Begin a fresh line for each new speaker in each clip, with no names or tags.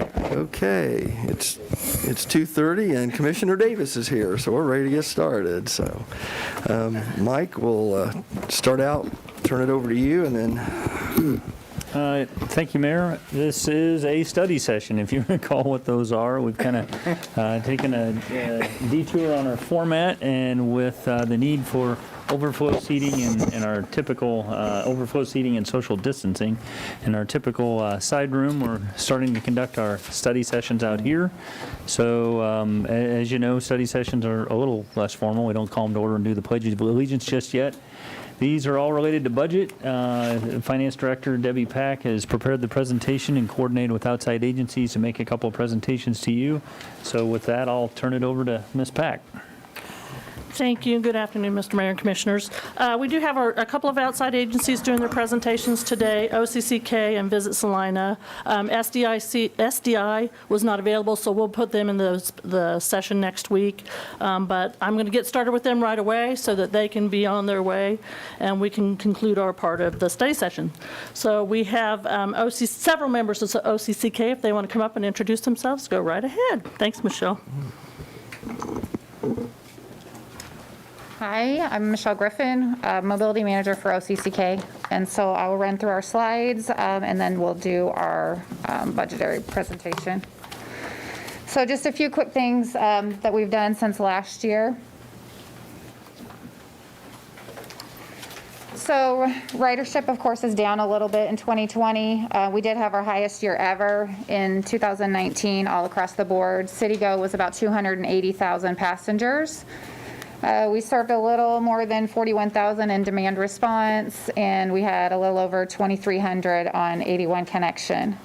Okay, it's 2:30 and Commissioner Davis is here, so we're ready to get started. So, Mike, we'll start out, turn it over to you, and then...
Thank you, Mayor. This is a study session, if you recall what those are. We've kind of taken a detour on our format, and with the need for overflow seating and our typical overflow seating and social distancing in our typical side room, we're starting to conduct our study sessions out here. So as you know, study sessions are a little less formal. We don't call them to order and do the Pledge of Allegiance just yet. These are all related to budget. Finance Director Debbie Pack has prepared the presentation and coordinated with outside agencies to make a couple of presentations to you. So with that, I'll turn it over to Ms. Pack.
Thank you. Good afternoon, Mr. Mayor and Commissioners. We do have a couple of outside agencies doing their presentations today, OCCK and Visit Salina. SDI was not available, so we'll put them in the session next week. But I'm going to get started with them right away so that they can be on their way and we can conclude our part of the study session. So we have several members of OCCK. If they want to come up and introduce themselves, go right ahead. Thanks, Michelle.
Hi, I'm Michelle Griffin, Mobility Manager for OCCK, and so I will run through our slides and then we'll do our budgetary presentation. So just a few quick things that we've done since last year. So ridership, of course, is down a little bit in 2020. We did have our highest year ever in 2019 all across the board. CityGo was about 280,000 passengers. We served a little more than 41,000 in demand response, and we had a little over 2,300 on 81 connection.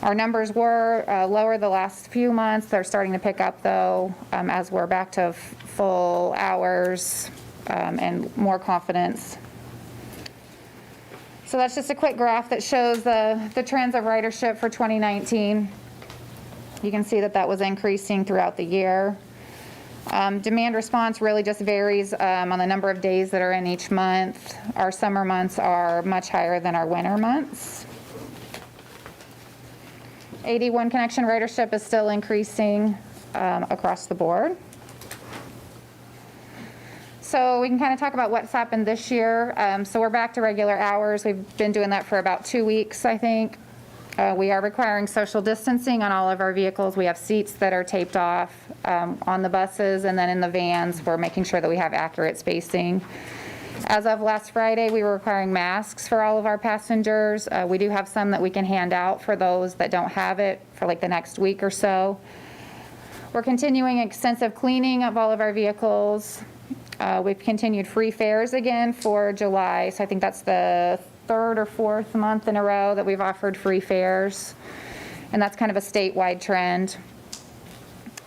Our numbers were lower the last few months. They're starting to pick up, though, as we're back to full hours and more confidence. So that's just a quick graph that shows the trends of ridership for 2019. You can see that was increasing throughout the year. Demand response really just varies on the number of days that are in each month. Our summer months are much higher than our winter months. 81 connection ridership is still increasing across the board. So we can kind of talk about what's happened this year. So we're back to regular hours. We've been doing that for about 2 weeks, I think. We are requiring social distancing on all of our vehicles. We have seats that are taped off on the buses, and then in the vans, we're making sure that we have accurate spacing. As of last Friday, we were requiring masks for all of our passengers. We do have some that we can hand out for those that don't have it for like the next week or so. We're continuing extensive cleaning of all of our vehicles. We've continued free fares again for July, so I think that's the third or fourth month in a row that we've offered free fares, and that's kind of a statewide trend.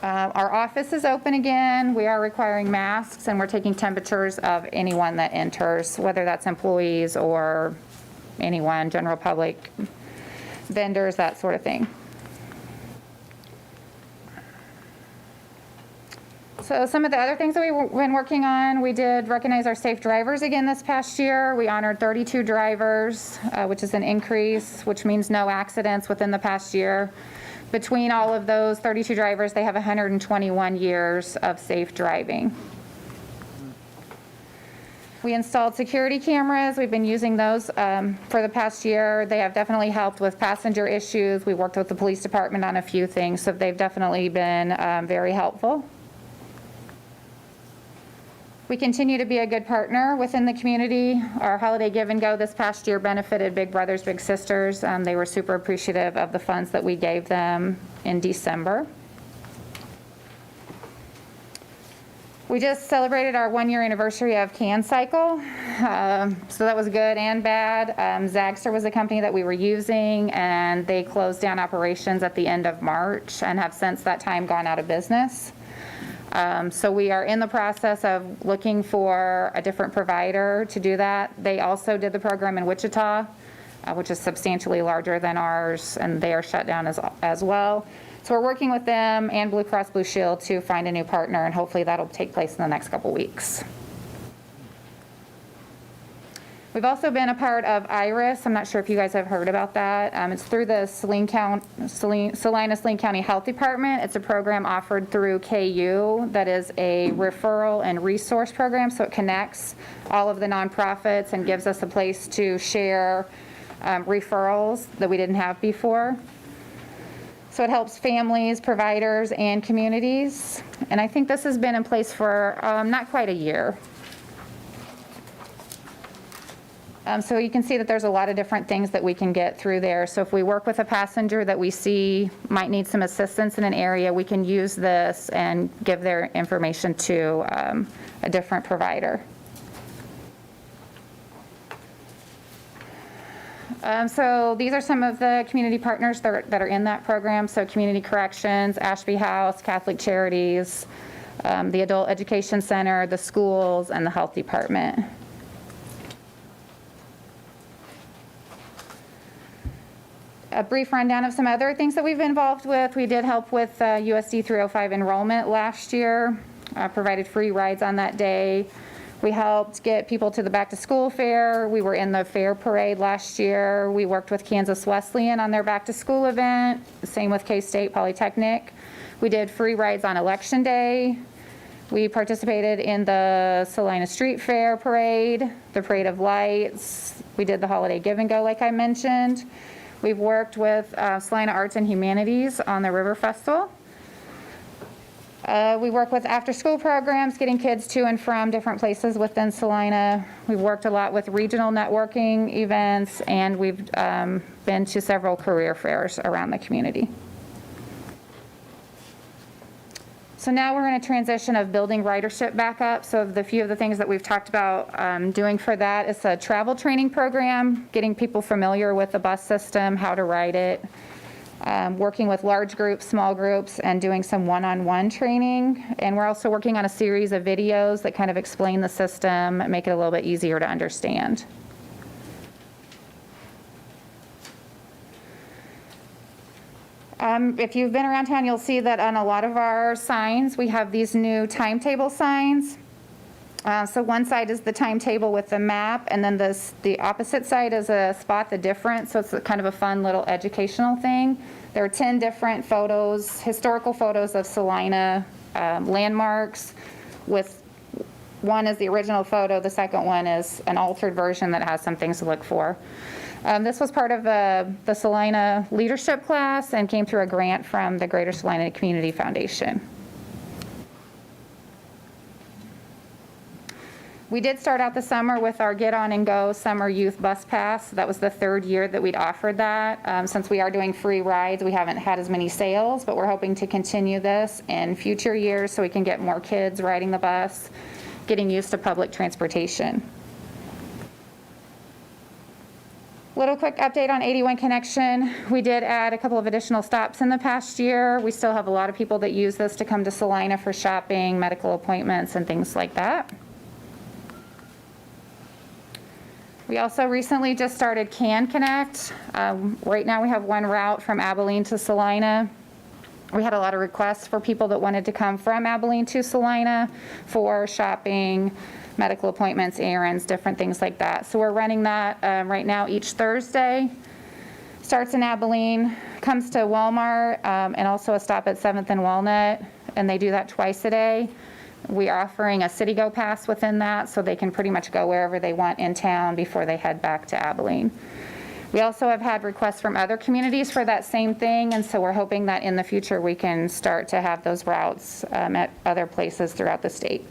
Our office is open again. We are requiring masks, and we're taking temperatures of anyone that enters, whether that's employees or anyone, general public, vendors, that sort of thing. So some of the other things that we've been working on, we did recognize our safe drivers again this past year. We honored 32 drivers, which is an increase, which means no accidents within the past year. Between all of those 32 drivers, they have 121 years of safe driving. We installed security cameras. We've been using those for the past year. They have definitely helped with passenger issues. We worked with the police department on a few things, so they've definitely been very helpful. We continue to be a good partner within the community. Our holiday give and go this past year benefited Big Brothers Big Sisters. They were super appreciative of the funds that we gave them in December. We just celebrated our 1-year anniversary of Can Cycle. So that was good and bad. Zagster was the company that we were using, and they closed down operations at the end of March and have since that time gone out of business. So we are in the process of looking for a different provider to do that. They also did the program in Wichita, which is substantially larger than ours, and they are shut down as well. So we're working with them and Blue Cross Blue Shield to find a new partner, and hopefully that'll take place in the next couple weeks. We've also been a part of IRIS. I'm not sure if you guys have heard about that. It's through the Salina-Saline County Health Department. It's a program offered through KU that is a referral and resource program, so it connects all of the nonprofits and gives us a place to share referrals that we didn't have before. So it helps families, providers, and communities. And I think this has been in place for not quite a year. So you can see that there's a lot of different things that we can get through there. So if we work with a passenger that we see might need some assistance in an area, we can use this and give their information to a different provider. So these are some of the community partners that are in that program. So Community Corrections, Ashby House, Catholic Charities, the Adult Education Center, the schools, and the Health Department. A brief rundown of some other things that we've been involved with. We did help with USD 305 enrollment last year, provided free rides on that day. We helped get people to the back to school fair. We were in the fair parade last year. We worked with Kansas Wesleyan on their back to school event, same with K-State Polytechnic. We did free rides on election day. We participated in the Salina Street Fair parade, the Parade of Lights. We did the holiday give and go like I mentioned. We've worked with Salina Arts and Humanities on the River Festival. We work with after-school programs, getting kids to and from different places within Salina. We've worked a lot with regional networking events, and we've been to several career fairs around the community. So now we're in a transition of building ridership back up. So the few of the things that we've talked about doing for that is a travel training program, getting people familiar with the bus system, how to ride it, working with large groups, small groups, and doing some one-on-one training. And we're also working on a series of videos that kind of explain the system, make it a little bit easier to understand. If you've been around town, you'll see that on a lot of our signs, we have these new timetable signs. So one side is the timetable with the map, and then the opposite side is a spot the difference. So it's kind of a fun little educational thing. There are 10 different photos, historical photos of Salina landmarks. With one is the original photo, the second one is an altered version that has some things to look for. This was part of the Salina leadership class and came through a grant from the Greater Salina Community Foundation. We did start out the summer with our Get On and Go Summer Youth Bus Pass. That was the third year that we'd offered that. Since we are doing free rides, we haven't had as many sales, but we're hoping to continue this in future years so we can get more kids riding the bus, getting used to public transportation. Little quick update on 81 Connection. We did add a couple of additional stops in the past year. We still have a lot of people that use this to come to Salina for shopping, medical appointments, and things like that. We also recently just started Can Connect. Right now we have one route from Abilene to Salina. We had a lot of requests for people that wanted to come from Abilene to Salina for shopping, medical appointments, errands, different things like that. So we're running that right now each Thursday. Starts in Abilene, comes to Walmart, and also a stop at 7th and Walnut, and they do that twice a day. We are offering a City Go Pass within that, so they can pretty much go wherever they want in town before they head back to Abilene. We also have had requests from other communities for that same thing, and so we're hoping that in the future we can start to have those routes at other places throughout the state.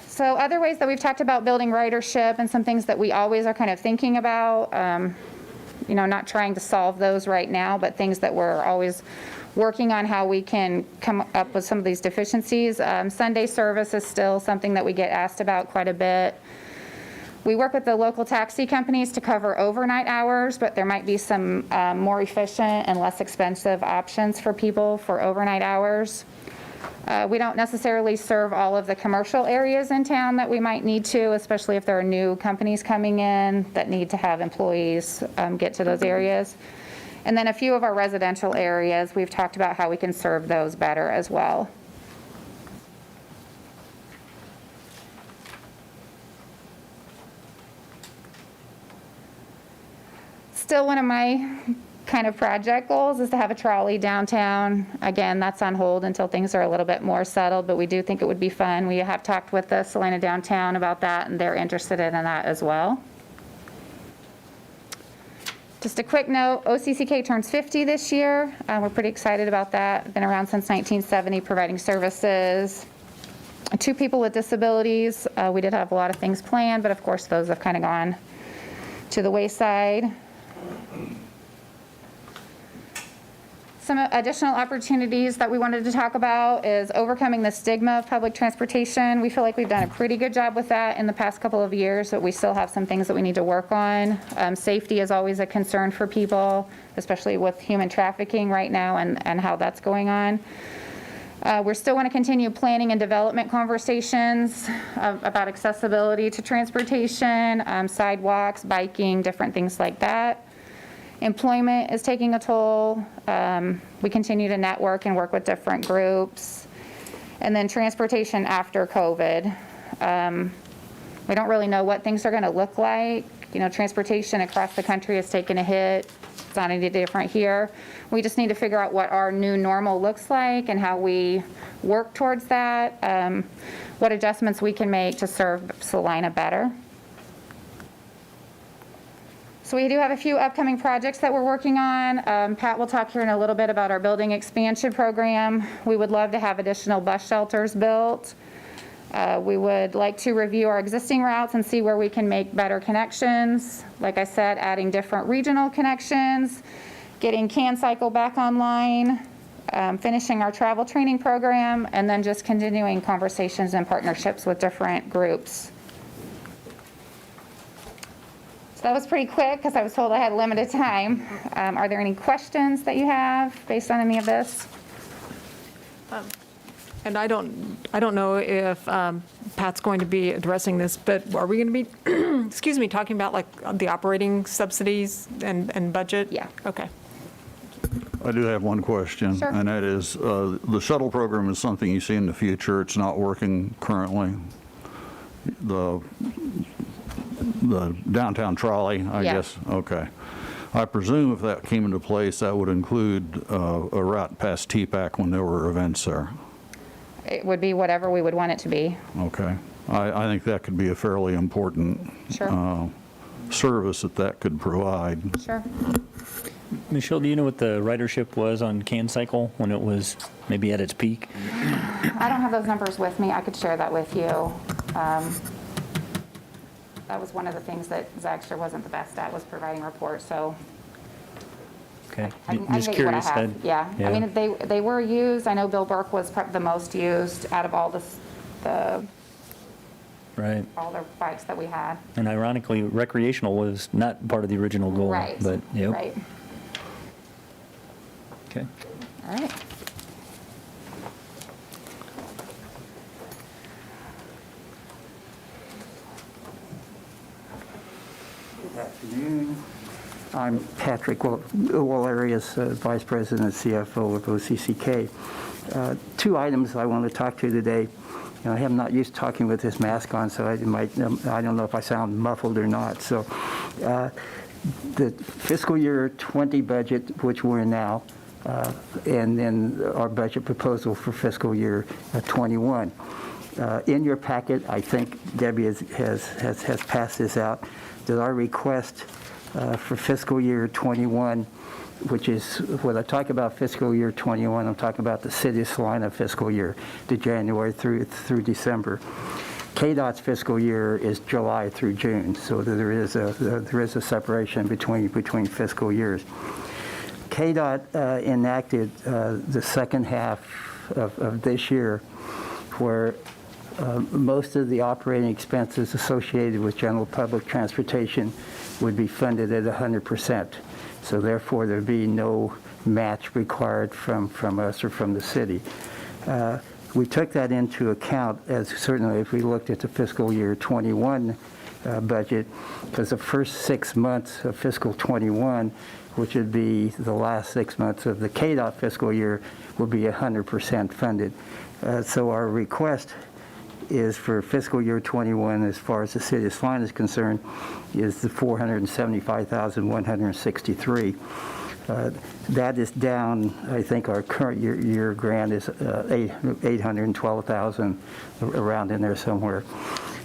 So other ways that we've talked about building ridership and some things that we always are kind of thinking about, not trying to solve those right now, but things that we're always working on how we can come up with some of these deficiencies. Sunday service is still something that we get asked about quite a bit. We work with the local taxi companies to cover overnight hours, but there might be some more efficient and less expensive options for people for overnight hours. We don't necessarily serve all of the commercial areas in town that we might need to, especially if there are new companies coming in that need to have employees get to those areas. And then a few of our residential areas, we've talked about how we can serve those better as well. Still one of my kind of project goals is to have a trolley downtown. Again, that's on hold until things are a little bit more settled, but we do think it would be fun. We have talked with the Salina downtown about that, and they're interested in that as well. Just a quick note, OCCK turns 50 this year. We're pretty excited about that. Been around since 1970, providing services to people with disabilities. We did have a lot of things planned, but of course those have kind of gone to the wayside. Some additional opportunities that we wanted to talk about is overcoming the stigma of public transportation. We feel like we've done a pretty good job with that in the past couple of years, but we still have some things that we need to work on. Safety is always a concern for people, especially with human trafficking right now and how that's going on. We still want to continue planning and development conversations about accessibility to transportation, sidewalks, biking, different things like that. Employment is taking a toll. We continue to network and work with different groups. And then transportation after COVID. We don't really know what things are going to look like. You know, transportation across the country has taken a hit. It's not any different here. We just need to figure out what our new normal looks like and how we work towards that, what adjustments we can make to serve Salina better. So we do have a few upcoming projects that we're working on. Pat will talk here in a little bit about our building expansion program. We would love to have additional bus shelters built. We would like to review our existing routes and see where we can make better connections. Like I said, adding different regional connections, getting Can Cycle back online, finishing our travel training program, and then just continuing conversations and partnerships with different groups. So that was pretty quick because I was told I had limited time. Are there any questions that you have based on any of this?
And I don't know if Pat's going to be addressing this, but are we going to be, excuse me, talking about like the operating subsidies and budget?
Yeah.
Okay.
I do have one question.
Sure.
And that is, the shuttle program is something you see in the future. It's not working currently. The downtown trolley, I
Yeah.
guess. Okay. I presume if that came into place, that would include a route past TPAC when there were events there.
It would be whatever we would want it to be.
Okay. I think that could be a fairly important
Sure.
service that could provide.
Sure.
Michelle, do you know what the ridership was on Can Cycle when it was maybe at its peak?
I don't have those numbers with me. I could share that with you. That was one of the things that Zagster wasn't the best at, was providing reports, so
Okay,
I can
just
get you what I
curious.
have. Yeah, I mean, they were used. I know Bill Burke was the most used out of all
Right,
all the bikes that we had.
and ironically, recreational was not part of the original goal.
Right,
But, yep.
right.
Okay.
All right.
Good afternoon. I'm Patrick Wallerius, Vice President and CFO of OCCK. Two items I want to talk to today. You know, I am not used to talking with this mask on, so I don't know if I sound muffled or not. So the fiscal year 20 budget, which we're in now, and then our budget proposal for fiscal year 21. In your packet, I think Debbie has passed this out, that our request for fiscal year 21, which is, when I talk about fiscal year 21, I'm talking about the City of Salina fiscal year, the January through December. KDOT's fiscal year is July through June, so there is a separation between fiscal years. KDOT enacted the second half of this year, where most of the operating expenses associated with general public transportation would be funded at 100%. So therefore, there'd be no match required from us or from the city. We took that into account, as certainly if we looked at the fiscal year 21 budget, because the first 6 months of fiscal 21, which would be the last 6 months of the KDOT fiscal year, will be 100% funded. So our request is for fiscal year '21, as far as the city of Salina is concerned, is the $475,163. That is down, I think our current year grant is 812,000, around in there somewhere.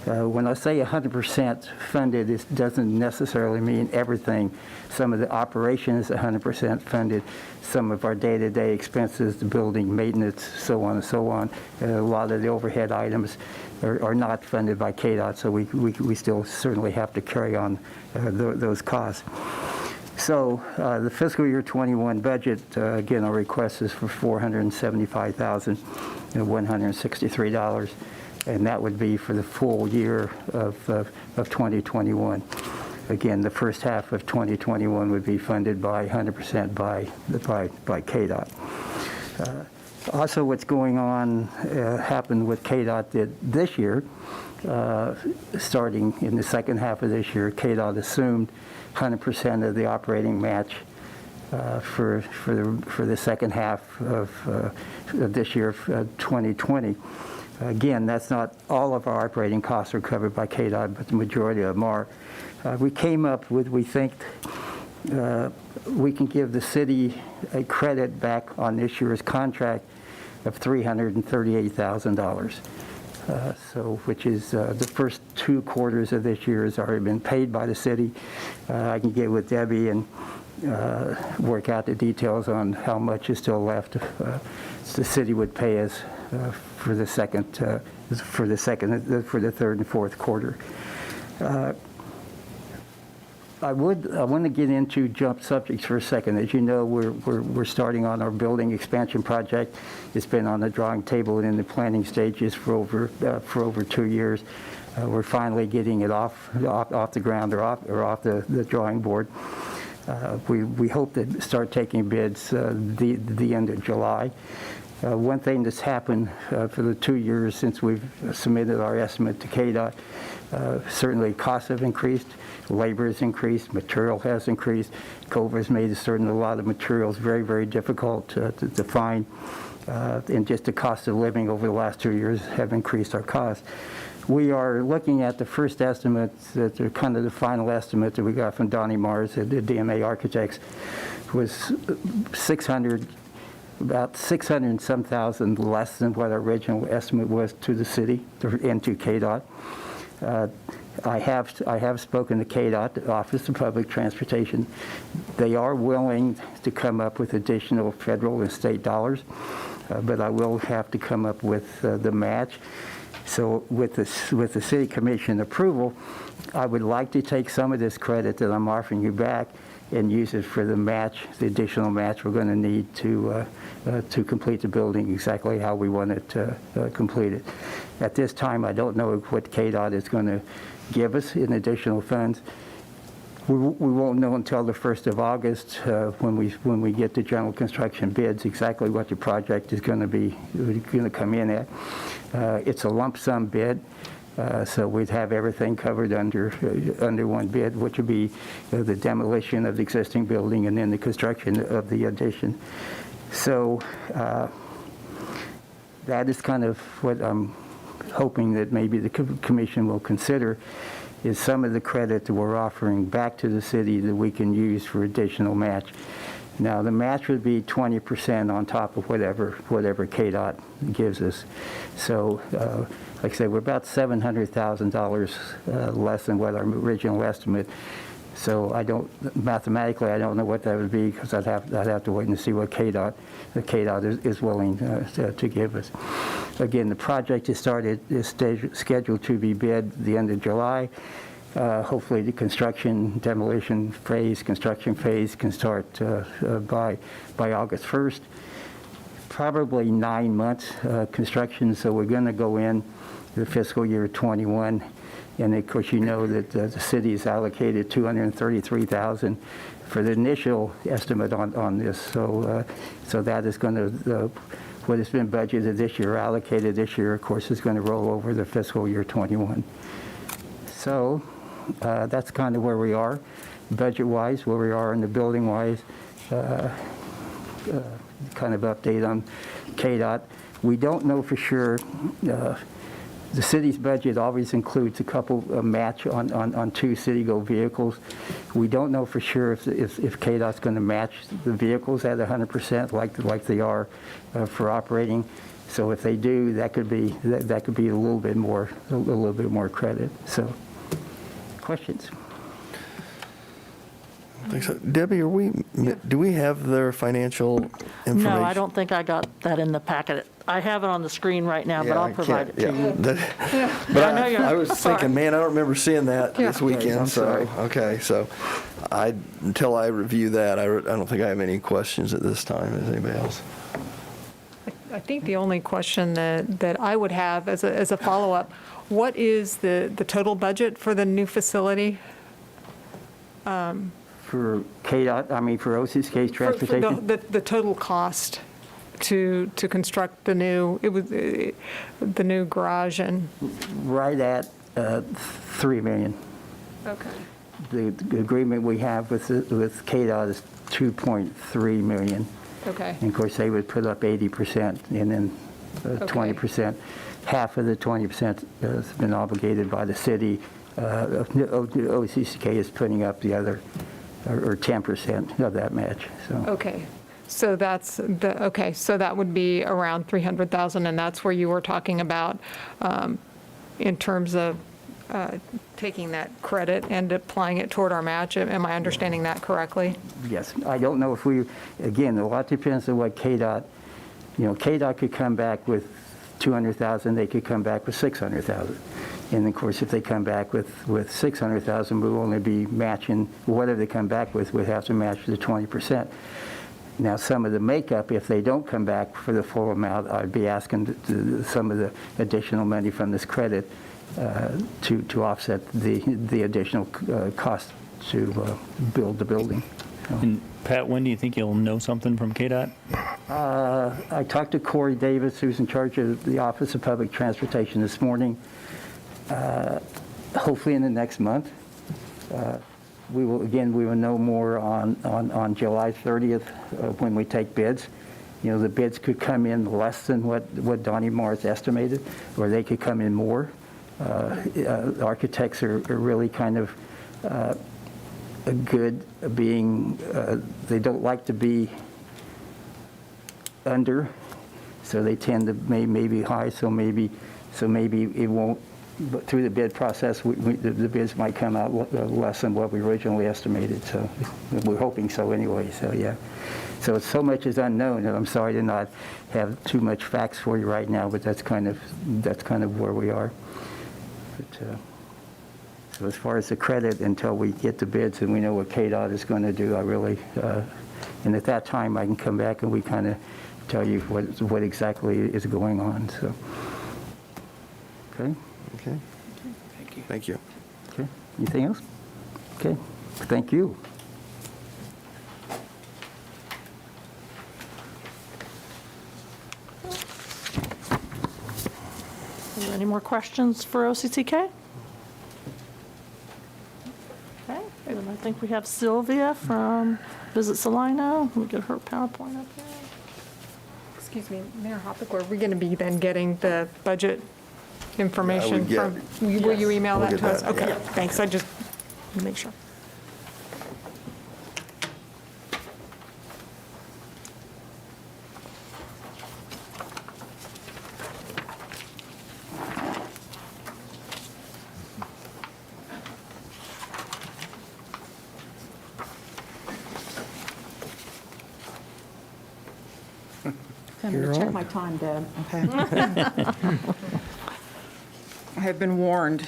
When I say 100% funded, it doesn't necessarily mean everything. Some of the operation is 100% funded. Some of our day-to-day expenses, the building maintenance, so on and so on. A lot of the overhead items are not funded by KDOT, so we still certainly have to carry on those costs. So the fiscal year '21 budget, again, our request is for $475,163, and that would be for the full year of 2021. Again, the first half of 2021 would be funded by 100% by KDOT. Also, what's going on happened with KDOT this year. Starting in the second half of this year, KDOT assumed 100% of the operating match for the second half of this year, 2020. Again, that's not all of our operating costs are covered by KDOT, but the majority of them are. We came up with, we think, we can give the city a credit back on this year's contract of $338,000. Which is the first 2 quarters of this year has already been paid by the city. I can get with Debbie and work out the details on how much is still left. The city would pay us for the third and fourth quarter. I want to get into jump subjects for a second. As you know, we're starting on our building expansion project. It's been on the drawing table and in the planning stages for over 2 years. We're finally getting it off the ground or off the drawing board. We hope to start taking bids the end of July. One thing that's happened for the 2 years since we've submitted our estimate to KDOT, certainly costs have increased, labor has increased, material has increased. COVID has made a lot of materials very, very difficult to find, and just the cost of living over the last 2 years have increased our costs. We are looking at the first estimates, that are kind of the final estimate that we got from Donnie Mars at the DMA Architects, was about 600 and some thousand less than what our original estimate was to the city and to KDOT. I have spoken to KDOT, the Office of Public Transportation. They are willing to come up with additional federal and state dollars, but I will have to come up with the match. So with the City Commission approval, I would like to take some of this credit that I'm offering you back and use it for the match, the additional match we're going to need to complete the building exactly how we want it completed. At this time, I don't know what KDOT is going to give us in additional funds. We won't know until the 1st of August when we get the general construction bids exactly what the project is going to come in at. It's a lump sum bid. So we'd have everything covered under one bid, which would be the demolition of the existing building and then the construction of the addition. So that is kind of what I'm hoping that maybe the commission will consider, is some of the credit that we're offering back to the city that we can use for additional match. Now, the match would be 20% on top of whatever KDOT gives us. So, like I said, we're about $700,000 less than what our original estimate. So mathematically, I don't know what that would be, because I'd have to wait and see what KDOT is willing to give us. Again, the project is scheduled to be bid the end of July. Hopefully the construction phase can start by August 1st. Probably 9 months construction, so we're going to go in the fiscal year 21. And of course, you know that the city has allocated $233,000 for the initial estimate on this. So that is going to, what has been budgeted this year, allocated this year, of course, is going to roll over the fiscal year 21. So that's kind of where we are, budget-wise, where we are in the building-wise. Kind of update on KDOT. We don't know for sure The city's budget always includes a couple match on 2 city-go vehicles. We don't know for sure if KDOT's going to match the vehicles at 100% like they are for operating. So if they do, that could be a little bit more credit. So, questions?
I think so. Debbie, do we have their financial information?
No, I don't think I got that in the packet. I have it on the screen right now, but
Yeah,
I'll
I
provide
can't-
it to you.
But
I know you're-
I was
sorry.
thinking, man, I don't remember seeing that this
I'm
weekend, so,
sorry.
okay, so until I review that, I don't think I have any questions at this time. Is anybody else?
I think the only question that I would have as a follow-up, what is the total budget for the new facility?
For KDOT, I mean, for OCCK's
For
transportation?
the total cost to construct the new garage and,
Right at $3 million.
okay.
The agreement we have with KDOT is $2.3 million.
Okay,
And of course, they would put up 80% and then 20%. Half of the 20% has been obligated by the city. OCCK is putting up the other, or 10% of that match, so.
okay. So so that would be around 300,000, and that's where you were talking about in terms of taking that credit and applying it toward our match. Am I understanding that correctly?
Yes, I don't know if again, a lot depends on what KDOT, KDOT could come back with 200,000, they could come back with 600,000. And of course, if they come back with 600,000, we'll only be matching, whatever they come back with, we'd have to match the 20%. Now, some of the makeup, if they don't come back for the full amount, I'd be asking some of the additional money from this credit to offset the additional cost to build the building.
And Pat, when do you think you'll know something from KDOT?
I talked to Corey Davis, who's in charge of the Office of Public Transportation this morning. Hopefully in the next month. We will know more on July 30th when we take bids. The bids could come in less than what Donnie Mars estimated, or they could come in more. Architects are really kind of good being, they don't like to be under, so they tend to maybe high, so maybe it won't. But through the bid process, the bids might come out less than what we originally estimated. So we're hoping so anyway. So yeah. So much is unknown, and I'm sorry to not have too much facts for you right now. But that's kind of where we are. But, so as far as the credit, until we get the bids and we know what KDOT is going to do, I really, and at that time I can come back and we kind of tell you what exactly is going on. So okay.
Okay. Thank you.
Okay, anything else? Okay, thank you.
Are there any more questions for OCCK? Okay, then I think we have Sylvia from Visit Salina. Let me get her PowerPoint up here.
Excuse me, Mayor Hoppick, are we going to be then getting the budget information
Yeah,
from, will you email
We'll
that
get
to us?
that,
Okay,
yeah.
thanks, I just want to make sure.
I'm going to check my time, Deb. Okay. I have been warned.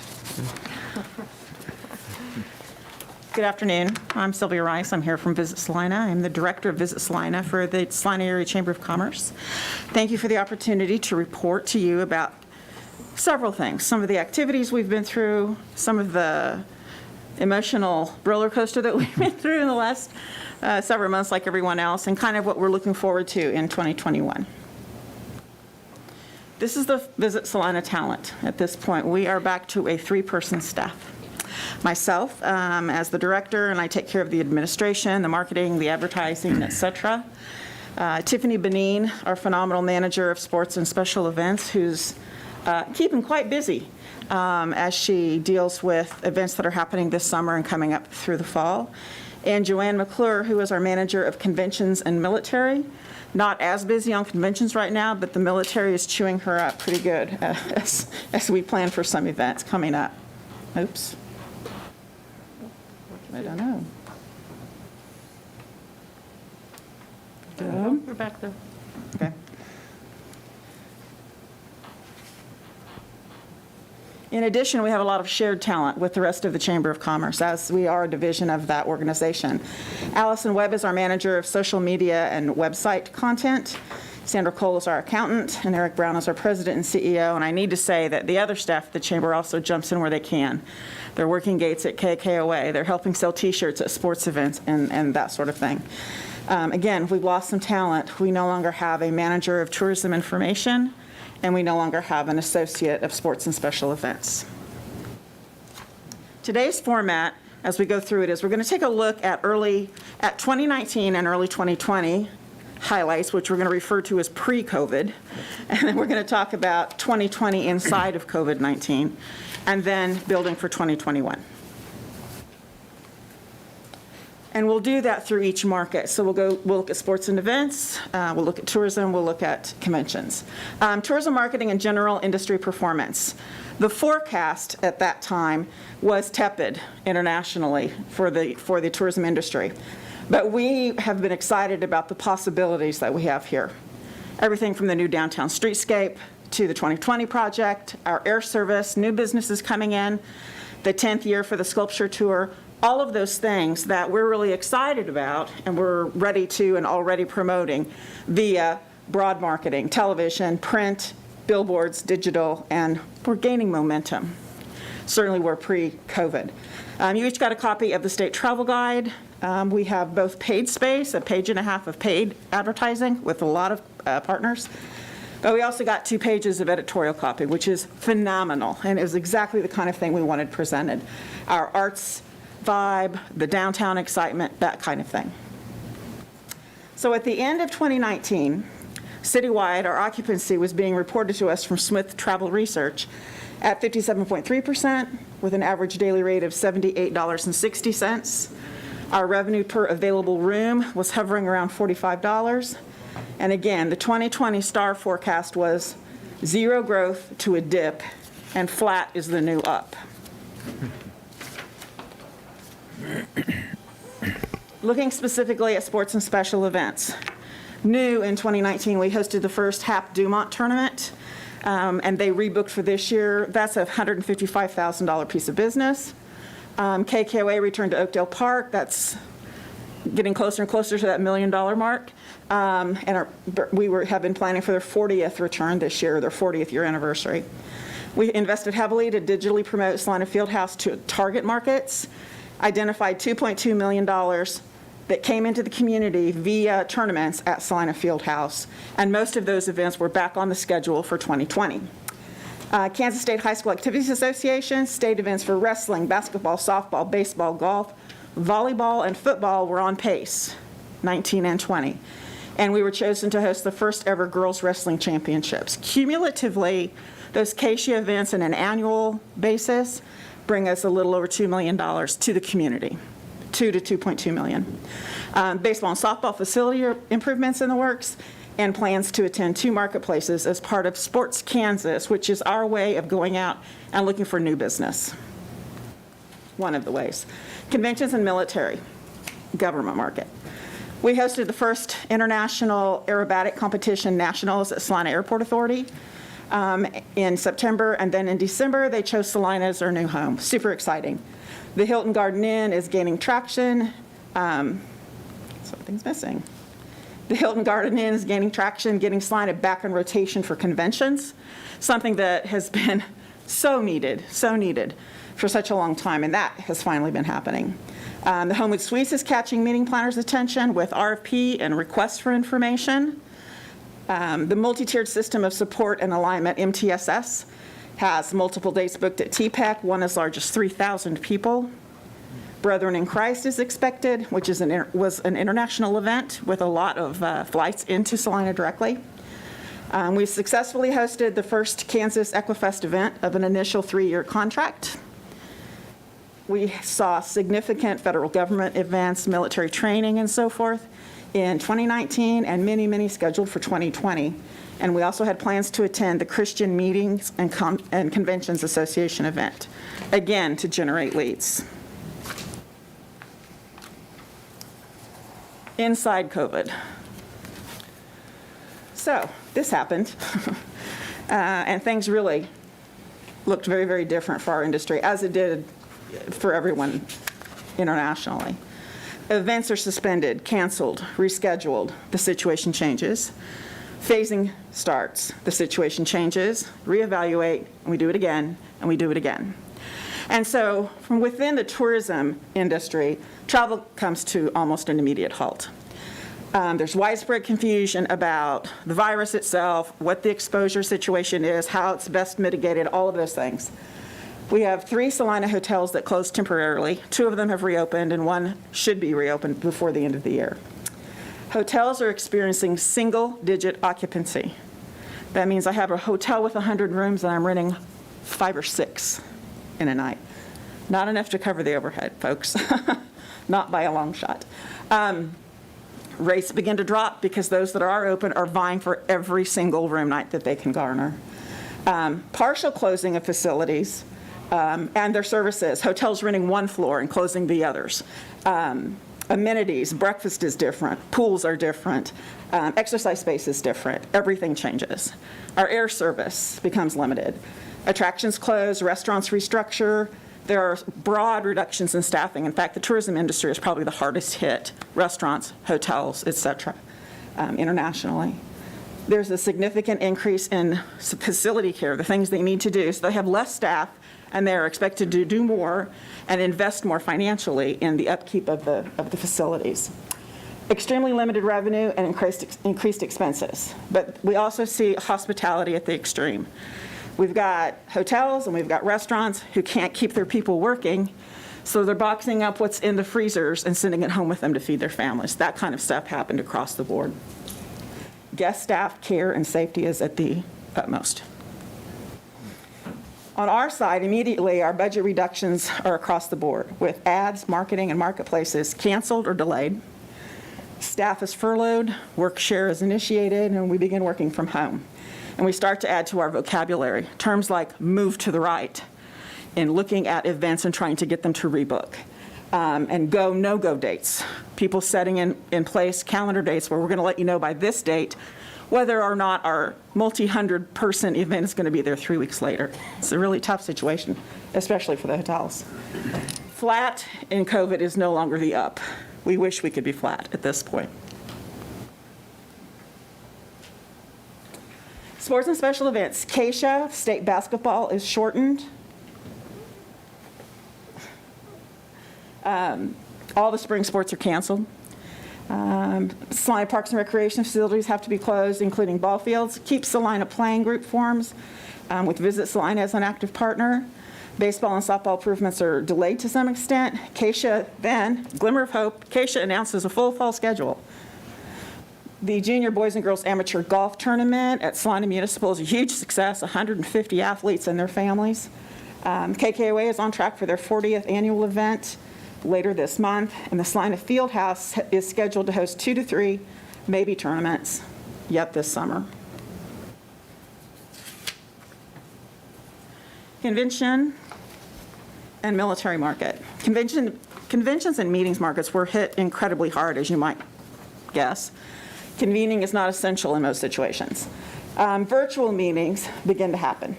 Good afternoon. I'm Sylvia Rice. I'm here from Visit Salina. I'm the Director of Visit Salina for the Salina Area Chamber of Commerce. Thank you for the opportunity to report to you about several things. Some of the activities we've been through, some of the emotional roller coaster that we've been through in the last several months like everyone else, and kind of what we're looking forward to in 2021. This is the Visit Salina talent at this point. We are back to a 3-person staff. Myself as the director, and I take care of the administration, the marketing, the advertising, et cetera. Tiffany Benin, our phenomenal manager of sports and special events, who's keeping quite busy as she deals with events that are happening this summer and coming up through the fall. And Joanne McClure, who is our manager of conventions and military. Not as busy on conventions right now, but the military is chewing her up pretty good as we plan for some events coming up. Oops. I don't know.
We're back there.
Okay. In addition, we have a lot of shared talent with the rest of the Chamber of Commerce, as we are a division of that organization. Allison Webb is our manager of social media and website content. Sandra Cole is our accountant, and Eric Brown is our president and CEO. And I need to say that the other staff at the Chamber also jumps in where they can. They're working gates at KKOA. They're helping sell T-shirts at sports events and that sort of thing. Again, we've lost some talent. We no longer have a manager of tourism information, and we no longer have an associate of sports and special events. Today's format, as we go through it, is we're going to take a look at 2019 and early 2020 highlights, which we're going to refer to as pre-COVID, and then we're going to talk about 2020 inside of COVID-19, and then building for 2021. And we'll do that through each market. So we'll look at sports and events, we'll look at tourism, we'll look at conventions. Tourism marketing and general industry performance. The forecast at that time was tepid internationally for the tourism industry. But we have been excited about the possibilities that we have here. Everything from the new downtown streetscape to the 2020 project, our air service, new businesses coming in, the 10th year for the sculpture tour, all of those things that we're really excited about and we're ready to and already promoting via broad marketing, television, print, billboards, digital, and we're gaining momentum. Certainly we're pre-COVID. You each got a copy of the state travel guide. We have both paid space, a page and a half of paid advertising with a lot of partners. But we also got 2 pages of editorial copy, which is phenomenal, and it was exactly the kind of thing we wanted presented. Our arts vibe, the downtown excitement, that kind of thing. So at the end of 2019, citywide, our occupancy was being reported to us from Smith Travel Research at 57.3% with an average daily rate of $78.60. Our revenue per available room was hovering around $45. And again, the 2020 STAR forecast was 0 growth to a dip, and flat is the new up. Looking specifically at sports and special events. New in 2019, we hosted the first HAP Dumont tournament, and they rebooked for this year. That's a $155,000 piece of business. KKOA returned to Oakdale Park. That's getting closer and closer to that $1 million mark. And we have been planning for their 40th return this year, their 40th year anniversary. We invested heavily to digitally promote Salina Fieldhouse to target markets, identified $2.2 million that came into the community via tournaments at Salina Fieldhouse, and most of those events were back on the schedule for 2020. Kansas State High School Activities Association, state events for wrestling, basketball, softball, baseball, golf, volleyball, and football were on pace, 19 and 20. And we were chosen to host the first ever girls wrestling championships. Cumulatively, those KSHIA events on an annual basis bring us a little over $2 million to the community, 2 to 2.2 million. Baseball and softball facility improvements in the works, and plans to attend 2 marketplaces as part of Sports Kansas, which is our way of going out and looking for new business. One of the ways. Conventions and military, government market. We hosted the first international aerobatic competition nationals at Salina Airport Authority in September, and then in December, they chose Salina as their new home. Super exciting. The Hilton Garden Inn is gaining traction. Something's missing. The Hilton Garden Inn is gaining traction, getting Salina back in rotation for conventions, something that has been so needed for such a long time, and that has finally been happening. The Homewood Suites is catching meeting planners' attention with RFP and requests for information. The multi-tiered system of support and alignment, MTSS, has multiple dates booked at TPEC, one as large as 3,000 people. Brethren in Christ is expected, which is was an international event with a lot of flights into Salina directly. We successfully hosted the first Kansas Equifest event of an initial 3-year contract. We saw significant federal government events, military training, and so forth in 2019, and many, many scheduled for 2020. And we also had plans to attend the Christian Meetings and Conventions Association event, again, to generate leads. Inside COVID. So this happened, and things really looked very, very different for our industry, as it did for everyone internationally. Events are suspended, canceled, rescheduled, the situation changes. Phasing starts, the situation changes, reevaluate, and we do it again, and we do it again. And so from within the tourism industry, travel comes to almost an immediate halt. There's widespread confusion about the virus itself, what the exposure situation is, how it's best mitigated, all of those things. We have 3 Salina hotels that closed temporarily. 2 of them have reopened, and 1 should be reopened before the end of the year. Hotels are experiencing single-digit occupancy. That means I have a hotel with 100 rooms, and I'm renting 5 or 6 in a night. Not enough to cover the overhead, folks. Not by a long shot. Rates begin to drop because those that are open are vying for every single room night that they can garner. Partial closing of facilities and their services, hotels renting 1 floor and closing the others. Amenities, breakfast is different, pools are different, exercise space is different, everything changes. Our air service becomes limited. Attractions close, restaurants restructure. There are broad reductions in staffing. In fact, the tourism industry is probably the hardest hit, restaurants, hotels, et cetera, internationally. There's a significant increase in facility care, the things they need to do. So they have less staff, and they're expected to do more and invest more financially in the upkeep of the facilities. Extremely limited revenue and increased expenses. But we also see hospitality at the extreme. We've got hotels and we've got restaurants who can't keep their people working, so they're boxing up what's in the freezers and sending it home with them to feed their families. That kind of stuff happened across the board. Guest staff care and safety is at the utmost. On our side, immediately, our budget reductions are across the board, with ads, marketing, and marketplaces canceled or delayed. Staff is furloughed, work share is initiated, and we begin working from home. And we start to add to our vocabulary terms like move to the right in looking at events and trying to get them to rebook. And go, no-go dates. People setting in place calendar dates where we're going to let you know by this date whether or not our multi-100-person event is going to be there 3 weeks later. It's a really tough situation, especially for the hotels. Flat in COVID is no longer the up. We wish we could be flat at this point. Sports and special events. KSHA, state basketball, is shortened. All the spring sports are canceled. Salina Parks and Recreation facilities have to be closed, including ball fields. Keep Salina playing group forms with Visit Salina as an active partner. Baseball and softball improvements are delayed to some extent. KSHA then, glimmer of hope, KSHA announces a full fall schedule. The Junior Boys and Girls Amateur Golf Tournament at Salina Municipal is a huge success, 150 athletes and their families. KKOA is on track for their 40th annual event later this month, and the Salina Fieldhouse is scheduled to host 2 to 3, maybe tournaments, yet this summer. Convention and military market. Conventions and meetings markets were hit incredibly hard, as you might guess. Convening is not essential in most situations. Virtual meetings begin to happen.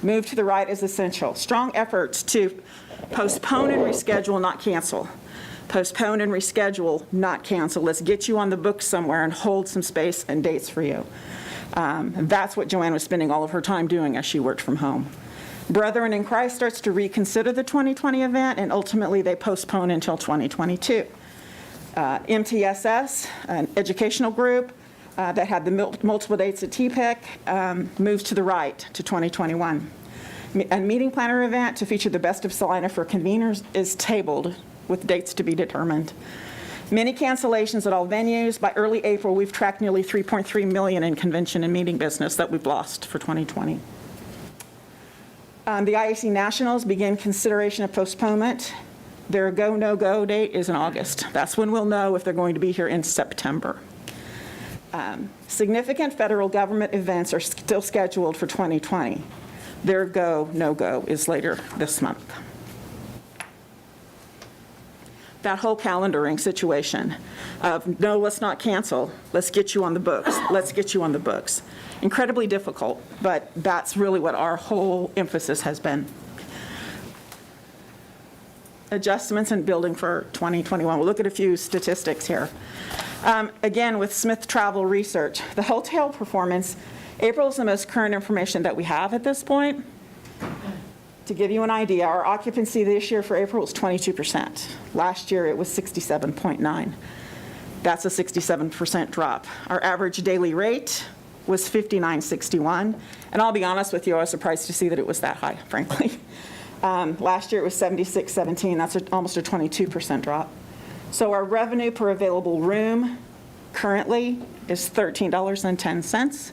Move to the right is essential. Strong efforts to postpone and reschedule, not cancel. Postpone and reschedule, not cancel. Let's get you on the books somewhere and hold some space and dates for you. That's what Joanne was spending all of her time doing as she worked from home. Brethren in Christ starts to reconsider the 2020 event, and ultimately they postpone until 2022. MTSS, an educational group that had the multiple dates at TPEC, moves to the right to 2021. A meeting planner event to feature the best of Salina for conveners is tabled with dates to be determined. Many cancellations at all venues. By early April, we've tracked nearly $3.3 million in convention and meeting business that we've lost for 2020. The IAC Nationals begin consideration of postponement. Their go, no-go date is in August. That's when we'll know if they're going to be here in September. Significant federal government events are still scheduled for 2020. Their go, no-go is later this month. That whole calendaring situation of, no, let's not cancel, let's get you on the books, let's get you on the books. Incredibly difficult, but that's really what our whole emphasis has been. Adjustments in building for 2021. We'll look at a few statistics here. Again, with Smith Travel Research, the hotel performance, April is the most current information that we have at this point. To give you an idea, our occupancy this year for April was 22%. Last year it was 67.9. That's a 67% drop. Our average daily rate was $59.61. And I'll be honest with you, I was surprised to see that it was that high, frankly. Last year it was $76.17. That's almost a 22% drop. So our revenue per available room currently is $13.10.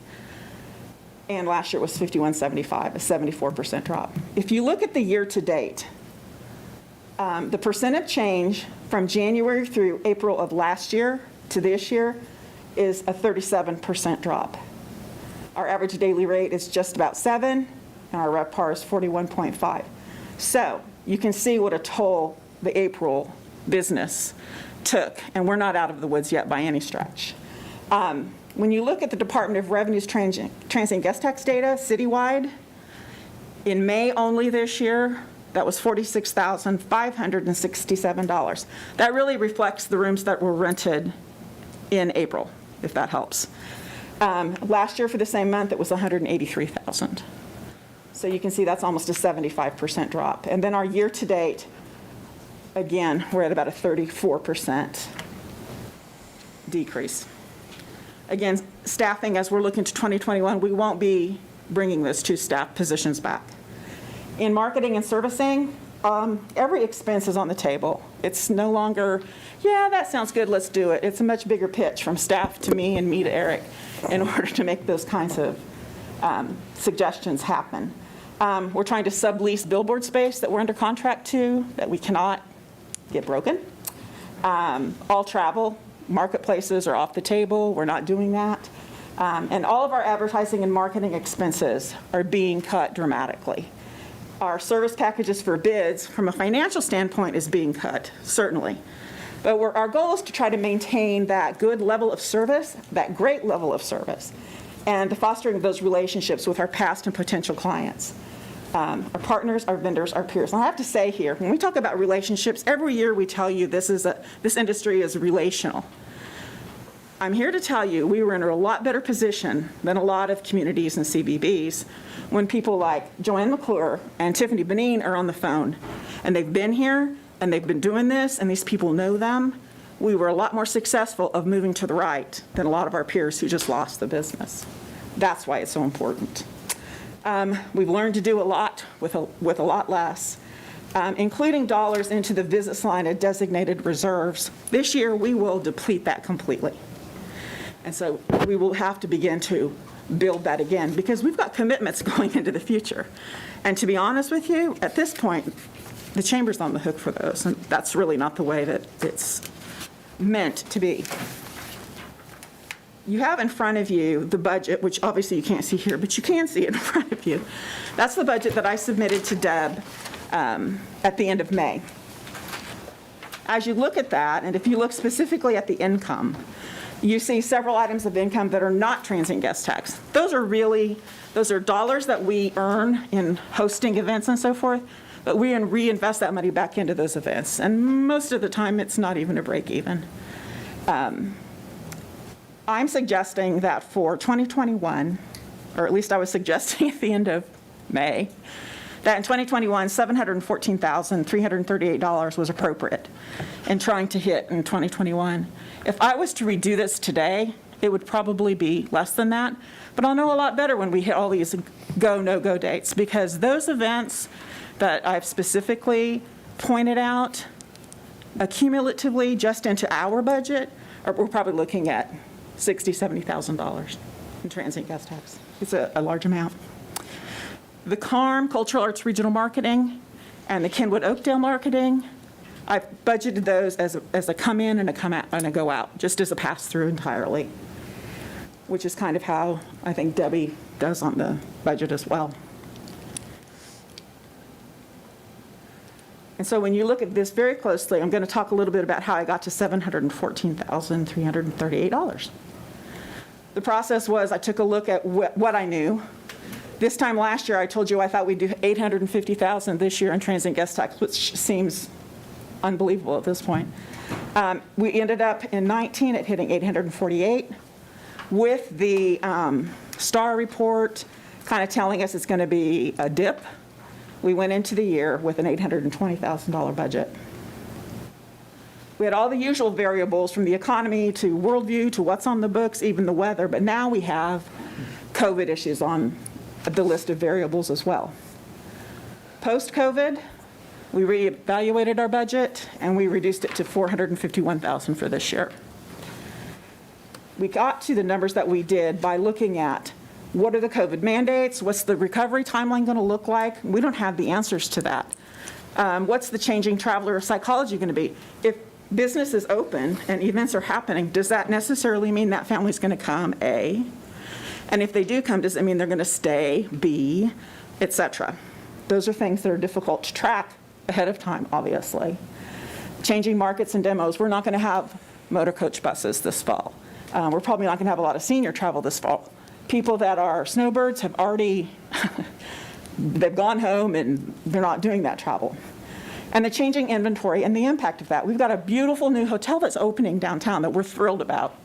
And last year was $51.75, a 74% drop. If you look at the year to date, the percent of change from January through April of last year to this year is a 37% drop. Our average daily rate is just about 7, and our RevPAR is 41.5. So you can see what a toll the April business took, and we're not out of the woods yet by any stretch. When you look at the Department of Revenue's transient guest tax data citywide, in May only this year, that was $46,567. That really reflects the rooms that were rented in April, if that helps. Last year for the same month, it was $183,000. So you can see that's almost a 75% drop. And then our year to date, again, we're at about a 34% decrease. Again, staffing, as we're looking to 2021, we won't be bringing those 2 staff positions back. In marketing and servicing, every expense is on the table. It's no longer, yeah, that sounds good, let's do it. It's a much bigger pitch from staff to me and me to Eric in order to make those kinds of suggestions happen. We're trying to sublease billboard space that we're under contract to, that we cannot get broken. All travel, marketplaces are off the table. We're not doing that. And all of our advertising and marketing expenses are being cut dramatically. Our service packages for bids, from a financial standpoint, is being cut, certainly. But our goal is to try to maintain that good level of service, that great level of service, and fostering those relationships with our past and potential clients. Our partners, our vendors, our peers. And I have to say here, when we talk about relationships, every year we tell you this industry is relational. I'm here to tell you we were in a lot better position than a lot of communities and CBBs when people like Joanne McClure and Tiffany Benin are on the phone, and they've been here and they've been doing this, and these people know them. We were a lot more successful of moving to the right than a lot of our peers who just lost the business. That's why it's so important. We've learned to do a lot with a lot less, including dollars into the Visit Salina designated reserves. This year, we will deplete that completely. And so we will have to begin to build that again because we've got commitments going into the future. And to be honest with you, at this point, the Chamber's on the hook for those, and that's really not the way that it's meant to be. You have in front of you the budget, which obviously you can't see here, but you can see it in front of you. That's the budget that I submitted to Deb at the end of May. As you look at that, and if you look specifically at the income, you see several items of income that are not transient guest tax. Those are dollars that we earn in hosting events and so forth, but we reinvest that money back into those events. And most of the time, it's not even a break even. I'm suggesting that for 2021, or at least I was suggesting at the end of May, that in 2021, $714,338 was appropriate in trying to hit in 2021. If I was to redo this today, it would probably be less than that, but I'll know a lot better when we hit all these go, no-go dates, because those events that I've specifically pointed out, accumulatively, just into our budget, we're probably looking at $60,000, $70,000 in transient guest tax. It's a large amount. The CARM, Cultural Arts Regional Marketing, and the Kenwood Oakdale Marketing, I've budgeted those as a come in and a come out and a go out, just as a pass-through entirely, which is kind of how I think Debbie does on the budget as well. And so when you look at this very closely, I'm going to talk a little bit about how I got to $714,338. The process was I took a look at what I knew. This time last year, I told you I thought we'd do $850,000 this year in transient guest tax, which seems unbelievable at this point. We ended up in 19 at hitting 848, with the STAR report kind of telling us it's going to be a dip. We went into the year with an $820,000 budget. We had all the usual variables from the economy to worldview to what's on the books, even the weather, but now we have COVID issues on the list of variables as well. Post-COVID, we reevaluated our budget and we reduced it to $451,000 for this year. We got to the numbers that we did by looking at what are the COVID mandates, what's the recovery timeline going to look like? We don't have the answers to that. What's the changing traveler psychology going to be? If business is open and events are happening, does that necessarily mean that family's going to come, A? And if they do come, does it mean they're going to stay, B, et cetera? Those are things that are difficult to track ahead of time, obviously. Changing markets and demos. We're not going to have motor coach buses this fall. We're probably not going to have a lot of senior travel this fall. People that are snowbirds have already, they've gone home and they're not doing that travel. And the changing inventory and the impact of that. We've got a beautiful new hotel that's opening downtown that we're thrilled about.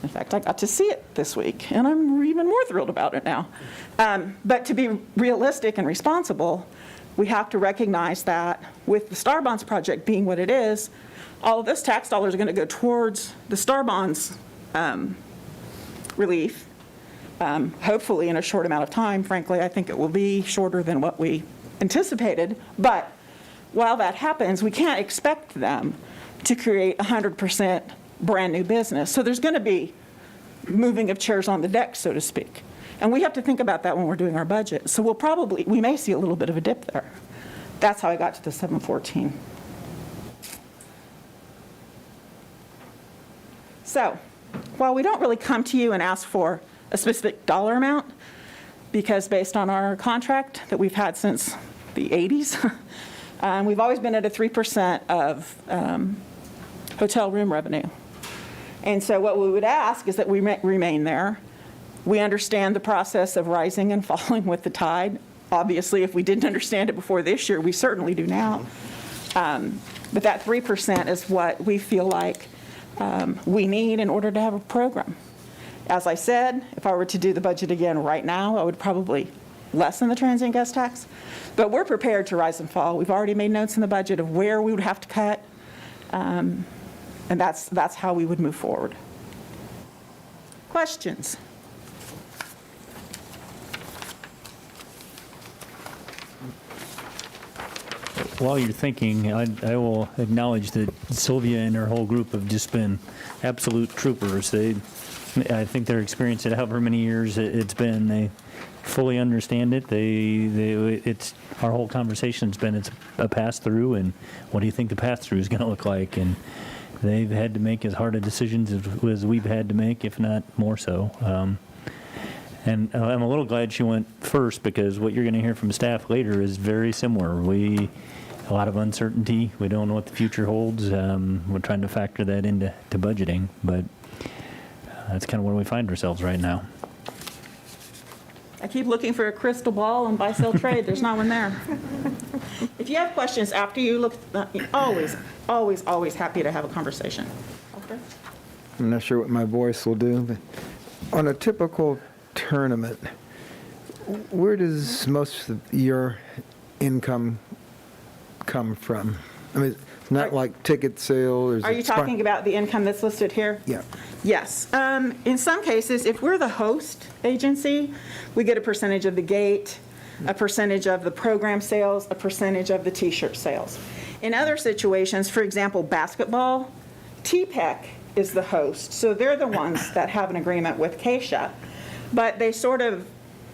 In fact, I got to see it this week, and I'm even more thrilled about it now. But to be realistic and responsible, we have to recognize that with the Star Bonds project being what it is, all of this tax dollars are going to go towards the Star Bonds relief, hopefully in a short amount of time. Frankly, I think it will be shorter than what we anticipated. But while that happens, we can't expect them to create 100% brand new business. So there's going to be moving of chairs on the deck, so to speak. And we have to think about that when we're doing our budget. So we may see a little bit of a dip there. That's how I got to the 714. So while we don't really come to you and ask for a specific dollar amount, because based on our contract that we've had since the 80s, we've always been at a 3% of hotel room revenue. And so what we would ask is that we remain there. We understand the process of rising and falling with the tide. Obviously, if we didn't understand it before this year, we certainly do now. But that 3% is what we feel like we need in order to have a program. As I said, if I were to do the budget again right now, I would probably lessen the transient guest tax. But we're prepared to rise and fall. We've already made notes in the budget of where we would have to cut. And that's how we would move forward. Questions?
While you're thinking, I will acknowledge that Sylvia and her whole group have just been absolute troopers. I think their experience at however many years it's been, they fully understand it. It's our whole conversation's been it's a pass through, and what do you think the pass through is going to look like? And they've had to make as hard a decisions as we've had to make, if not more so. And I'm a little glad she went first, because what you're going to hear from staff later is very similar. A lot of uncertainty. We don't know what the future holds. We're trying to factor that into budgeting, but that's kind of where we find ourselves right now.
I keep looking for a crystal ball and buy-sell trade. There's not one there. If you have questions after you look, always happy to have a conversation. Okay.
I'm not sure what my voice will do, but on a typical tournament, where does most of your income come from? I mean, it's not like ticket sales.
Are you talking about the income that's listed here?
Yeah.
Yes. In some cases, if we're the host agency, we get a percentage of the gate, a percentage of the program sales, a percentage of the T-shirt sales. In other situations, for example, basketball, TPEC is the host, so they're the ones that have an agreement with Keisha. But they sort of,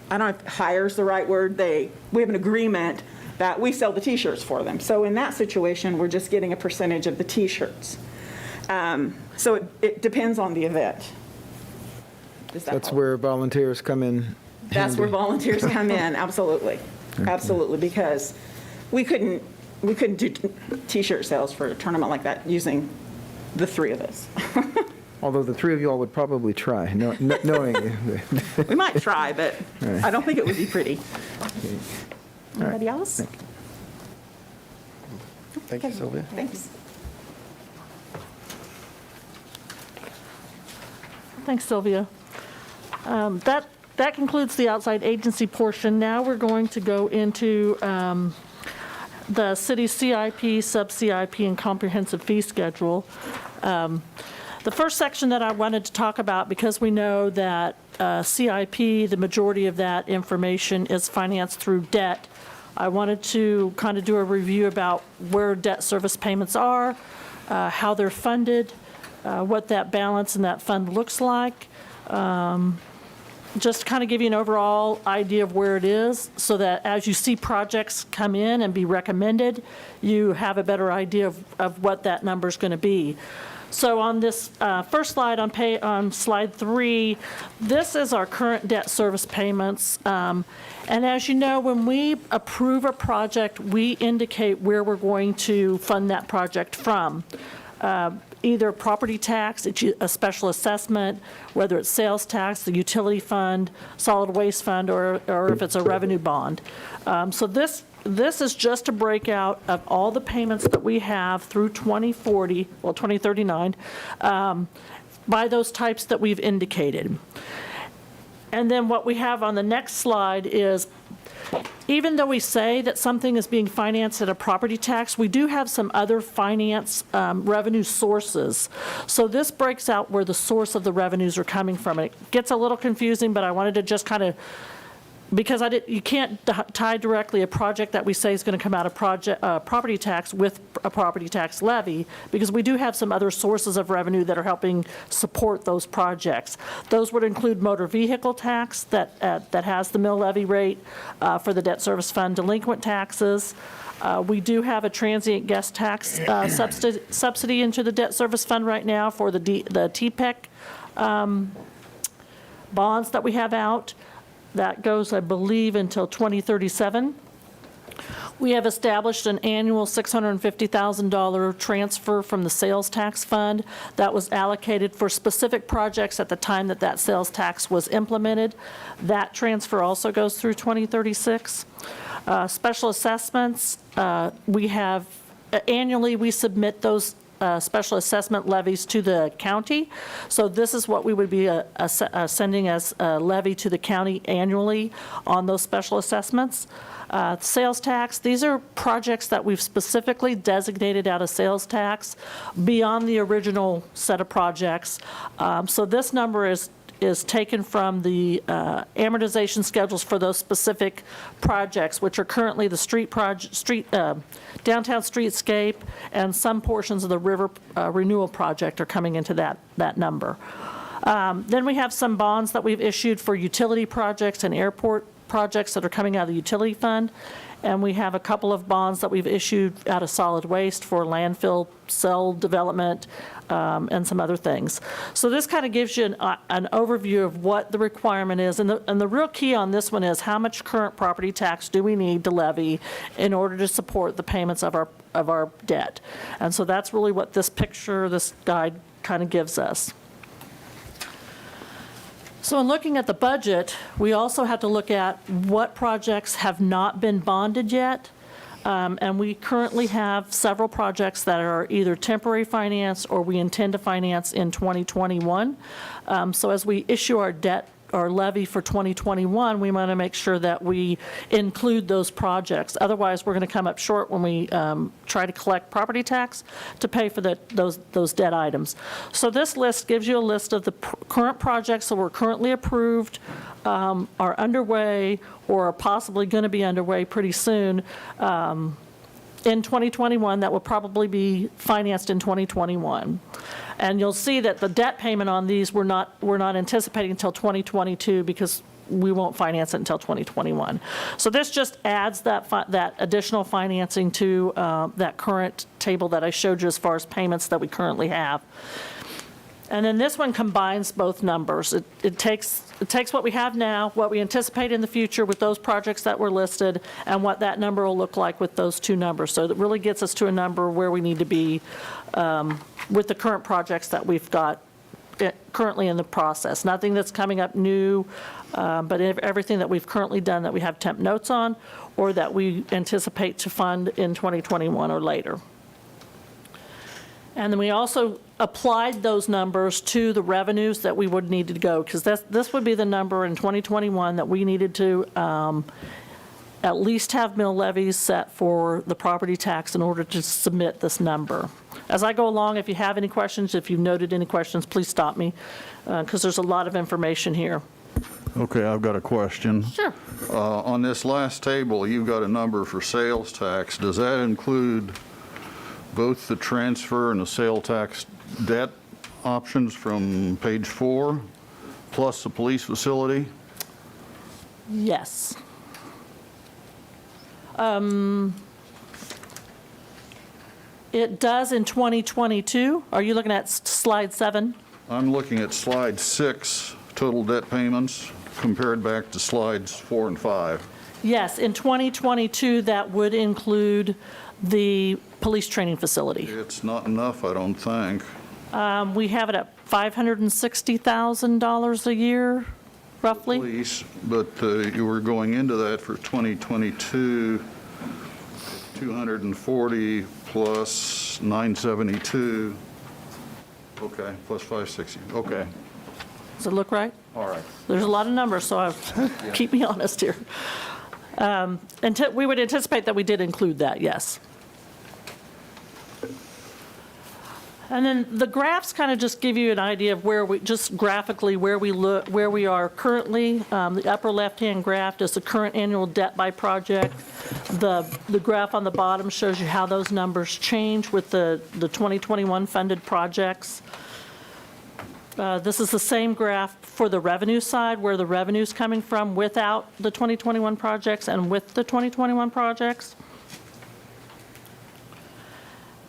I don't know if hire's the right word, we have an agreement that we sell the T-shirts for them. So in that situation, we're just getting a percentage of the T-shirts. So it depends on the event. Does that
That's
help?
where volunteers come in.
That's where volunteers come in, absolutely. Absolutely, because we couldn't do T-shirt sales for a tournament like that using the three of us.
Although the three of you all would probably try, knowing you.
We might try, but
right.
I don't think it would be pretty. Anybody else?
Thank you, Sylvia.
Thanks.
Thanks, Sylvia. That concludes the outside agency portion. Now we're going to go into the city CIP, sub-CIP, and comprehensive fee schedule. The first section that I wanted to talk about, because we know that CIP, the majority of that information is financed through debt, I wanted to kind of do a review about where debt service payments are, how they're funded, what that balance in that fund looks like. Just to kind of give you an overall idea of where it is, so that as you see projects come in and be recommended, you have a better idea of what that number is going to be. So on this first slide, on slide 3, this is our current debt service payments. And as you know, when we approve a project, we indicate where we're going to fund that project from. Either property tax, a special assessment, whether it's sales tax, the utility fund, solid waste fund, or if it's a revenue bond. So this is just a breakout of all the payments that we have through 2040, well, 2039, by those types that we've indicated. And then what we have on the next slide is, even though we say that something is being financed at a property tax, we do have some other finance revenue sources. So this breaks out where the source of the revenues are coming from. It gets a little confusing, but I wanted to just kind of, because you can't tie directly a project that we say is going to come out of property tax with a property tax levy, because we do have some other sources of revenue that are helping support those projects. Those would include motor vehicle tax that has the mill levy rate for the debt service fund, delinquent taxes. We do have a transient guest tax subsidy into the debt service fund right now for the TPEC bonds that we have out. That goes, I believe, until 2037. We have established an annual $650,000 transfer from the sales tax fund that was allocated for specific projects at the time that sales tax was implemented. That transfer also goes through 2036. Special assessments, we have, annually we submit those special assessment levies to the county. So this is what we would be sending as a levy to the county annually on those special assessments. Sales tax, these are projects that we've specifically designated out of sales tax beyond the original set of projects. So this number is taken from the amortization schedules for those specific projects, which are currently the downtown streetscape, and some portions of the river renewal project are coming into that number. Then we have some bonds that we've issued for utility projects and airport projects that are coming out of the utility fund. And we have a couple of bonds that we've issued out of solid waste for landfill cell development and some other things. So this kind of gives you an overview of what the requirement is. And the real key on this one is how much current property tax do we need to levy in order to support the payments of our debt. And so that's really what this picture, this guide kind of gives us. So in looking at the budget, we also have to look at what projects have not been bonded yet. And we currently have several projects that are either temporary finance or we intend to finance in 2021. So as we issue our debt or levy for 2021, we want to make sure that we include those projects. Otherwise, we're going to come up short when we try to collect property tax to pay for those debt items. So this list gives you a list of the current projects that were currently approved, are underway, or are possibly going to be underway pretty soon. in 2021 that will probably be financed in 2021. And you'll see that the debt payment on these we're not anticipating until 2022 because we won't finance it until 2021. So this just adds that additional financing to that current table that I showed you as far as payments that we currently have. And then this one combines both numbers. It takes what we have now, what we anticipate in the future with those projects that were listed, and what that number will look like with those two numbers. So it really gets us to a number where we need to be with the current projects that we've got currently in the process. Nothing that's coming up new, but everything that we've currently done that we have temp notes on, or that we anticipate to fund in 2021 or later. And then we also applied those numbers to the revenues that we would need to go, because this would be the number in 2021 that we needed to at least have mill levies set for the property tax in order to submit this number. As I go along, if you have any questions, if you've noted any questions, please stop me, because there's a lot of information here.
Okay, I've got a question.
Sure.
On this last table, you've got a number for sales tax. Does that include both the transfer and the sale tax debt options from page 4, plus the police facility?
Yes. It does in 2022. Are you looking at slide 7?
I'm looking at slide 6, total debt payments, compared back to slides 4 and 5.
Yes, in 2022, that would include the police training facility.
It's not enough, I don't think.
We have it at $560,000 a year, roughly.
Police, but you were going into that for 2022, 240 plus 972. Okay, plus 560. Okay,
Does it look right?
all right.
There's a lot of numbers, so keep me honest here. We would anticipate that we did include that, yes. And then the graphs kind of just give you an idea of where we, just graphically, where we are currently. The upper left-hand graph is the current annual debt by project. The graph on the bottom shows you how those numbers change with the 2021 funded projects. This is the same graph for the revenue side, where the revenue's coming from without the 2021 projects and with the 2021 projects.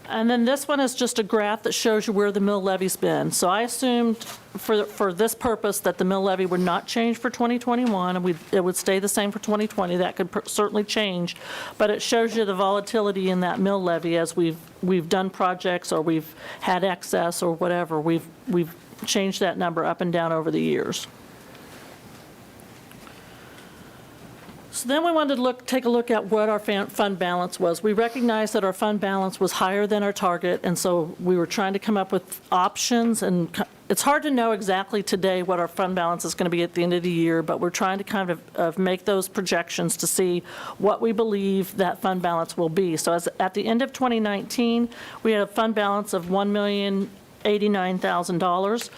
And then this one is just a graph that shows you where the mill levy's been. So I assumed for this purpose that the mill levy would not change for 2021, and it would stay the same for 2020. That could certainly change, but it shows you the volatility in that mill levy as we've done projects or we've had excess or whatever. We've changed that number up and down over the years. So then we wanted to take a look at what our fund balance was. We recognized that our fund balance was higher than our target, and so we were trying to come up with options. And it's hard to know exactly today what our fund balance is going to be at the end of the year, but we're trying to kind of make those projections to see what we believe that fund balance will be. So at the end of 2019, we had a fund balance of $1,089,000.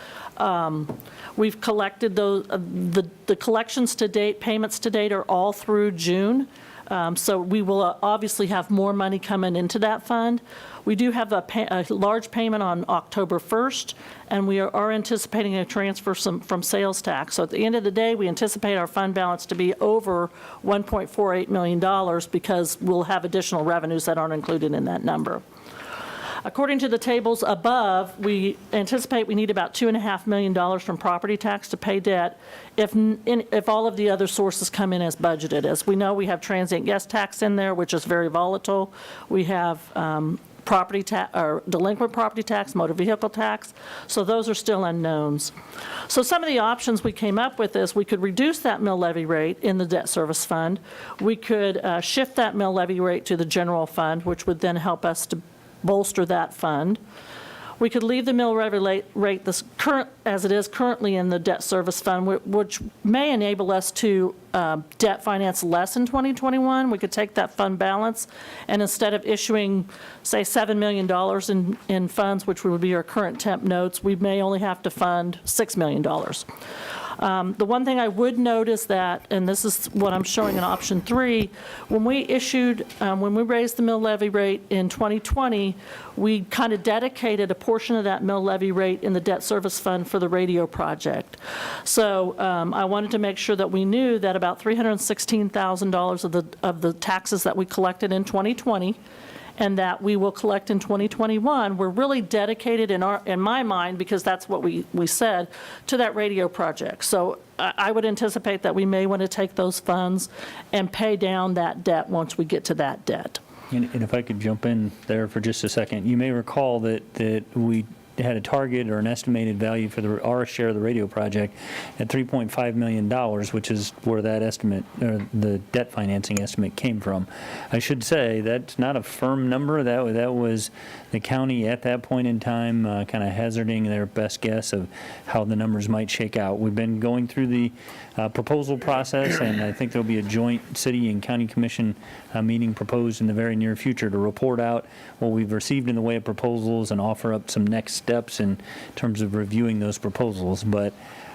We've collected those, the collections to date, payments to date are all through June. So we will obviously have more money coming into that fund. We do have a large payment on October 1st, and we are anticipating a transfer from sales tax. So at the end of the day, we anticipate our fund balance to be over $1.48 million because we'll have additional revenues that aren't included in that number. According to the tables above, we anticipate we need about $2.5 million from property tax to pay debt if all of the other sources come in as budgeted. As we know, we have transient guest tax in there, which is very volatile. We have property tax or delinquent property tax, motor vehicle tax. So those are still unknowns. So some of the options we came up with is we could reduce that mill levy rate in the debt service fund. We could shift that mill levy rate to the general fund, which would then help us to bolster that fund. We could leave the mill levy rate as it is currently in the debt service fund, which may enable us to debt finance less in 2021. We could take that fund balance, and instead of issuing, say, $7 million in funds, which would be our current temp notes, we may only have to fund $6 million. The one thing I would note is that, and this is what I'm showing in option 3, when we raised the mill levy rate in 2020, we kind of dedicated a portion of that mill levy rate in the debt service fund for the radio project. So I wanted to make sure that we knew that about $316,000 of the taxes that we collected in 2020 and that we will collect in 2021, we're really dedicated in my mind, because that's what we said, to that radio project. So I would anticipate that we may want to take those funds and pay down that debt once we get to that debt.
And if I could jump in there for just a second, you may recall that we had a target or an estimated value for our share of the radio project at $3.5 million, which is where that estimate, or the debt financing estimate, came from. I should say that's not a firm number. That was the county at that point in time kind of hazarding their best guess of how the numbers might shake out. We've been going through the proposal process, and I think there'll be a joint city and county commission meeting proposed in the very near future to report out what we've received in the way of proposals and offer up some next steps in terms of reviewing those proposals. But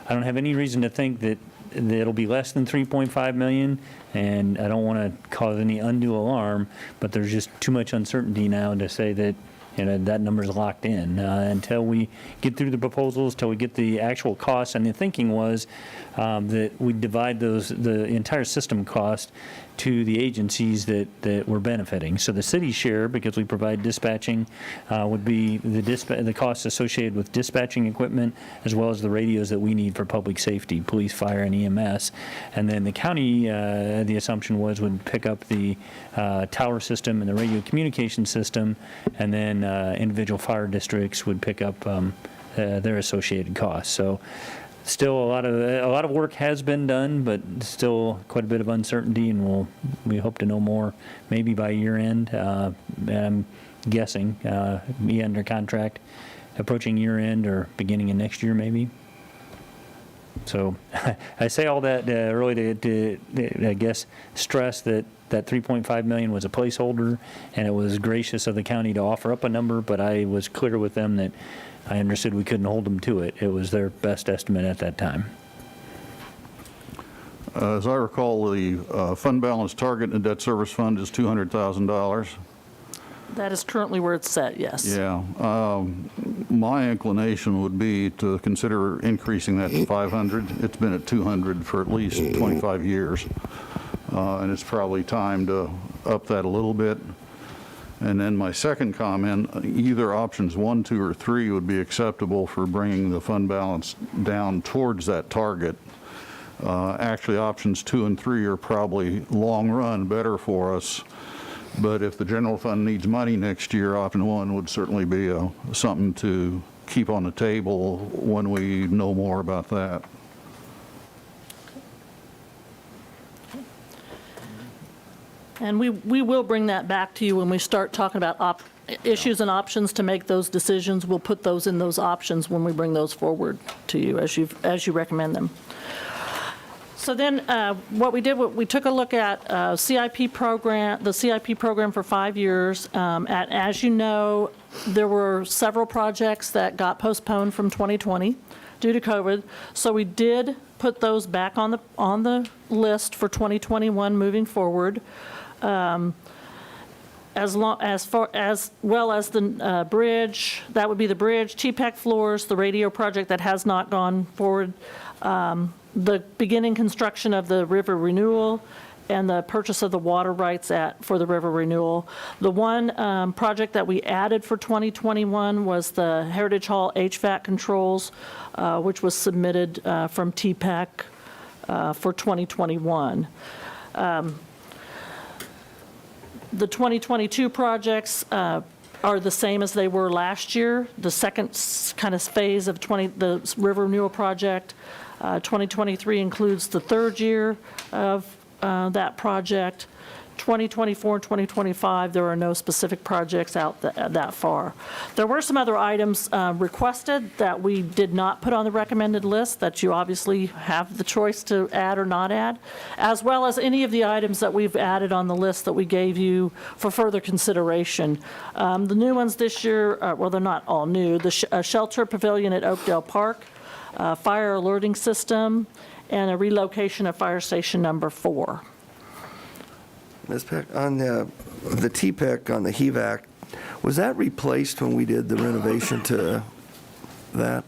I don't have any reason to think that it'll be less than 3.5 million, and I don't want to cause any undue alarm, but there's just too much uncertainty now to say that that number's locked in until we get through the proposals, till we get the actual costs. And the thinking was that we divide the entire system cost to the agencies that we're benefiting. So the city's share, because we provide dispatching, would be the costs associated with dispatching equipment, as well as the radios that we need for public safety, police, fire, and EMS. And then the county, the assumption was, would pick up the tower system and the radio communication system, and then individual fire districts would pick up their associated costs. So still a lot of work has been done, but still quite a bit of uncertainty, and we hope to know more maybe by year end. I'm guessing me under contract approaching year end or beginning of next year maybe. So I say all that really to I guess stress that 3.5 million was a placeholder, and it was gracious of the county to offer up a number, but I was clear with them that I understood we couldn't hold them to it. It was their best estimate at that time.
As I recall, the fund balance target in the debt service fund is $200,000.
That is currently where it's set, yes.
Yeah. My inclination would be to consider increasing that to 500. It's been at 200 for at least 25 years. And it's probably time to up that a little bit. And then my second comment, either options 1, 2, or 3 would be acceptable for bringing the fund balance down towards that target. Actually, options 2 and 3 are probably long run better for us. But if the general fund needs money next year, option 1 would certainly be something to keep on the table when we know more about that.
And we will bring that back to you when we start talking about issues and options to make those decisions. We'll put those in those options when we bring those forward to you as you recommend them. So then what we did, we took a look at CIP program, the CIP program for 5 years. As you know, there were several projects that got postponed from 2020 due to COVID. So we did put those back on the list for 2021 moving forward. As well as the bridge, that would be the bridge, TPEC floors, the radio project that has not gone forward, the beginning construction of the river renewal, and the purchase of the water rights for the river renewal. The one project that we added for 2021 was the Heritage Hall HVAC controls, which was submitted from TPEC for 2021. The 2022 projects are the same as they were last year. The second kind of phase of the river renewal project, 2023 includes the third year of that project. 2024 and 2025, there are no specific projects out that far. There were some other items requested that we did not put on the recommended list that you obviously have the choice to add or not add, as well as any of the items that we've added on the list that we gave you for further consideration. The new ones this year, well, they're not all new. The shelter pavilion at Oakdale Park, fire alerting system, and a relocation of fire station number 4.
Ms. Peck, on the T-PEC on the HVAC, was that replaced when we did the renovation to that?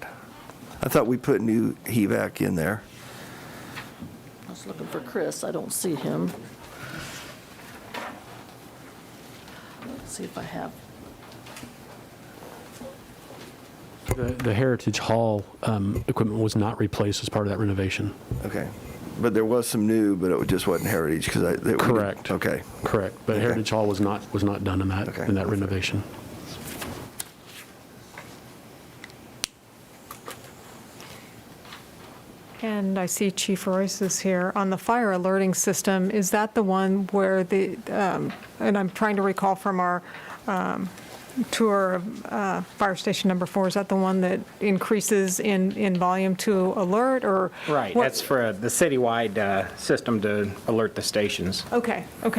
I thought we put new HVAC in there.
I was looking for Chris, I don't see him. Let's see if I have.
The Heritage Hall equipment was not replaced as part of that renovation.
Okay. But there was some new, but it just wasn't Heritage because
Correct.
Okay.
Correct, but
Okay.
Heritage Hall was not done in
Okay.
that renovation.
And I see Chief Royce is here. On the fire alerting system, is that the one where and I'm trying to recall from our tour of fire station number 4, is that the one that increases in volume to alert, or?
Right,
what-
that's for the citywide system to alert the stations.
Okay. Thank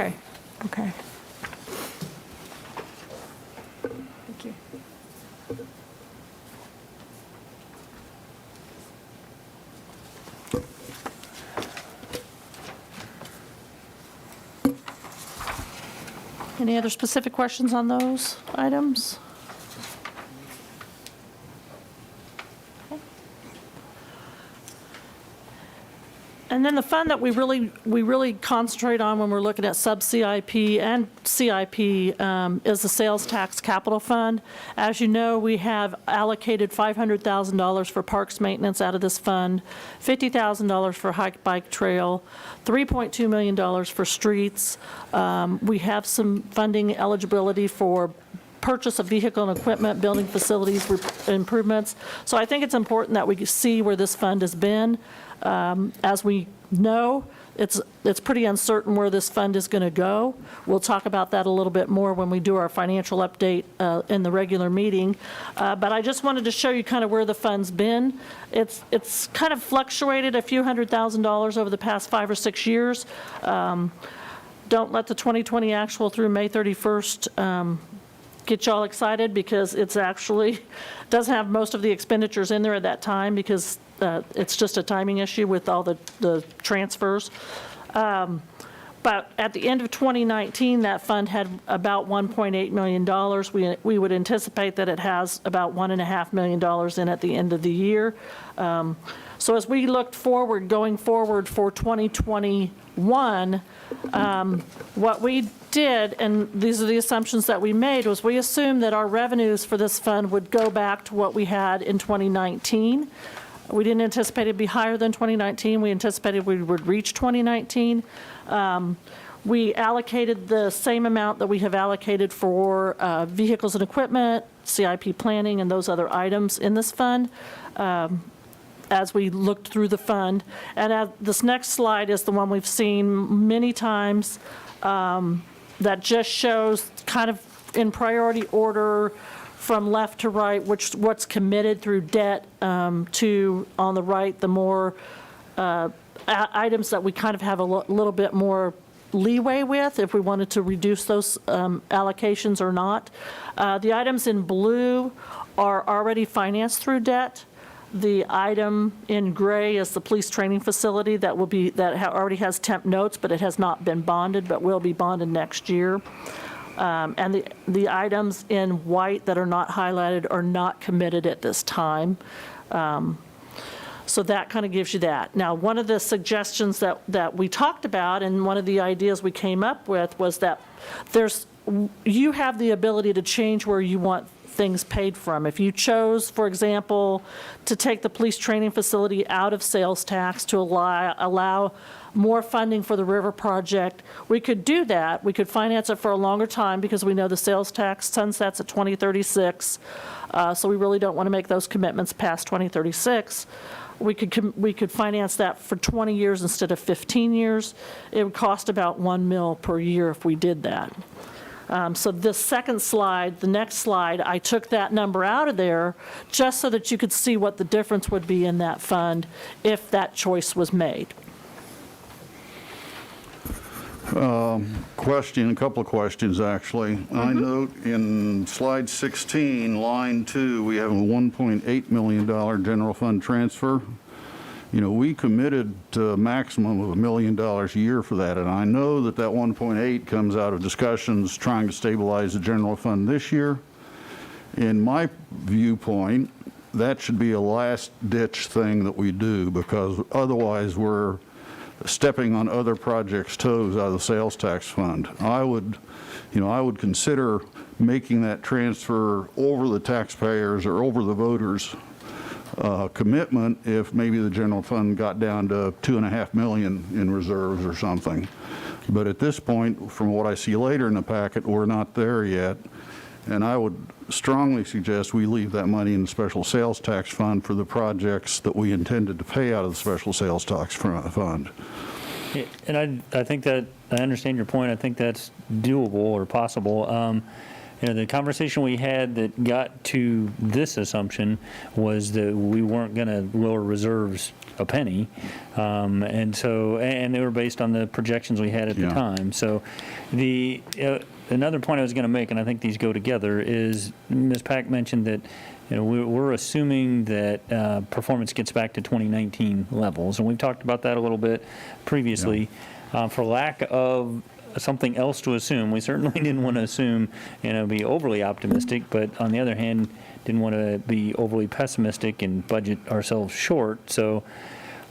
you.
Any other specific questions on those items? And then the fund that we really concentrate on when we're looking at sub-CIP and CIP is the sales tax capital fund. As you know, we have allocated $500,000 for parks maintenance out of this fund, $50,000 for hike bike trail, $3.2 million for streets. We have some funding eligibility for purchase of vehicle and equipment, building facilities improvements. So I think it's important that we see where this fund has been. As we know, it's pretty uncertain where this fund is going to go. We'll talk about that a little bit more when we do our financial update in the regular meeting. But I just wanted to show you kind of where the fund's been. It's kind of fluctuated a few $100,000 over the past 5 or 6 years. Don't let the 2020 actual through May 31st get y'all excited, because it's actually doesn't have most of the expenditures in there at that time, because it's just a timing issue with all the transfers. But at the end of 2019, that fund had about $1.8 million. We would anticipate that it has about $1.5 million in at the end of the year. So as we looked forward, going forward for 2021, what we did, and these are the assumptions that we made, was we assumed that our revenues for this fund would go back to what we had in 2019. We didn't anticipate it'd be higher than 2019. We anticipated we would reach 2019. We allocated the same amount that we have allocated for vehicles and equipment, CIP planning, and those other items in this fund as we looked through the fund. And this next slide is the one we've seen many times that just shows kind of in priority order from left to right what's committed through debt to, on the right, the more items that we kind of have a little bit more leeway with if we wanted to reduce those allocations or not. The items in blue are already financed through debt. The item in gray is the police training facility that already has temp notes, but it has not been bonded, but will be bonded next year. And the items in white that are not highlighted are not committed at this time. So that kind of gives you that. Now, one of the suggestions that we talked about, and one of the ideas we came up with, was that you have the ability to change where you want things paid from. If you chose, for example, to take the police training facility out of sales tax to allow more funding for the river project, we could do that. We could finance it for a longer time because we know the sales tax sunsets at 2036. So we really don't want to make those commitments past 2036. We could finance that for 20 years instead of 15 years. It would cost about $1 million per year if we did that. So this second slide, the next slide, I took that number out of there just so that you could see what the difference would be in that fund if that choice was made.
Question, a couple of questions, actually. I note in slide 16, line 2, we have a $1.8 million general fund transfer. You know, we committed to a maximum of $1 million a year for that, and I know that that 1.8 comes out of discussions trying to stabilize the general fund this year. In my viewpoint, that should be a last-ditch thing that we do, because otherwise we're stepping on other projects' toes out of the sales tax fund. I would consider making that transfer over the taxpayers or over the voters' commitment if maybe the general fund got down to $2.5 million in reserves or something. But at this point, from what I see later in the packet, we're not there yet. And I would strongly suggest we leave that money in the special sales tax fund for the projects that we intended to pay out of the special sales tax fund.
Yeah, and I think that, I understand your point. I think that's doable or possible. You know, the conversation we had that got to this assumption was that we weren't going to lower reserves a penny. And they were based on the projections we had at the time. So another point I was going to make, and I think these go together, is Ms. Pack mentioned that, you know, we're assuming that performance gets back to 2019 levels, and we've talked about that a little bit previously. For lack of something else to assume, we certainly didn't want to assume, you know, be overly optimistic, but on the other hand, didn't want to be overly pessimistic and budget ourselves short. So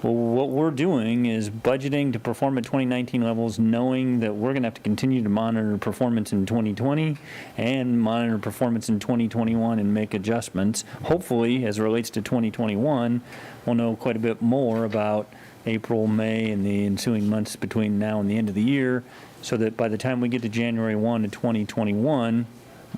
what we're doing is budgeting to perform at 2019 levels, knowing that we're going to have to continue to monitor performance in 2020 and monitor performance in 2021 and make adjustments. Hopefully, as it relates to 2021, we'll know quite a bit more about April, May, and the ensuing months between now and the end of the year, so that by the time we get to January 1 of 2021,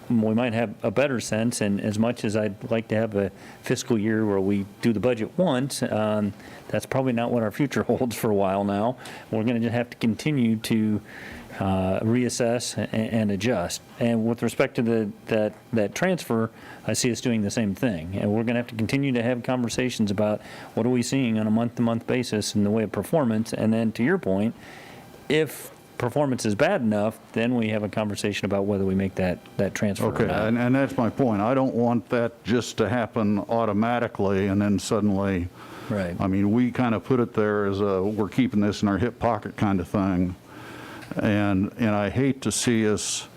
we might have a better sense. And as much as I'd like to have a fiscal year where we do the budget once, that's probably not what our future holds for a while now. We're going to just have to continue to reassess and adjust. And with respect to that transfer, I see us doing the same thing. And we're going to have to continue to have conversations about what are we seeing on a month-to-month basis in the way of performance. And then to your point, if performance is bad enough, then we have a conversation about whether we make that transfer or
Okay,
not.
and that's my point. I don't want that just to happen automatically and then suddenly,
Right.
I mean, we kind of put it there as a, we're keeping this in our hip pocket kind of thing. And I hate to see us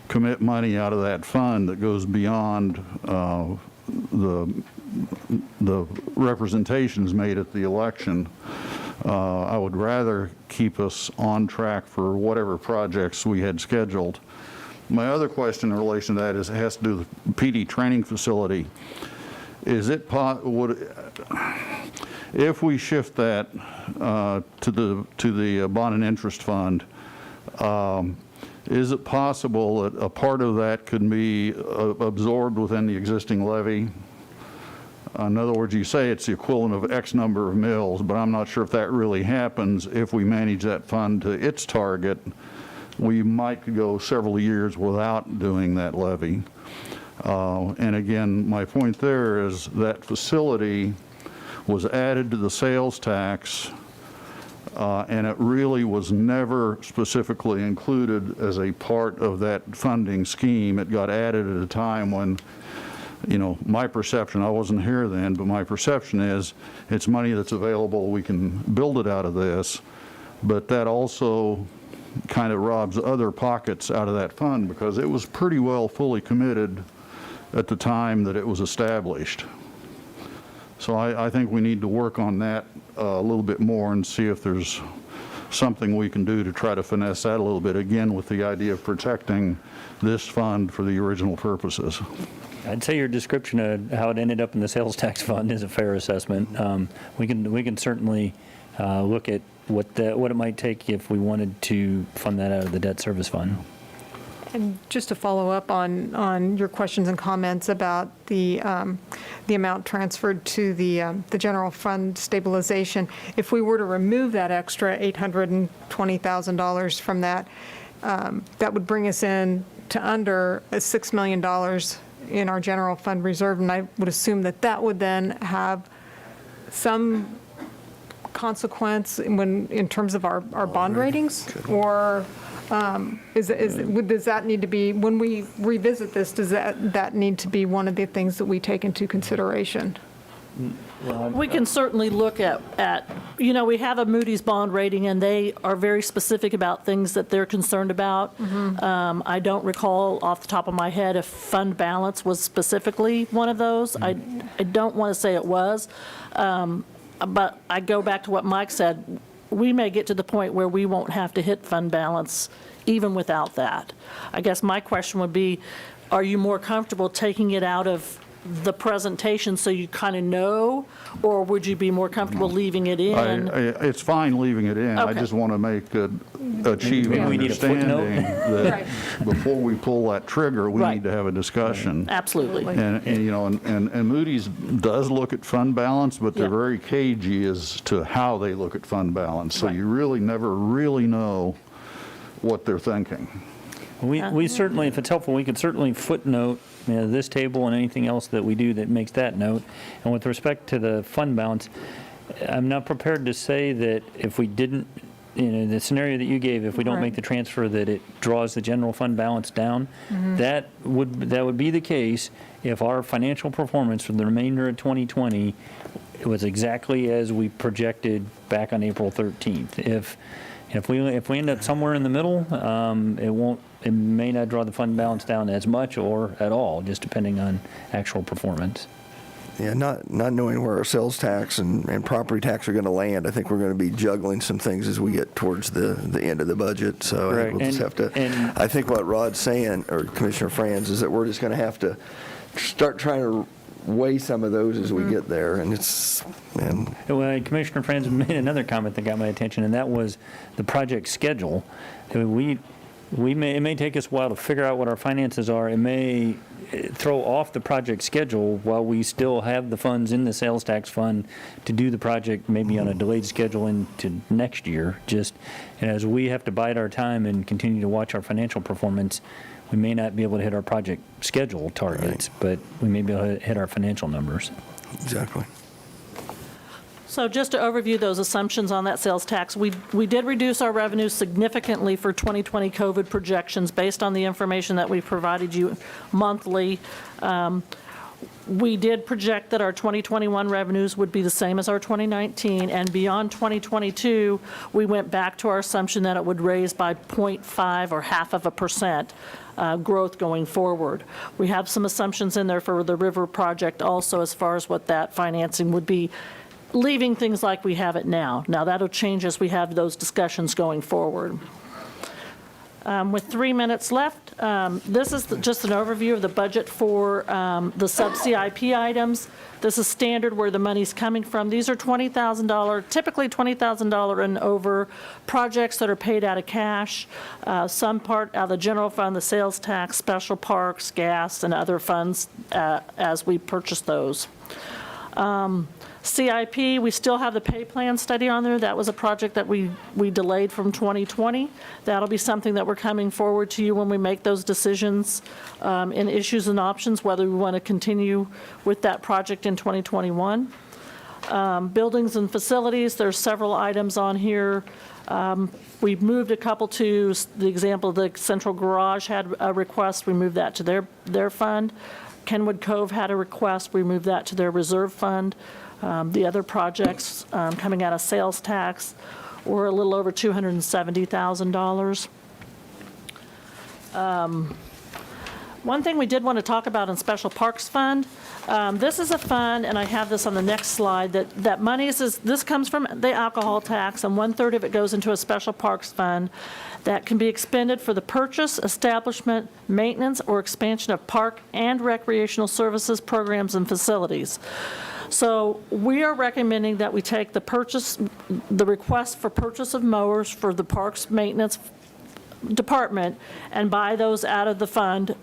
commit money out of that fund that goes beyond the representations made at the election. I would rather keep us on track for whatever projects we had scheduled. My other question in relation to that has to do with the PD training facility. Is it if we shift that to the bond and interest fund, is it possible that a part of that could be absorbed within the existing levy? In other words, you say it's the equivalent of X number of mills, but I'm not sure if that really happens. If we manage that fund to its target, we might go several years without doing that levy. And again, my point there is that facility was added to the sales tax, and it really was never specifically included as a part of that funding scheme. It got added at a time when, you know, my perception, I wasn't here then, but my perception is it's money that's available, we can build it out of this, but that also kind of robs other pockets out of that fund because it was pretty well fully committed at the time that it was established. So I think we need to work on that a little bit more and see if there's something we can do to try to finesse that a little bit, again, with the idea of protecting this fund for the original purposes.
I'd say your description of how it ended up in the sales tax fund is a fair assessment. We can certainly look at what it might take if we wanted to fund that out of the debt service fund.
And just to follow up on your questions and comments about the amount transferred to the general fund stabilization, if we were to remove that extra $820,000 from that, that would bring us in to under $6 million in our general fund reserve, and I would assume that that would then have some consequence in terms of our bond ratings? Or does that need to be, when we revisit this, does that need to be one of the things that we take into consideration?
We can certainly look at, we have a Moody's bond rating, and they are very specific about things that they're concerned about. I don't recall off the top of my head if fund balance was specifically one of those. I don't want to say it was, but I go back to what Mike said. We may get to the point where we won't have to hit fund balance even without that. I guess my question would be, are you more comfortable taking it out of the presentation so you kind of know, or would you be more comfortable leaving it in?
It's fine leaving it in. I
Okay.
just want to achieve an
Maybe we need a footnote.
understanding that before we pull that trigger, we
Right.
need to have a discussion.
Absolutely.
And Moody's does look at fund balance, but they're
Yeah.
very cagey as to how they look at fund balance. So
Right.
you really never really know what they're thinking.
We certainly, if it's helpful, we could certainly footnote this table and anything else that we do that makes that note. And with respect to the fund balance, I'm not prepared to say that if we didn't, the scenario that you gave, if we don't make the transfer, that it draws the general fund balance down. That would be the case if our financial performance for the remainder of 2020 was exactly as we projected back on April 13th. If we end up somewhere in the middle, it may not draw the fund balance down as much or at all, just depending on actual performance.
Yeah, not knowing where our sales tax and property tax are going to land, I think we're going to be juggling some things as we get towards the end of the budget. So I think we'll just have to, I think what Rod's saying, or Commissioner Franz, is that we're just going to have to start trying to weigh some of those as we get there. And
Commissioner Franz made another comment that got my attention, and that was the project schedule. It may take us a while to figure out what our finances are. It may throw off the project schedule while we still have the funds in the sales tax fund to do the project maybe on a delayed schedule into next year. And as we have to bide our time and continue to watch our financial performance, we may not be able to hit our project schedule targets, but we may be able to hit our financial numbers.
exactly.
So just to overview those assumptions on that sales tax, we did reduce our revenues significantly for 2020 COVID projections based on the information that we provided you monthly. We did project that our 2021 revenues would be the same as our 2019, and beyond 2022, we went back to our assumption that it would raise by 0.5 or 0.5% growth going forward. We have some assumptions in there for the river project also as far as what that financing would be, leaving things like we have it now. Now, that'll change as we have those discussions going forward. With 3 minutes left, this is just an overview of the budget for the sub-CIP items. This is standard where the money's coming from. These are $20,000, typically $20,000 and over projects that are paid out of cash, some part out of the general fund, the sales tax, special parks, gas, and other funds as we purchase those. CIP, we still have the pay plan study on there. That was a project that we delayed from 2020. That'll be something that we're coming forward to you when we make those decisions in issues and options, whether we want to continue with that project in 2021. Buildings and facilities, there's several items on here. We've moved a couple to the example, the central garage had a request. We moved that to their fund. Kenwood Cove had a request. We moved that to their reserve fund. The other projects coming out of sales tax were a little over $270,000. One thing we did want to talk about in Special Parks Fund, this is a fund, and I have this on the next slide, that money this comes from the alcohol tax, and 1/3 of it goes into a Special Parks Fund that can be expended for the purchase, establishment, maintenance, or expansion of park and recreational services, programs, and facilities. So we are recommending that we take the request for purchase of mowers for the Parks Maintenance Department and buy those out of the fund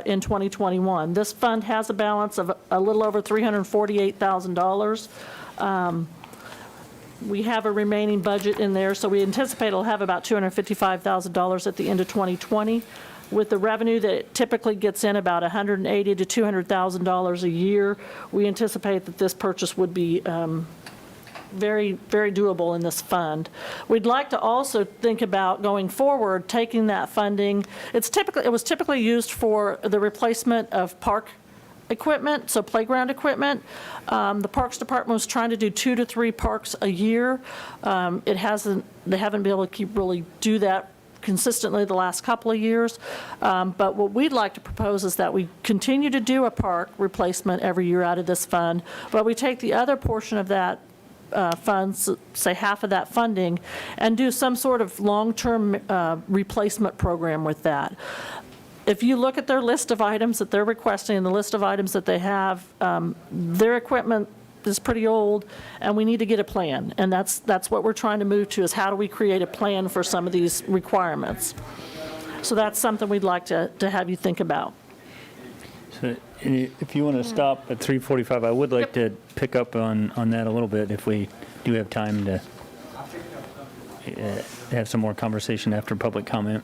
in 2021. This fund has a balance of a little over $348,000. We have a remaining budget in there, so we anticipate it'll have about $255,000 at the end of 2020. With the revenue that it typically gets in, about $180,000 to $200,000 a year, we anticipate that this purchase would be very, very doable in this fund. We'd like to also think about going forward, taking that funding. It was typically used for the replacement of park equipment, so playground equipment. The Parks Department was trying to do 2 to 3 parks a year. They haven't been able to really do that consistently the last couple of years. But what we'd like to propose is that we continue to do a park replacement every year out of this fund, but we take the other portion of that funds, say half of that funding, and do some sort of long-term replacement program with that. If you look at their list of items that they're requesting and the list of items that they have, their equipment is pretty old, and we need to get a plan. And that's what we're trying to move to, is how do we create a plan for some of these requirements? So that's something we'd like to have you think about.
So if you want to stop at 3:45, I would like to pick up on that a little bit if we do have time to have some more conversation after public comment.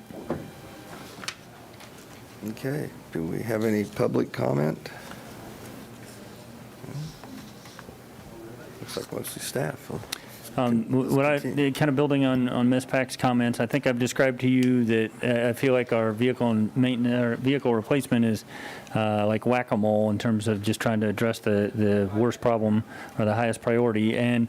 Okay, do we have any public comment? Looks like mostly staff.
Kind of building on Ms. Pack's comments, I think I've described to you that I feel like our vehicle and maintenance, or vehicle replacement is like whack-a-mole in terms of just trying to address the worst problem or the highest priority. And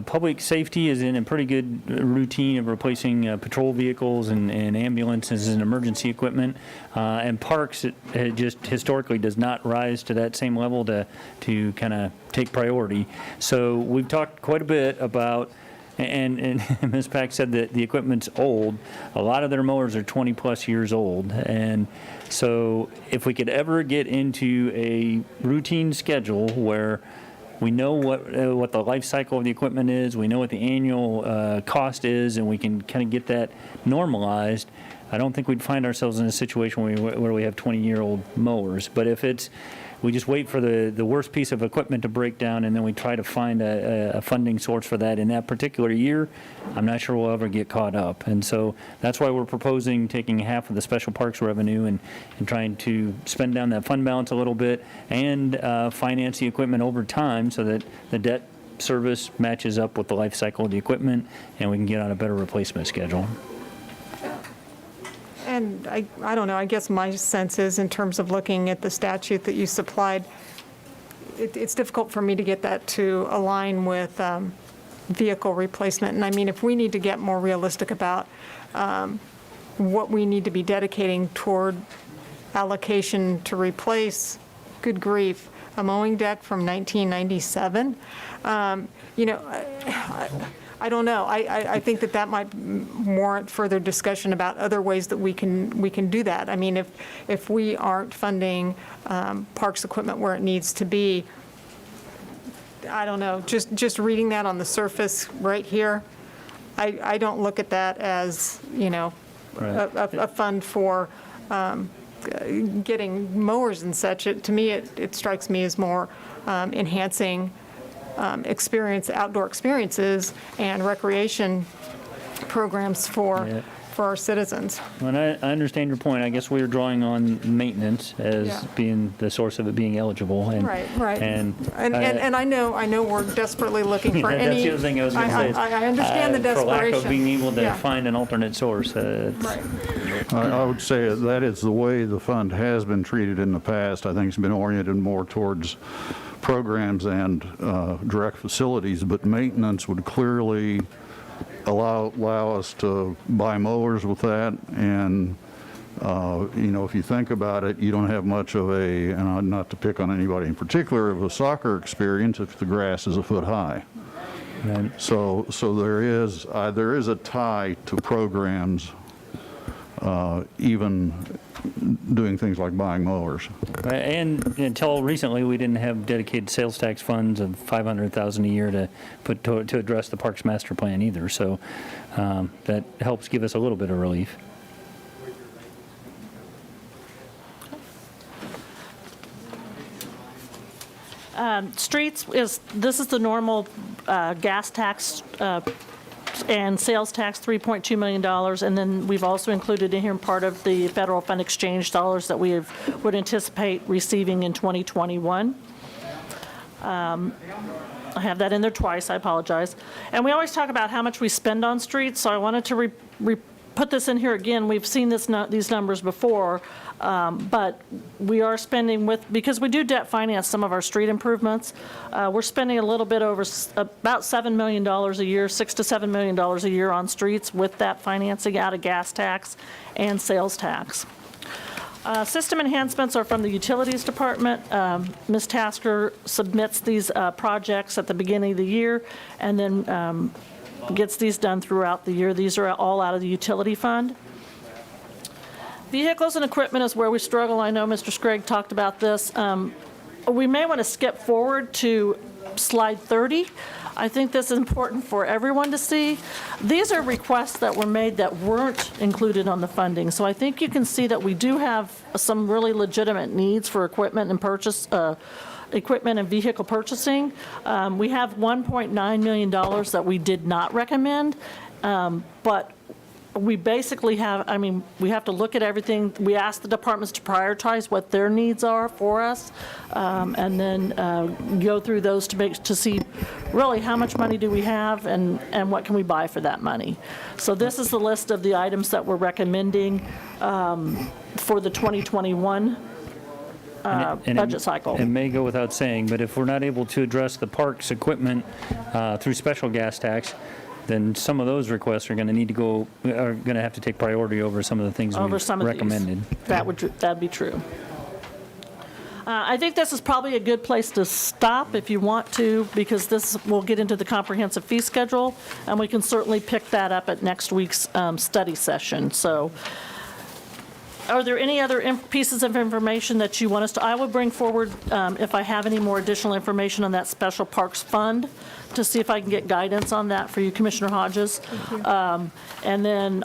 public safety is in a pretty good routine of replacing patrol vehicles and ambulances and emergency equipment. And parks, it just historically does not rise to that same level to kind of take priority. So we've talked quite a bit about, and Ms. Pack said that the equipment's old. A lot of their mowers are 20-plus years old. And so if we could ever get into a routine schedule where we know what the life cycle of the equipment is, we know what the annual cost is, and we can kind of get that normalized, I don't think we'd find ourselves in a situation where we have 20-year-old mowers. But if we just wait for the worst piece of equipment to break down, and then we try to find a funding source for that in that particular year, I'm not sure we'll ever get caught up. And so that's why we're proposing taking half of the special parks revenue and trying to spend down that fund balance a little bit and finance the equipment over time so that the debt service matches up with the life cycle of the equipment, and we can get on a better replacement schedule.
And I don't know, I guess my sense is, in terms of looking at the statute that you supplied, it's difficult for me to get that to align with vehicle replacement. And I mean, if we need to get more realistic about what we need to be dedicating toward allocation to replace, good grief, a mowing deck from 1997, I don't know. I think that might warrant further discussion about other ways that we can do that. I mean, if we aren't funding parks equipment where it needs to be, I don't know. Just reading that on the surface right here, I don't look at that as a fund for getting mowers and such. To me, it strikes me as more enhancing outdoor experiences and recreation programs for our citizens.
Well, I understand your point. I guess we were drawing on maintenance as being the source of it being eligible. And,
Right.
And
I know we're desperately looking for any.
That's the other thing I was going to say.
I understand the desperation.
For lack of being able to find an alternate source.
Right.
I would say that is the way the fund has been treated in the past. I think it's been oriented more towards programs and direct facilities, but maintenance would clearly allow us to buy mowers with that. And if you think about it, you don't have much of and not to pick on anybody in particular, of a soccer experience if the grass is a foot high.
Right.
So there is a tie to programs, even doing things like buying mowers.
And until recently, we didn't have dedicated sales tax funds of $500,000 a year to put to address the Parks Master Plan either. So that helps give us a little bit of relief.
Streets this is the normal gas tax and sales tax, $3.2 million, and then we've also included in here part of the federal fund exchange dollars that we would anticipate receiving in 2021. I have that in there twice, I apologize. And we always talk about how much we spend on streets, so I wanted to put this in here again. We've seen these numbers before, but we are spending because we do debt finance some of our street improvements, we're spending a little bit over about $7 million a year, $6 to $7 million a year on streets with that financing out of gas tax and sales tax. System enhancements are from the Utilities Department. Ms. Tasker submits these projects at the beginning of the year and then gets these done throughout the year. These are all out of the utility fund. Vehicles and equipment is where we struggle. I know Mr. Scragg talked about this. We may want to skip forward to slide 30. I think this is important for everyone to see. These are requests that were made that weren't included on the funding. So I think you can see that we do have some really legitimate needs for equipment and equipment and vehicle purchasing. We have $1.9 million that we did not recommend, but we basically have, we have to look at everything. We ask the departments to prioritize what their needs are for us, and then go through those to see really how much money do we have and what can we buy for that money. So this is the list of the items that we're recommending for the 2021 budget cycle.
It may go without saying, but if we're not able to address the parks equipment through special gas tax, then some of those requests are going to have to take priority over some of the things
Over
we've
some of these.
recommended.
That'd be true. I think this is probably a good place to stop if you want to, because this will get into the comprehensive fee schedule, and we can certainly pick that up at next week's study session. So, are there any other pieces of information that you want us to? I will bring forward if I have any more additional information on that special parks fund to see if I can get guidance on that for you, Commissioner Hodges. And then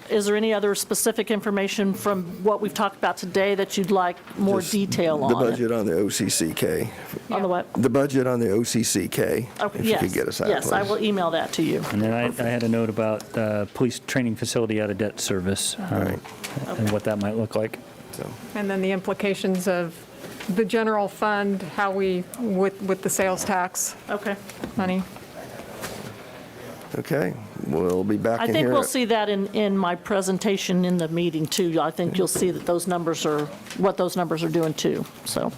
is there any other specific information from what we've talked about today that you'd like more
Just
detail on?
The budget on the OCCK.
On the what?
The budget on the OCCK.
Okay,
If you
yes.
could get us that,
Yes, I
please.
will email that to you.
And then I had a note about police training facility out of debt service
Right.
and what that might look like.
So,
And then the implications of the general fund, how we, with the sales tax
Okay.
money.
okay, we'll be back
I
in
think
here.
we'll see that in my presentation in the meeting too. I think you'll see that those numbers are, what those numbers are doing too, so.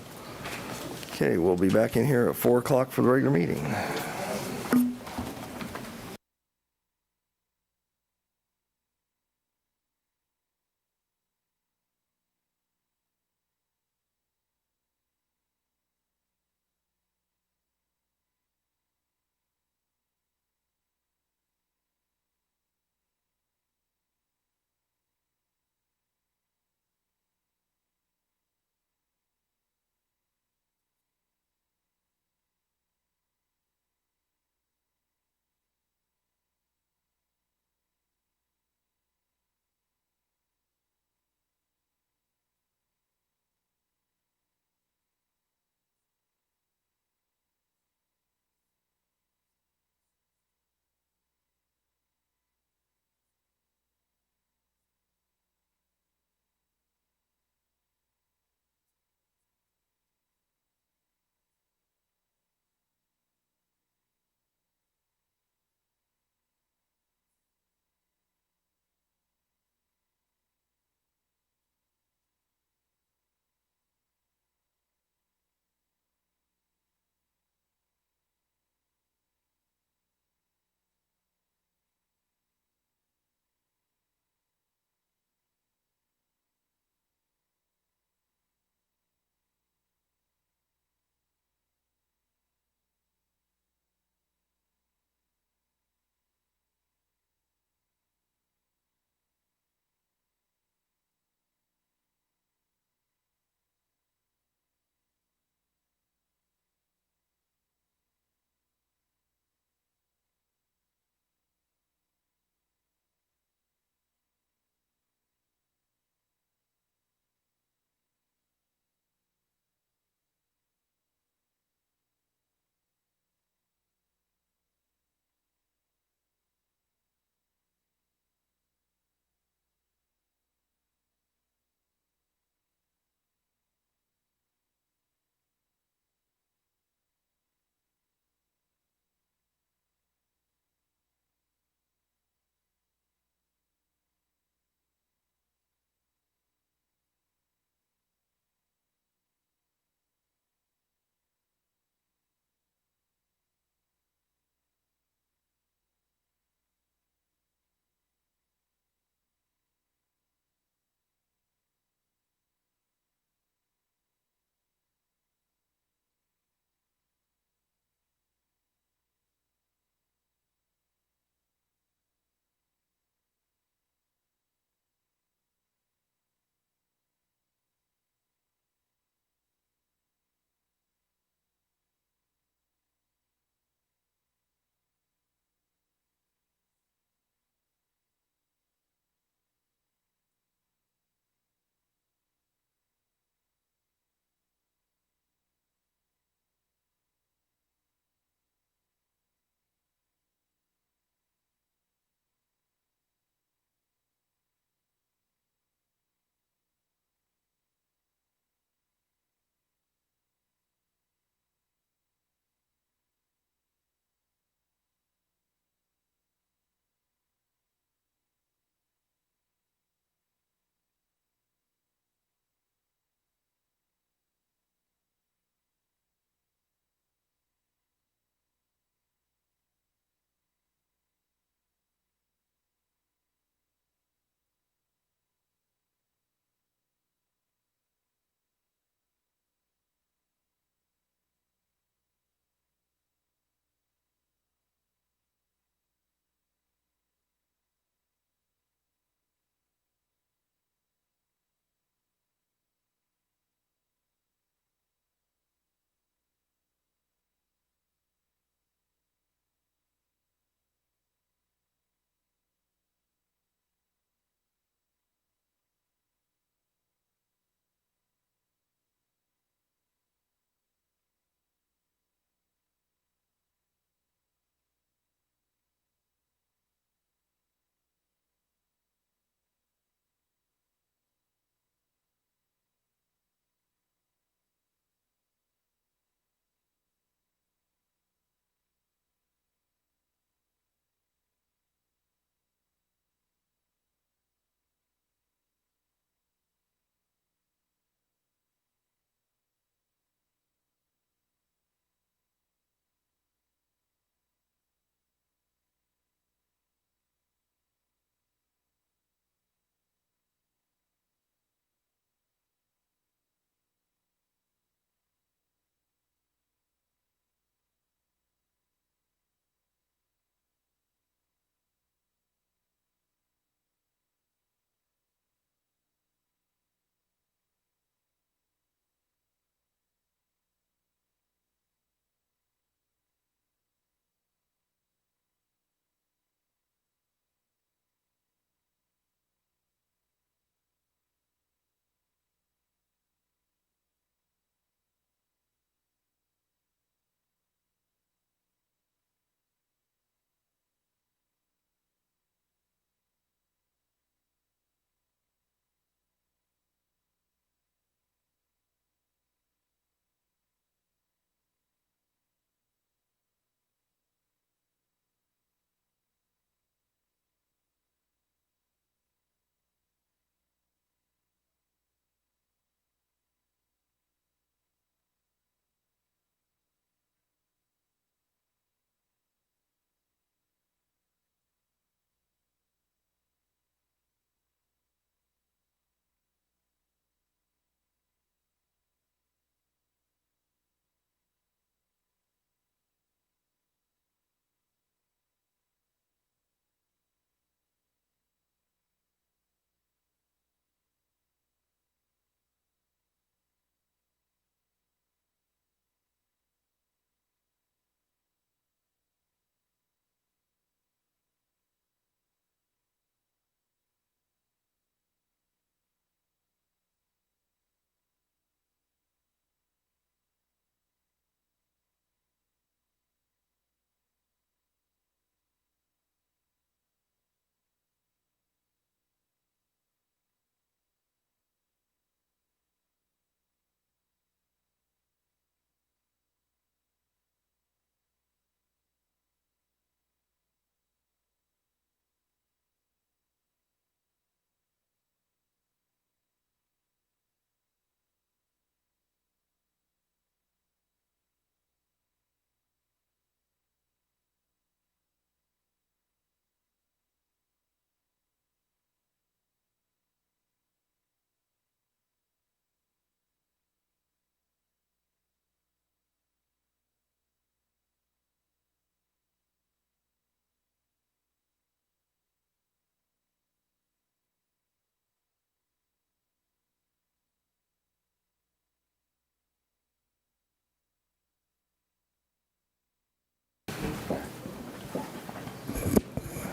Okay, we'll be back in here at 4 o'clock for the regular meeting.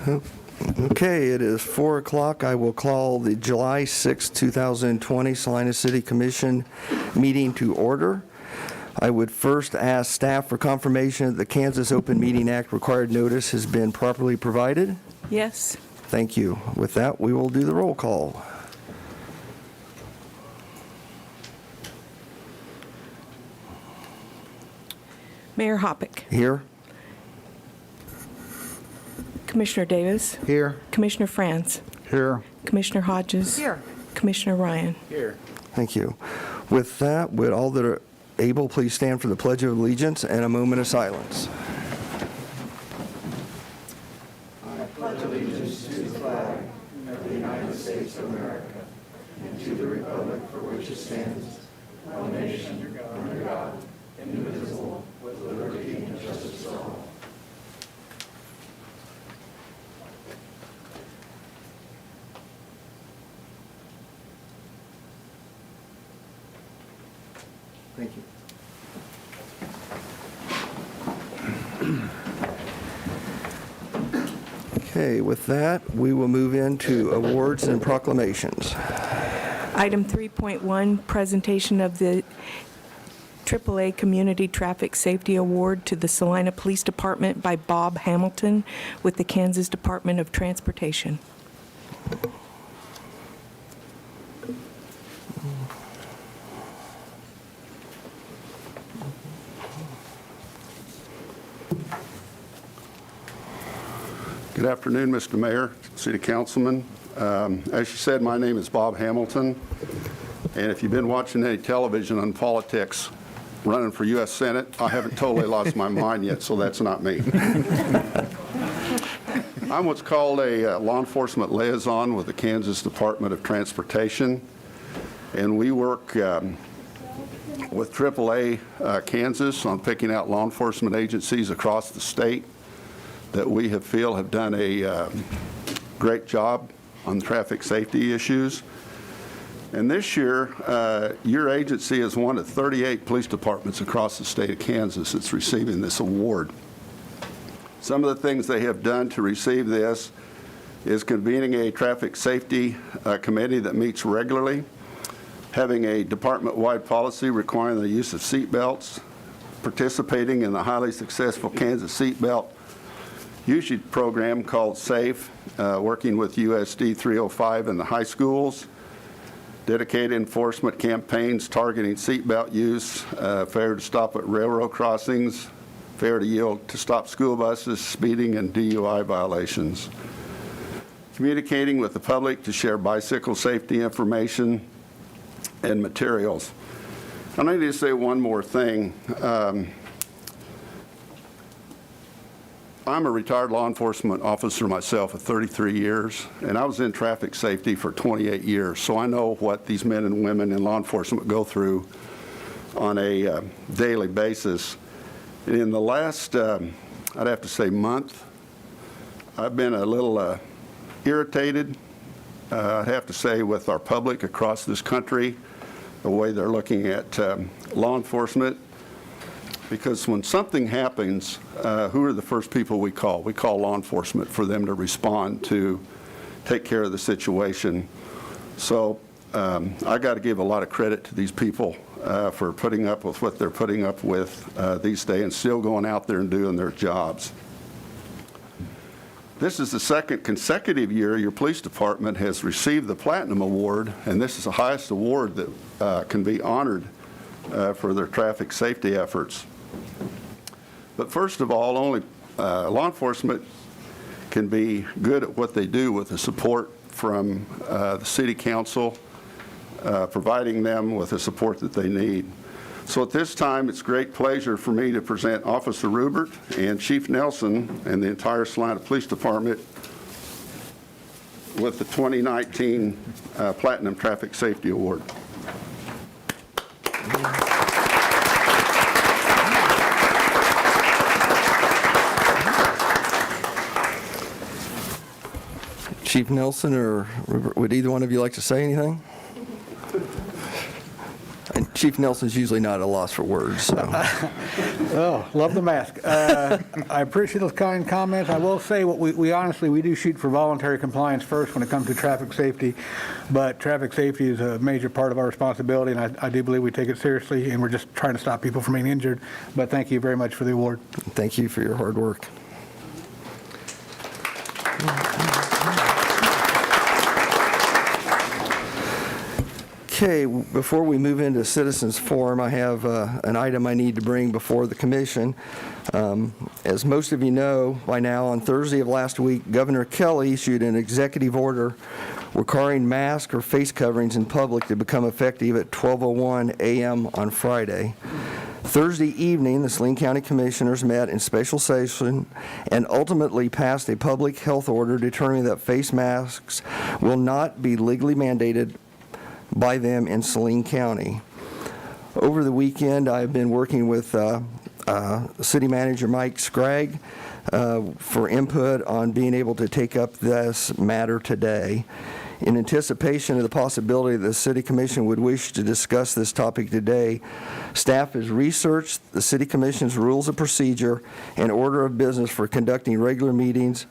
Okay, it is 4 o'clock. I will call the July 6, 2020 Salina City Commission meeting to order. I would first ask staff for confirmation that the Kansas Open Meeting Act required notice has been properly provided.
Yes.
Thank you. With that, we will do the roll call.
Mayor Hoppick.
Here?
Commissioner Davis.
Here.
Commissioner Franz.
Here.
Commissioner Hodges.
Here.
Commissioner Ryan.
Thank you. With that, would all that are able please stand for the Pledge of Allegiance and a moment of silence. Thank you. Okay, with that, we will move into awards and proclamations.
Item 3.1, presentation of the AAA Community Traffic Safety Award to the Salina Police Department by Bob Hamilton with the Kansas Department of Transportation.
Good afternoon, Mr. Mayor, City Councilman. As you said, my name is Bob Hamilton, and if you've been watching any television on politics running for U.S. Senate, I haven't totally lost my mind yet, so that's not me. I'm what's called a law enforcement liaison with the Kansas Department of Transportation, and we work with AAA Kansas on picking out law enforcement agencies across the state that we feel have done a great job on traffic safety issues. And this year, your agency is one of 38 police departments across the state of Kansas that's receiving this award. Some of the things they have done to receive this is convening a traffic safety committee that meets regularly, having a department-wide policy requiring the use of seat belts, participating in the highly successful Kansas seatbelt usage program called SAFE, working with USD 305 in the high schools, dedicated enforcement campaigns targeting seatbelt use, failure to stop at railroad crossings, failure to yield to stop school buses, speeding, and DUI violations. Communicating with the public to share bicycle safety information and materials. I need to say one more thing. I'm a retired law enforcement officer myself of 33 years, and I was in traffic safety for 28 years, so I know what these men and women in law enforcement go through on a daily basis. And in the last, I'd have to say, month, I've been a little irritated, I'd have to say, with our public across this country, the way they're looking at law enforcement. Because when something happens, who are the first people we call? We call law enforcement for them to respond to take care of the situation. So I got to give a lot of credit to these people for putting up with what they're putting up with these days and still going out there and doing their jobs. This is the second consecutive year your police department has received the Platinum Award, and this is the highest award that can be honored for their traffic safety efforts. But first of all, only law enforcement can be good at what they do with the support from the City Council, providing them with the support that they need. So at this time, it's a great pleasure for me to present Officer Rubert and Chief Nelson and the entire Salina Police Department with the 2019 Platinum Traffic Safety Award.
Chief Nelson or Rupert, would either one of you like to say anything? And Chief Nelson's usually not at a loss for words, so.
Oh, love the mask. I appreciate those kind comments. I will say, what we honestly, we do shoot for voluntary compliance first when it comes to traffic safety, but traffic safety is a major part of our responsibility, and I do believe we take it seriously, and we're just trying to stop people from being injured. But thank you very much for the award.
Thank you for your hard work. Okay, before we move into citizens forum, I have an item I need to bring before the commission. As most of you know by now, on Thursday of last week, Governor Kelly issued an executive order requiring mask or face coverings in public to become effective at 12:01 a.m. on Friday. Thursday evening, the Salina County Commissioners met in special session and ultimately passed a public health order determining that face masks will not be legally mandated by them in Salina County. Over the weekend, I've been working with City Manager Mike Scragg for input on being able to take up this matter today. In anticipation of the possibility that the City Commission would wish to discuss this topic today, staff has researched the City Commission's rules of procedure and order of business for conducting regular meetings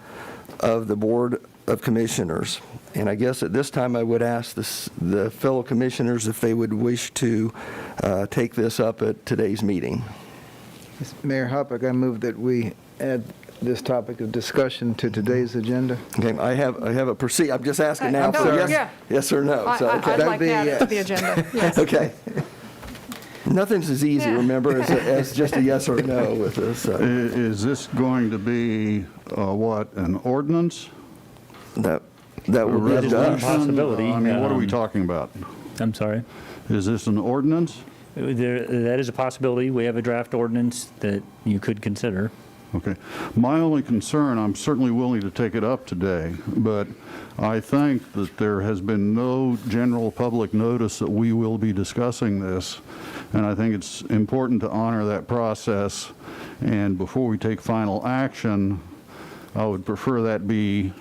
of the Board of Commissioners. And I guess at this time I would ask the fellow commissioners if they would wish to take this up at today's meeting.
Mayor Hoppick, I move that we add this topic of discussion to today's agenda.
Okay, I have a proceed. I'm just asking now
no,
for
yeah.
yes or no. So, okay.
I'd like to add it to the agenda. Yes.
Okay. Nothing's as easy, remember, as just a yes or no with this.
Is this going to be, what, an ordinance?
That would be
That is
up
one
to us.
possibility.
I mean, what are we talking about?
I'm sorry.
Is this an ordinance?
That is a possibility. We have a draft ordinance that you could consider.
Okay. My only concern, I'm certainly willing to take it up today, but I think that there has been no general public notice that we will be discussing this, and I think it's important to honor that process. And before we take final action, I would prefer that be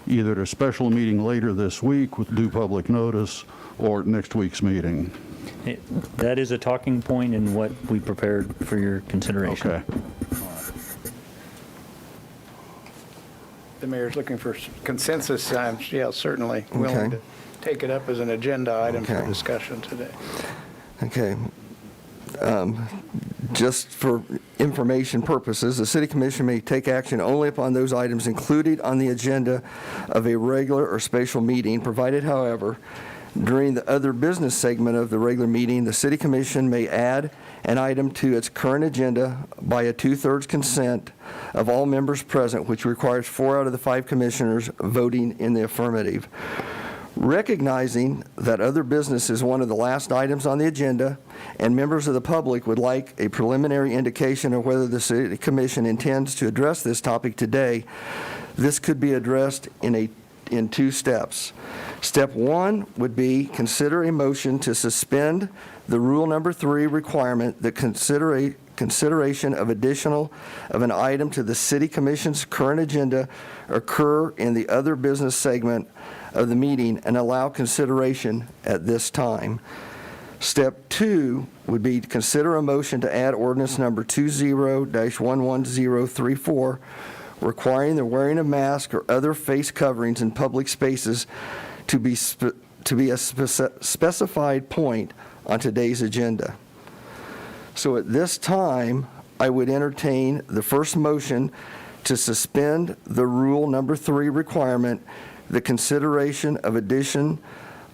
either at a special meeting later this week with due public notice or at next week's meeting.
That is a talking point in what we prepared for your consideration.
Okay.
The mayor's looking for consensus. I'm, certainly willing
Okay.
to take it up as an agenda item for
Okay.
discussion today.
Okay. Just for information purposes, the City Commission may take action only upon those items included on the agenda of a regular or special meeting, provided, however, during the other business segment of the regular meeting, the City Commission may add an item to its current agenda by a 2/3 consent of all members present, which requires 4 out of the 5 commissioners voting in the affirmative. Recognizing that other business is one of the last items on the agenda, and members of the public would like a preliminary indication of whether the City Commission intends to address this topic today, this could be addressed in 2 steps. Step 1 would be consider a motion to suspend the rule number 3 requirement that consideration of an item to the City Commission's current agenda occur in the other business segment of the meeting and allow consideration at this time. Step 2 would be to consider a motion to add ordinance number 20-11034, requiring the wearing of masks or other face coverings in public spaces to be a specified point on today's agenda. So at this time, I would entertain the first motion to suspend the rule number 3 requirement, the consideration of addition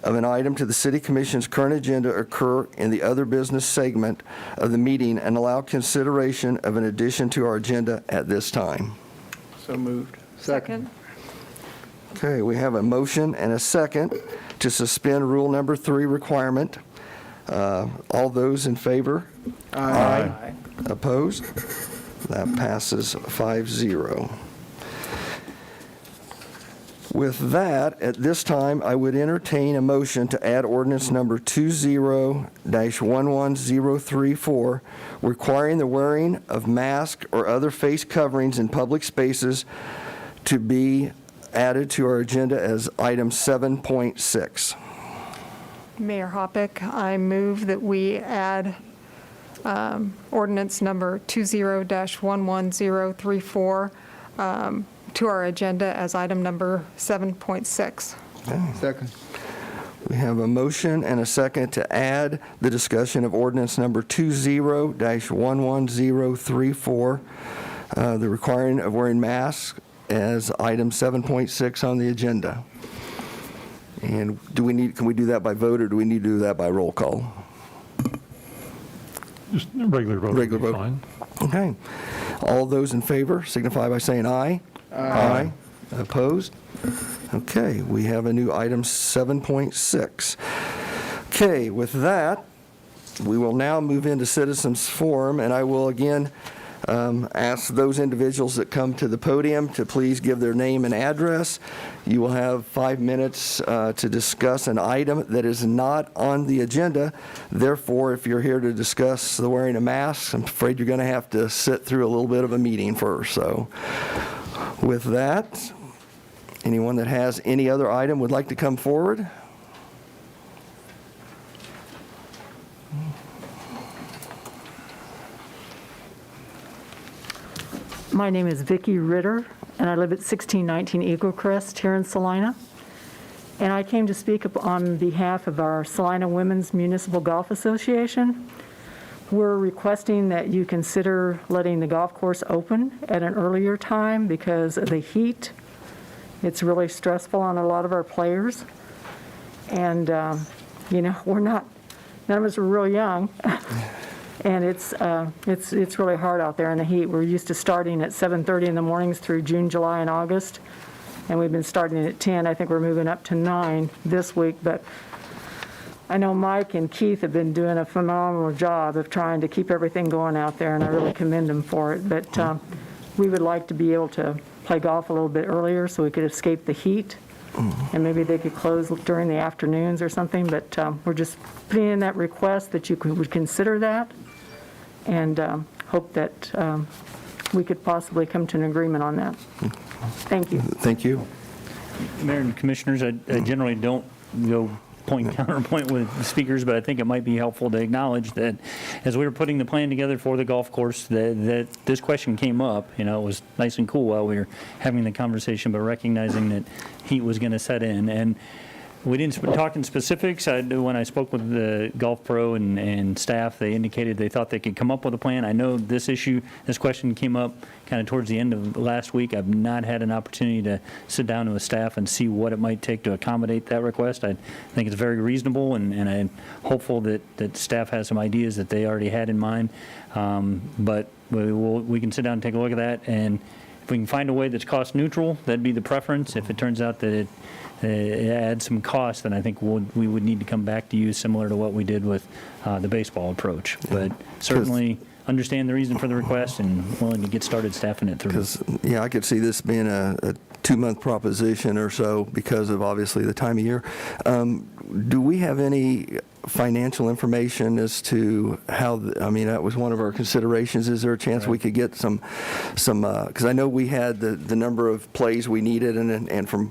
of an item to the City Commission's current agenda occur in the other business segment of the meeting and allow consideration of an addition to our agenda at this time.
So moved.
Second.
Okay, we have a motion and a second to suspend rule number 3 requirement. All those in favor?
Aye.
Opposed? That passes 5-0. With that, at this time, I would entertain a motion to add ordinance number 20-11034, requiring the wearing of masks or other face coverings in public spaces to be added to our agenda as item 7.6.
Mayor Hoppick, I move that we add ordinance number 20-11034 to our agenda as item number 7.6.
Second.
We have a motion and a second to add the discussion of ordinance number 20-11034, the requiring of wearing masks, as item 7.6 on the agenda. And can we do that by vote, or do we need to do that by roll call?
Just regular vote.
Regular vote.
Fine.
Okay. All those in favor signify by saying aye. Aye. Opposed? Okay, we have a new item 7.6. Okay, with that, we will now move into citizens forum, and I will again ask those individuals that come to the podium to please give their name and address. You will have 5 minutes to discuss an item that is not on the agenda. Therefore, if you're here to discuss the wearing of masks, I'm afraid you're going to have to sit through a little bit of a meeting first. So with that, anyone that has any other item would like to come forward?
My name is Vicki Ritter, and I live at 1619 Eagle Crest here in Salina. And I came to speak on behalf of our Salina Women's Municipal Golf Association. We're requesting that you consider letting the golf course open at an earlier time because of the heat. It's really stressful on a lot of our players. And, none of us are real young. And it's really hard out there in the heat. We're used to starting at 7:30 in the mornings through June, July, and August. And we've been starting at 10. I think we're moving up to 9 this week. But I know Mike and Keith have been doing a phenomenal job of trying to keep everything going out there, and I really commend them for it. But we would like to be able to play golf a little bit earlier so we could escape the heat. And maybe they could close during the afternoons or something. But we're just putting in that request that you would consider that, and hope that we could possibly come to an agreement on that. Thank you.
Thank you.
Mayor and Commissioners, I generally don't go point counterpoint with speakers, but I think it might be helpful to acknowledge that as we were putting the plan together for the golf course, that this question came up. It was nice and cool while we were having the conversation, but recognizing that heat was going to set in. And we didn't talk in specifics. When I spoke with the golf pro and staff, they indicated they thought they could come up with a plan. I know this question came up kind of towards the end of last week. I've not had an opportunity to sit down with staff and see what it might take to accommodate that request. I think it's very reasonable, and I'm hopeful that staff has some ideas that they already had in mind. But we can sit down and take a look at that, and if we can find a way that's cost neutral, that'd be the preference. If it turns out that it adds some cost, then I think we would need to come back to you similar to what we did with the baseball approach. But certainly understand the reason for the request and willing to get started staffing it through.
Because, I could see this being a 2-month proposition or so because of obviously the time of year. Do we have any financial information as to how, that was one of our considerations. Is there a chance we could get some, because I know we had the number of plays we needed, and from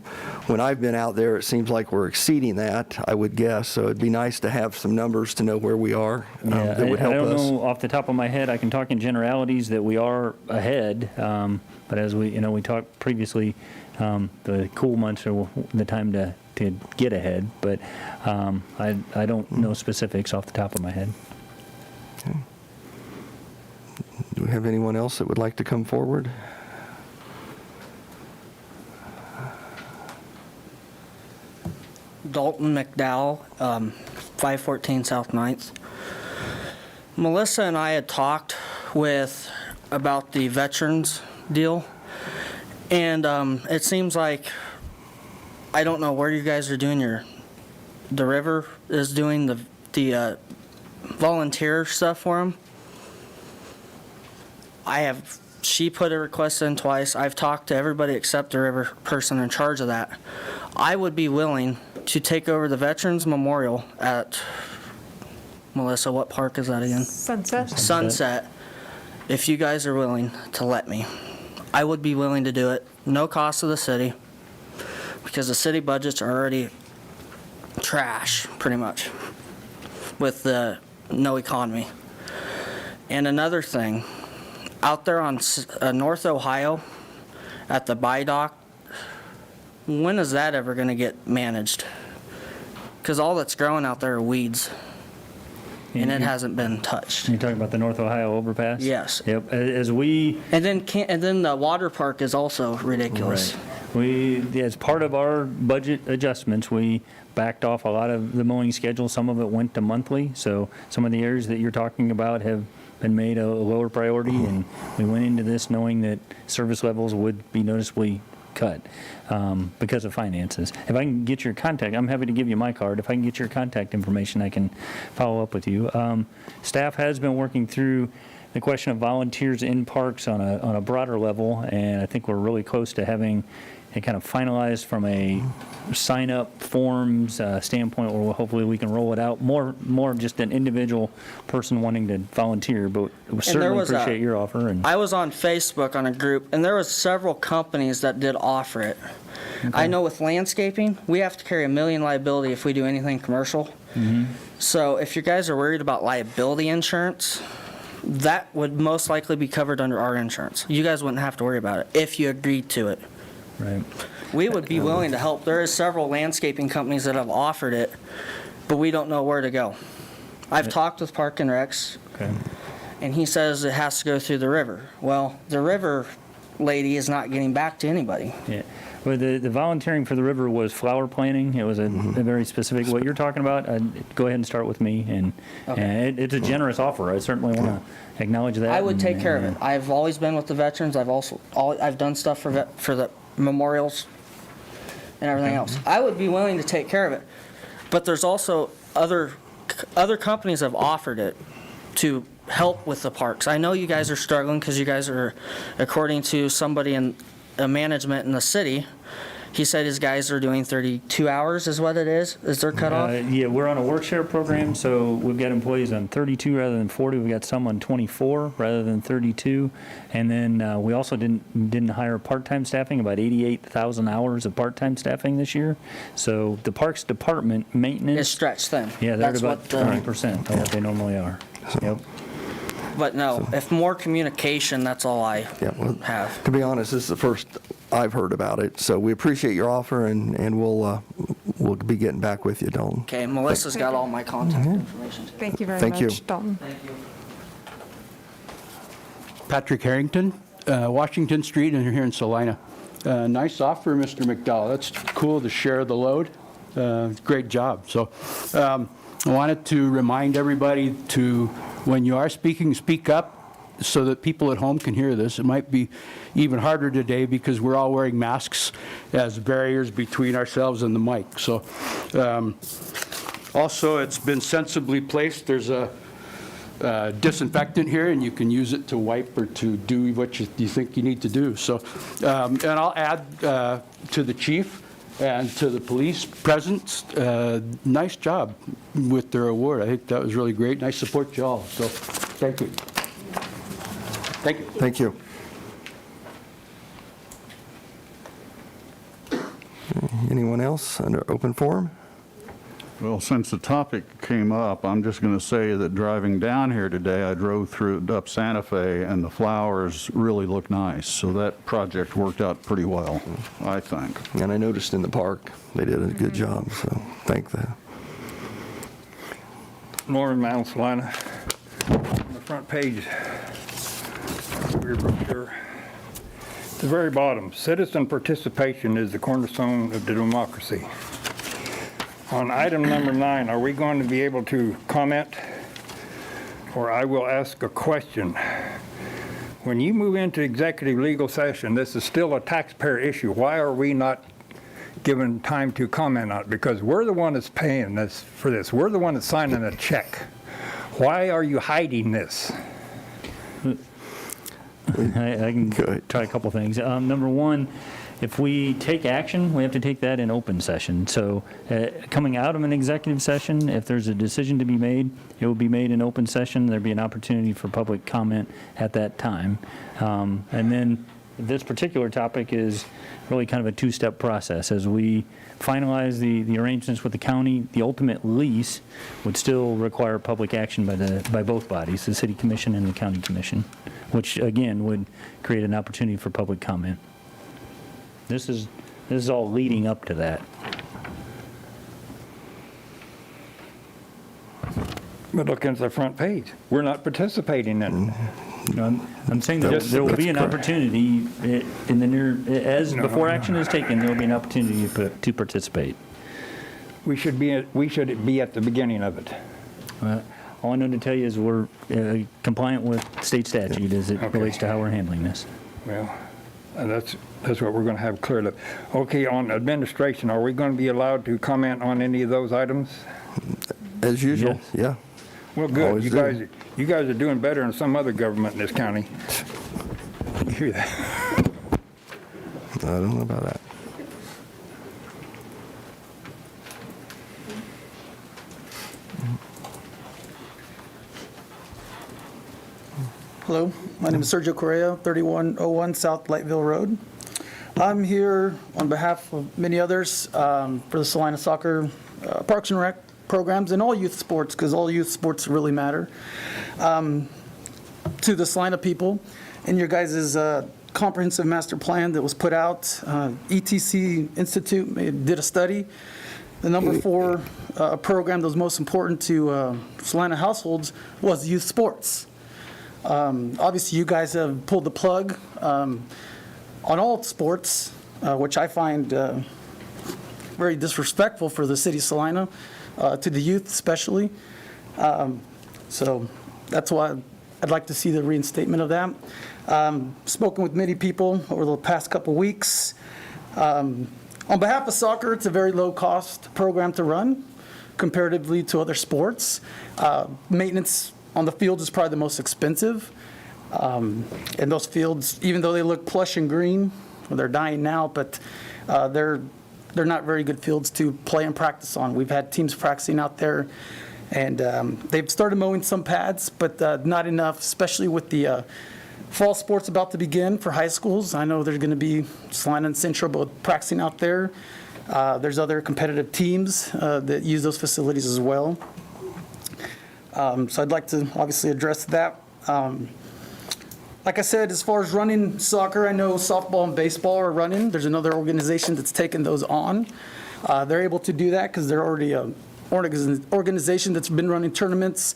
when I've been out there, it seems like we're exceeding that, I would guess. So it'd be nice to have some numbers to know where we are. That would help us.
I don't know off the top of my head. I can talk in generalities that we are ahead, but as we talked previously, the cool months are the time to get ahead, but I don't know specifics off the top of my head.
Okay. Do we have anyone else that would like to come forward?
Dalton McDowell, 514 South 9th. Melissa and I had talked about the veterans deal, and it seems like, I don't know where you guys are doing the river is doing the volunteer stuff for them. She put a request in twice. I've talked to everybody except the river person in charge of that. I would be willing to take over the Veterans Memorial at, Melissa, what park is that again? Sunset. If you guys are willing to let me. I would be willing to do it. No cost to the city, because the city budgets are already trash, pretty much, with the no economy. And another thing, out there on North Ohio, at the buy dock, when is that ever going to get managed? Because all that's growing out there are weeds, and it hasn't been touched.
You're talking about the North Ohio overpass?
Yes.
Yep. As we
And then the water park is also ridiculous.
As part of our budget adjustments, we backed off a lot of the mowing schedule. Some of it went to monthly, so some of the areas that you're talking about have been made a lower priority, and we went into this knowing that service levels would be noticeably cut because of finances. If I can get your contact, I'm happy to give you my card. If I can get your contact information, I can follow up with you. Staff has been working through the question of volunteers in parks on a broader level, and I think we're really close to having it kind of finalized from a sign-up forms standpoint, where hopefully we can roll it out more just an individual person wanting to volunteer. But we certainly appreciate your offer. And
I was on Facebook on a group, and there was several companies that did offer it. I know with landscaping, we have to carry $1 million liability if we do anything commercial. So if you guys are worried about liability insurance, that would most likely be covered under our insurance. You guys wouldn't have to worry about it if you agreed to it.
Right.
We would be willing to help. There is several landscaping companies that have offered it, but we don't know where to go. I've talked with Park and Recs, and he says it has to go through the river. Well, the river lady is not getting back to anybody.
Yeah. Well, the volunteering for the river was flower planting. It was a very specific. What you're talking about, go ahead and start with me, and it's a generous offer. I certainly want to acknowledge that.
I would take care of it. I've always been with the veterans. I've done stuff for the memorials and everything else. I would be willing to take care of it, but there's also other companies have offered it to help with the parks. I know you guys are struggling because you guys are, according to somebody in management in the city, he said his guys are doing 32 hours is what it is their cutoff?
Yeah, we're on a work share program, so we've got employees on 32 rather than 40. We've got some on 24 rather than 32. And then we also didn't hire part-time staffing, about 88,000 hours of part-time staffing this year. So the Parks Department maintenance
It's stretched thin.
Yeah, they're
That's
at about
what
20% of what they normally are. Yep.
But no, if more communication, that's all I have.
To be honest, this is the first I've heard about it, so we appreciate your offer, and we'll be getting back with you, Dalton.
Okay, Melissa's got all my contact information.
Thank you very
Thank you.
much, Dalton.
Thank you.
Patrick Harrington, Washington Street, and you're here in Salina. Nice offer, Mr. McDowell. That's cool to share the load. Great job. So I wanted to remind everybody to, when you are speaking, speak up so that people at home can hear this. It might be even harder today because we're all wearing masks as barriers between ourselves and the mic. So also, it's been sensibly placed. There's a disinfectant here, and you can use it to wipe or to do what you think you need to do. So, and I'll add to the chief and to the police presence, nice job with their award. I think that was really great, and I support you all. So, thank you. Thank you.
Thank you. Anyone else under open forum?
Well, since the topic came up, I'm just going to say that driving down here today, I drove up Santa Fe, and the flowers really look nice. So that project worked out pretty well, I think.
And I noticed in the park, they did a good job, so thank them.
Norman Mount Salina, on the front page of your brochure. At the very bottom, citizen participation is the cornerstone of the democracy. On item number 9, are we going to be able to comment? Or I will ask a question. When you move into executive legal session, this is still a taxpayer issue. Why are we not given time to comment on it? Because we're the one that's paying this for this. We're the one that's signing the check. Why are you hiding this?
I can try a couple things. Number one, if we take action, we have to take that in open session. So coming out of an executive session, if there's a decision to be made, it will be made in open session. There'll be an opportunity for public comment at that time. And then this particular topic is really kind of a two-step process. As we finalize the arrangements with the county, the ultimate lease would still require public action by both bodies, the city commission and the county commission, which again would create an opportunity for public comment. This is all leading up to that.
But look at the front page. We're not participating in it.
I'm saying that there will be an opportunity in the near, before action is taken, there will be an opportunity to participate.
We should be at the beginning of it.
All I know to tell you is we're compliant with state statute as it relates to how we're handling this.
Well, that's what we're going to have cleared up. Okay, on administration, are we going to be allowed to comment on any of those items?
As usual, yeah.
Well, good.
Always
You guys are doing better than some other government in this county. You hear that?
I don't know about that.
Hello, my name is Sergio Correa, 3101 South Lightville Road. I'm here on behalf of many others for the Salina Soccer Parks and Rec programs and all youth sports, because all youth sports really matter, to the Salina people. And your guys' comprehensive master plan that was put out, ETC Institute did a study. The number 4 program that was most important to Salina households was youth sports. Obviously, you guys have pulled the plug on all sports, which I find very disrespectful for the city of Salina, to the youth especially. So that's why I'd like to see the reinstatement of that. Spoken with many people over the past couple weeks. On behalf of soccer, it's a very low-cost program to run comparatively to other sports. Maintenance on the field is probably the most expensive. And those fields, even though they look plush and green, well, they're dying now, but they're not very good fields to play and practice on. We've had teams practicing out there, and they've started mowing some pads, but not enough, especially with the fall sports about to begin for high schools. I know there's going to be Salina and Central both practicing out there. There's other competitive teams that use those facilities as well. So I'd like to obviously address that. Like I said, as far as running soccer, I know softball and baseball are running. There's another organization that's taken those on. They're able to do that because they're already an organization that's been running tournaments.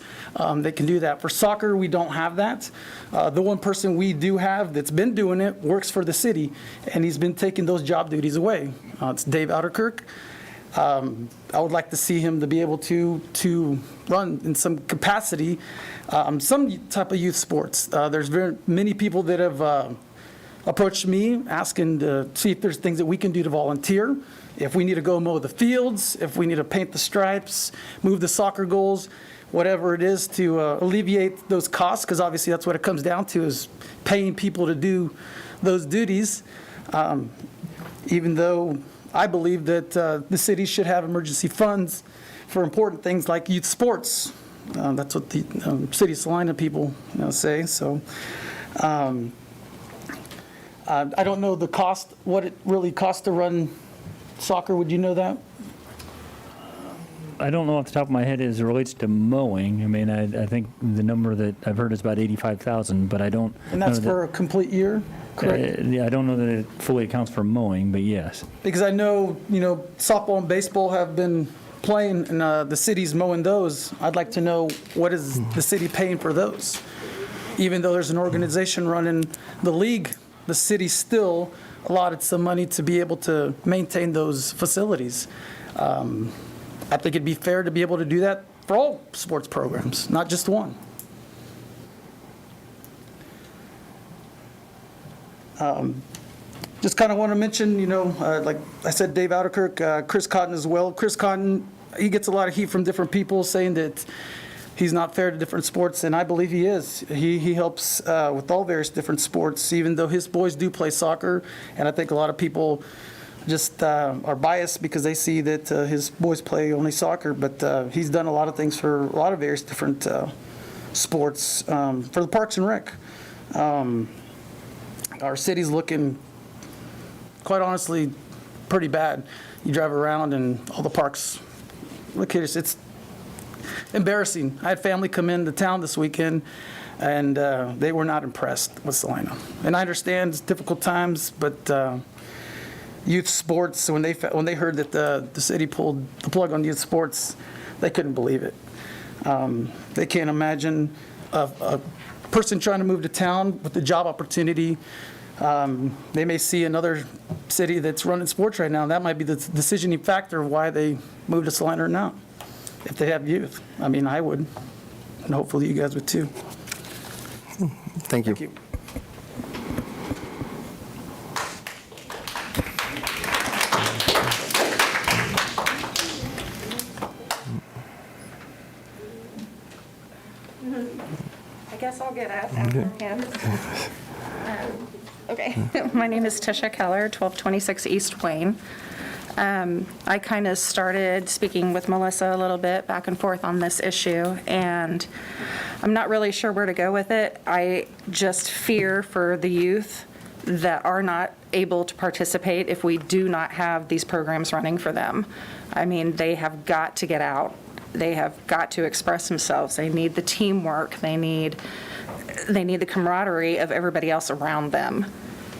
They can do that. For soccer, we don't have that. The one person we do have that's been doing it works for the city, and he's been taking those job duties away. It's Dave Outerkirk. I would like to see him to be able to run in some capacity, some type of youth sports. There's very many people that have approached me asking to see if there's things that we can do to volunteer. If we need to go mow the fields, if we need to paint the stripes, move the soccer goals, whatever it is to alleviate those costs, because obviously that's what it comes down to, is paying people to do those duties. Even though I believe that the city should have emergency funds for important things like youth sports. That's what the city of Salina people say. So I don't know the cost, what it really costs to run soccer. Would you know that?
I don't know off the top of my head as it relates to mowing. I mean, I think the number that I've heard is about 85,000, but I don't.
And that's for a complete year? Correct.
Yeah, I don't know that it fully accounts for mowing, but yes.
Because I know, softball and baseball have been playing, and the city's mowing those. I'd like to know, what is the city paying for those? Even though there's an organization running the league, the city still allotted some money to be able to maintain those facilities. I think it'd be fair to be able to do that for all sports programs, not just one. Just kind of want to mention, like I said, Dave Outerkirk, Chris Cotton as well. Chris Cotton, he gets a lot of heat from different people saying that he's not fair to different sports, and I believe he is. He helps with all various different sports, even though his boys do play soccer, and I think a lot of people just are biased because they see that his boys play only soccer, but he's done a lot of things for a lot of various different sports for the Parks and Rec. Our city's looking, quite honestly, pretty bad. You drive around and all the parks, look at it's embarrassing. I had family come into town this weekend, and they were not impressed with Salina. And I understand it's difficult times, but youth sports, when they heard that the city pulled the plug on youth sports, they couldn't believe it. They can't imagine a person trying to move to town with the job opportunity. They may see another city that's running sports right now, and that might be the decisioning factor of why they move to Salina or not, if they have youth. I mean, I would, and hopefully you guys would too.
Thank you.
Thank you.
I guess I'll get up after him. Okay, my name is Tisha Keller, 1226 East Wayne. I kind of started speaking with Melissa a little bit back and forth on this issue, and I'm not really sure where to go with it. I just fear for the youth that are not able to participate if we do not have these programs running for them. I mean, they have got to get out. They have got to express themselves. They need the teamwork. They need the camaraderie of everybody else around them.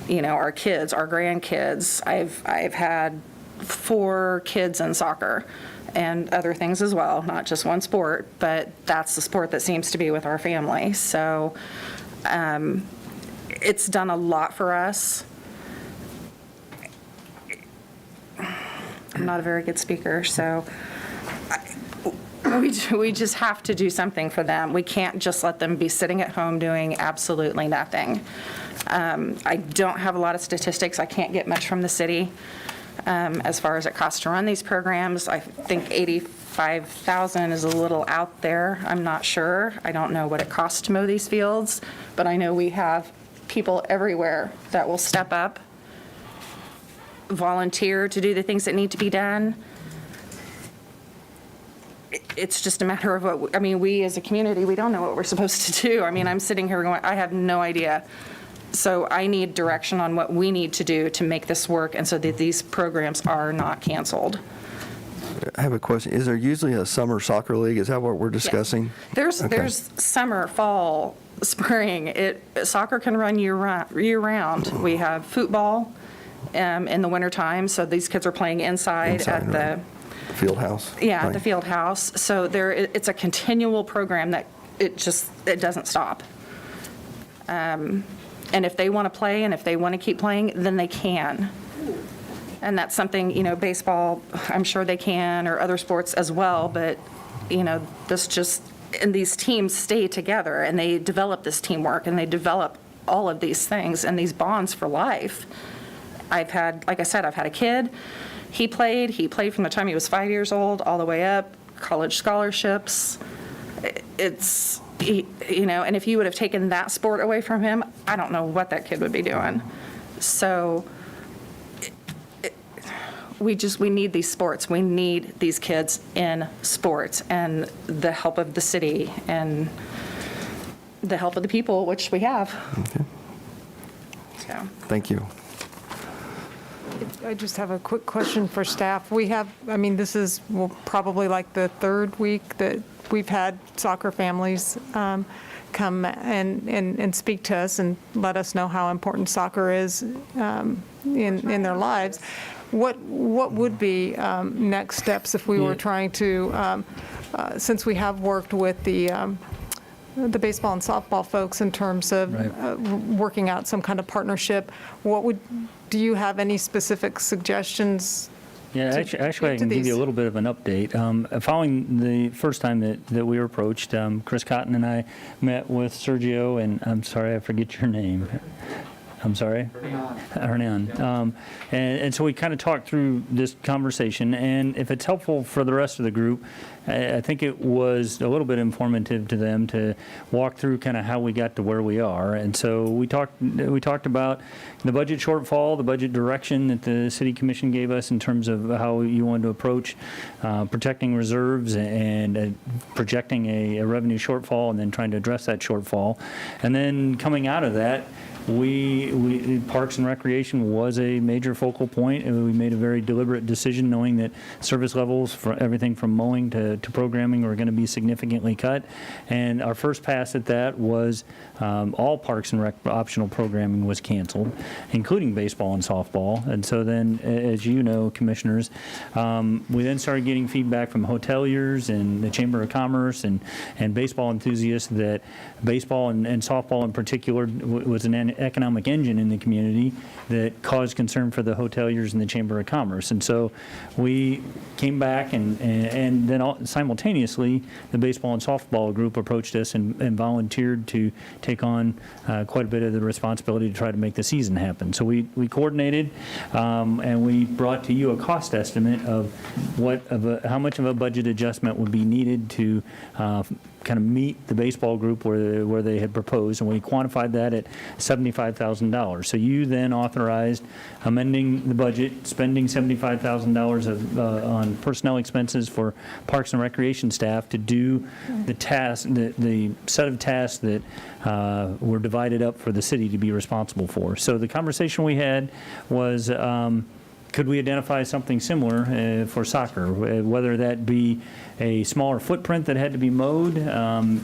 You know, our kids, our grandkids. I've had 4 kids in soccer and other things as well, not just one sport, but that's the sport that seems to be with our family. So it's done a lot for us. I'm not a very good speaker, so we just have to do something for them. We can't just let them be sitting at home doing absolutely nothing. I don't have a lot of statistics. I can't get much from the city as far as it costs to run these programs. I think $85,000 is a little out there. I'm not sure. I don't know what it costs to mow these fields, but I know we have people everywhere that will step up, volunteer to do the things that need to be done. It's just a matter of what, I mean, we as a community, we don't know what we're supposed to do. I mean, I'm sitting here going, I have no idea. So I need direction on what we need to do to make this work and so that these programs are not canceled.
I have a question. Is there usually a summer soccer league? Is that what we're discussing?
There's
Okay.
there's summer, fall, spring. Soccer can run year round. We have football in the wintertime, so these kids are playing inside at the
field house.
Yeah,
Right.
the field house. So it's a continual program that it doesn't stop. And if they want to play and if they want to keep playing, then they can. And that's something, you know, baseball, I'm sure they can, or other sports as well, but, you know, and these teams stay together and they develop this teamwork and they develop all of these things and these bonds for life. Like I said, I've had a kid. He played from the time he was 5 years old all the way up, college scholarships. You know, and if you would have taken that sport away from him, I don't know what that kid would be doing. So we need these sports. We need these kids in sports and the help of the city and the help of the people, which we have.
Okay.
So.
Thank you.
I just have a quick question for staff. This is probably like the 3rd week that we've had soccer families come and speak to us and let us know how important soccer is in their lives. What would be next steps if we were trying to, since we have worked with the baseball and softball folks in terms of working out some kind of partnership, do you have any specific suggestions?
Yeah, actually, I can give you a little bit of an update. Following the first time that we were approached, Chris Cotton and I met with Sergio, and I'm sorry, I forget your name. I'm sorry? Hernan. And so we kind of talked through this conversation, and if it's helpful for the rest of the group, I think it was a little bit informative to them to walk through kind of how we got to where we are. And so we talked about the budget shortfall, the budget direction that the City Commission gave us in terms of how you wanted to approach protecting reserves and projecting a revenue shortfall and then trying to address that shortfall. And then coming out of that, Parks and Recreation was a major focal point, and we made a very deliberate decision knowing that service levels for everything from mowing to programming were going to be significantly cut. And our first pass at that was all Parks and Rec optional programming was canceled, including baseball and softball. And so then, as you know, commissioners, we then started getting feedback from hoteliers and the Chamber of Commerce and baseball enthusiasts that baseball and softball in particular was an economic engine in the community that caused concern for the hoteliers and the Chamber of Commerce. And so we came back and then simultaneously the baseball and softball group approached us and volunteered to take on quite a bit of the responsibility to try to make the season happen. So we coordinated and we brought to you a cost estimate of how much of a budget adjustment would be needed to kind of meet the baseball group where they had proposed, and we quantified that at $75,000. So you then authorized amending the budget, spending $75,000 on personnel expenses for Parks and Recreation staff to do the task, the set of tasks that were divided up for the city to be responsible for. So the conversation we had was, could we identify something similar for soccer, whether that be a smaller footprint that had to be mowed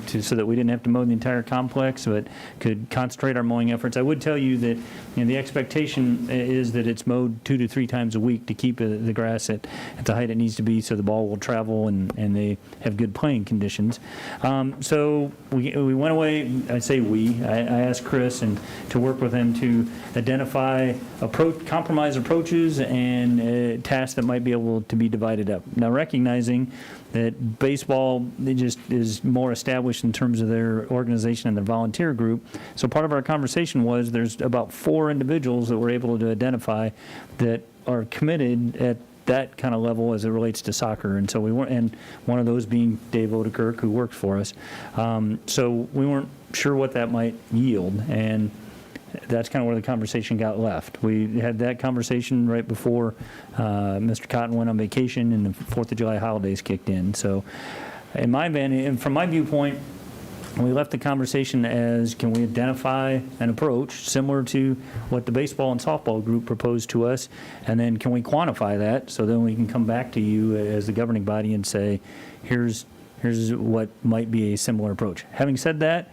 so that we didn't have to mow the entire complex, but could concentrate our mowing efforts. I would tell you that the expectation is that it's mowed 2 to 3 times a week to keep the grass at the height it needs to be so the ball will travel and they have good playing conditions. So we went away, I say I asked Chris to work with him to identify compromise approaches and tasks that might be able to be divided up. Now, recognizing that baseball just is more established in terms of their organization and their volunteer group. So part of our conversation was there's about 4 individuals that we're able to identify that are committed at that kind of level as it relates to soccer. And so and one of those being Dave Odekirk, who works for us. So we weren't sure what that might yield. And that's kind of where the conversation got left. We had that conversation right before Mr. Cotton went on vacation and the 4th of July holidays kicked in. So from my viewpoint, we left the conversation as, can we identify an approach similar to what the baseball and softball group proposed to us, and then can we quantify that so then we can come back to you as the governing body and say, here's what might be a similar approach. Having said that,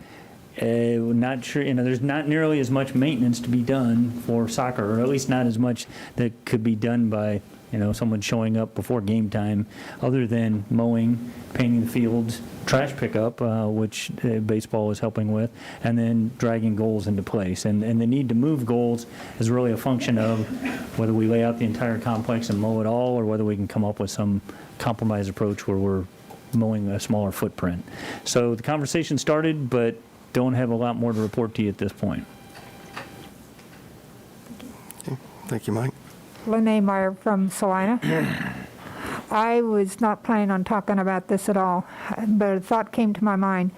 not sure, there's not nearly as much maintenance to be done for soccer, or at least not as much that could be done by, someone showing up before game time, other than mowing, painting the fields, trash pickup, which baseball is helping with, and then dragging goals into place. And the need to move goals is really a function of whether we lay out the entire complex and mow it all, or whether we can come up with some compromise approach where we're mowing a smaller footprint. So the conversation started, but don't have a lot more to report to you at this point.
Okay. Thank you, Mike.
Lene Meyer from Salina. I was not planning on talking about this at all, but a thought came to my mind.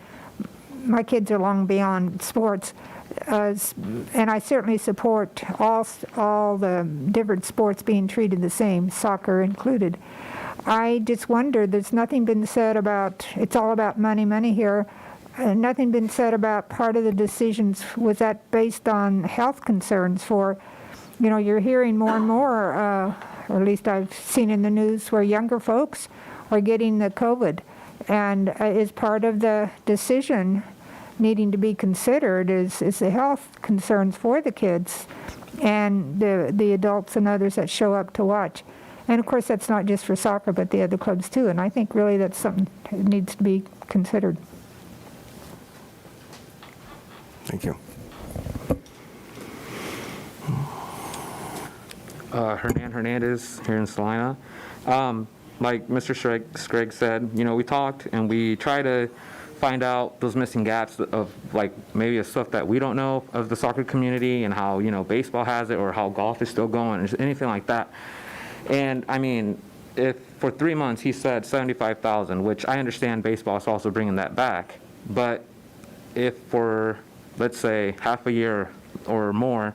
My kids are long beyond sports, and I certainly support all the different sports being treated the same, soccer included. I just wonder, there's nothing been said about, it's all about money here. Nothing been said about part of the decisions. Was that based on health concerns for, you're hearing more and more, or at least I've seen in the news, where younger folks are getting the COVID. And is part of the decision needing to be considered is the health concerns for the kids and the adults and others that show up to watch. And of course, that's not just for soccer, but the other clubs too. And I think really that's something that needs to be considered.
Thank you.
Hernan Hernandez here in Salina. Like Mr. Scragg said, we talked and we tried to find out those missing gaps of maybe the stuff that we don't know of the soccer community and how, baseball has it or how golf is still going or anything like that. And I mean, if for 3 months he said $75,000, which I understand baseball is also bringing that back, but if for, let's say, half a year or more,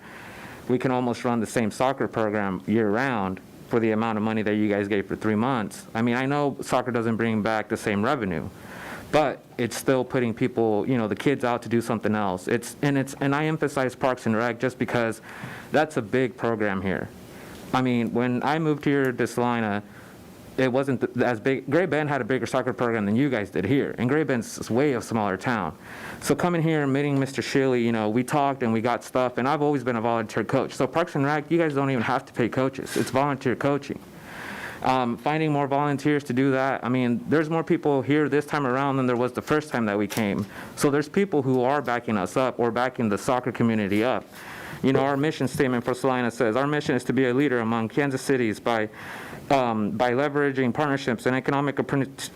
we can almost run the same soccer program year-round for the amount of money that you guys gave for 3 months. I mean, I know soccer doesn't bring back the same revenue, but it's still putting people, the kids out to do something else. And I emphasize Parks and Rec just because that's a big program here. I mean, when I moved here to Salina, it wasn't as big. Great Bend had a bigger soccer program than you guys did here, and Great Bend's way a smaller town. So coming here and meeting Mr. Shilley, we talked and we got stuff, and I've always been a volunteer coach. So Parks and Rec, you guys don't even have to pay coaches. It's volunteer coaching. Finding more volunteers to do that. I mean, there's more people here this time around than there was the first time that we came. So there's people who are backing us up or backing the soccer community up. Our mission statement for Salina says, our mission is to be a leader among Kansas cities by leveraging partnerships and economic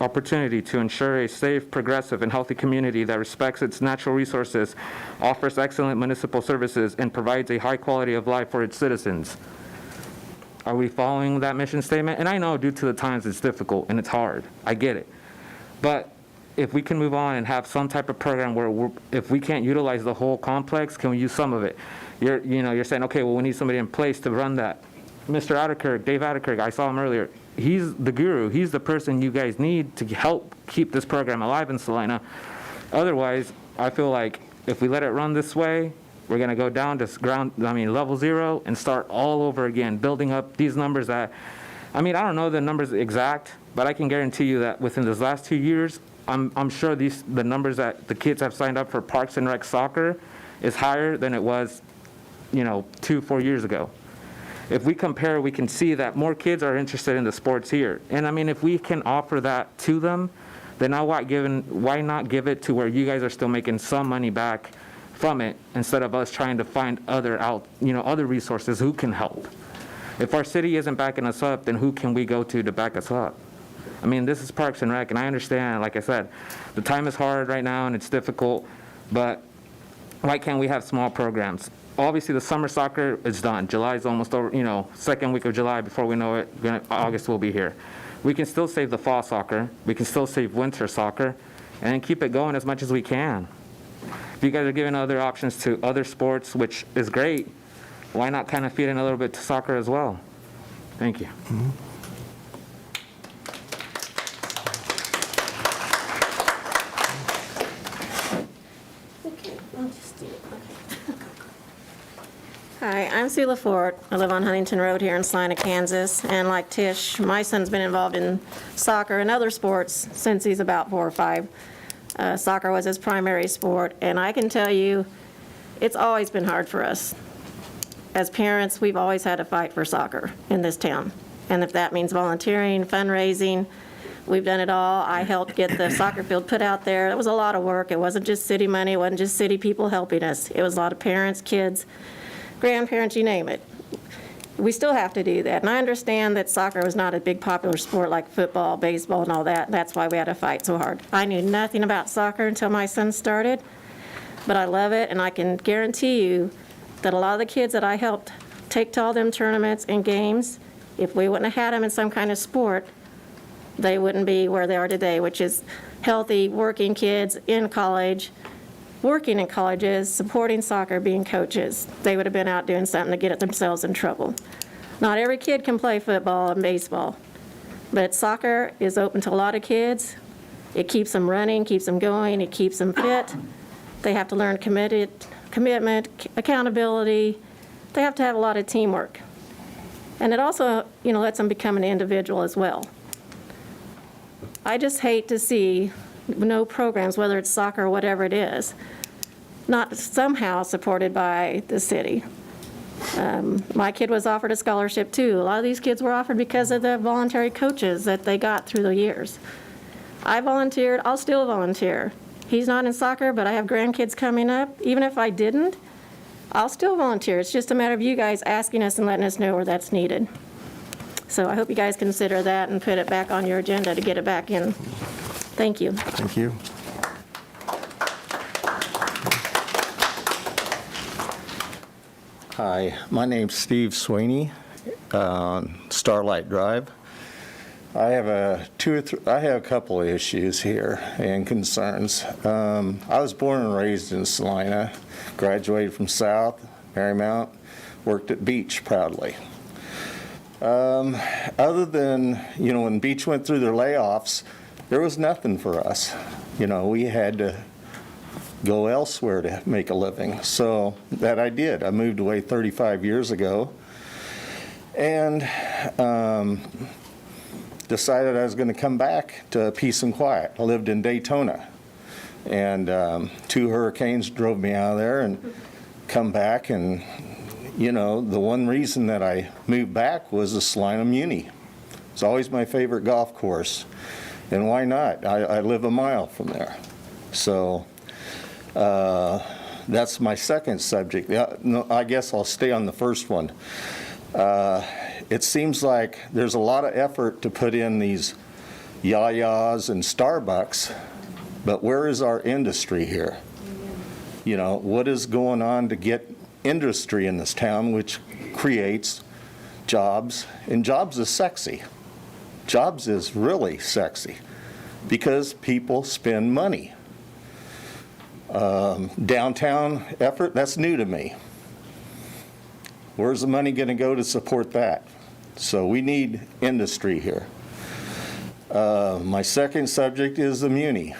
opportunity to ensure a safe, progressive, and healthy community that respects its natural resources, offers excellent municipal services, and provides a high quality of life for its citizens. Are we following that mission statement? And I know due to the times it's difficult and it's hard. I get it. But if we can move on and have some type of program where if we can't utilize the whole complex, can we use some of it? You're saying, okay, well, we need somebody in place to run that. Mr. Atterkirk, Dave Atterkirk, I saw him earlier. He's the guru. He's the person you guys need to help keep this program alive in Salina. Otherwise, I feel like if we let it run this way, we're going to go down to level 0 and start all over again, building up these numbers that, I don't know the numbers exact, but I can guarantee you that within these last 2 years, I'm sure the numbers that the kids have signed up for Parks and Rec soccer is higher than it was, 2-4 years ago. If we compare, we can see that more kids are interested in the sports here. And if we can offer that to them, then why not give it to where you guys are still making some money back from it instead of us trying to find other resources who can help. If our city isn't backing us up, then who can we go to back us up? This is Parks and Rec, and I understand, like I said, the time is hard right now and it's difficult, but why can't we have small programs? Obviously, the summer soccer is done. July is almost over, second week of July, before we know it, August will be here. We can still save the fall soccer. We can still save winter soccer, and then keep it going as much as we can. If you guys are giving other options to other sports, which is great, why not kind of feed in a little bit to soccer as well? Thank you.
Mm-hmm.
Hi, I'm Sue LaForte. I live on Huntington Road here in Salina, Kansas. And like Tish, my son's been involved in soccer and other sports since he's about 4 or 5. Soccer was his primary sport, and I can tell you, it's always been hard for us. As parents, we've always had to fight for soccer in this town. And if that means volunteering, fundraising, we've done it all. I helped get the soccer field put out there. It was a lot of work. It wasn't just city money. It wasn't just city people helping us. It was a lot of parents, kids, grandparents, you name it. We still have to do that. And I understand that soccer was not a big popular sport like football, baseball, and all that. That's why we had to fight so hard. I knew nothing about soccer until my son started, but I love it, and I can guarantee you that a lot of the kids that I helped take to all them tournaments and games, if we wouldn't have had them in some kind of sport, they wouldn't be where they are today, which is healthy, working kids in college, working in colleges, supporting soccer, being coaches. They would have been out doing something to get themselves in trouble. Not every kid can play football and baseball, but soccer is open to a lot of kids. It keeps them running, keeps them going, it keeps them fit. They have to learn commitment, accountability. They have to have a lot of teamwork. And it also, lets them become an individual as well. I just hate to see no programs, whether it's soccer or whatever it is, not somehow supported by the city. My kid was offered a scholarship too. A lot of these kids were offered because of the voluntary coaches that they got through the years. I volunteered, I'll still volunteer. He's not in soccer, but I have grandkids coming up. Even if I didn't, I'll still volunteer. It's just a matter of you guys asking us and letting us know where that's needed. So I hope you guys consider that and put it back on your agenda to get it back in. Thank you.
Thank you.
Hi, my name's Steve Sweeney on Starlight Drive. I have a couple of issues here and concerns. I was born and raised in Salina, graduated from South, Marymount, worked at Beach proudly. Other than, when Beach went through their layoffs, there was nothing for us. You know, we had to go elsewhere to make a living. So that I did. I moved away 35 years ago and decided I was going to come back to peace and quiet. I lived in Daytona, and 2 hurricanes drove me out of there and come back. And, you know, the one reason that I moved back was the Salina Muni. It's always my favorite golf course. And why not? I live a mile from there. So that's my second subject. No, I guess I'll stay on the first one. It seems like there's a lot of effort to put in these Yayas and Starbucks, but where is our industry here? You know, what is going on to get industry in this town, which creates jobs? And jobs is sexy. Jobs is really sexy because people spend money. Downtown effort, that's new to me. Where's the money going to go to support that? So we need industry here. My second subject is the Muni.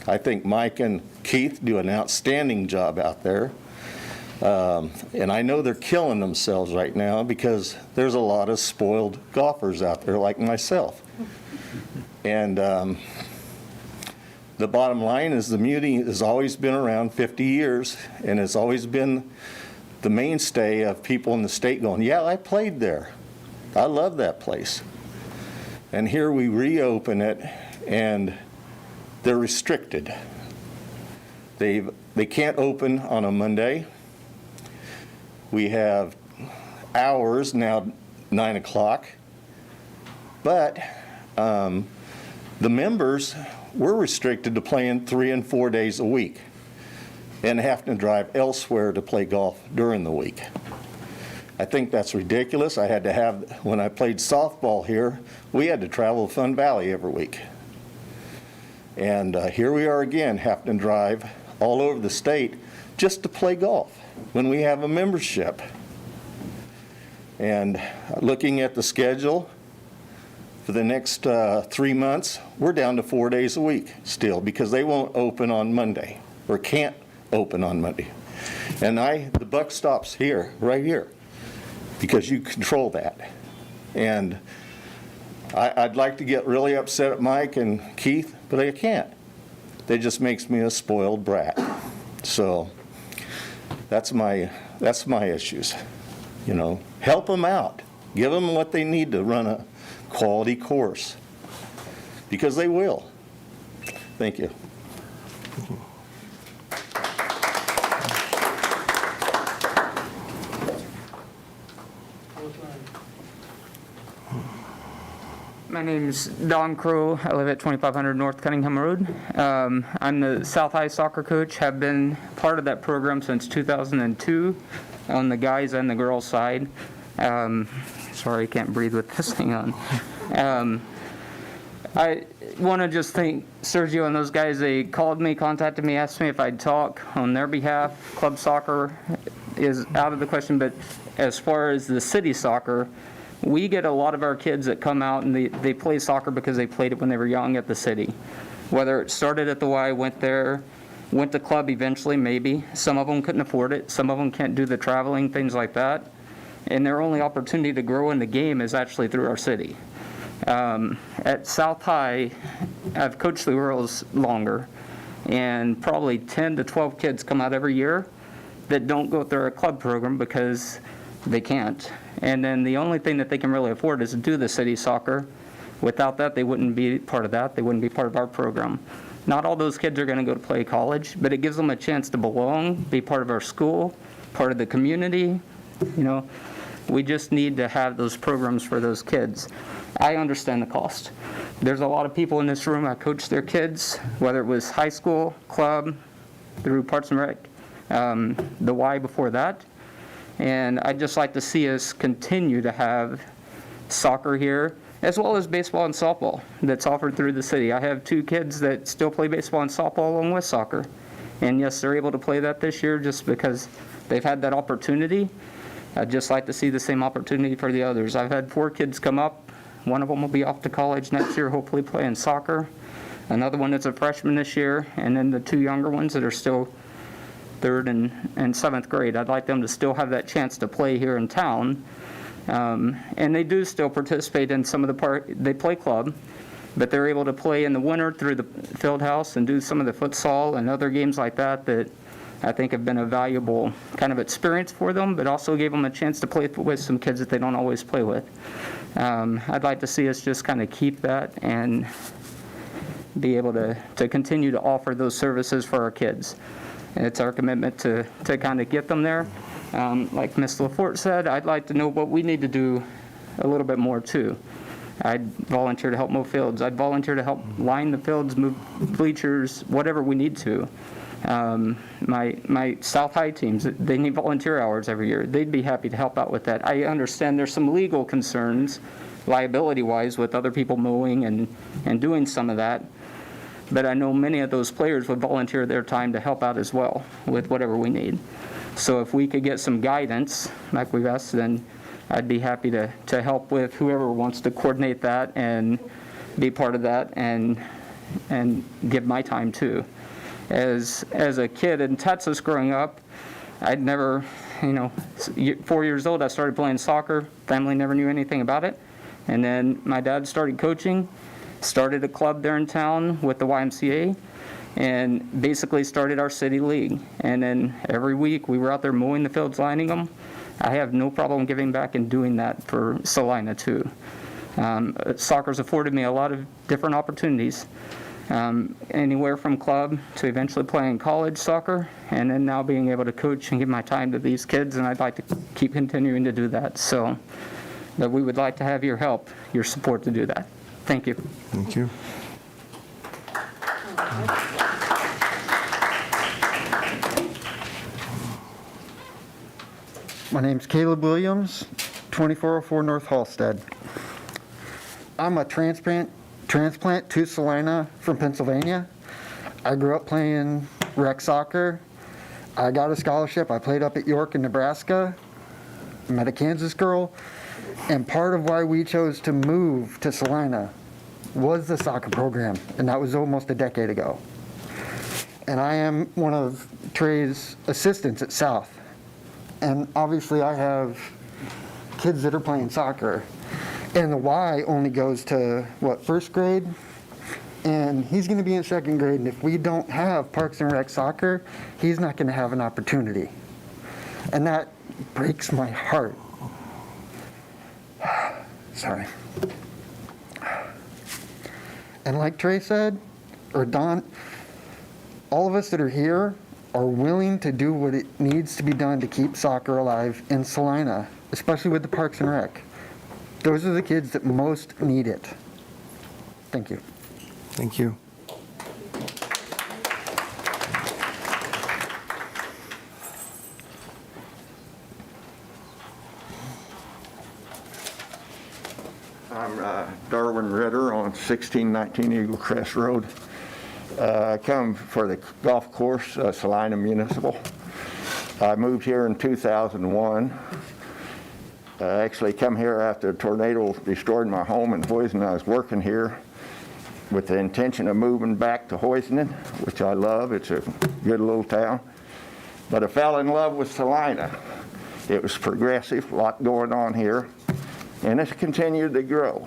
I think Mike and Keith do an outstanding job out there. And I know they're killing themselves right now because there's a lot of spoiled golfers out there like myself. And the bottom line is the Muni has always been around 50 years and has always been the mainstay of people in the state going, yeah, I played there. I love that place. And here we reopen it and they're restricted. They can't open on a Monday. We have hours now, 9 o'clock. But the members, we're restricted to playing 3 and 4 days a week and having to drive elsewhere to play golf during the week. I think that's ridiculous. I had to have, when I played softball here, we had to travel to Fun Valley every week. And here we are again, having to drive all over the state just to play golf when we have a membership. And looking at the schedule for the next 3 months, we're down to 4 days a week still because they won't open on Monday or can't open on Monday. And the buck stops here, right here, because you control that. And I'd like to get really upset at Mike and Keith, but I can't. That just makes me a spoiled brat. So that's my issues. You know, help them out. Give them what they need to run a quality course, because they will. Thank you.
My name's Don Crow. I live at 2500 North Cunningham Road. I'm the South High soccer coach. Have been part of that program since 2002 on the guys and the girls side. Sorry, I can't breathe with this thing on. I want to just thank Sergio and those guys. They called me, contacted me, asked me if I'd talk on their behalf. Club soccer is out of the question, but as far as the city soccer, we get a lot of our kids that come out and they play soccer because they played it when they were young at the city. Whether it started at the Y, went there, went to club eventually, maybe. Some of them couldn't afford it. Some of them can't do the traveling, things like that. And their only opportunity to grow in the game is actually through our city. At South High, I've coached the girls longer, and probably 10 to 12 kids come out every year that don't go through our club program because they can't. And then the only thing that they can really afford is to do the city soccer. Without that, they wouldn't be part of that. They wouldn't be part of our program. Not all those kids are going to go to play college, but it gives them a chance to belong, be part of our school, part of the community. You know, we just need to have those programs for those kids. I understand the cost. There's a lot of people in this room, I coached their kids, whether it was high school, club, through Parks and Rec, the Y before that. And I'd just like to see us continue to have soccer here, as well as baseball and softball that's offered through the city. I have 2 kids that still play baseball and softball along with soccer. And yes, they're able to play that this year just because they've had that opportunity. I'd just like to see the same opportunity for the others. I've had 4 kids come up. One of them will be off to college next year, hopefully playing soccer. another one that's a freshman this year, and then the 2 younger ones that are still 3rd and 7th grade. I'd like them to still have that chance to play here in town. And they do still participate in some of they play club, but they're able to play in the winter through the field house and do some of the futsal and other games like that I think have been a valuable kind of experience for them, but also gave them a chance to play with some kids that they don't always play with. I'd like to see us just kind of keep that and be able to continue to offer those services for our kids. And it's our commitment to kind of get them there. Like Ms. LaForte said, I'd like to know what we need to do a little bit more too. I'd volunteer to help mow fields. I'd volunteer to help line the fields, move bleachers, whatever we need to. My South High teams, they need volunteer hours every year. They'd be happy to help out with that. I understand there's some legal concerns, liability-wise, with other people mowing and doing some of that. But I know many of those players would volunteer their time to help out as well with whatever we need. So if we could get some guidance, like we've asked, then I'd be happy to help with whoever wants to coordinate that and be part of that and give my time too. As a kid in Texas growing up, I'd never, 4 years old, I started playing soccer. Family never knew anything about it. And then my dad started coaching, started a club there in town with the YMCA, and basically started our city league. And then every week we were out there mowing the fields, lining them. I have no problem giving back and doing that for Salina too. Soccer's afforded me a lot of different opportunities. Anywhere from club to eventually playing college soccer, and then now being able to coach and give my time to these kids, and I'd like to keep continuing to do that. So, but we would like to have your help, your support to do that. Thank you.
Thank you.
My name's Caleb Williams, 2404 North Halstead. I'm a transplant to Salina from Pennsylvania. I grew up playing rec soccer. I got a scholarship. I played up at York in Nebraska. Met a Kansas girl. And part of why we chose to move to Salina was the soccer program. And that was almost a decade ago. And I am one of Trey's assistants at South. And obviously I have kids that are playing soccer. And the Y only goes to, first grade? And he's going to be in 2nd grade, and if we don't have Parks and Rec soccer, he's not going to have an opportunity. And that breaks my heart. Sorry. And like Trey said, or Don, all of us that are here are willing to do what it needs to be done to keep soccer alive in Salina, especially with the Parks and Rec. Those are the kids that most need it. Thank you.
Thank you.
I'm Darwin Ritter on 1619 Eagle Crest Road. I come for the golf course, Salina Municipal. I moved here in 2001. I actually come here after a tornado destroyed my home in Hoisenden. I was working here with the intention of moving back to Hoisenden, which I love. It's a good little town. But I fell in love with Salina. It was progressive, a lot going on here, and it's continued to grow.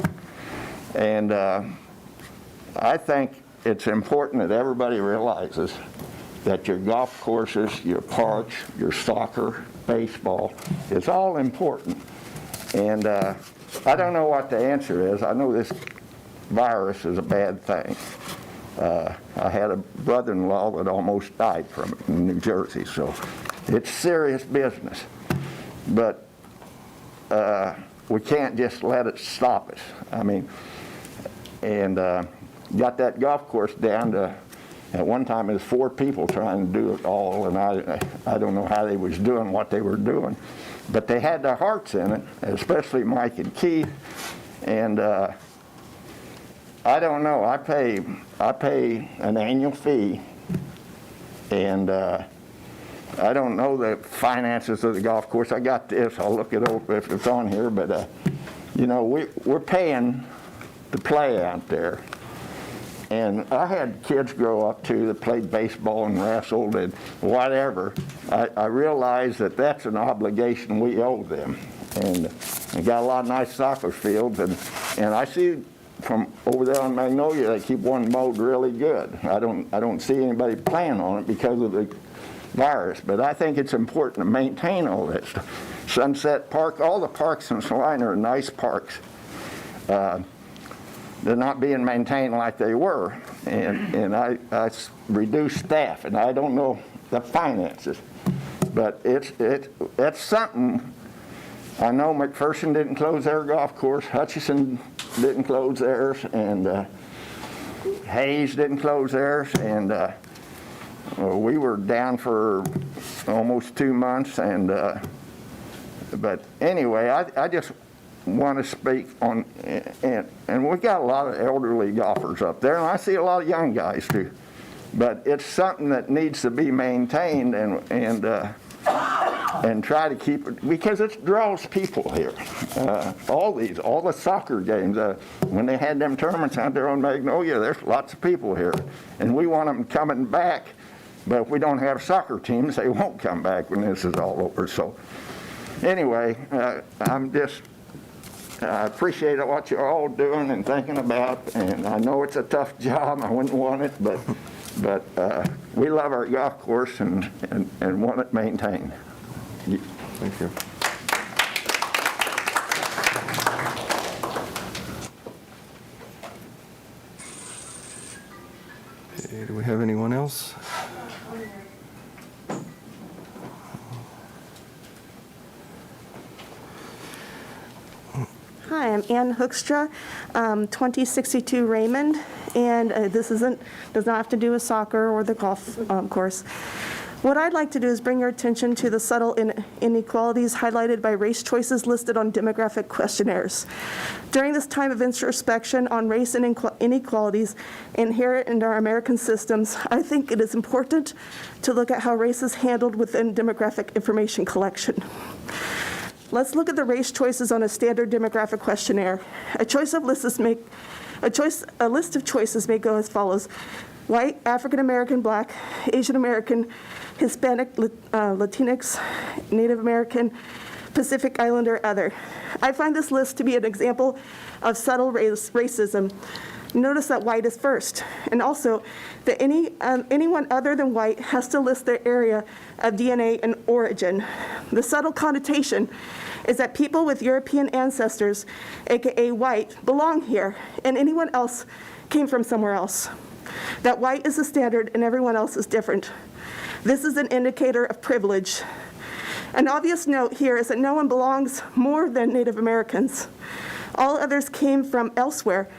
And I think it's important that everybody realizes that your golf courses, your parks, your soccer, baseball, is all important. And I don't know what the answer is. I know this virus is a bad thing. I had a brother-in-law that almost died from it in New Jersey, so it's serious business. But we can't just let it stop us. I mean, and got that golf course down to, at one time it was 4 people trying to do it all, and I don't know how they was doing what they were doing. But they had their hearts in it, especially Mike and Keith. And I don't know, I pay an annual fee, and I don't know the finances of the golf course. I got this, I'll look it over if it's on here, but we're paying to play out there. And I had kids grow up too that played baseball and wrestled and whatever. I realized that that's an obligation we owe them. And we got a lot of nice soccer fields, and I see from over there on Magnolia, they keep one mowed really good. I don't see anybody playing on it because of the virus, but I think it's important to maintain all this. Sunset Park, all the parks in Salina are nice parks. They're not being maintained like they were, and I reduced staff, and I don't know the finances, but it's something. I know McPherson didn't close their golf course, Hutchison didn't close theirs, and Hayes didn't close theirs, and we were down for almost 2 months, and but anyway, I just want to speak on, and we got a lot of elderly golfers up there, and I see a lot of young guys too, but it's something that needs to be maintained and try to keep it, because it draws people here. All the soccer games, when they had them tournaments out there on Magnolia, there's lots of people here, and we want them coming back, but if we don't have soccer teams, they won't come back when this is all over. So anyway, I appreciate what you're all doing and thinking about, and I know it's a tough job. I wouldn't want it, but we love our golf course and want it maintained.
Thank you. Okay, do we have anyone else?
Hi, I'm Ann Hookstra, 2062 Raymond, and this does not have to do with soccer or the golf course. What I'd like to do is bring your attention to the subtle inequalities highlighted by race choices listed on demographic questionnaires. During this time of introspection on race and inequalities inherent in our American systems, I think it is important to look at how race is handled within demographic information collection. Let's look at the race choices on a standard demographic questionnaire. A list of choices may go as follows: white, African American, Black, Asian American, Hispanic, Latinx, Native American, Pacific Islander, other. I find this list to be an example of subtle racism. Notice that white is first, and also that anyone other than white has to list their area of DNA and origin. The subtle connotation is that people with European ancestors, aka white, belong here, and anyone else came from somewhere else. That white is the standard and everyone else is different. This is an indicator of privilege. An obvious note here is that no one belongs more than Native Americans. All others came from elsewhere,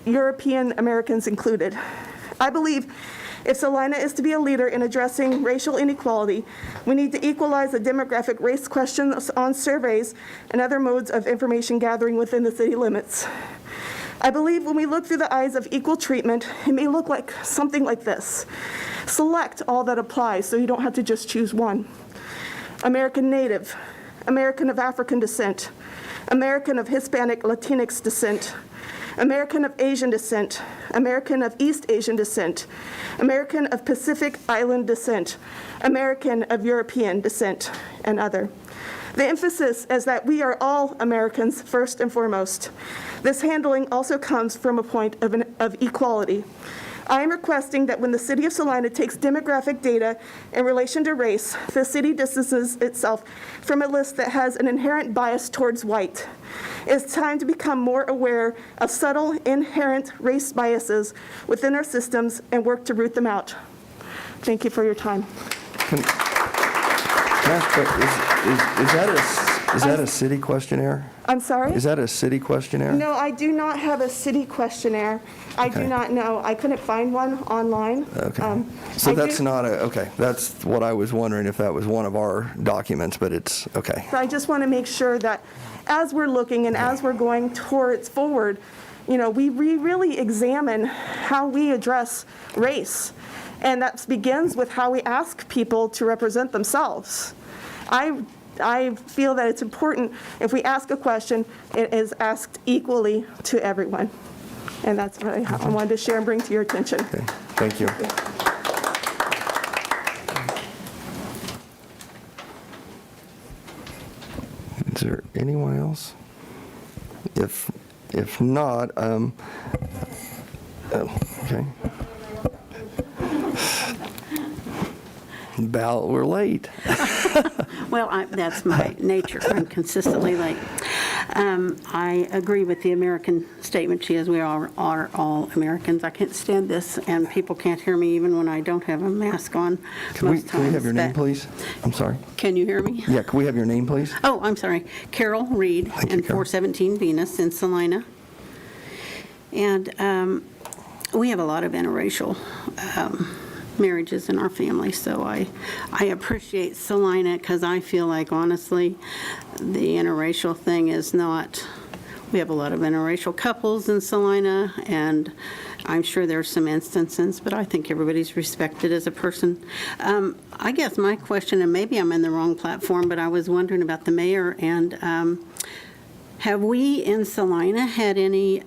European Americans included. I believe if Salina is to be a leader in addressing racial inequality, we need to equalize the demographic race questions on surveys and other modes of information gathering within the city limits. I believe when we look through the eyes of equal treatment, it may look like something like this. Select all that applies so you don't have to just choose one. American Native, American of African descent, American of Hispanic Latinx descent, American of Asian descent, American of East Asian descent, American of Pacific Island descent, American of European descent, and other. The emphasis is that we are all Americans first and foremost. This handling also comes from a point of equality. I am requesting that when the City of Salina takes demographic data in relation to race, the city distances itself from a list that has an inherent bias towards white. It's time to become more aware of subtle, inherent race biases within our systems and work to root them out. Thank you for your time.
Is that a city questionnaire?
I'm sorry?
Is that a city questionnaire?
No, I do not have a city questionnaire. I do not know. I couldn't find one online.
Okay. So that's not okay. That's what I was wondering, if that was one of our documents, but it's okay.
So I just want to make sure that as we're looking and as we're going forward, we really examine how we address race. And that begins with how we ask people to represent themselves. I feel that it's important if we ask a question, it is asked equally to everyone. And that's what I wanted to share and bring to your attention.
Okay, thank you. Is there anyone else? If not, okay. We're late.
Well, that's my nature. I'm consistently late. I agree with the American statement. She is, we are all Americans. I can't stand this, and people can't hear me even when I don't have a mask on.
Can we have your name, please? I'm sorry.
Can you hear me?
Yeah, can we have your name, please?
Oh, I'm sorry. Carol Reed, and 417 Venus in Salina. And we have a lot of interracial marriages in our family, so I appreciate Salina, because I feel like, honestly, the interracial thing is not, we have a lot of interracial couples in Salina, and I'm sure there's some instances, but I think everybody's respected as a person. I guess my question, and maybe I'm in the wrong platform, but I was wondering about the mayor, and have we in Salina had any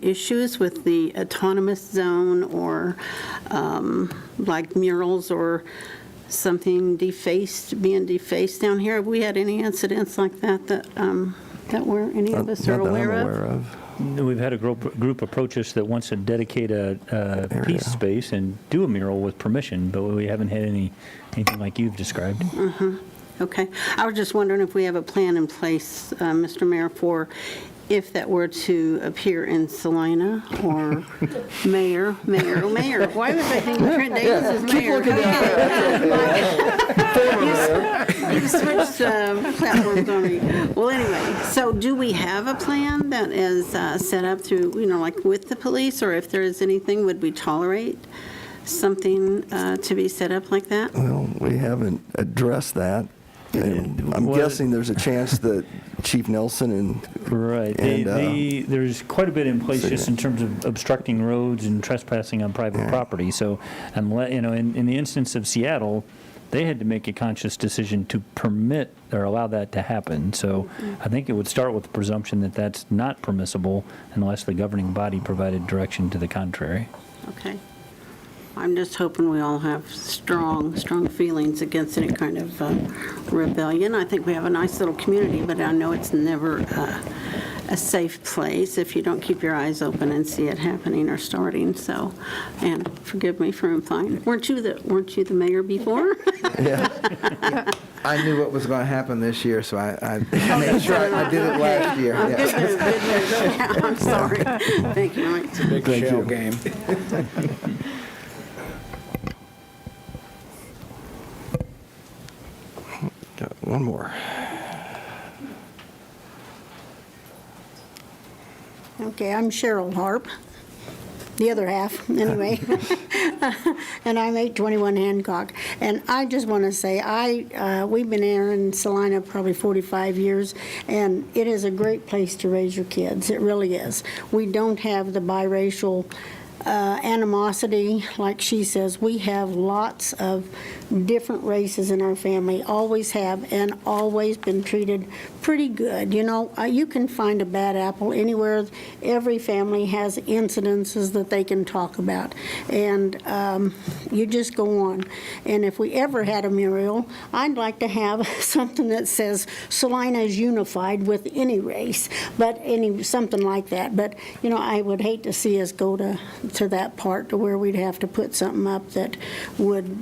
issues with the autonomous zone, or like murals or something being defaced down here? Have we had any incidents like that that we're any of us are aware of?
We've had a group approach us that wants to dedicate a peace space and do a mural with permission, but we haven't had anything like you've described.
Okay. I was just wondering if we have a plan in place, Mr. Mayor, for if that were to appear in Salina, or mayor. Why was I thinking Trent Davis is mayor? You switched platforms on me. Well, anyway, so do we have a plan that is set up through, like with the police, or if there is anything, would we tolerate something to be set up like that?
Well, we haven't addressed that. And I'm guessing there's a chance that Chief Nelson and
right, there's quite a bit in place just in terms of obstructing roads and trespassing on private property. So, unless, in the instance of Seattle, they had to make a conscious decision to permit or allow that to happen. So, I think it would start with the presumption that that's not permissible unless the governing body provided direction to the contrary.
Okay. I'm just hoping we all have strong feelings against any kind of rebellion. I think we have a nice little community, but I know it's never a safe place if you don't keep your eyes open and see it happening or starting. So, and forgive me for implying, weren't you the mayor before?
Yeah. I knew what was going to happen this year, so I made sure I did it last year.
Oh, good news. I'm sorry. Thank you, Mike.
It's a big shell game.
Got one more.
Okay, I'm Cheryl Harp, the other half, anyway. And I'm 821 Hancock. And I just want to say, we've been here in Salina probably 45 years, and it is a great place to raise your kids. It really is. We don't have the biracial animosity, like she says. We have lots of different races in our family, always have, and always been treated pretty good. You can find a bad apple anywhere. Every family has incidences that they can talk about, and you just go on. And if we ever had a mural, I'd like to have something that says Salina is unified with any race, but something like that. But I would hate to see us go to that part to where we'd have to put something up that would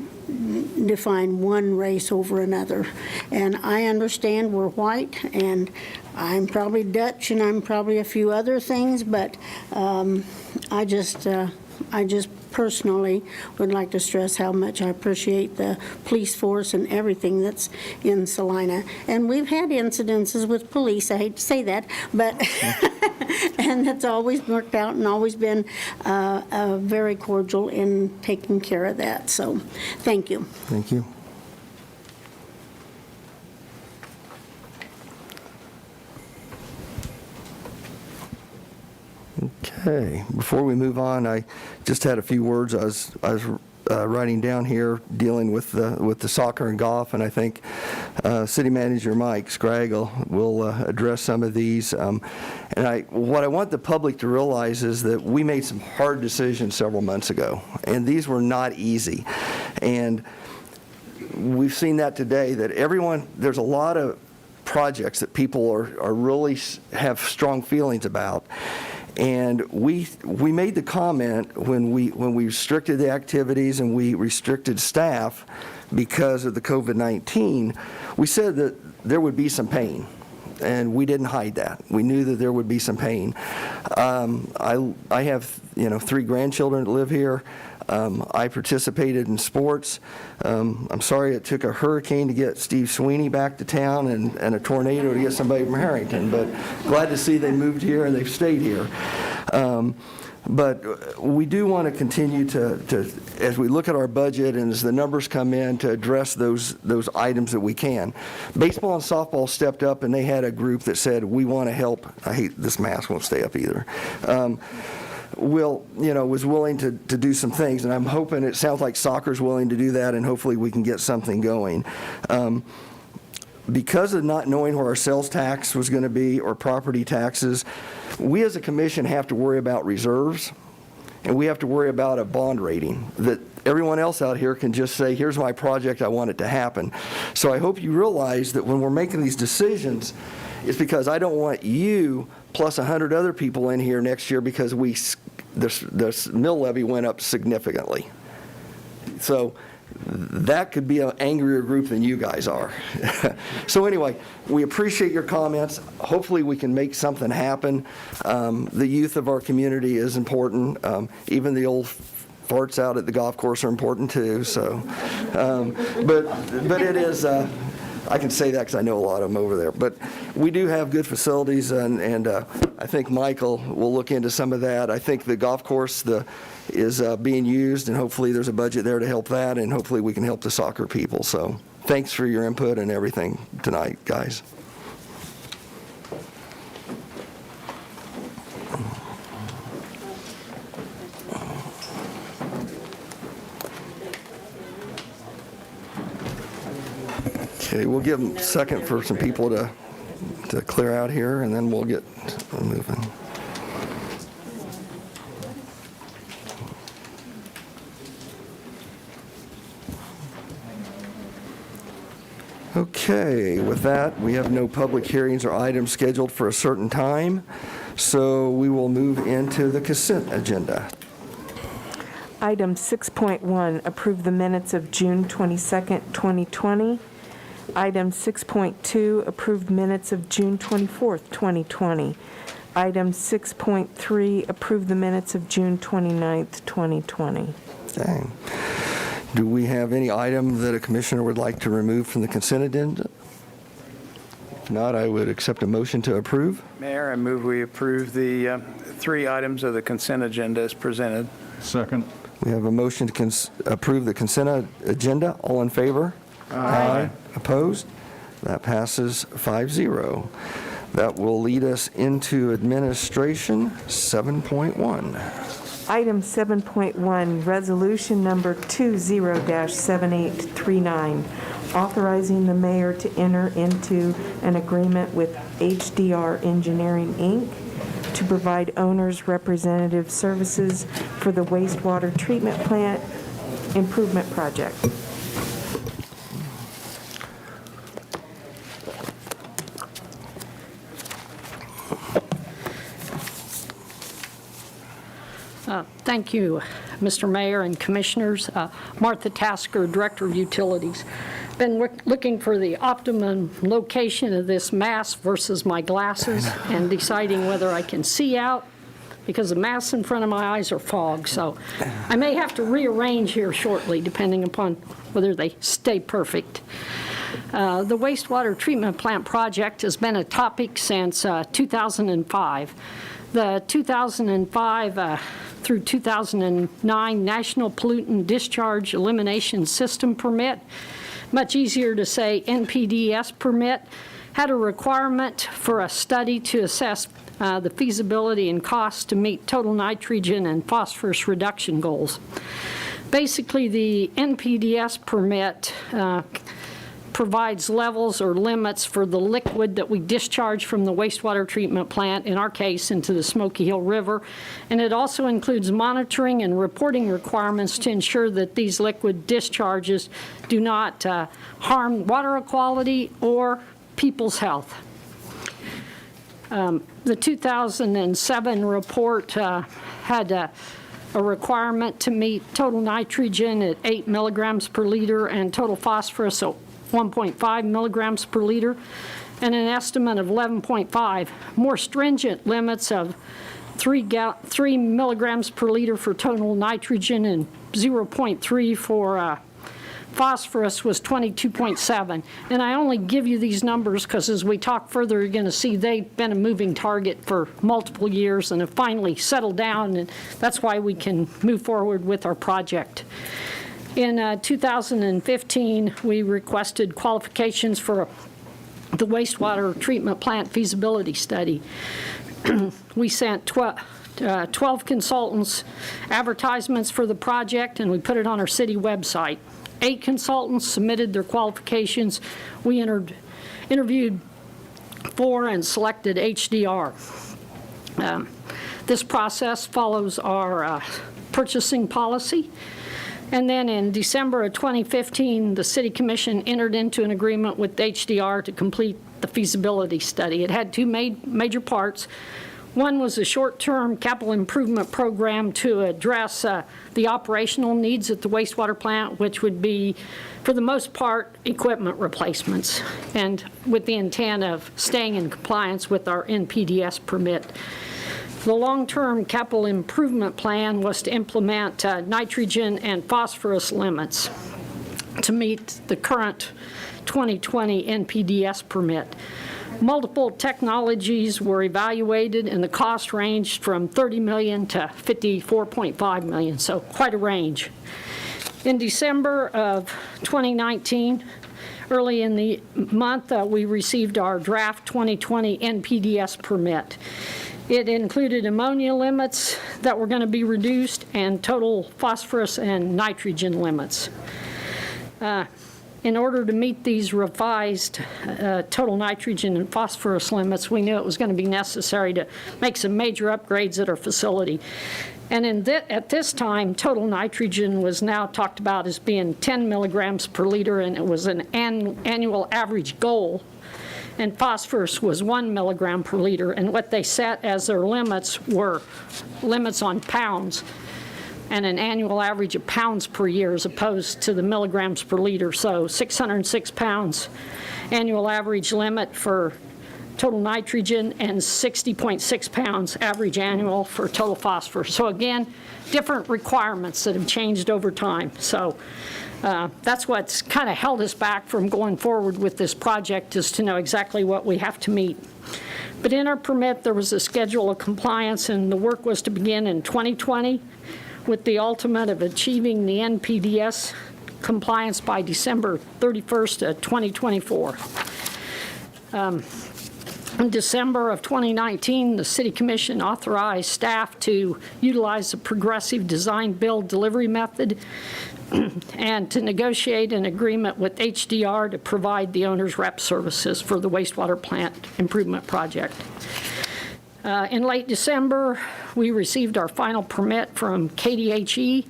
define one race over another. And I understand we're white, and I'm probably Dutch, and I'm probably a few other things, but I just personally would like to stress how much I appreciate the police force and everything that's in Salina. And we've had incidences with police, I hate to say that, but and it's always worked out and always been very cordial in taking care of that. So thank you.
Thank you. Okay, before we move on, I just had a few words I was writing down here dealing with the soccer and golf, and I think City Manager Mike Scragg will address some of these. And what I want the public to realize is that we made some hard decisions several months ago, and these were not easy. And we've seen that today, that there's a lot of projects that people are really have strong feelings about. And we made the comment when we restricted the activities and we restricted staff because of the COVID-19, we said that there would be some pain, and we didn't hide that. We knew that there would be some pain. I have 3 grandchildren that live here. I participated in sports. I'm sorry it took a hurricane to get Steve Sweeney back to town and a tornado to get somebody from Harrington, but glad to see they moved here and they've stayed here. But we do want to continue to, as we look at our budget and as the numbers come in, to address those items that we can. Baseball and softball stepped up, and they had a group that said, we want to help. I hate this mask, won't stay up either. Was willing to do some things, and I'm hoping, it sounds like soccer's willing to do that, and hopefully we can get something going. Because of not knowing where our sales tax was going to be or property taxes, we as a commission have to worry about reserves, and we have to worry about a bond rating that everyone else out here can just say, here's my project, I want it to happen. So I hope you realize that when we're making these decisions, it's because I don't want you plus 100 other people in here next year because the mill levy went up significantly. So that could be an angrier group than you guys are. So anyway, we appreciate your comments. Hopefully we can make something happen. The youth of our community is important. Even the old farts out at the golf course are important too. So, but it is. I can say that because I know a lot of them over there. But we do have good facilities, and I think Michael will look into some of that. I think the golf course is being used, and hopefully there's a budget there to help that, and hopefully we can help the soccer people. So thanks for your input and everything tonight, guys. Okay, we'll give them a second for some people to clear out here, and then we'll get moving. Okay, with that, we have no public hearings or items scheduled for a certain time, so we will move into the consent agenda.
Item 6.1, approve the minutes of June 22nd, 2020. Item 6.2, approved minutes of June 24th, 2020. Item 6.3, approve the minutes of June 29th, 2020.
Okay. Do we have any item that a commissioner would like to remove from the consent agenda? If not, I would accept a motion to approve.
Mayor, I move we approve the 3 items of the consent agenda as presented.
Second.
We have a motion to approve the consent agenda. All in favor? Aye. Opposed? That passes 5-0. That will lead us into administration 7.1.
Item 7.1, resolution number 20-7839, authorizing the mayor to enter into an agreement with HDR Engineering, Inc. to provide owners' representative services for the wastewater treatment plant improvement project.
Thank you, Mr. Mayor and Commissioners. Martha Tasker, Director of Utilities. Been looking for the optimum location of this mask versus my glasses and deciding whether I can see out because the masks in front of my eyes are fog. So I may have to rearrange here shortly depending upon whether they stay perfect. The wastewater treatment plant project has been a topic since 2005. The 2005 through 2009 National Pollutant Discharge Elimination System permit, much easier to say NPDES permit, had a requirement for a study to assess the feasibility and cost to meet total nitrogen and phosphorus reduction goals. Basically, the NPDES permit provides levels or limits for the liquid that we discharge from the wastewater treatment plant, in our case, into the Smoky Hill River. And it also includes monitoring and reporting requirements to ensure that these liquid discharges do not harm water quality or people's health. The 2007 report had a requirement to meet total nitrogen at 8 milligrams per liter and total phosphorus at 1.5 milligrams per liter, and an estimate of 11.5. More stringent limits of 3 milligrams per liter for total nitrogen and 0.3 for phosphorus was 22.7. And I only give you these numbers because as we talk further, you're going to see they've been a moving target for multiple years and have finally settled down, and that's why we can move forward with our project. In 2015, we requested qualifications for the wastewater treatment plant feasibility study. We sent 12 consultants advertisements for the project, and we put it on our city website. 8 consultants submitted their qualifications. We interviewed 4 and selected HDR. This process follows our purchasing policy. And then in December of 2015, the City Commission entered into an agreement with HDR to complete the feasibility study. It had 2 major parts. One was a short-term capital improvement program to address the operational needs at the wastewater plant, which would be, for the most part, equipment replacements, and with the intent of staying in compliance with our NPDES permit. The long-term capital improvement plan was to implement nitrogen and phosphorus limits to meet the current 2020 NPDES permit. Multiple technologies were evaluated, and the cost ranged from $30 million to $54.5 million, so quite a range. In December of 2019, early in the month, we received our draft 2020 NPDES permit. It included ammonia limits that were going to be reduced and total phosphorus and nitrogen limits. In order to meet these revised total nitrogen and phosphorus limits, we knew it was going to be necessary to make some major upgrades at our facility. And at this time, total nitrogen was now talked about as being 10 milligrams per liter, and it was an annual average goal. And phosphorus was 1 milligram per liter. And what they set as their limits were limits on pounds, and an annual average of pounds per year as opposed to the milligrams per liter. So 606 pounds annual average limit for total nitrogen and 60.6 pounds average annual for total phosphorus. So again, different requirements that have changed over time. So that's what's kind of held us back from going forward with this project, is to know exactly what we have to meet. But in our permit, there was a schedule of compliance, and the work was to begin in 2020 with the ultimate of achieving the NPDES compliance by December 31st of 2024. In December of 2019, the City Commission authorized staff to utilize the progressive design build delivery method and to negotiate an agreement with HDR to provide the owner's rep services for the wastewater plant improvement project. In late December, we received our final permit from KDHE.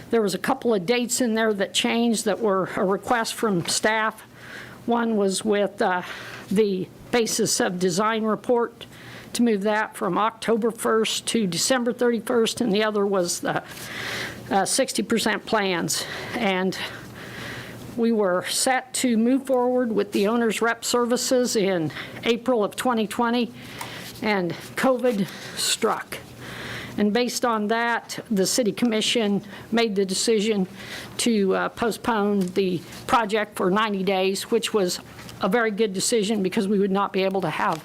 There was a couple of dates in there that changed that were a request from staff. One was with the basis of design report, to move that from October 1st to December 31st, and the other was the 60% plans. And we were set to move forward with the owner's rep services in April of 2020, and COVID struck. And based on that, the City Commission made the decision to postpone the project for 90 days, which was a very good decision because we would not be able to have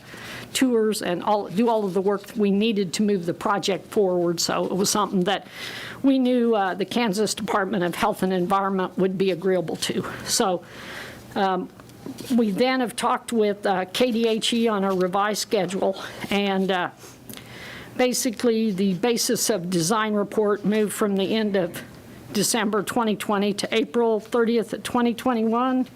tours and do all of the work that we needed to move the project forward. So it was something that we knew the Kansas Department of Health and Environment would be agreeable to. So we then have talked with KDHE on a revised schedule, and basically the basis of design report moved from the end of December 2020 to April 30th of 2021.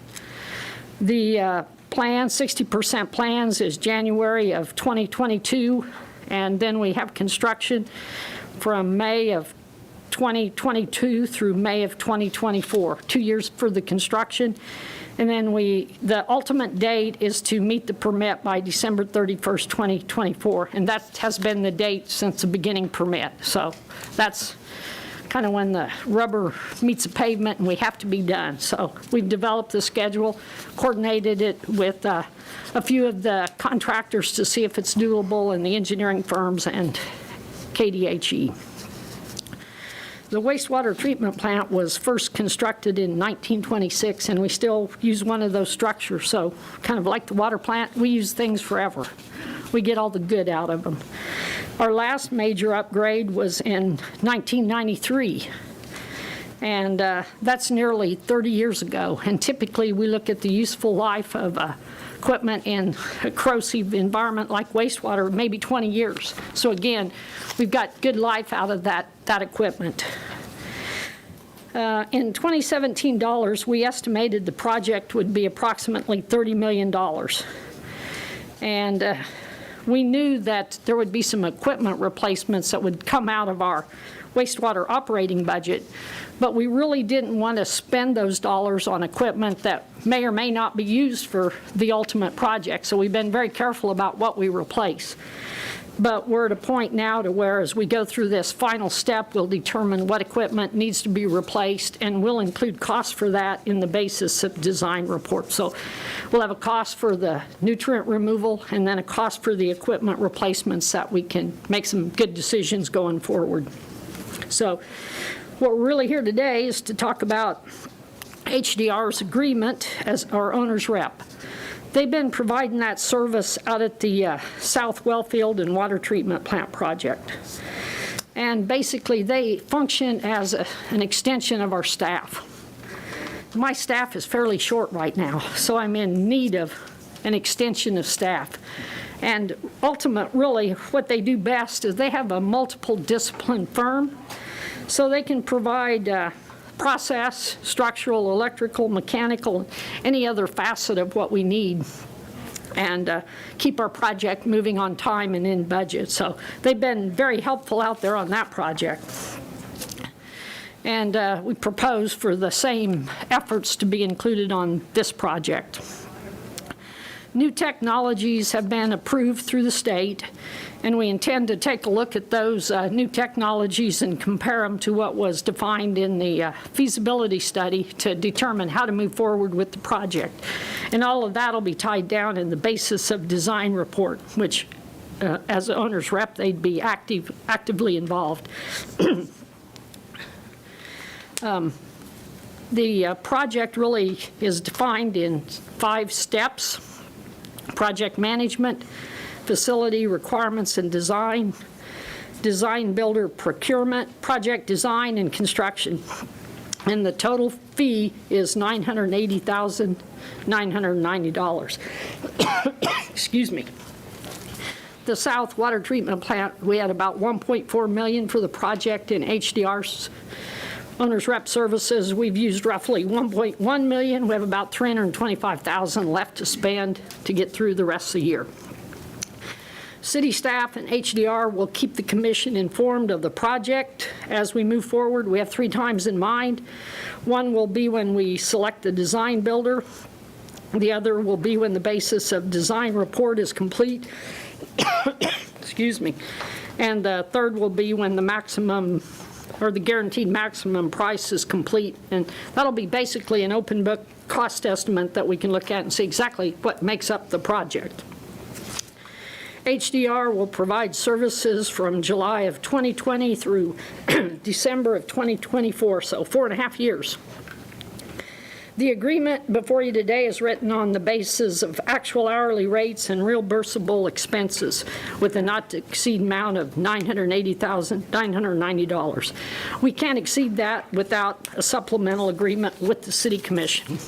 The plan, 60% plans, is January of 2022, and then we have construction from May of 2022 through May of 2024, 2 years for the construction. And then the ultimate date is to meet the permit by December 31st, 2024, and that has been the date since the beginning permit. So that's kind of when the rubber meets the pavement and we have to be done. So we've developed the schedule, coordinated it with a few of the contractors to see if it's doable, and the engineering firms and KDHE. The wastewater treatment plant was first constructed in 1926, and we still use one of those structures. So kind of like the water plant, we use things forever. We get all the good out of them. Our last major upgrade was in 1993, and that's nearly 30 years ago. And typically we look at the useful life of equipment in a corrosive environment like wastewater, maybe 20 years. So again, we've got good life out of that equipment. In 2017 dollars, we estimated the project would be approximately $30 million. And we knew that there would be some equipment replacements that would come out of our wastewater operating budget, but we really didn't want to spend those dollars on equipment that may or may not be used for the ultimate project. So we've been very careful about what we replace. But we're at a point now to where, as we go through this final step, we'll determine what equipment needs to be replaced, and we'll include costs for that in the basis of design report. So we'll have a cost for the nutrient removal and then a cost for the equipment replacements that we can make some good decisions going forward. So what we're really here today is to talk about HDR's agreement as our owner's rep. They've been providing that service out at the South Wellfield and Water Treatment Plant project. And basically, they function as an extension of our staff. My staff is fairly short right now, so I'm in need of an extension of staff. And ultimately, really, what they do best is they have a multiple discipline firm, so they can provide process, structural, electrical, mechanical, any other facet of what we need, and keep our project moving on time and in budget. So they've been very helpful out there on that project. And we propose for the same efforts to be included on this project. New technologies have been approved through the state, and we intend to take a look at those new technologies and compare them to what was defined in the feasibility study to determine how to move forward with the project. And all of that will be tied down in the basis of design report, which as an owner's rep, they'd be actively involved. The project really is defined in 5 steps: project management, facility requirements and design, design builder procurement, project design and construction. And the total fee is $980,990. Excuse me. The South Water Treatment Plant, we had about $1.4 million for the project in HDR's owner's rep services. We've used roughly $1.1 million. We have about $325,000 left to spend to get through the rest of the year. City staff and HDR will keep the commission informed of the project as we move forward. We have 3 times in mind. One will be when we select the design builder. The other will be when the basis of design report is complete. Excuse me. And the third will be when the maximum or the guaranteed maximum price is complete. And that'll be basically an open book cost estimate that we can look at and see exactly what makes up the project. HDR will provide services from July of 2020 through December of 2024, so 4.5 years. The agreement before you today is written on the basis of actual hourly rates and reimbursable expenses with a not to exceed amount of $980,990. We can't exceed that without a supplemental agreement with the City Commission.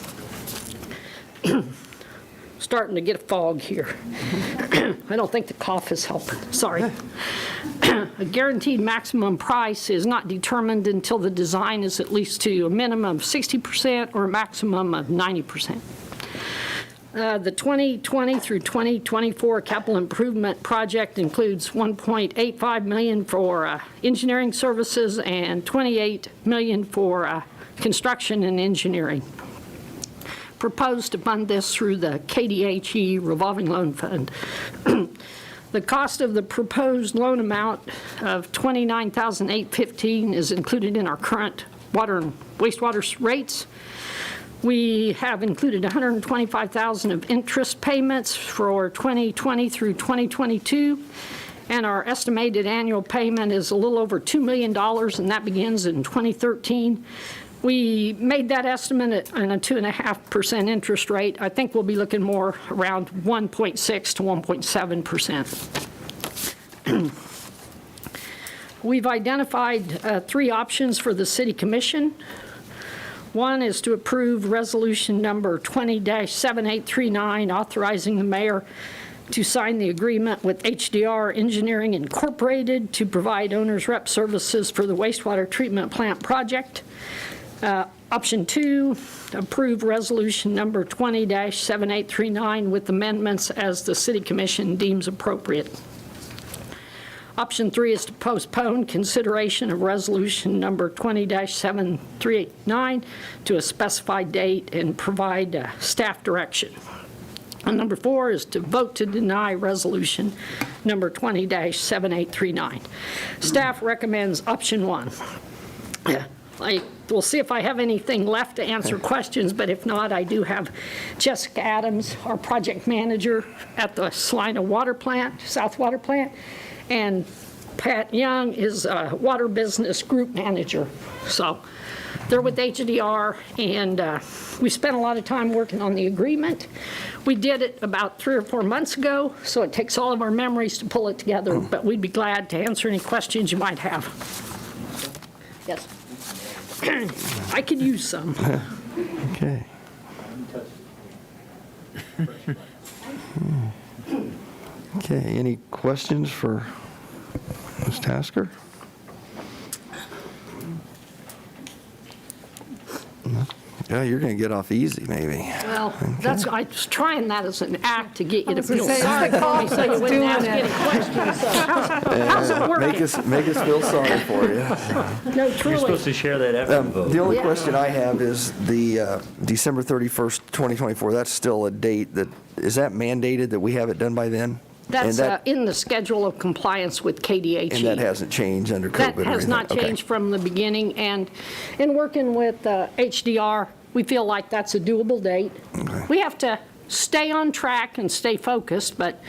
Starting to get a fog here. I don't think the cough is helping. Sorry. A guaranteed maximum price is not determined until the design is at least to a minimum of 60% or a maximum of 90%. The 2020 through 2024 capital improvement project includes $1.85 million for engineering services and $28 million for construction and engineering. Proposed to fund this through the KDHE revolving loan fund. The cost of the proposed loan amount of $29,815 is included in our current water and wastewater rates. We have included $125,000 of interest payments for 2020 through 2022, and our estimated annual payment is a little over $2 million, and that begins in 2013. We made that estimate on a 2.5% interest rate. I think we'll be looking more around 1.6 to 1.7%. We've identified 3 options for the City Commission. One is to approve resolution number 20-7839, authorizing the mayor to sign the agreement with HDR Engineering Incorporated to provide owner's rep services for the wastewater treatment plant project. Option 2, approve resolution number 20-7839 with amendments as the City Commission deems appropriate. Option 3 is to postpone consideration of resolution number 20-7389 to a specified date and provide staff direction. And number 4 is to vote to deny resolution number 20-7839. Staff recommends option 1. We'll see if I have anything left to answer questions, but if not, I do have Jessica Adams, our project manager at the Salina water plant, South Water Plant, and Pat Young is a water business group manager. So they're with HDR, and we spent a lot of time working on the agreement. We did it about 3 or 4 months ago, so it takes all of our memories to pull it together, but we'd be glad to answer any questions you might have. Yes. I could use some.
Okay. Okay, any questions for Ms. Tasker? No? Yeah, you're going to get off easy, maybe.
Well, that's, I was trying that as an act to get you to
was gonna
feel
say,
sorry
it's the
for me
cough
so you
that's
wouldn't
doing
ask
it.
any questions. So how's it working?
Make us feel sorry for you.
No,
You're
truly.
supposed to share that after the vote.
The only
Yeah.
question I have is the December 31st, 2024, that's still a date that, is that mandated that we have it done by then?
That's
And that,
in the schedule of compliance with KDHE.
and that hasn't changed under COVID or
That
anything?
has not
Okay.
changed from the beginning, and in working with HDR, we feel like that's a doable date. We have to stay on track and stay focused, but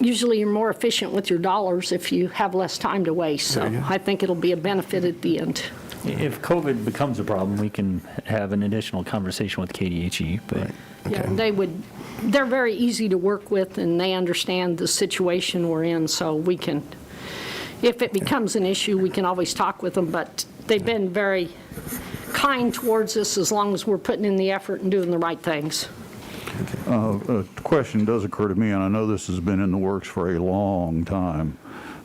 usually you're more efficient with your dollars if you have less time to waste, so I think it'll be a benefit at the end.
If COVID becomes a problem, we can have an additional conversation with KDHE, but
Yeah, they're very easy to work with, and they understand the situation we're in, so we can, if it becomes an issue, we can always talk with them, but they've been very kind towards us as long as we're putting in the effort and doing the right things.
A question does occur to me, and I know this has been in the works for a long time.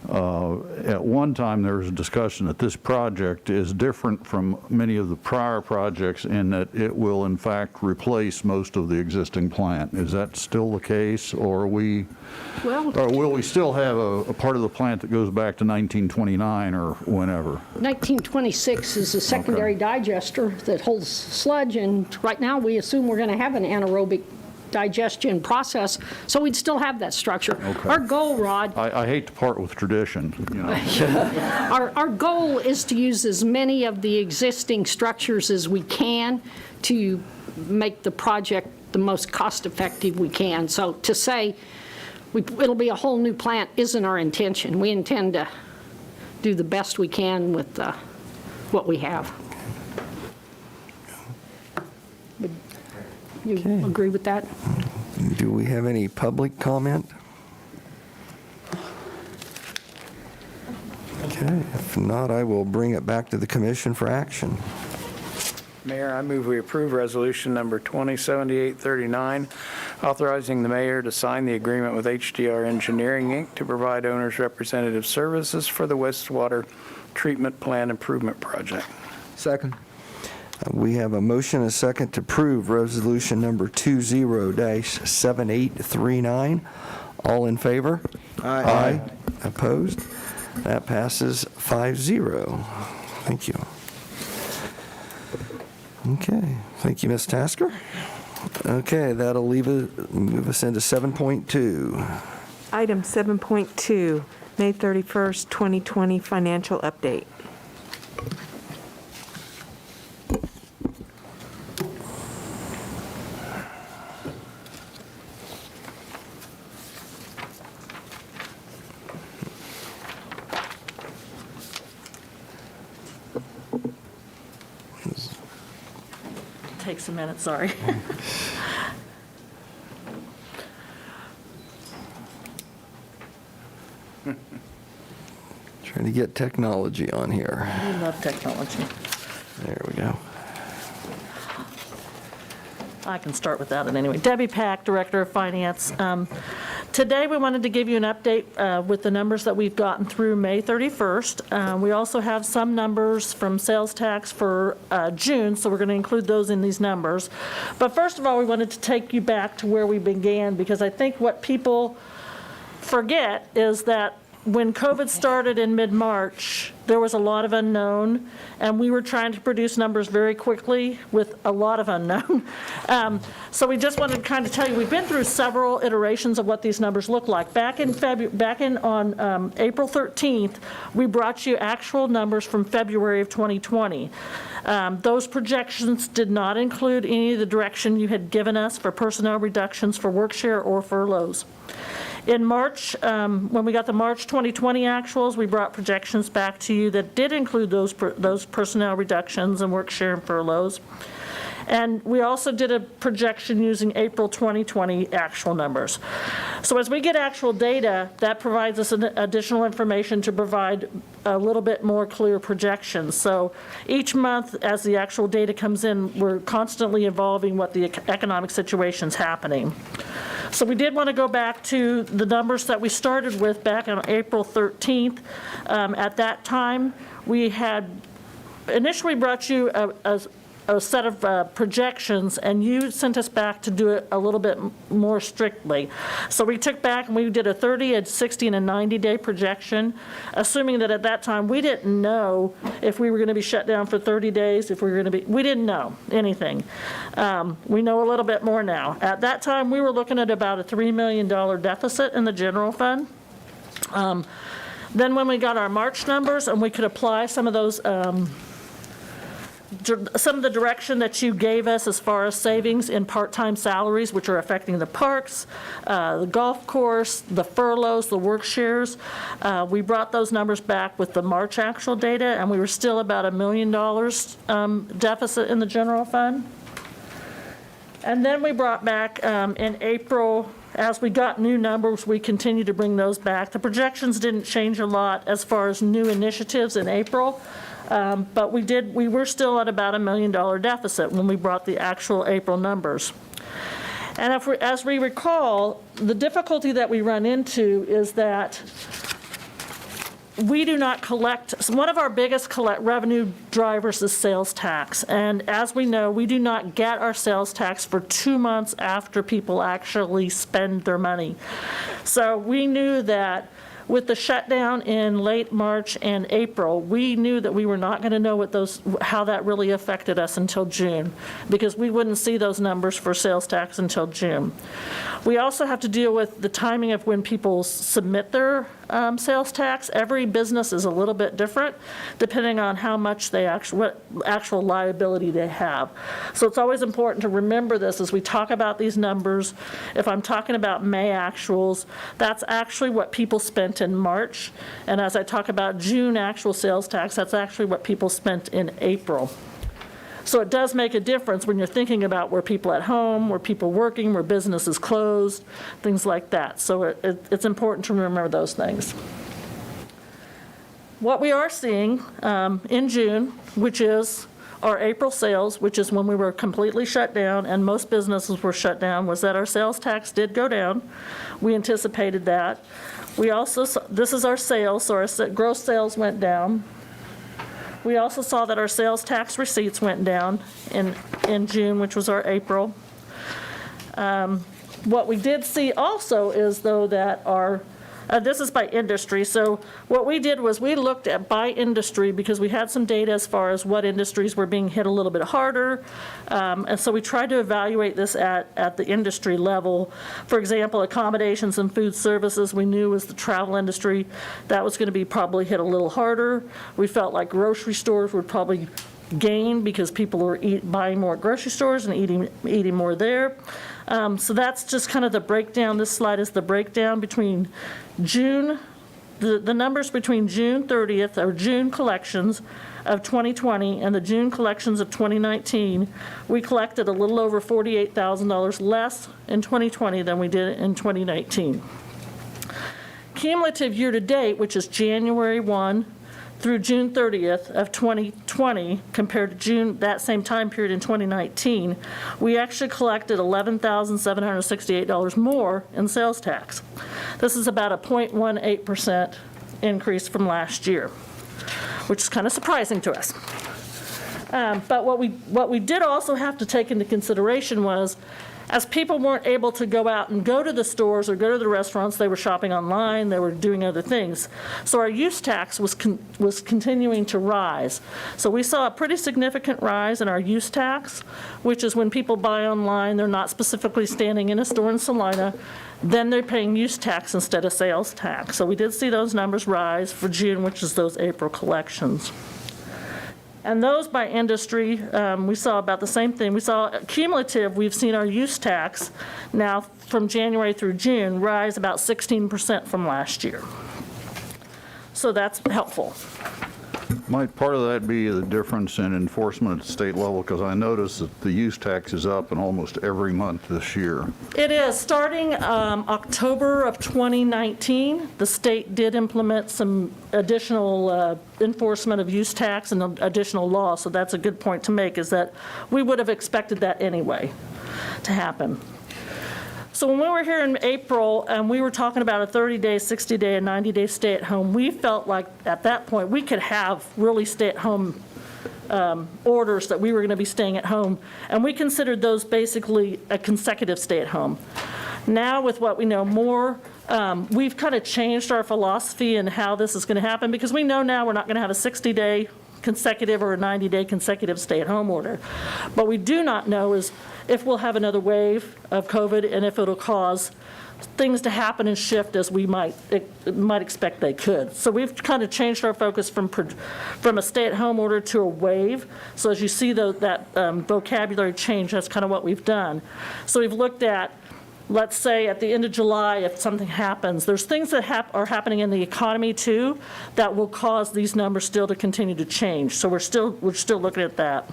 At one time, there was a discussion that this project is different from many of the prior projects in that it will, in fact, replace most of the existing plant. Is that still the case, or will we still have a part of the plant that goes back to 1929 or whenever?
1926 is a secondary digester that holds sludge, and right now we assume we're going to have an anaerobic digestion process, so we'd still have that structure.
Okay.
Our goal, Rod,
I hate to part with tradition, you know.
our goal is to use as many of the existing structures as we can to make the project the most cost-effective we can. So to say it'll be a whole new plant isn't our intention. We intend to do the best we can with what we have. You agree with that?
Do we have any public comment? Okay, if not, I will bring it back to the commission for action.
Mayor, I move we approve resolution number 207839, authorizing the mayor to sign the agreement with HDR Engineering, Inc. to provide owner's representative services for the wastewater treatment plant improvement project.
Second.
We have a motion and a second to approve resolution number 20-7839. All in favor? Aye. Opposed? That passes 5-0. Thank you. Okay, thank you, Ms. Tasker. Okay, that'll move us into 7.2.
Item 7.2, May 31st, 2020 financial update.
Takes a minute, sorry.
Trying to get technology on here.
I love technology.
There we go.
I can start with that anyway. Debbie Pack, Director of Finance. Today, we wanted to give you an update with the numbers that we've gotten through May 31st. We also have some numbers from sales tax for June, so we're going to include those in these numbers. But first of all, we wanted to take you back to where we began, because I think what people forget is that when COVID started in mid-March, there was a lot of unknown, and we were trying to produce numbers very quickly with a lot of unknown. So we just wanted to kind of tell you, we've been through several iterations of what these numbers look like. Back on April 13th, we brought you actual numbers from February of 2020. Those projections did not include any of the direction you had given us for personnel reductions for workshare or furloughs. In March, when we got the March 2020 actuals, we brought projections back to you that did include those personnel reductions and workshare and furloughs. And we also did a projection using April 2020 actual numbers. So as we get actual data, that provides us additional information to provide a little bit more clear projections. So each month, as the actual data comes in, we're constantly evolving what the economic situation's happening. So we did want to go back to the numbers that we started with back on April 13th. At that time, we had initially brought you a set of projections, and you sent us back to do it a little bit more strictly. So we took back and we did a 30, a 60, and a 90-day projection, assuming that at that time we didn't know if we were going to be shut down for 30 days, if we were going to be, we didn't know anything. We know a little bit more now. At that time, we were looking at about a $3 million deficit in the general fund. Then when we got our March numbers and we could apply some of those some of the direction that you gave us as far as savings in part-time salaries, which are affecting the parks, the golf course, the furloughs, the work shares. We brought those numbers back with the March actual data, and we were still about $1 million deficit in the general fund. And then we brought back in April, as we got new numbers, we continued to bring those back. The projections didn't change a lot as far as new initiatives in April. But we were still at about $1 million deficit when we brought the actual April numbers. And as we recall, the difficulty that we run into is that we do not collect, one of our biggest revenue drivers is sales tax. And as we know, we do not get our sales tax for 2 months after people actually spend their money. So we knew that with the shutdown in late March and April, we knew that we were not going to know how that really affected us until June, because we wouldn't see those numbers for sales tax until June. We also have to deal with the timing of when people submit their sales tax. Every business is a little bit different depending on how much what actual liability they have. So it's always important to remember this as we talk about these numbers. If I'm talking about May actuals, that's actually what people spent in March. And as I talk about June actual sales tax, that's actually what people spent in April. So it does make a difference when you're thinking about where people at home, where people working, where business is closed, things like that. So it's important to remember those things. What we are seeing in June, which is our April sales, which is when we were completely shut down and most businesses were shut down, was that our sales tax did go down. We anticipated that. We also, this is our sales, so our gross sales went down. We also saw that our sales tax receipts went down in June, which was our April. What we did see also is, though, that our, this is by industry, so what we did was we looked at by industry because we had some data as far as what industries were being hit a little bit harder, and so we tried to evaluate this at the industry level. For example, accommodations and food services we knew was the travel industry. That was going to be probably hit a little harder. We felt like grocery stores would probably gain because people were buying more at grocery stores and eating more there. So that's just kind of the breakdown. This slide is the breakdown between June, the numbers between June 30th, or June collections of 2020 and the June collections of 2019. We collected a little over $48,000 less in 2020 than we did in 2019. Cumulative year-to-date, which is January 1 through June 30th of 2020, compared to June, that same time period in 2019, we actually collected $11,768 more in sales tax. This is about a 0.18% increase from last year, which is kind of surprising to us. But what we did also have to take into consideration was, as people weren't able to go out and go to the stores or go to the restaurants, they were shopping online, they were doing other things. So our use tax was continuing to rise. So we saw a pretty significant rise in our use tax, which is when people buy online, they're not specifically standing in a store in Salina, then they're paying use tax instead of sales tax. So we did see those numbers rise for June, which is those April collections. And those by industry, we saw about the same thing. We saw cumulative, we've seen our use tax now from January through June rise about 16% from last year. So that's helpful.
Might part of that be the difference in enforcement at the state level? Because I noticed that the use tax is up in almost every month this year.
It is. Starting October of 2019, the state did implement some additional enforcement of use tax and additional law. So that's a good point to make, is that we would have expected that anyway to happen. So when we were here in April and we were talking about a 30-day, 60-day, and 90-day stay-at-home, we felt like at that point we could have really stay-at-home orders that we were going to be staying at home, and we considered those basically a consecutive stay-at-home. Now with what we know more, we've kind of changed our philosophy and how this is going to happen, because we know now we're not going to have a 60-day consecutive or a 90-day consecutive stay-at-home order. What we do not know is if we'll have another wave of COVID and if it'll cause things to happen and shift as we might expect they could. So we've kind of changed our focus from a stay-at-home order to a wave. So as you see that vocabulary change, that's kind of what we've done. So we've looked at, let's say at the end of July, if something happens, there's things that are happening in the economy too that will cause these numbers still to continue to change. So we're still looking at that.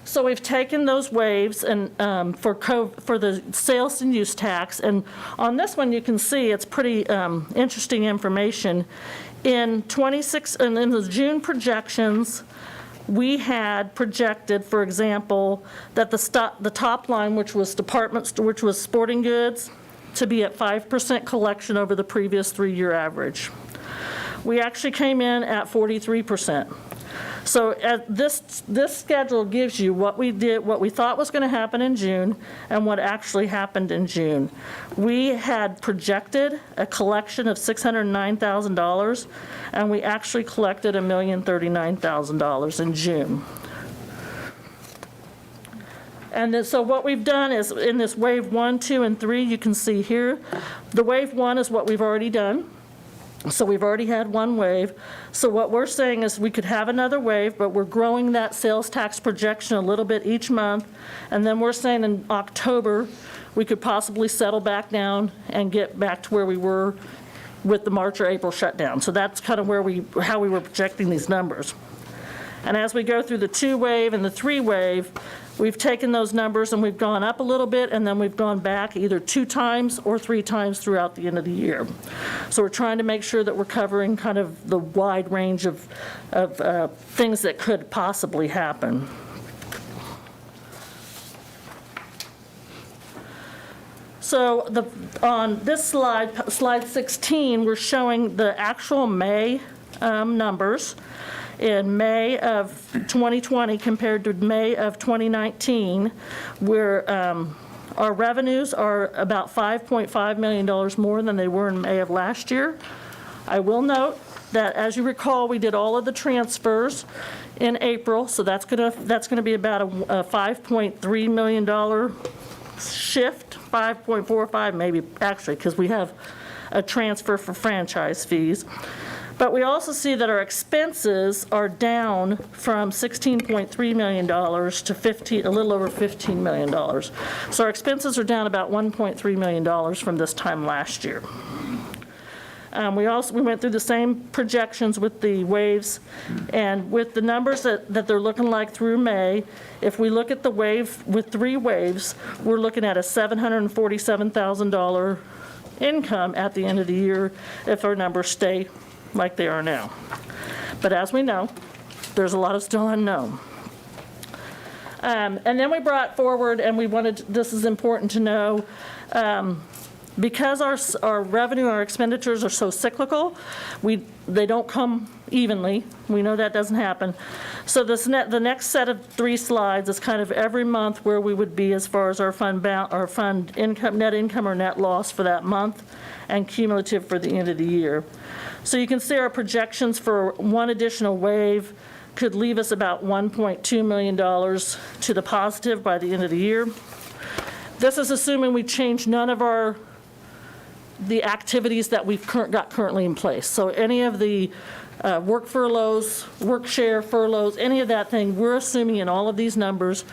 So we've taken those waves and for the sales and use tax, and on this one you can see it's pretty interesting information. In the June projections, we had projected, for example, that the top line, which was which was sporting goods, to be at 5% collection over the previous 3-year average. We actually came in at 43%. So this schedule gives you what we thought was going to happen in June and what actually happened in June. We had projected a collection of $609,000, and we actually collected $1,039,000 in June. And then, so what we've done is in this wave 1, 2, and 3, you can see here, the wave 1 is what we've already done. So we've already had one wave. So what we're saying is we could have another wave, but we're growing that sales tax projection a little bit each month. And then we're saying in October, we could possibly settle back down and get back to where we were with the March or April shutdown. So that's kind of how we were projecting these numbers. And as we go through the 2-wave and the 3-wave, we've taken those numbers and we've gone up a little bit, and then we've gone back either 2 times or 3 times throughout the end of the year. So we're trying to make sure that we're covering kind of the wide range of things that could possibly happen. So on this slide 16, we're showing the actual May numbers in May of 2020 compared to May of 2019, where our revenues are about $5.5 million more than they were in May of last year. I will note that, as you recall, we did all of the transfers in April, so that's gonna be about a $5.3 million shift, 5.45 maybe, actually, because we have a transfer for franchise fees. But we also see that our expenses are down from $16.3 million to a little over $15 million. So our expenses are down about $1.3 million from this time last year. We went through the same projections with the waves, and with the numbers that they're looking like through May, if we look at the wave with 3 waves, we're looking at a $747,000 income at the end of the year if our numbers stay like they are now. But as we know, there's a lot of still unknown. And then we brought forward, and we wanted, this is important to know, because our revenue, our expenditures are so cyclical, they don't come evenly. We know that doesn't happen. So the next set of 3 slides is kind of every month where we would be as far as our fund income, net income or net loss for that month, and cumulative for the end of the year. So you can see our projections for one additional wave could leave us about $1.2 million to the positive by the end of the year. This is assuming we change none of the activities that we've got currently in place. So any of the work furloughs, work share furloughs, any of that thing, we're assuming in all of these numbers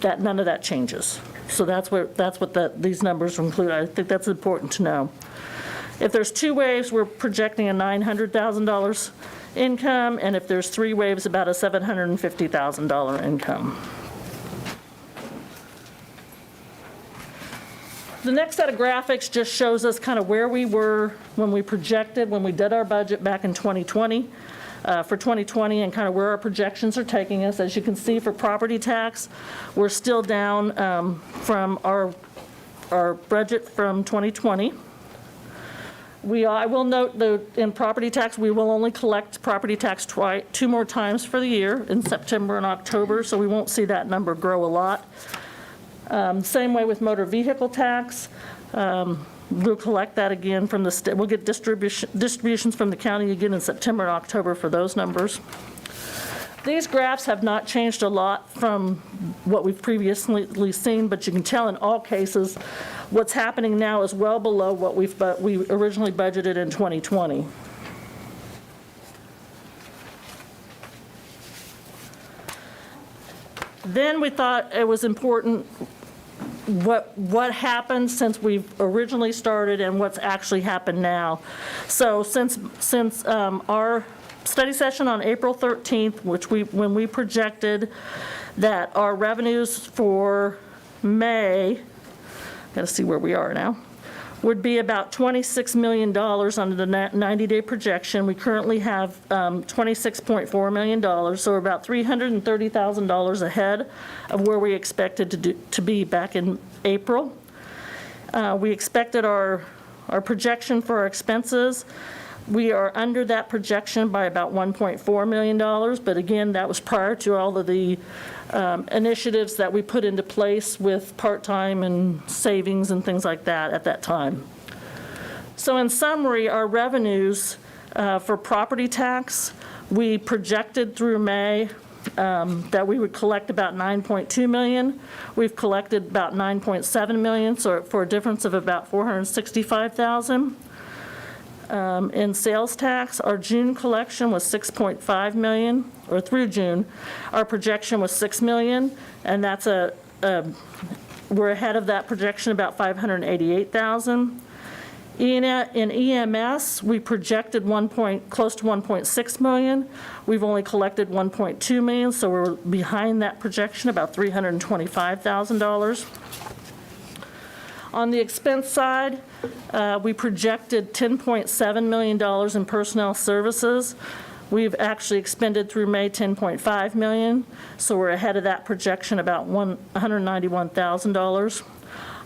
that none of that changes. So that's what these numbers include. I think that's important to know. If there's 2 waves, we're projecting a $900,000 income, and if there's 3 waves, about a $750,000 income. The next set of graphics just shows us kind of where we were when we did our budget back in 2020, for 2020, and kind of where our projections are taking us. As you can see, for property tax, we're still down from our budget from 2020. I will note that in property tax, we will only collect property tax 2 more times for the year, in September and October, so we won't see that number grow a lot. Same way with motor vehicle tax. We'll collect that again from the state. We'll get distributions from the county again in September and October for those numbers. These graphs have not changed a lot from what we've previously seen, but you can tell in all cases what's happening now is well below what we originally budgeted in 2020. Then we thought it was important what happened since we've originally started and what's actually happened now. So since our study session on April 13th, when we projected that our revenues for May, gotta see where we are now, would be about $26 million under the 90-day projection. We currently have $26.4 million, so we're about $330,000 ahead of where we expected to be back in April. We expected our projection for our expenses. We are under that projection by about $1.4 million, but again, that was prior to all of the initiatives that we put into place with part-time and savings and things like that at that time. So in summary, our revenues for property tax, we projected through May that we would collect about $9.2 million. We've collected about $9.7 million, so for a difference of about $465,000. In sales tax, our June collection was $6.5 million, or through June. Our projection was $6 million, and that's we're ahead of that projection about $588,000. In EMS, we projected close to $1.6 million. We've only collected $1.2 million, so we're behind that projection about $325,000. On the expense side, we projected $10.7 million in personnel services. We've actually expended through May $10.5 million, so we're ahead of that projection about $191,000.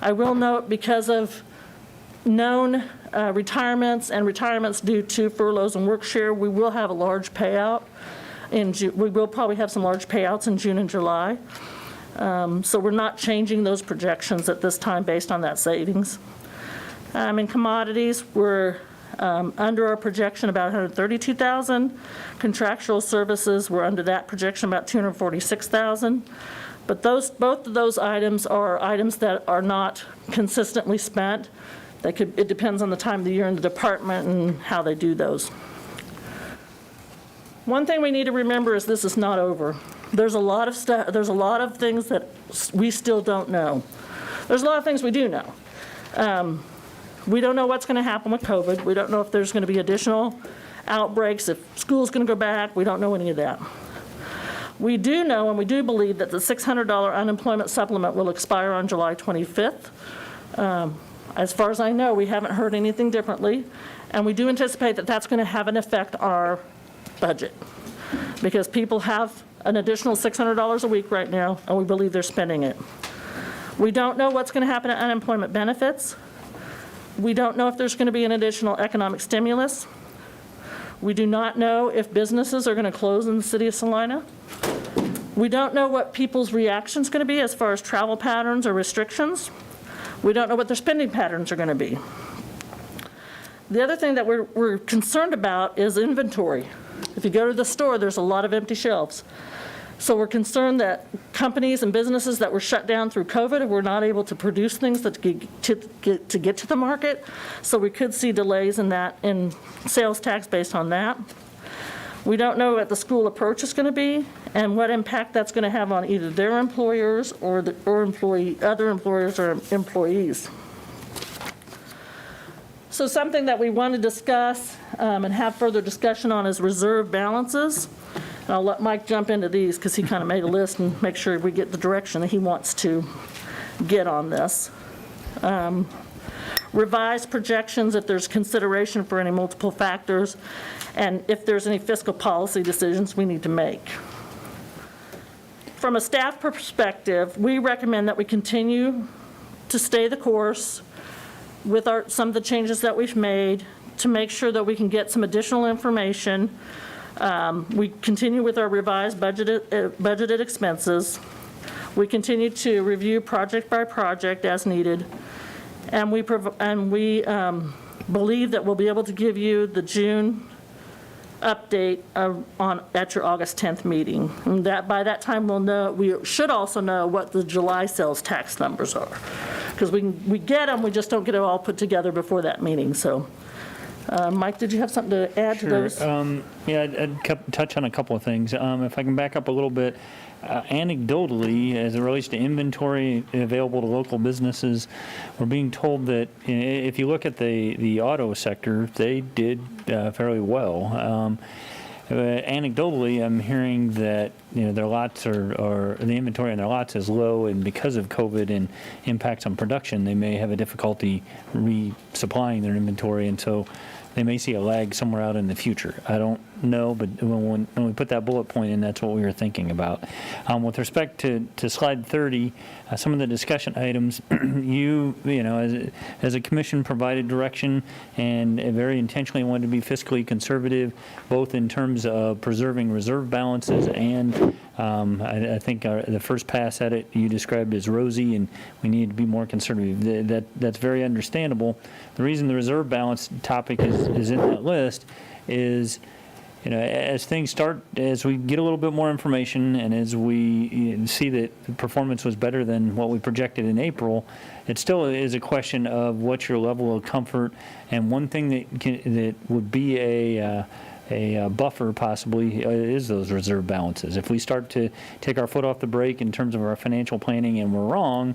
I will note, because of known retirements and retirements due to furloughs and work share, we will have a large payout in June. We will probably have some large payouts in June and July. So we're not changing those projections at this time based on that savings. In commodities, we're under our projection about 132,000. Contractual services, we're under that projection about 246,000. But both of those items are items that are not consistently spent. It depends on the time of the year in the department and how they do those. One thing we need to remember is this is not over. There's a lot of stuff. There's a lot of things that we still don't know. There's a lot of things we do know. We don't know what's going to happen with COVID. We don't know if there's going to be additional outbreaks, if school's going to go back. We don't know any of that. We do know and we do believe that the $600 unemployment supplement will expire on July 25th. As far as I know, we haven't heard anything differently, and we do anticipate that that's going to have an effect on our budget because people have an additional $600 a week right now, and we believe they're spending it. We don't know what's going to happen to unemployment benefits. We don't know if there's going to be an additional economic stimulus. We do not know if businesses are going to close in the city of Salina. We don't know what people's reaction is going to be as far as travel patterns or restrictions. We don't know what their spending patterns are going to be. The other thing that we're concerned about is inventory. If you go to the store, there's a lot of empty shelves. So we're concerned that companies and businesses that were shut down through COVID were not able to produce things to get to the market. So we could see delays in that, in sales tax based on that. We don't know what the school approach is going to be and what impact that's going to have on either their employers or other employers or employees. So something that we want to discuss and have further discussion on is reserve balances. And I'll let Mike jump into these because he kind of made a list and make sure we get the direction that he wants to get on this. Revised projections if there's consideration for any multiple factors, and if there's any fiscal policy decisions we need to make. From a staff perspective, we recommend that we continue to stay the course with some of the changes that we've made to make sure that we can get some additional information. We continue with our revised budgeted expenses. We continue to review project by project as needed. And we believe that we'll be able to give you the June update at your August 10th meeting. And by that time we should also know what the July sales tax numbers are. Because we get them, we just don't get it all put together before that meeting. So, Mike, did you have something to add to those?
Yeah, I'd touch on a couple of things. If I can back up a little bit. Anecdotally, as it relates to inventory available to local businesses, we're being told that if you look at the auto sector, they did fairly well. Anecdotally, I'm hearing that their lots or the inventory on their lots is low, and because of COVID and impacts on production, they may have a difficulty resupplying their inventory, and so they may see a lag somewhere out in the future. I don't know, but when we put that bullet point in, that's what we were thinking about. With respect to slide 30, some of the discussion items, as a commission provided direction and very intentionally wanted to be fiscally conservative, both in terms of preserving reserve balances and I think the first pass at it you described as rosy, and we need to be more conservative. That's very understandable. The reason the reserve balance topic is in that list is, as things start, as we get a little bit more information and as we see that the performance was better than what we projected in April, it still is a question of what's your level of comfort. And one thing that would be a buffer possibly is those reserve balances. If we start to take our foot off the brake in terms of our financial planning and we're wrong,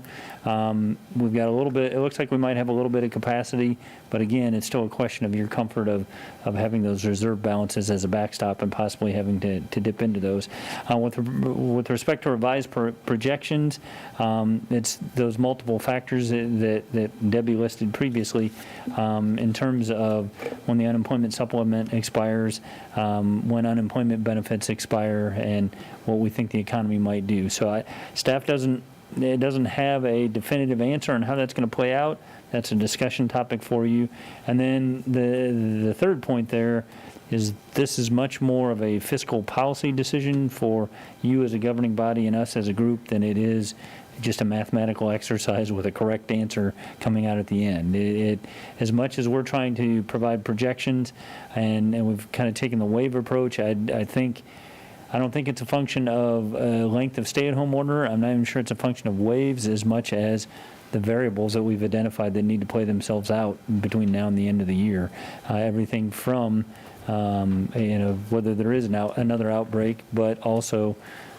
we've got a little bit, it looks like we might have a little bit of capacity, but again, it's still a question of your comfort of having those reserve balances as a backstop and possibly having to dip into those. With respect to revised projections, it's those multiple factors that Debbie listed previously in terms of when the unemployment supplement expires, when unemployment benefits expire, and what we think the economy might do. So staff doesn't it doesn't have a definitive answer on how that's going to play out. That's a discussion topic for you. And then the third point there is this is much more of a fiscal policy decision for you as a governing body and us as a group than it is just a mathematical exercise with a correct answer coming out at the end. As much as we're trying to provide projections and we've kind of taken the wave approach, I don't think it's a function of length of stay-at-home order. I'm not even sure it's a function of waves as much as the variables that we've identified that need to play themselves out between now and the end of the year. Everything from whether there is another outbreak, but also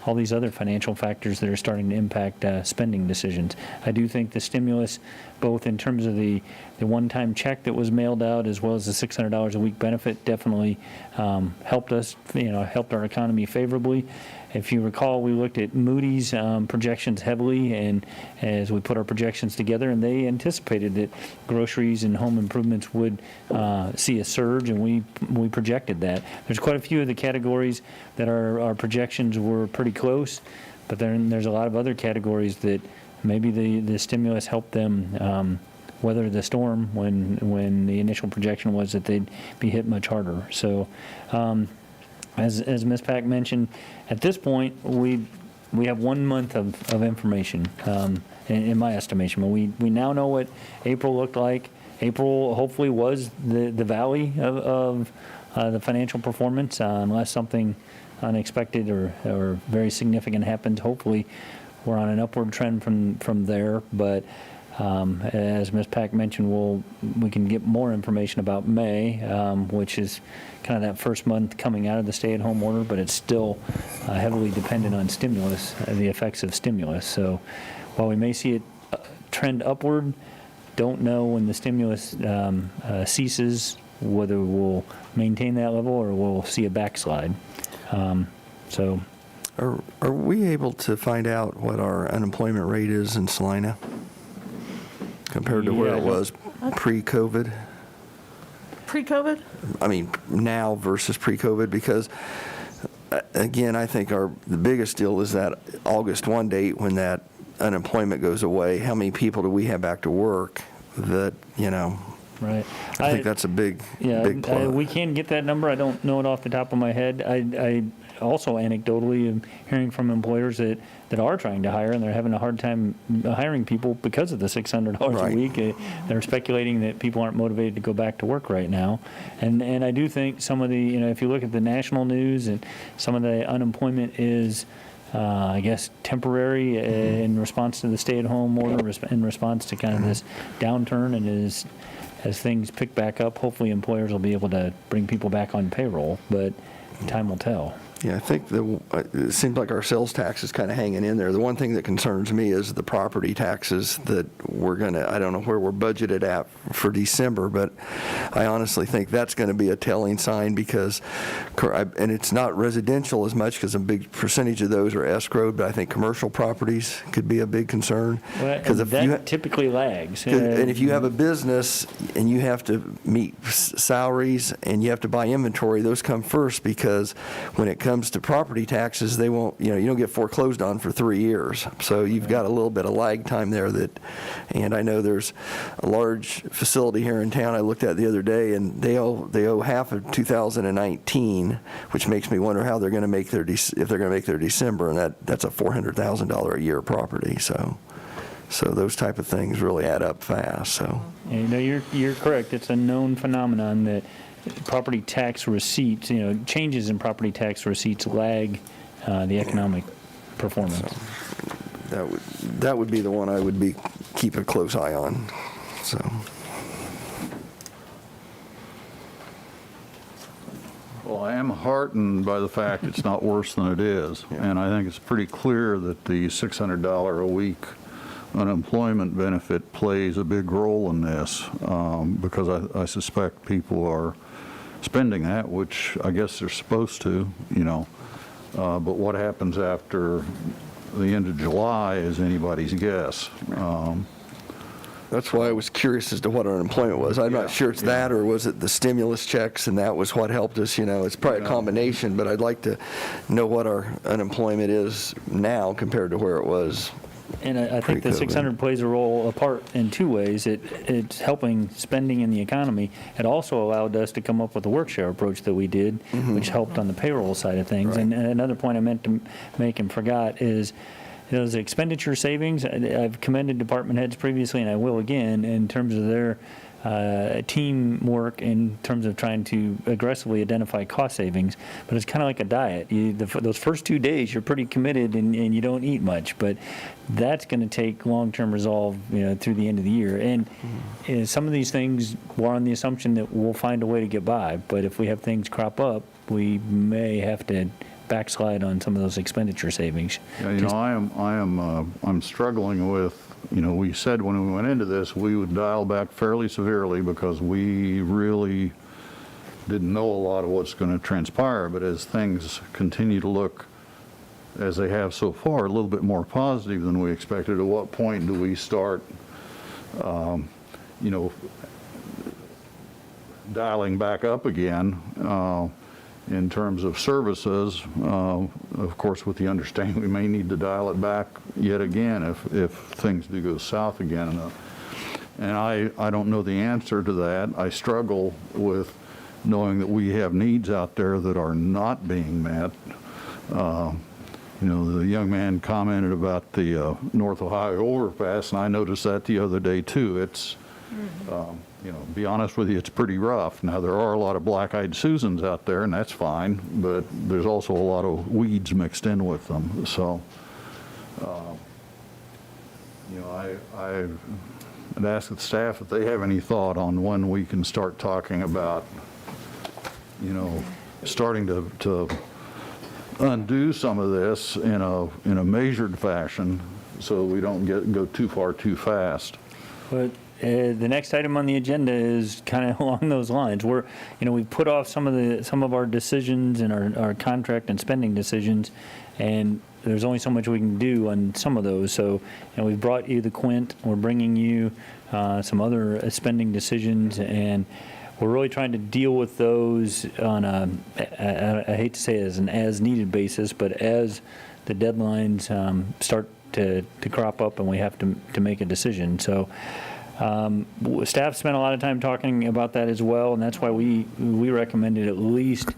all these other financial factors that are starting to impact spending decisions. I do think the stimulus, both in terms of the one-time check that was mailed out as well as the $600 a week benefit, definitely helped us, helped our economy favorably. If you recall, we looked at Moody's projections heavily, and as we put our projections together, and they anticipated that groceries and home improvements would see a surge, and we projected that. There's quite a few of the categories that our projections were pretty close, but then there's a lot of other categories that maybe the stimulus helped them weather the storm when the initial projection was that they'd be hit much harder. So. As Ms. Pack mentioned, at this point, we have 1 month of information, in my estimation. But we now know what April looked like. April hopefully was the valley of the financial performance, unless something unexpected or very significant happens. Hopefully, we're on an upward trend from there. But as Ms. Pack mentioned, we can get more information about May, which is kind of that first month coming out of the stay-at-home order, but it's still heavily dependent on stimulus, the effects of stimulus. So while we may see it trend upward, don't know when the stimulus ceases whether we'll maintain that level or we'll see a backslide. So.
Are we able to find out what our unemployment rate is in Salina compared to where it was pre-COVID?
Pre-COVID?
I mean, now versus pre-COVID, because again, I think the biggest deal is that August 1 date when that unemployment goes away. How many people do we have back to work that,
Right.
I think that's a big plus.
We can get that number. I don't know it off the top of my head. I also anecdotally am hearing from employers that are trying to hire and they're having a hard time hiring people because of the $600
Right.
a week. They're speculating that people aren't motivated to go back to work right now. And I do think some of the, if you look at the national news and some of the unemployment is, I guess, temporary in response to the stay-at-home order, in response to kind of this downturn, and as things pick back up, hopefully employers will be able to bring people back on payroll, but time will tell.
Yeah, I think it seems like our sales tax is kind of hanging in there. The one thing that concerns me is the property taxes that I don't know where we're budgeted at for December, but I honestly think that's going to be a telling sign because, and it's not residential as much because a big percentage of those are escrowed, but I think commercial properties could be a big concern.
Because that typically lags.
And if you have a business and you have to meet salaries and you have to buy inventory, those come first because when it comes to property taxes, they won't, you don't get foreclosed on for 3 years. So you've got a little bit of lag time there and I know there's a large facility here in town I looked at the other day and they owe half of 2019, which makes me wonder how they're going to make if they're going to make their December, and that's a $400,000 a year property. So those type of things really add up fast. So
you're correct. It's a known phenomenon that property tax receipts, changes in property tax receipts lag the economic performance.
So that would be the one I would keep a close eye on. So.
Well, I am heartened by the fact it's not worse than it is, and I think it's pretty clear that the $600 a week unemployment benefit plays a big role in this because I suspect people are spending that, which I guess they're supposed to, but what happens after the end of July is anybody's guess.
That's why I was curious as to what our unemployment was. I'm not sure it's that, or was it the stimulus checks, and that was what helped us. It's probably a combination, but I'd like to know what our unemployment is now compared to where it was
And I think the
Pre-COVID.
600 plays a role apart in two ways. It's helping spending in the economy. It also allowed us to come up with the work share approach that we did, which helped on the payroll side of things. And another point I meant to make and forgot is those expenditure savings. I've commended department heads previously, and I will again, in terms of their teamwork in terms of trying to aggressively identify cost savings. But it's kind of like a diet. Those first 2 days, you're pretty committed and you don't eat much. But that's going to take long-term resolve, through the end of the year. And some of these things were on the assumption that we'll find a way to get by. But if we have things crop up, we may have to backslide on some of those expenditure savings.
Yeah, I'm struggling with, we said when we went into this, we would dial back fairly severely because we really didn't know a lot of what's going to transpire. But as things continue to look, as they have so far, a little bit more positive than we expected, at what point do we start, dialing back up again? In terms of services, of course, with the understanding we may need to dial it back yet again if things do go south again. And I don't know the answer to that. I struggle with knowing that we have needs out there that are not being met. The young man commented about the North Ohio overpass, and I noticed that the other day too. It's be honest with you, it's pretty rough. Now, there are a lot of black-eyed Susans out there, and that's fine, but there's also a lot of weeds mixed in with them. So, I'd ask the staff if they have any thought on when we can start talking about, starting to undo some of this in a measured fashion so we don't go too far too fast.
But the next item on the agenda is kind of along those lines. We've put off some of our decisions and our contract and spending decisions, and there's only so much we can do on some of those. So, we've brought you the quint. We're bringing you some other spending decisions, and we're really trying to deal with those on I hate to say it as an as-needed basis, but as the deadlines start to crop up and we have to make a decision. So. Staff spent a lot of time talking about that as well, and that's why we recommended at least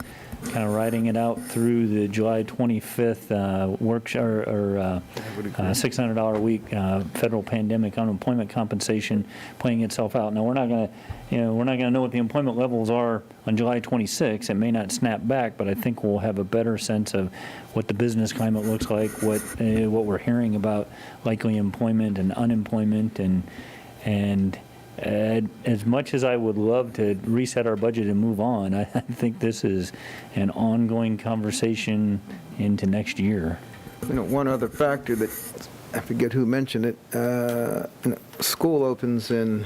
kind of riding it out through the July 25th workshop or $600 a week federal pandemic unemployment compensation playing itself out. Now we're not going to know what the employment levels are on July 26th. It may not snap back, but I think we'll have a better sense of what the business climate looks like, what we're hearing about likely employment and unemployment and as much as I would love to reset our budget and move on, I think this is an ongoing conversation into next year.
One other factor that, I forget who mentioned it, school opens in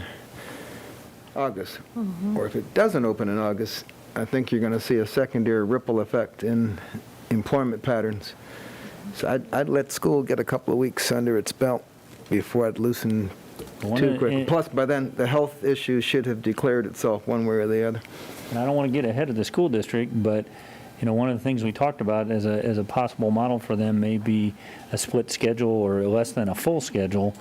August. Or if it doesn't open in August, I think you're going to see a secondary ripple effect in employment patterns. So I'd let school get a couple of weeks under its belt before I'd loosen too quick. Plus, by then, the health issue should have declared itself one way or the other.
And I don't want to get ahead of the school district, but one of the things we talked about as a possible model for them may be a split schedule or less than a full schedule.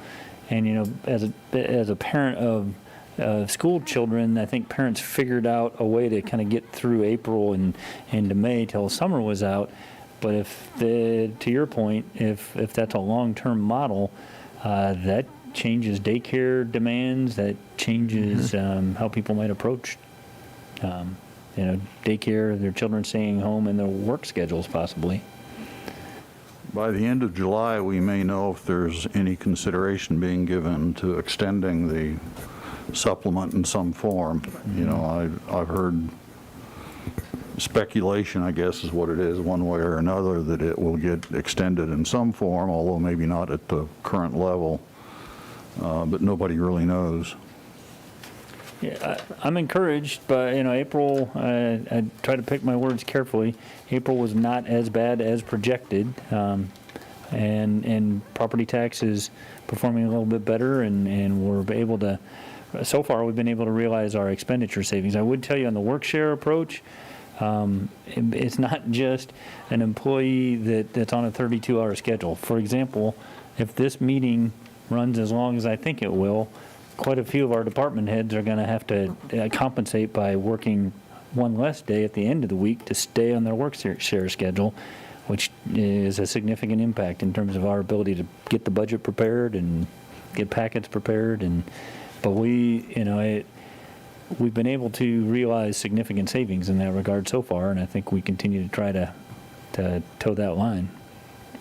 And as a parent of school children, I think parents figured out a way to kind of get through April and into May till summer was out. But to your point, if that's a long-term model, that changes daycare demands, that changes how people might approach daycare, their children staying home, and their work schedules possibly.
By the end of July, we may know if there's any consideration being given to extending the supplement in some form. I've heard speculation, I guess is what it is, one way or another, that it will get extended in some form, although maybe not at the current level. But nobody really knows.
Yeah, I'm encouraged, but April, I try to pick my words carefully. April was not as bad as projected, and property tax is performing a little bit better, and we're able to. So far, we've been able to realize our expenditure savings. I would tell you on the work share approach, it's not just an employee that's on a 32-hour schedule. For example, if this meeting runs as long as I think it will, quite a few of our department heads are going to have to compensate by working one less day at the end of the week to stay on their work share schedule, which is a significant impact in terms of our ability to get the budget prepared and get packets prepared. But we've been able to realize significant savings in that regard so far, and I think we continue to try to toe that line.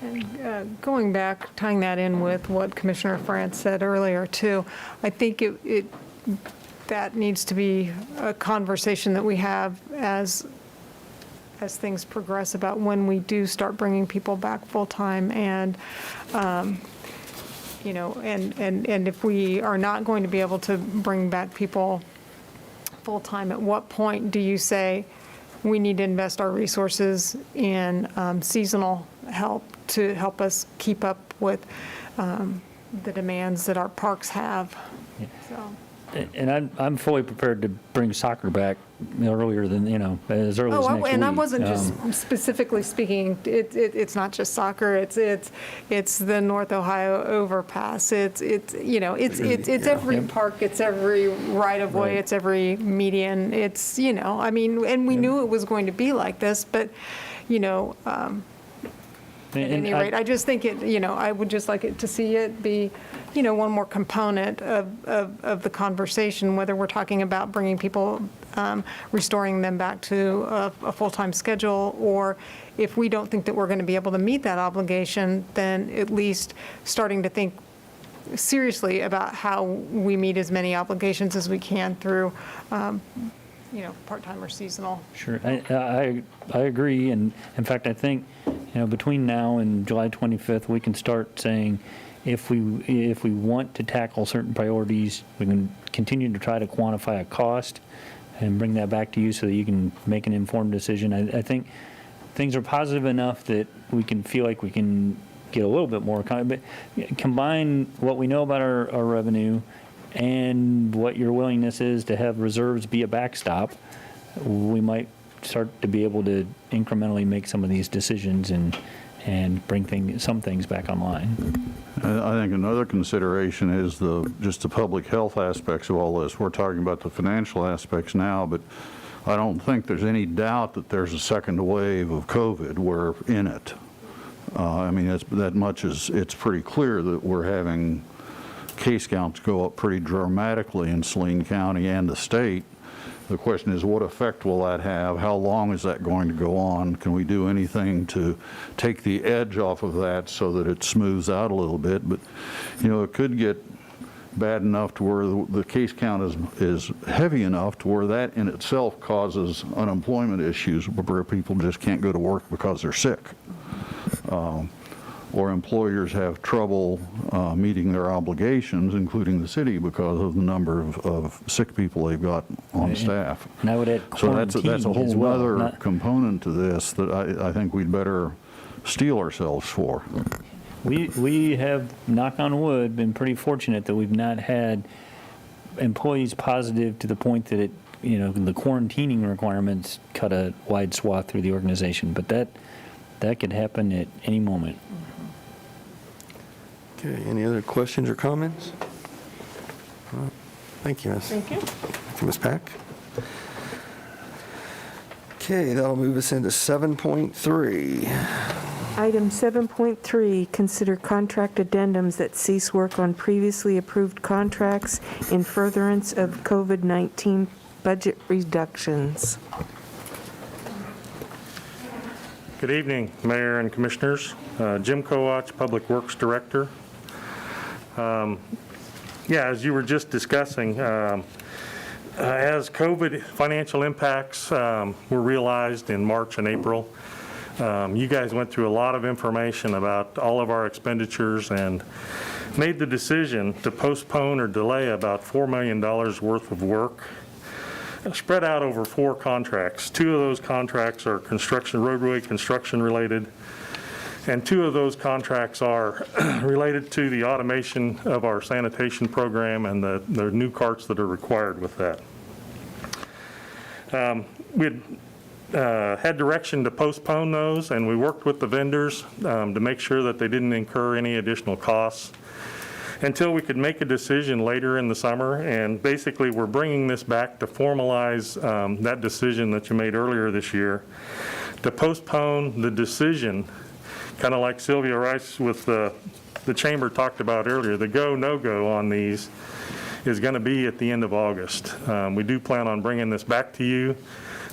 And going back, tying that in with what Commissioner France said earlier too, I think that needs to be a conversation that we have as things progress about when we do start bringing people back full-time, and and if we are not going to be able to bring back people full-time, at what point do you say we need to invest our resources in seasonal help to help us keep up with the demands that our parks have? So.
And I'm fully prepared to bring soccer back earlier than, as early as next week.
And I wasn't just specifically speaking, it's not just soccer, it's the North Ohio overpass, it's every park, it's every right-of-way, it's every median, it's, and we knew it was going to be like this, but, at any rate, I just think I would just like it to see it be, one more component of the conversation, whether we're talking about bringing people, restoring them back to a full-time schedule, or if we don't think that we're going to be able to meet that obligation, then at least starting to think seriously about how we meet as many obligations as we can through, part-time or seasonal.
Sure, I agree, and in fact, I think, between now and July 25th, we can start saying, if we want to tackle certain priorities, we can continue to try to quantify a cost and bring that back to you so that you can make an informed decision. I think things are positive enough that we can feel like we can get a little bit more, but combine what we know about our revenue and what your willingness is to have reserves be a backstop, we might start to be able to incrementally make some of these decisions and bring some things back online.
I think another consideration is just the public health aspects of all this. We're talking about the financial aspects now, but I don't think there's any doubt that there's a second wave of COVID. We're in it. It's pretty clear that we're having case counts go up pretty dramatically in Salina County and the state. The question is, what effect will that have? How long is that going to go on? Can we do anything to take the edge off of that so that it smooths out a little bit? But, it could get bad enough to where the case count is heavy enough to where that in itself causes unemployment issues where people just can't go to work because they're sick. Or employers have trouble meeting their obligations, including the city, because of the number of sick people they've got on staff.
And I would add quarantine.
So that's a whole other component to this that I think we'd better steel ourselves for.
We have, knock on wood, been pretty fortunate that we've not had employees positive to the point that the quarantining requirements cut a wide swath through the organization. But that could happen at any moment.
Okay, any other questions or comments? Thank you, Ms.
Thank you.
Thank you, Ms. Pack. Okay, that'll move us into 7.3.
Item 7.3, consider contract addendums that cease work on previously approved contracts in furtherance of COVID-19 budget reductions.
Good evening, Mayor and Commissioners. Jim Kowach, Public Works Director. As you were just discussing, as COVID financial impacts were realized in March and April, you guys went through a lot of information about all of our expenditures and made the decision to postpone or delay about $4 million worth of work spread out over 4 contracts. 2 of those contracts are roadway construction related, and 2 of those contracts are related to the automation of our sanitation program and the new carts that are required with that. We had had direction to postpone those, and we worked with the vendors to make sure that they didn't incur any additional costs until we could make a decision later in the summer. And basically, we're bringing this back to formalize that decision that you made earlier this year, to postpone the decision, kind of like Sylvia Rice with the chamber talked about earlier. The go, no-go on these is going to be at the end of August. We do plan on bringing this back to you.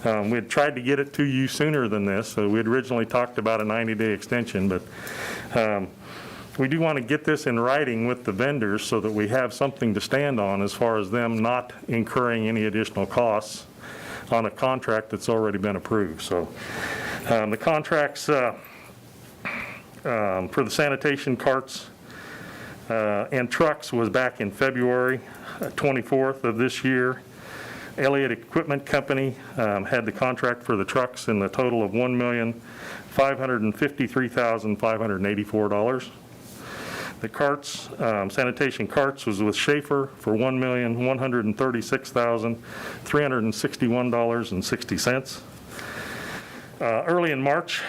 We had tried to get it to you sooner than this, so we had originally talked about a 90-day extension, but we do want to get this in writing with the vendors so that we have something to stand on as far as them not incurring any additional costs on a contract that's already been approved. So the contracts for the sanitation carts and trucks was back in February 24th of this year. Elliott Equipment Company had the contract for the trucks in the total of $1,553,584. The carts, sanitation carts, was with Schaefer for $1,136,361.60. Early in March,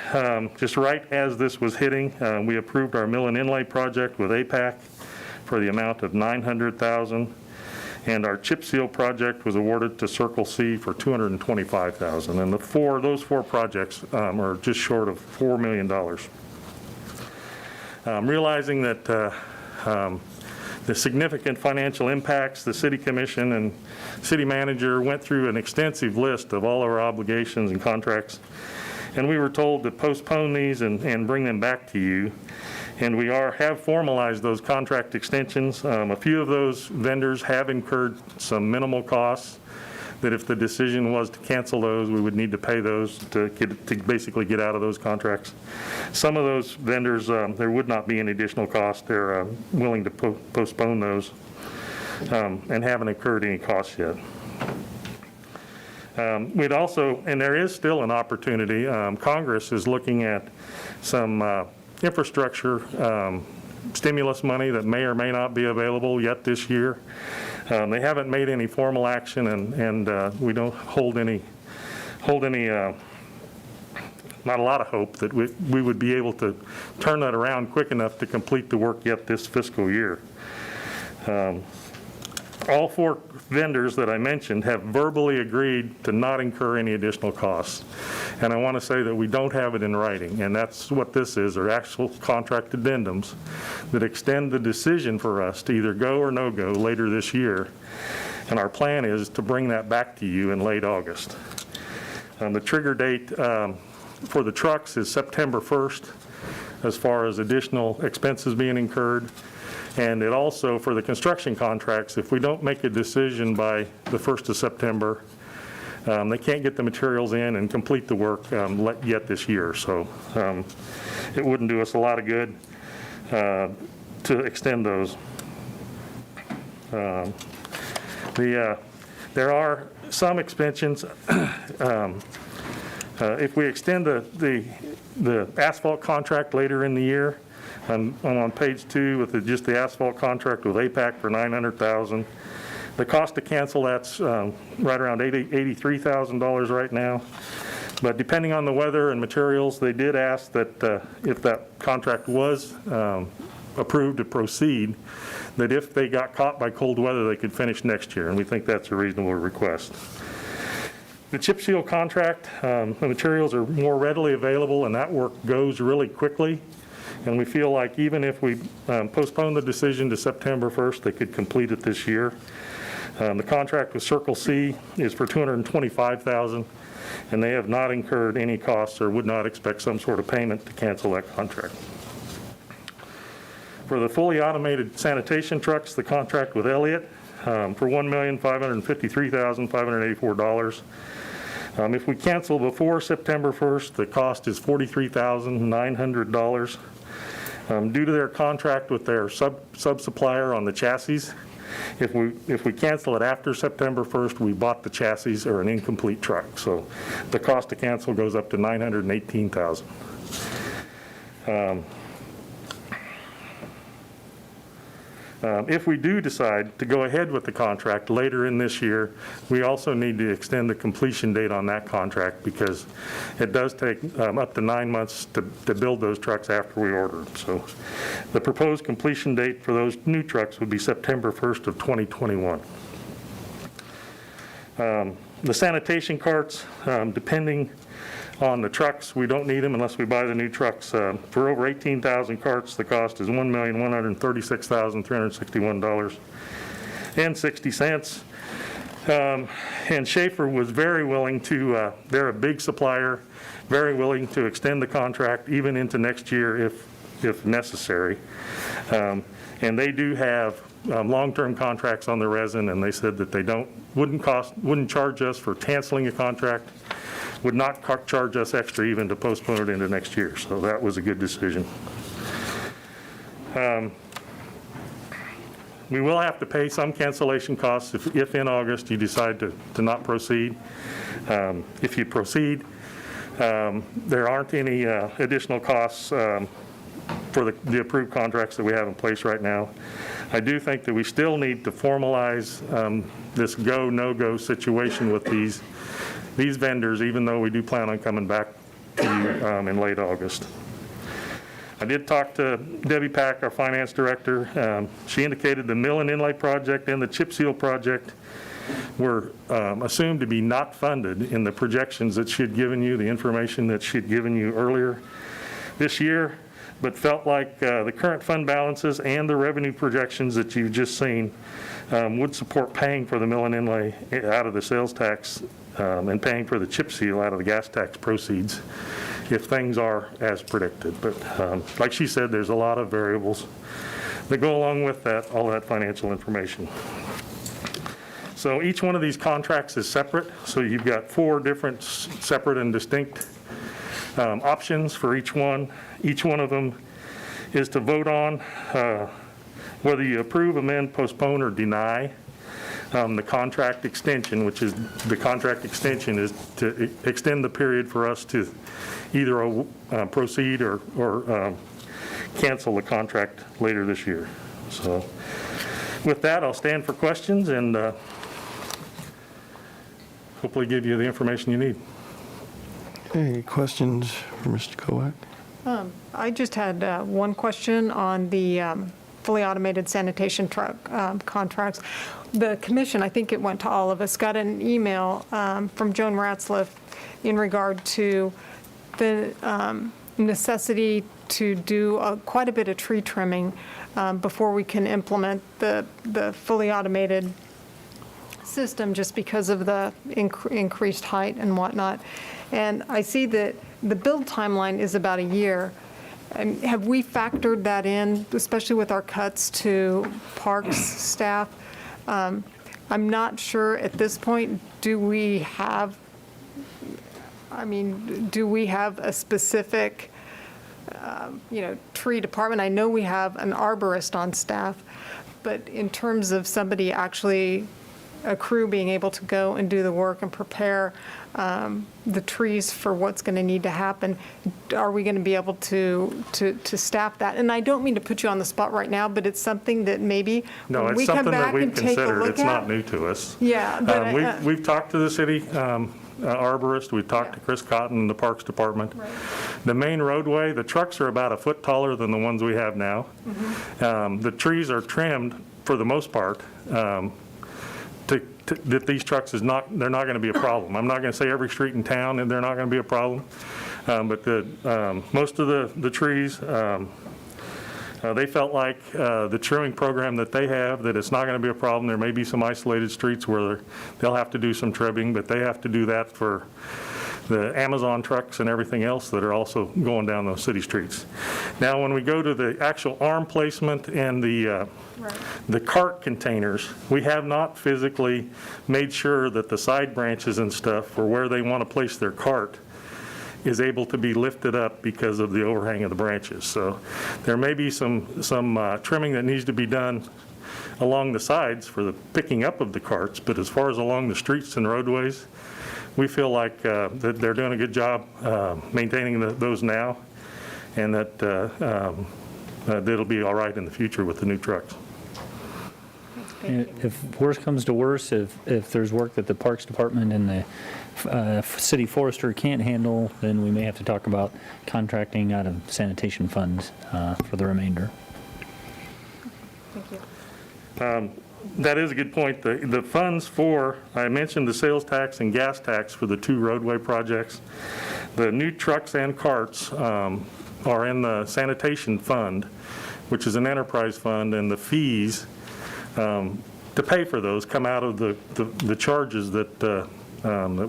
just right as this was hitting, we approved our mill and inlay project with APAC for the amount of $900,000, and our chip seal project was awarded to Circle C for $225,000. And those four projects are just short of $4 million. Realizing that the significant financial impacts, the city commission and city manager went through an extensive list of all our obligations and contracts, and we were told to postpone these and bring them back to you. And we have formalized those contract extensions. A few of those vendors have incurred some minimal costs that if the decision was to cancel those, we would need to pay those to basically get out of those contracts. Some of those vendors, there would not be any additional cost. They're willing to postpone those and haven't incurred any costs yet. We'd also, and there is still an opportunity, Congress is looking at some infrastructure stimulus money that may or may not be available yet this year. They haven't made any formal action, and we don't hold any, not a lot of hope that we would be able to turn that around quick enough to complete the work yet this fiscal year. All four vendors that I mentioned have verbally agreed to not incur any additional costs. And I want to say that we don't have it in writing, and that's what this is, are actual contract addendums that extend the decision for us to either go or no go later this year. And our plan is to bring that back to you in late August. The trigger date for the trucks is September 1st as far as additional expenses being incurred. And it also, for the construction contracts, if we don't make a decision by the 1st of September, they can't get the materials in and complete the work yet this year. So it wouldn't do us a lot of good to extend those. There are some extensions. If we extend the asphalt contract later in the year, I'm on page 2 with just the asphalt contract with APAC for $900,000. The cost to cancel that's right around $83,000 right now. But depending on the weather and materials, they did ask that if that contract was approved to proceed, that if they got caught by cold weather, they could finish next year, and we think that's a reasonable request. The chip seal contract, the materials are more readily available, and that work goes really quickly. And we feel like even if we postpone the decision to September 1st, they could complete it this year. The contract with Circle C is for $225,000, and they have not incurred any costs or would not expect some sort of payment to cancel that contract. For the fully automated sanitation trucks, the contract with Elliott for $1,553,584. If we cancel before September 1st, the cost is $43,900. Due to their contract with their sub-supplier on the chassis, if we cancel it after September 1st, we bought the chassis or an incomplete truck. So the cost to cancel goes up to $918,000. If we do decide to go ahead with the contract later in this year, we also need to extend the completion date on that contract because it does take up to 9 months to build those trucks after we order them. So the proposed completion date for those new trucks would be September 1st of 2021. The sanitation carts, depending on the trucks, we don't need them unless we buy the new trucks. For over 18,000 carts, the cost is $1,136,361.60. And Schaefer was very willing to, they're a big supplier, very willing to extend the contract even into next year if necessary. And they do have long-term contracts on the resin, and they said that they wouldn't charge us for canceling a contract, would not charge us extra even to postpone it into next year. So that was a good decision. We will have to pay some cancellation costs if in August you decide to not proceed. If you proceed, there aren't any additional costs for the approved contracts that we have in place right now. I do think that we still need to formalize this go, no-go situation with these vendors, even though we do plan on coming back to you in late August. I did talk to Debbie Pack, our finance director. She indicated the mill and inlay project and the chip seal project were assumed to be not funded in the projections that she had given you, the information that she had given you earlier this year, but felt like the current fund balances and the revenue projections that you've just seen would support paying for the mill and inlay out of the sales tax and paying for the chip seal out of the gas tax proceeds if things are as predicted. But like she said, there's a lot of variables that go along with that, all that financial information. So each one of these contracts is separate. So you've got 4 different separate and distinct options for each one. Each one of them is to vote on whether you approve, amend, postpone, or deny the contract extension, which is the contract extension is to extend the period for us to either proceed or cancel the contract later this year. So with that, I'll stand for questions and hopefully give you the information you need.
Any questions for Mr. Kowak?
I just had one question on the fully automated sanitation truck contracts. The commission, I think it went to all of us, got an email from Joan Ratzliff in regard to the necessity to do quite a bit of tree trimming before we can implement the fully automated system, just because of the increased height and whatnot. And I see that the build timeline is about a year. And have we factored that in, especially with our cuts to parks staff? I'm not sure at this point, do we have a specific, tree department? I know we have an arborist on staff, but in terms of somebody actually, a crew being able to go and do the work and prepare the trees for what's going to need to happen, are we going to be able to staff that? And I don't mean to put you on the spot right now, but it's something that maybe when we come back and take a look at.
It's not new to us.
Yeah. But
we've talked to the city arborist, we've talked to Chris Cotton in the Parks Department.
Right.
The main roadway, the trucks are about a foot taller than the ones we have now.
Mm-hmm.
The trees are trimmed for the most part. That these trucks they're not going to be a problem. I'm not going to say every street in town and they're not going to be a problem, but most of the trees, they felt like the trimming program that they have, that it's not going to be a problem. There may be some isolated streets where they'll have to do some trimming, but they have to do that for the Amazon trucks and everything else that are also going down those city streets. Now, when we go to the actual arm placement and the cart containers, we have not physically made sure that the side branches and stuff for where they want to place their cart is able to be lifted up because of the overhang of the branches. So there may be some trimming that needs to be done along the sides for the picking up of the carts, but as far as along the streets and roadways, we feel like that they're doing a good job maintaining those now, and that it'll be all right in the future with the new trucks.
If worse comes to worse, if there's work that the Parks Department and the city forester can't handle, then we may have to talk about contracting out of sanitation funds for the remainder.
Thank you.
That is a good point. The funds for, I mentioned the sales tax and gas tax for the 2 roadway projects. The new trucks and carts are in the sanitation fund, which is an enterprise fund, and the fees to pay for those come out of the charges that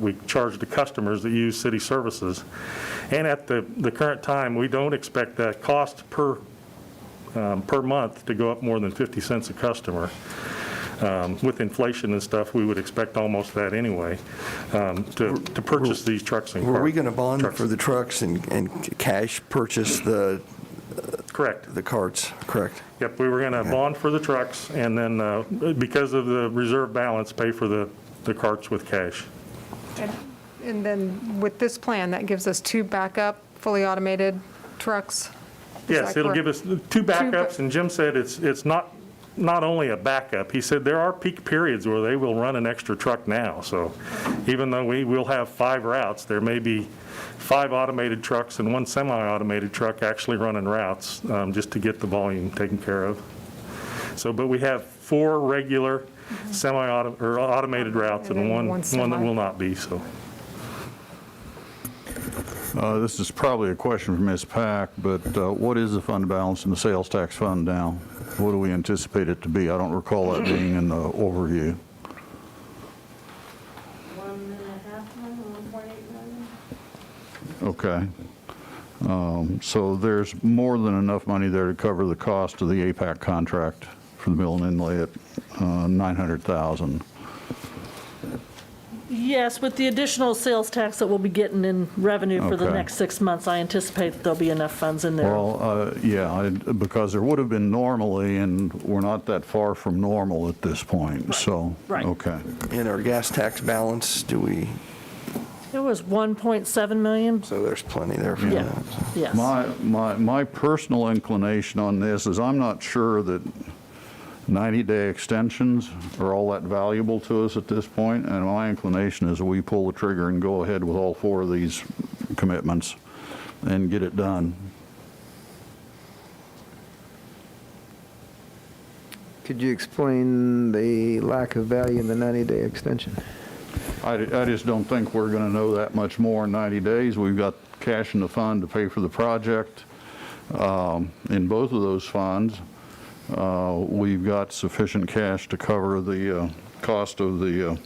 we charge the customers that use city services. And at the current time, we don't expect that cost per month to go up more than 50 cents a customer. With inflation and stuff, we would expect almost that anyway, to purchase these trucks and carts.
Were we going to bond for the trucks and cash purchase the
Correct.
The carts, correct?
Yep, we were going to bond for the trucks, and then because of the reserve balance, pay for the carts with cash.
And then with this plan, that gives us 2 backup, fully automated trucks?
Yes, it'll give us 2 backups, and Jim said it's not only a backup. He said there are peak periods where they will run an extra truck now. So even though we will have 5 routes, there may be 5 automated trucks and 1 semi-automated truck actually running routes just to get the volume taken care of. So, but we have 4 regular automated routes and one that will not be. So.
This is probably a question for Ms. Pack, but what is the fund balance in the sales tax fund now? What do we anticipate it to be? I don't recall that being in the overview. Okay. So there's more than enough money there to cover the cost of the APAC contract for the mill and inlay at $900,000.
Yes, with the additional sales tax that we'll be getting in revenue for the
Okay.
next 6 months, I anticipate that there'll be enough funds in there.
Well, yeah, because there would have been normally, and we're not that far from normal at this point, so,
Right.
okay.
In our gas tax balance, do we,
It was 1.7 million.
so there's plenty there for
Yeah.
that?
Yes.
My personal inclination on this is I'm not sure that 90-day extensions are all that valuable to us at this point, and my inclination is we pull the trigger and go ahead with all 4 of these commitments and get it done.
Could you explain the lack of value in the 90-day extension?
I just don't think we're going to know that much more in 90 days. We've got cash in the fund to pay for the project. In both of those funds, we've got sufficient cash to cover the cost of the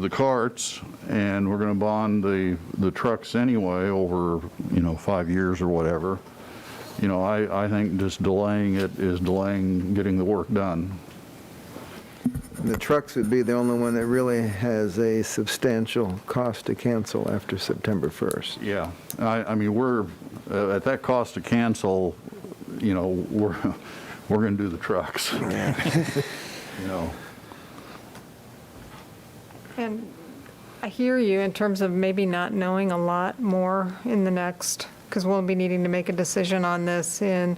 carts, and we're going to bond the trucks anyway over 5 years or whatever. I think just delaying it is delaying getting the work done.
The trucks would be the only one that really has a substantial cost to cancel after September 1st.
Yeah, I mean, we're at that cost to cancel, we're going to do the trucks.
And I hear you in terms of maybe not knowing a lot more in the next, because we'll be needing to make a decision on this in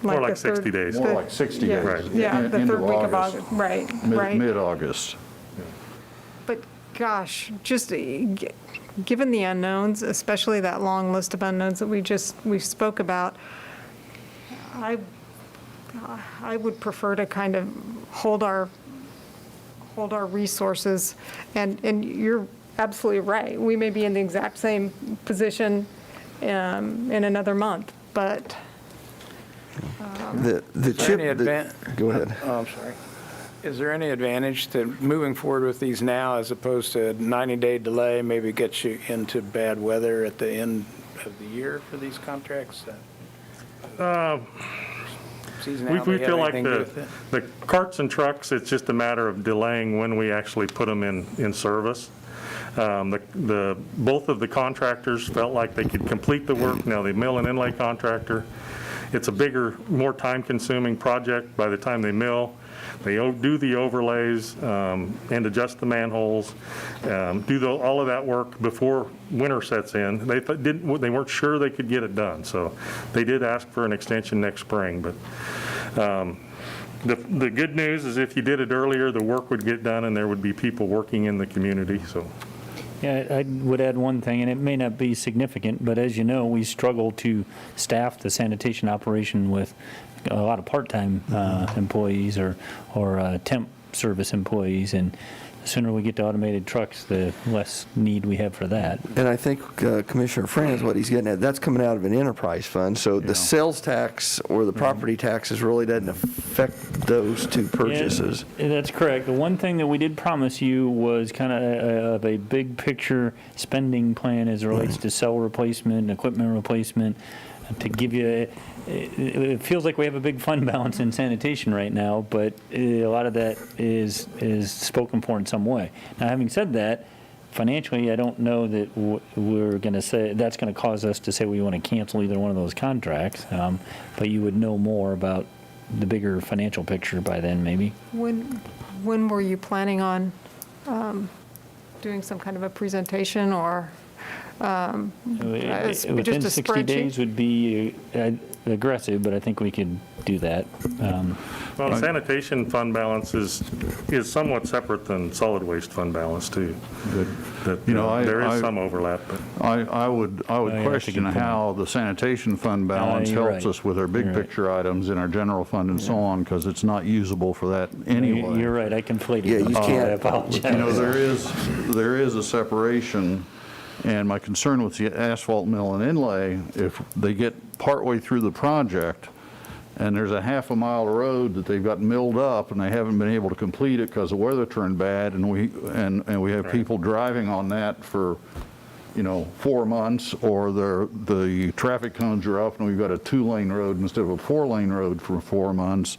More like
the third-
60 days.
More like 60
yeah,
days.
Right.
Yeah, the
Into
third week of August, right, right.
Mid-August.
But gosh, just given the unknowns, especially that long list of unknowns that we spoke about, I would prefer to kind of hold our resources, and you're absolutely right. We may be in the exact same position in another month, but
The
Is
chip,
there any
go ahead.
Oh, I'm sorry. Is there any advantage to moving forward with these now as opposed to a 90-day delay, maybe gets you into bad weather at the end of the year for these contracts?
We feel like the carts and trucks, it's just a matter of delaying when we actually put them in service. Both of the contractors felt like they could complete the work. Now, the mill and inlay contractor, it's a bigger, more time-consuming project by the time they mill. They do the overlays and adjust the manholes, do all of that work before winter sets in. They weren't sure they could get it done, so they did ask for an extension next spring. But The good news is if you did it earlier, the work would get done and there would be people working in the community, so.
Yeah, I would add one thing, and it may not be significant, but as you know, we struggle to staff the sanitation operation with a lot of part-time employees or temp service employees, and the sooner we get to automated trucks, the less need we have for that.
And I think Commissioner Franz, what he's getting at, that's coming out of an enterprise fund, so the sales tax or the property taxes really doesn't affect those two purchases.
Yeah, that's correct. The one thing that we did promise you was kind of a big picture spending plan as it relates to cell replacement, equipment replacement, to give you, it feels like we have a big fund balance in sanitation right now, but a lot of that is spoken for in some way. Now, having said that, financially, I don't know that we're going to say, that's going to cause us to say we want to cancel either one of those contracts, but you would know more about the bigger financial picture by then, maybe.
When were you planning on doing some kind of a presentation or
Within
just a
60
spreadsheet?
days would be aggressive, but I think we could do that.
Well, sanitation fund balance is somewhat separate than solid waste fund balance too. That, there is some overlap, but.
I would question how the sanitation fund balance
you're
helps
right.
us with our big picture items in our general fund and so on, because it's not usable for that anyway.
You're right, I conflated.
Yeah, you
those.
can't-
I apologize.
There is a separation, and my concern with the asphalt mill and inlay, if they get partway through the project and there's a half a mile of road that they've got milled up and they haven't been able to complete it because the weather turned bad, and we have people driving on that for 4 months, or the traffic cones are up and we've got a 2-lane road instead of a 4-lane road for 4 months.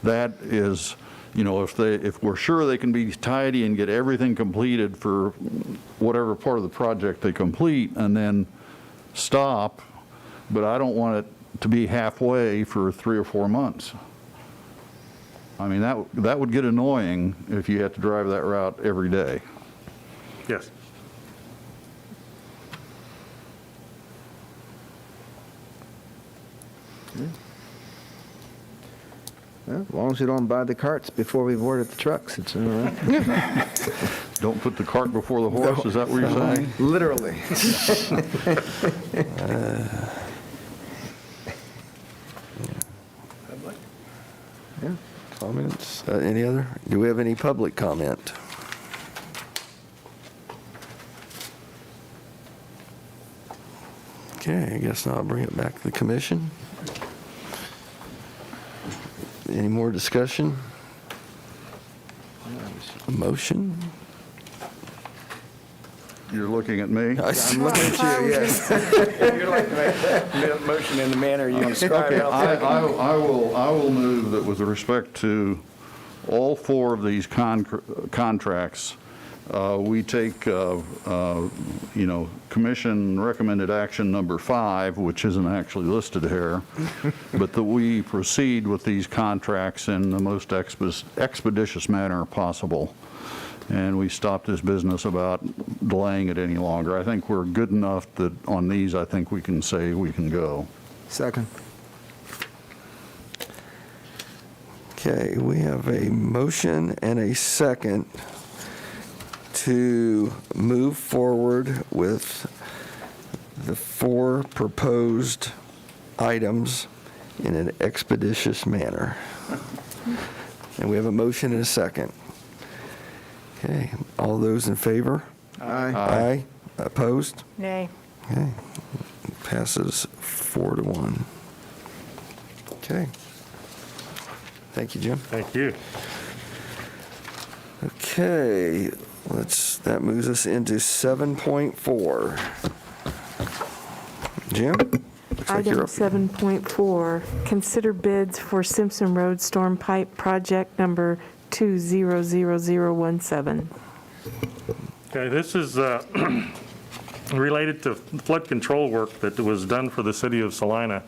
That is, if we're sure they can be tidy and get everything completed for whatever part of the project they complete and then stop, but I don't want it to be halfway for 3 or 4 months. I mean, that would get annoying if you had to drive that route every day.
Yes.
Well, as long as we don't buy the carts before we've ordered the trucks, it's all right.
Don't put the cart before the horse, is that what you're saying?
Literally.
Yeah, comments? Any other? Do we have any public comment? Okay, I guess I'll bring it back to the commission. Any more discussion? A motion?
You're looking at me?
I'm looking at you, yes.
You're like the motion in the manner you described.
Okay, I will move that with respect to all 4 of these contracts, we take, commission recommended action number 5, which isn't actually listed here, but that we proceed with these contracts in the most expeditious manner possible. And we stop this business about delaying it any longer. I think we're good enough that on these, I think we can say we can go.
Second.
Okay, we have a motion and a second to move forward with the 4 proposed items in an expeditious manner. And we have a motion and a second. Okay, all those in favor?
Aye.
Aye. Opposed?
Nay.
Okay, passes 4-1. Okay. Thank you, Jim.
Thank you.
Okay, that moves us into 7.4. Jim? Looks like you're
Item
up.
7.4, consider bids for Simpson Road Storm Pipe Project Number 200017.
Okay, this is related to flood control work that was done for the city of Salina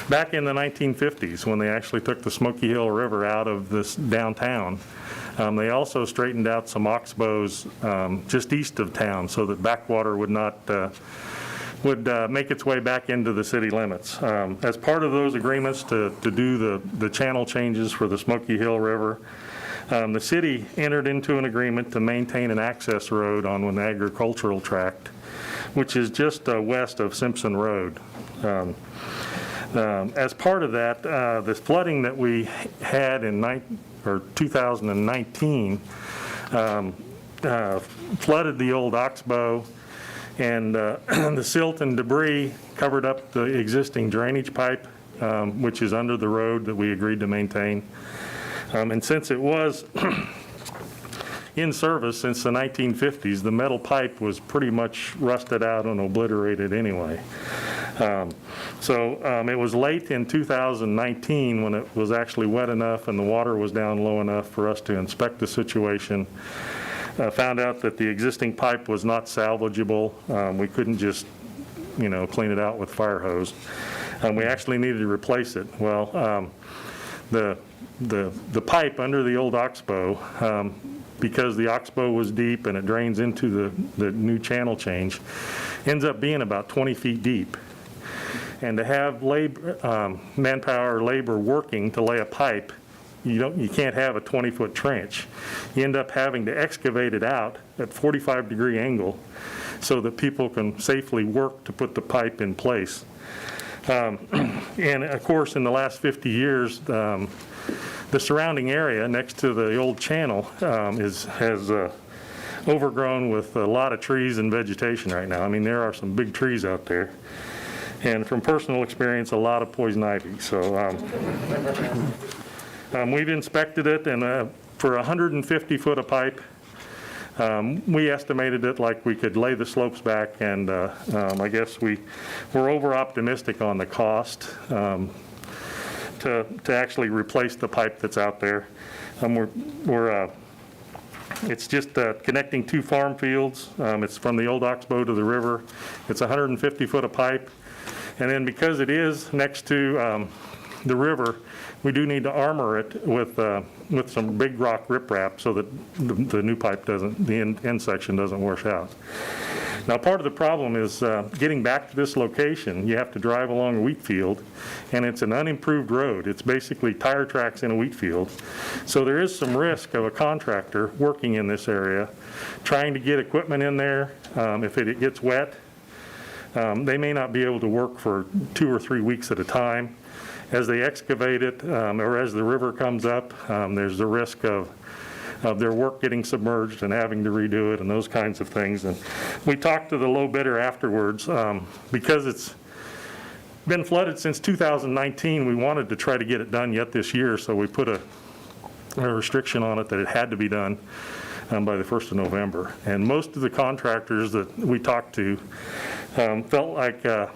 back in the 1950s, when they actually took the Smoky Hill River out of this downtown. They also straightened out some oxbows just east of town so that backwater would not would make its way back into the city limits. As part of those agreements to do the channel changes for the Smoky Hill River, the city entered into an agreement to maintain an access road on an agricultural tract, which is just west of Simpson Road. As part of that, the flooding that we had in 2019 flooded the old oxbow, and the silt and debris covered up the existing drainage pipe, which is under the road that we agreed to maintain. And since it was in service since the 1950s, the metal pipe was pretty much rusted out and obliterated anyway. It was late in 2019 when it was actually wet enough and the water was down low enough for us to inspect the situation. Found out that the existing pipe was not salvageable. We couldn't just, clean it out with fire hose. We actually needed to replace it. Well, the pipe under the old oxbow, because the oxbow was deep and it drains into the new channel change, ends up being about 20 feet deep. And to have manpower, labor working to lay a pipe, you can't have a 20-foot trench. You end up having to excavate it out at 45-degree angle so that people can safely work to put the pipe in place. And of course, in the last 50 years, the surrounding area next to the old channel has overgrown with a lot of trees and vegetation right now. I mean, there are some big trees out there. And from personal experience, a lot of poison ivy. So we've inspected it, and for 150 foot of pipe, we estimated it like we could lay the slopes back, and I guess we're over optimistic on the cost to actually replace the pipe that's out there. It's just connecting two farm fields. It's from the old oxbow to the river. It's 150 foot of pipe. And then because it is next to the river, we do need to armor it with some big rock riprap so that the new pipe the end section doesn't wash out. Now, part of the problem is getting back to this location. You have to drive along a wheat field, and it's an unimproved road. It's basically tire tracks in a wheat field. So there is some risk of a contractor working in this area, trying to get equipment in there. If it gets wet, they may not be able to work for 2 or 3 weeks at a time. As they excavate it, or as the river comes up, there's the risk of their work getting submerged and having to redo it and those kinds of things. And we talked to the low bidder afterwards. Because it's been flooded since 2019, we wanted to try to get it done yet this year, so we put a restriction on it that it had to be done by the 1st of November. And most of the contractors that we talked to felt like there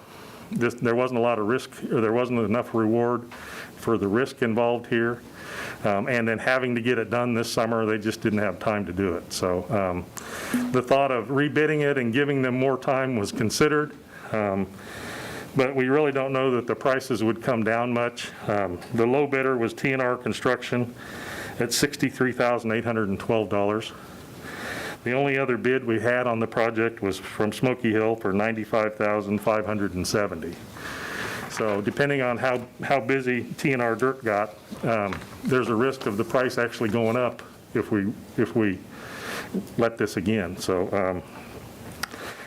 wasn't a lot of risk, or there wasn't enough reward for the risk involved here. And then having to get it done this summer, they just didn't have time to do it. So the thought of rebidding it and giving them more time was considered. But we really don't know that the prices would come down much. The low bidder was T&R Construction at $63,812. The only other bid we had on the project was from Smoky Hill for $95,570. So depending on how busy T&R Dirt got, there's a risk of the price actually going up if we let this again. So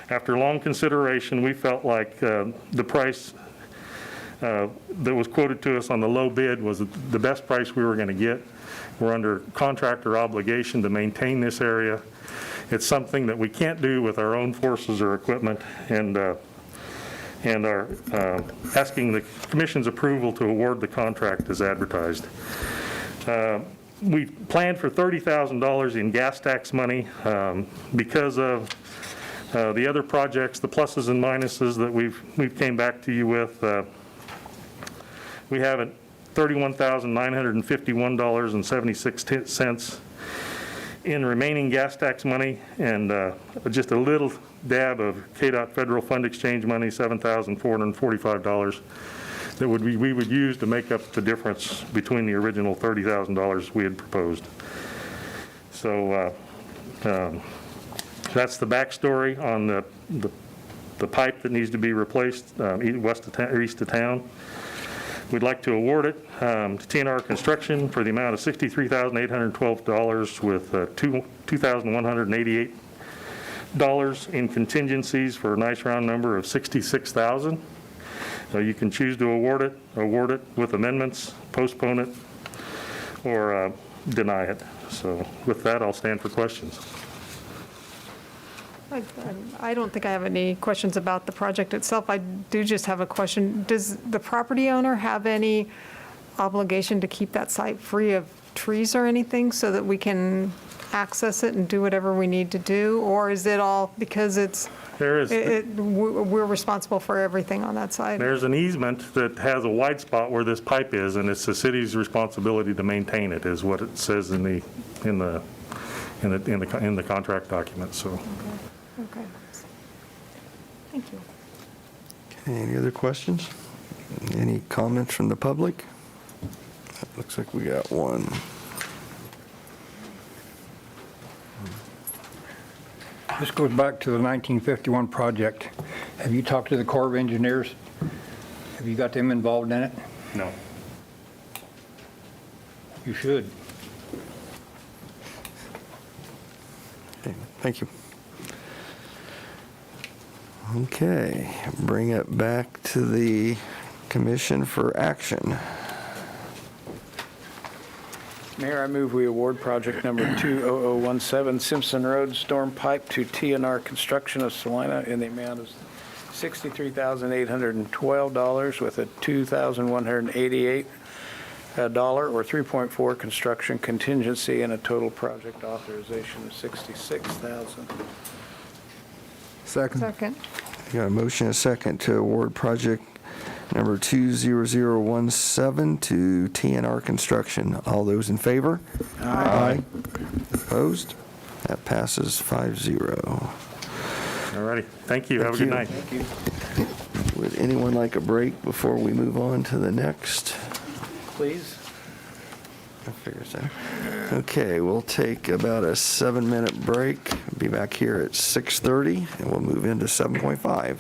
after long consideration, we felt like the price that was quoted to us on the low bid was the best price we were going to get. We're under contractor obligation to maintain this area. It's something that we can't do with our own forces or equipment, and are asking the Commission's approval to award the contract as advertised. We planned for $30,000 in gas tax money because of the other projects, the pluses and minuses that we've came back to you with. We have $31,951.76 in remaining gas tax money, and just a little dab of KDOT federal fund exchange money, $7,445, that we would use to make up the difference between the original $30,000 we had proposed. So that's the backstory on the the pipe that needs to be replaced west of or east of town. We'd like to award it to TNR Construction for the amount of $63,812 with $2,188 in contingencies for a nice round number of $66,000. So you can choose to award it with amendments, postpone it, or deny it. So with that, I'll stand for questions.
I don't think I have any questions about the project itself. I do just have a question. Does the property owner have any obligation to keep that site free of trees or anything so that we can access it and do whatever we need to do? Or is it all because we're responsible for everything on that side?
There's an easement that has a wide spot where this pipe is, and it's the city's responsibility to maintain it, is what it says in the contract document. So.
Okay. Thank you.
Okay, any other questions? Any comments from the public? Looks like we got one.
This goes back to the 1951 project. Have you talked to the Corps of Engineers? Have you got them involved in it?
No.
You should.
Okay, thank you. Okay, bring it back to the commission for action.
Mayor, I move we award project number 20017 Simpson Road Storm Pipe to TNR Construction of Salina in the amount of $63,812 with a $2,188 or 3.4 construction contingency and a total project authorization of $66,000.
Second.
You got a motion and a second to award project number 20017 to TNR Construction. All those in favor? Aye. Opposed? That passes 5-0.
All righty. Thank you. Have a good night.
Thank you.
Would anyone like a break before we move on to the next?
Please.
I figure so. Okay, we'll take about a 7-minute break. Be back here at 6:30, and we'll move into 7.5.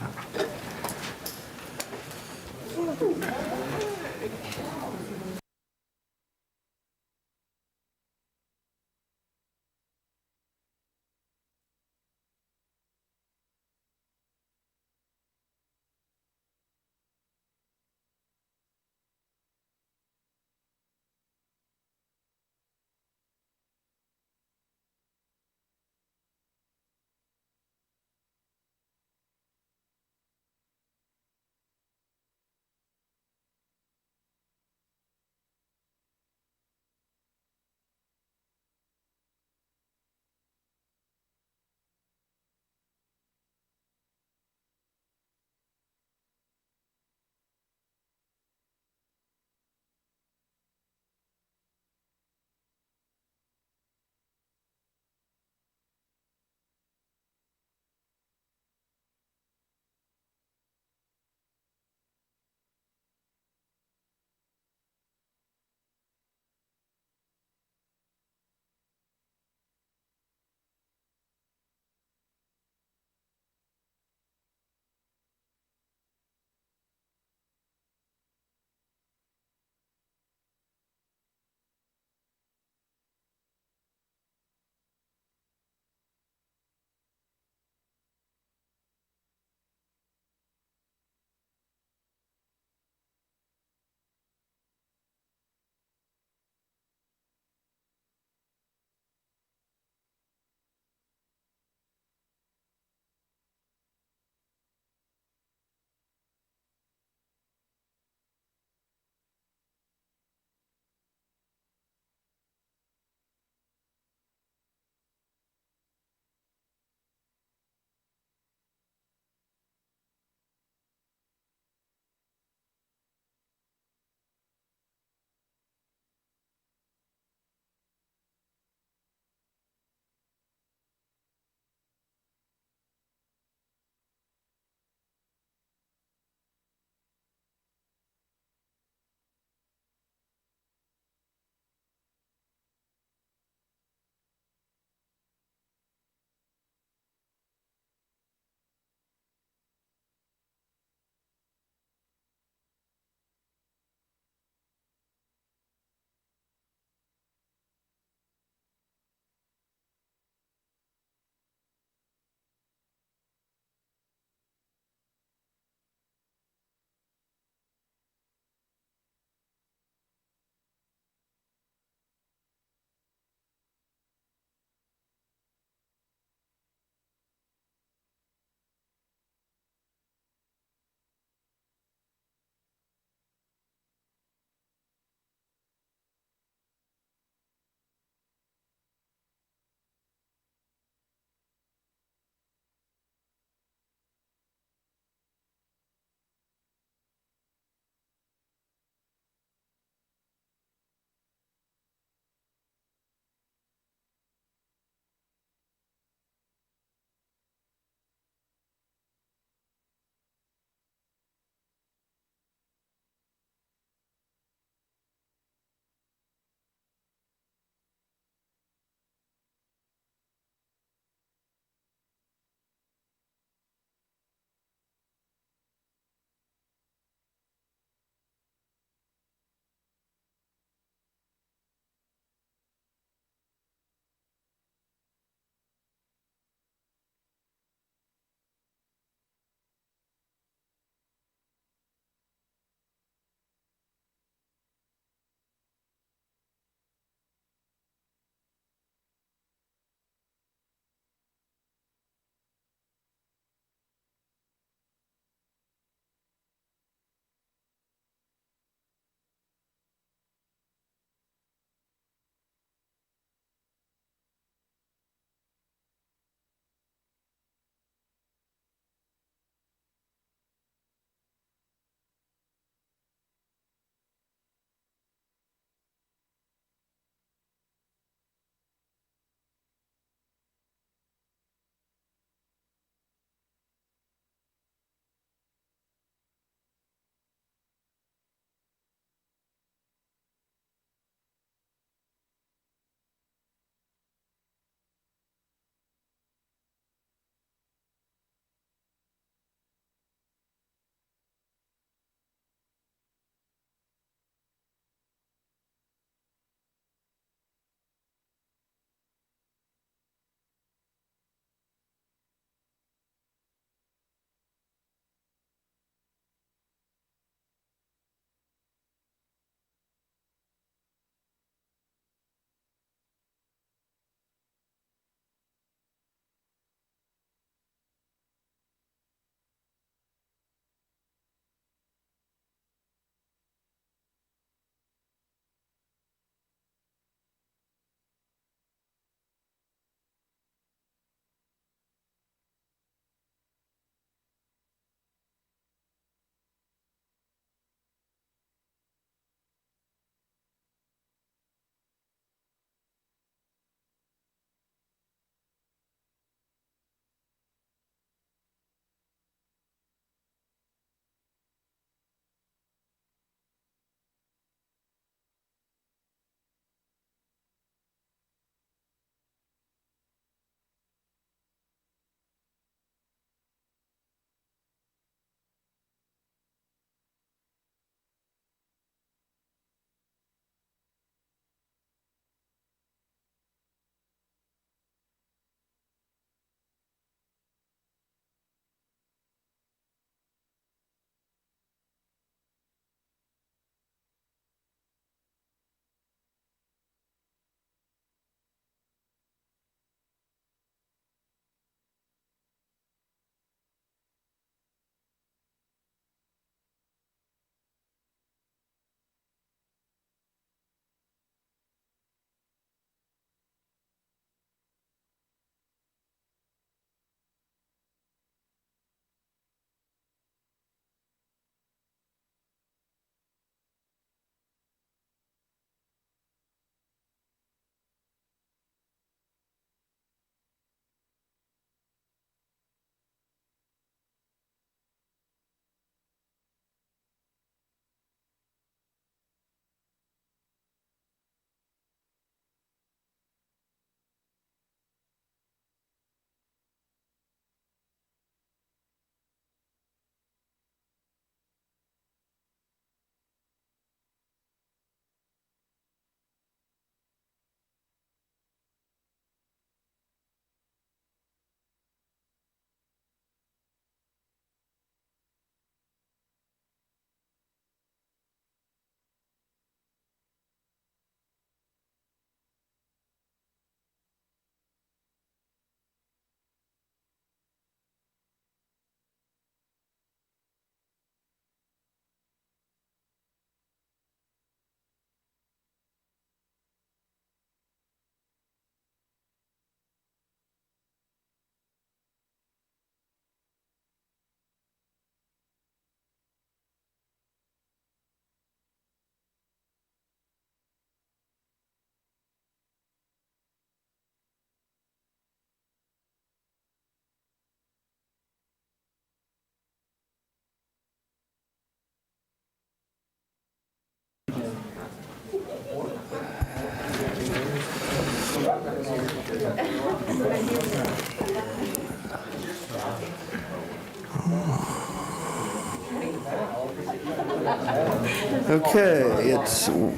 Okay,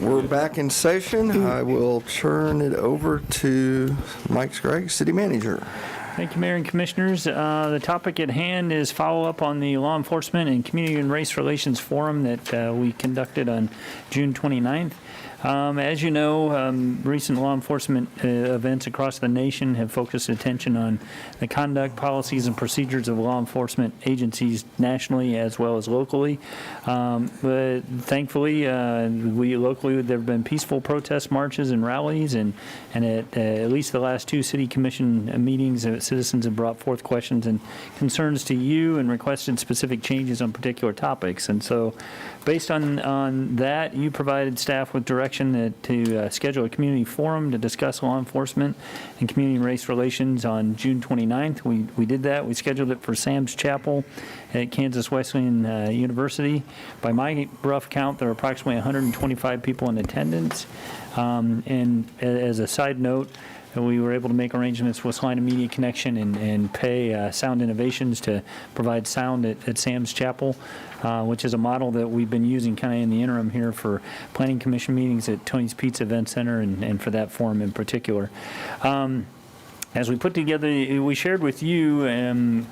we're back in session. I will turn it over to Mike Scraggs, City Manager.
Thank you, Mayor and Commissioners. The topic at hand is follow-up on the Law Enforcement and Community and Race Relations Forum that we conducted on June 29th. As you know, recent law enforcement events across the nation have focused attention on the conduct, policies, and procedures of law enforcement agencies nationally as well as locally. But thankfully, we locally, there have been peaceful protest marches and rallies, and at least the last two city commission meetings, citizens have brought forth questions and concerns to you and requested specific changes on particular topics. And so, based on that, you provided staff with direction to schedule a community forum to discuss law enforcement and community and race relations on June 29th. We did that. We scheduled it for Sam's Chapel at Kansas Wesleyan University. By my rough count, there are approximately 125 people in attendance. And as a side note, we were able to make arrangements with Salina Media Connection and pay Sound Innovations to provide sound at Sam's Chapel, which is a model that we've been using kind of in the interim here for Planning Commission meetings at Tony's Pizza Event Center and for that forum in particular. As we put together, we shared with you in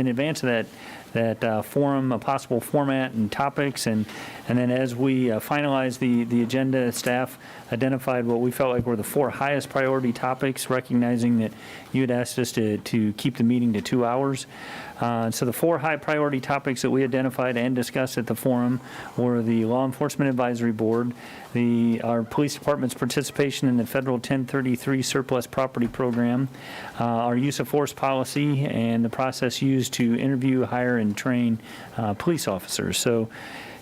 advance of that forum, a possible format and topics, and then as we finalized the agenda, staff identified what we felt like were the 4 highest priority topics, recognizing that you had asked us to keep the meeting to 2 hours. So the 4 high priority topics that we identified and discussed at the forum were the Law Enforcement Advisory Board, our police department's participation in the federal 1033 surplus property program, our use of force policy, and the process used to interview, hire, and train police officers. So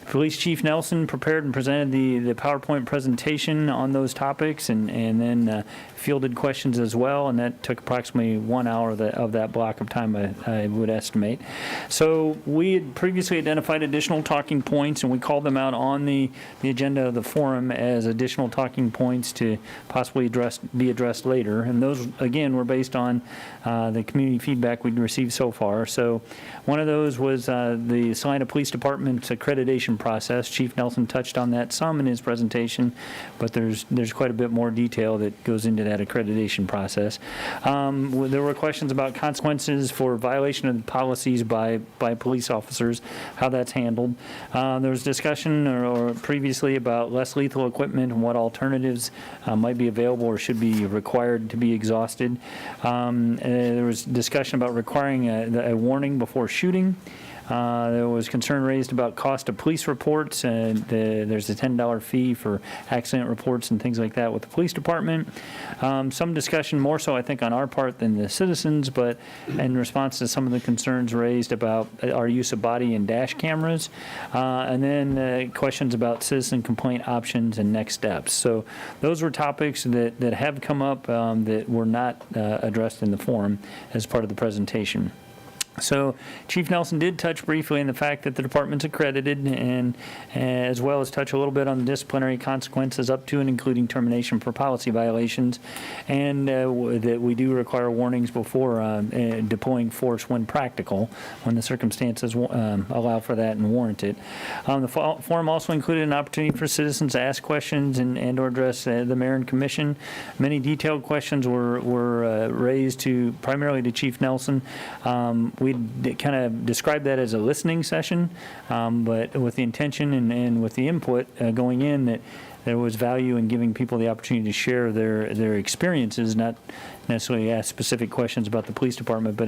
Police Chief Nelson prepared and presented the PowerPoint presentation on those topics, and then fielded questions as well, and that took approximately 1 hour of that block of time, I would estimate. So we had previously identified additional talking points, and we called them out on the agenda of the forum as additional talking points to possibly be addressed later. And those, again, were based on the community feedback we'd received so far. So one of those was the Salina Police Department's accreditation process. Chief Nelson touched on that some in his presentation, but there's quite a bit more detail that goes into that accreditation process. There were questions about consequences for violation of the policies by police officers, how that's handled. There was discussion or previously about less lethal equipment and what alternatives might be available or should be required to be exhausted. There was discussion about requiring a warning before shooting. There was concern raised about cost of police reports, and there's a $10 fee for accident reports and things like that with the police department. Some discussion, more so I think on our part than the citizens, but in response to some of the concerns raised about our use of body and dash cameras, and then questions about citizen complaint options and next steps. So those were topics that have come up that were not addressed in the forum as part of the presentation. So Chief Nelson did touch briefly on the fact that the department's accredited, and as well as touch a little bit on the disciplinary consequences up to and including termination for policy violations, and that we do require warnings before deploying force when practical, when the circumstances allow for that and warrant it. The forum also included an opportunity for citizens to ask questions and or address the mayor and commission. Many detailed questions were raised primarily to Chief Nelson. We kind of described that as a listening session, but with the intention and with the input going in that there was value in giving people the opportunity to share their experiences, not necessarily ask specific questions about the police department, but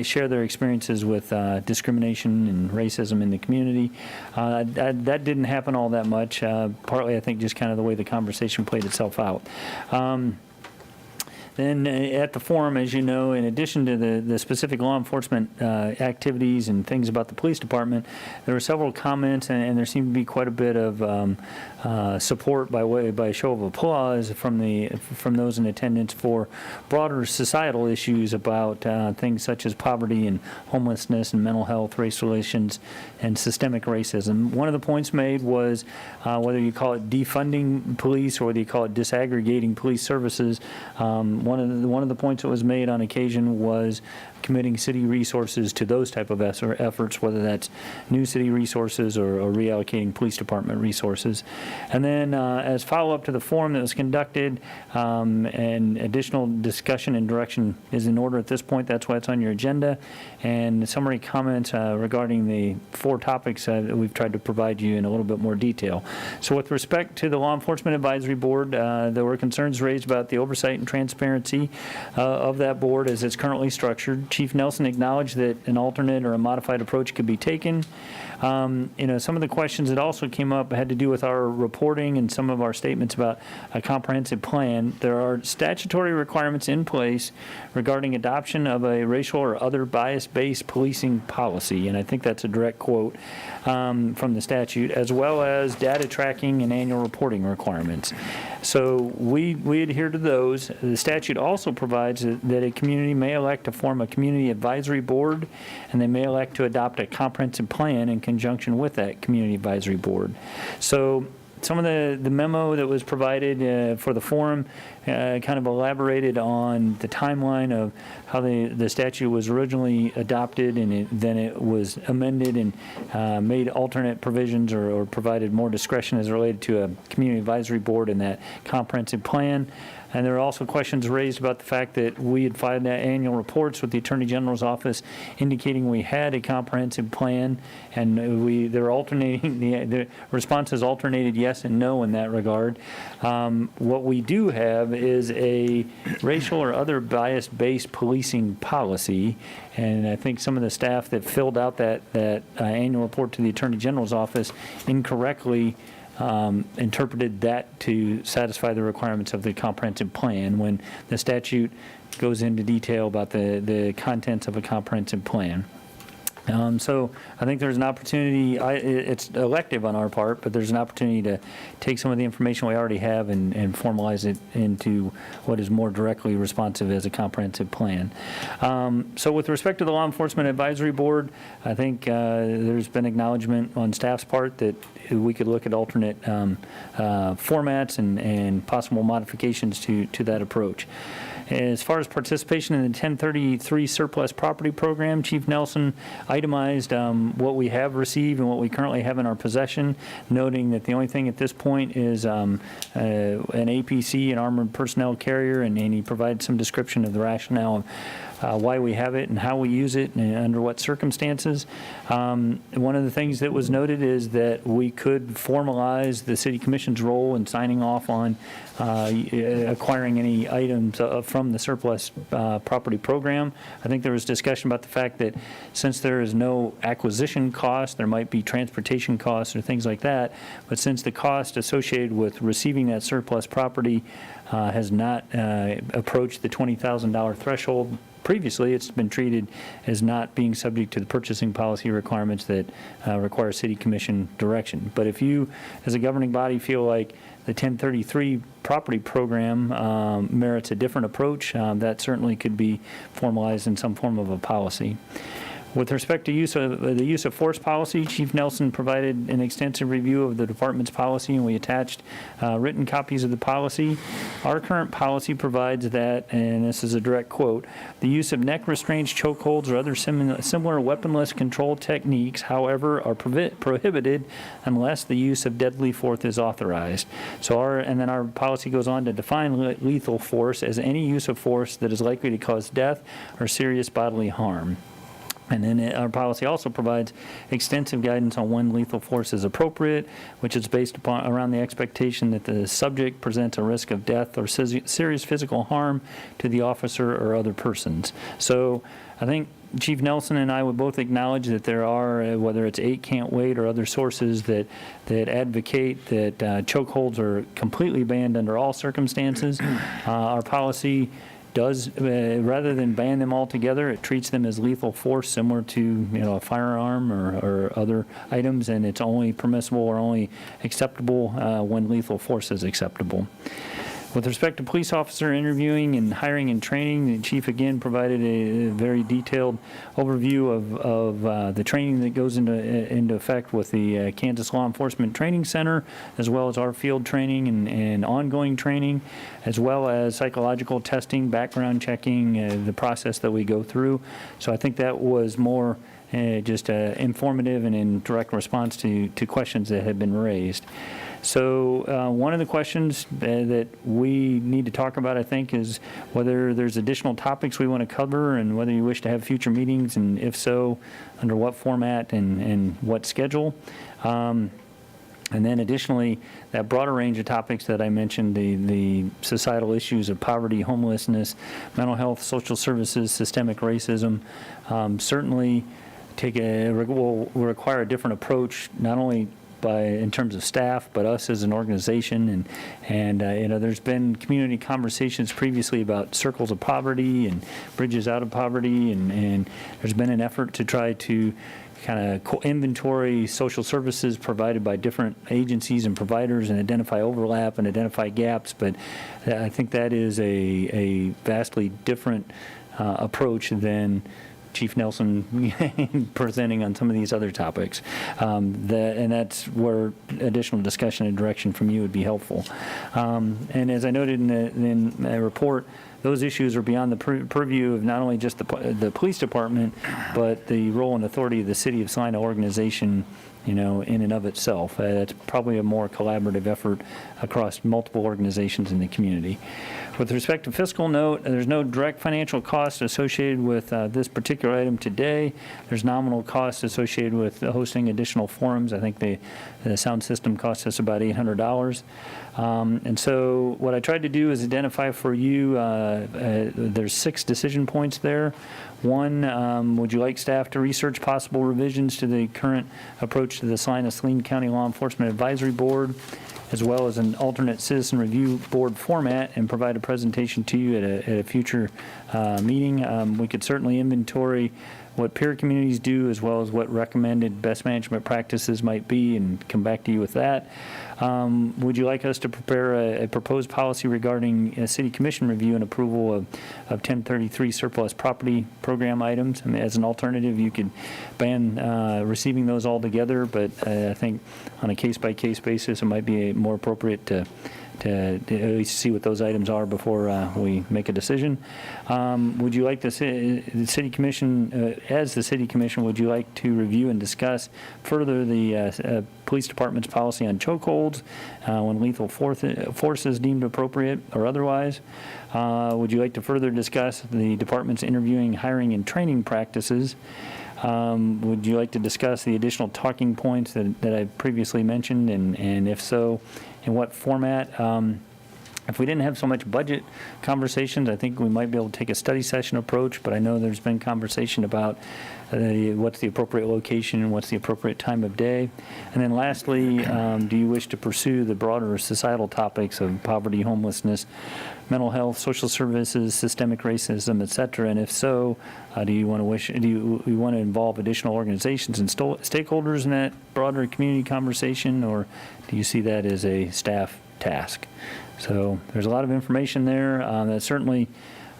share their experiences with discrimination and racism in the community. That didn't happen all that much, partly I think just kind of the way the conversation played itself out. Then at the forum, as you know, in addition to the specific law enforcement activities and things about the police department, there were several comments, and there seemed to be quite a bit of support by show of applause from those in attendance for broader societal issues about things such as poverty and homelessness and mental health, race relations, and systemic racism. One of the points made was whether you call it defunding police or whether you call it disaggregating police services, One of the points that was made on occasion was committing city resources to those type of efforts, whether that's new city resources or reallocating police department resources. And then as follow-up to the forum that was conducted, and additional discussion and direction is in order at this point. That's why it's on your agenda. And summary comments regarding the 4 topics that we've tried to provide you in a little bit more detail. So with respect to the Law Enforcement Advisory Board, there were concerns raised about the oversight and transparency of that board as it's currently structured. Chief Nelson acknowledged that an alternate or a modified approach could be taken. Some of the questions that also came up had to do with our reporting and some of our statements about a comprehensive plan. There are statutory requirements in place regarding adoption of a racial or other bias-based policing policy, and I think that's a direct quote from the statute, as well as data tracking and annual reporting requirements. So we adhere to those. The statute also provides that a community may elect to form a community advisory board, and they may elect to adopt a comprehensive plan in conjunction with that community advisory board. So some of the memo that was provided for the forum kind of elaborated on the timeline of how the statute was originally adopted, and then it was amended and made alternate provisions or provided more discretion as related to a community advisory board and that comprehensive plan. And there are also questions raised about the fact that we had filed that annual reports with the Attorney General's office indicating we had a comprehensive plan, and they're alternating, the responses alternated yes and no in that regard. What we do have is a racial or other bias-based policing policy, and I think some of the staff that filled out that annual report to the Attorney General's office incorrectly interpreted that to satisfy the requirements of the comprehensive plan when the statute goes into detail about the contents of a comprehensive plan. So I think there's an opportunity, it's elective on our part, but there's an opportunity to take some of the information we already have and formalize it into what is more directly responsive as a comprehensive plan. So with respect to the Law Enforcement Advisory Board, I think there's been acknowledgement on staff's part that we could look at alternate formats and possible modifications to that approach. As far as participation in the 1033 surplus property program, Chief Nelson itemized what we have received and what we currently have in our possession, noting that the only thing at this point is an APC, an armored personnel carrier, and he provided some description of the rationale of why we have it and how we use it and under what circumstances. One of the things that was noted is that we could formalize the City Commission's role in signing off on acquiring any items from the surplus property program. I think there was discussion about the fact that since there is no acquisition cost, there might be transportation costs or things like that, but since the cost associated with receiving that surplus property has not approached the $20,000 threshold, previously, it's been treated as not being subject to the purchasing policy requirements that require City Commission direction. But if you, as a governing body, feel like the 1033 property program merits a different approach, that certainly could be formalized in some form of a policy. With respect to the use of force policy, Chief Nelson provided an extensive review of the department's policy, and we attached written copies of the policy. Our current policy provides that, and this is a direct quote, the use of neck restraints, chokeholds, or other similar weaponless control techniques, however, are prohibited unless the use of deadly force is authorized. And then our policy goes on to define lethal force as any use of force that is likely to cause death or serious bodily harm. And then our policy also provides extensive guidance on when lethal force is appropriate, which is based upon around the expectation that the subject presents a risk of death or serious physical harm to the officer or other persons. So I think Chief Nelson and I would both acknowledge that there are, whether it's 8 Can't Wait or other sources that advocate that chokeholds are completely banned under all circumstances. Our policy does, rather than ban them altogether, it treats them as lethal force similar to a firearm or other items, and it's only permissible or only acceptable when lethal force is acceptable. With respect to police officer interviewing and hiring and training, the chief again provided a very detailed overview of the training that goes into effect with the Kansas Law Enforcement Training Center, as well as our field training and ongoing training, as well as psychological testing, background checking, the process that we go through. So I think that was more just informative and in direct response to questions that had been raised. So one of the questions that we need to talk about, I think, is whether there's additional topics we want to cover and whether you wish to have future meetings, and if so, under what format and what schedule. And then additionally, that broader range of topics that I mentioned, the societal issues of poverty, homelessness, mental health, social services, systemic racism, certainly will require a different approach, not only in terms of staff, but us as an organization. And there's been community conversations previously about circles of poverty and bridges out of poverty, and there's been an effort to try to kind of inventory social services provided by different agencies and providers and identify overlap and identify gaps. But I think that is a vastly different approach than Chief Nelson presenting on some of these other topics. And that's where additional discussion and direction from you would be helpful. And as I noted in the report, those issues are beyond the purview of not only just the police department, but the role and authority of the City of Salina organization, in and of itself. It's probably a more collaborative effort across multiple organizations in the community. With respect to fiscal note, there's no direct financial cost associated with this particular item today. There's nominal costs associated with hosting additional forums. I think the sound system cost us about $800. And so what I tried to do is identify for you, there's 6 decision points there. One, would you like staff to research possible revisions to the current approach to the Salina County Law Enforcement Advisory Board, as well as an alternate citizen review board format, and provide a presentation to you at a future meeting? We could certainly inventory what peer communities do, as well as what recommended best management practices might be, and come back to you with that. Would you like us to prepare a proposed policy regarding a city commission review and approval of 1033 surplus property program items? I mean, as an alternative, you could ban receiving those altogether, but I think on a case-by-case basis, it might be more appropriate to at least see what those items are before we make a decision. Would you like the City Commission, as the City Commission, would you like to review and discuss further the Police Department's policy on chokeholds when lethal force is deemed appropriate or otherwise? Would you like to further discuss the department's interviewing, hiring, and training practices? Would you like to discuss the additional talking points that I previously mentioned, and if so, in what format? If we didn't have so much budget conversations, I think we might be able to take a study session approach, but I know there's been conversation about what's the appropriate location and what's the appropriate time of day. And then lastly, do you wish to pursue the broader societal topics of poverty, homelessness, mental health, social services, systemic racism, et cetera? And if so, do you want to involve additional organizations and stakeholders in that broader community conversation, or do you see that as a staff task? So there's a lot of information there that certainly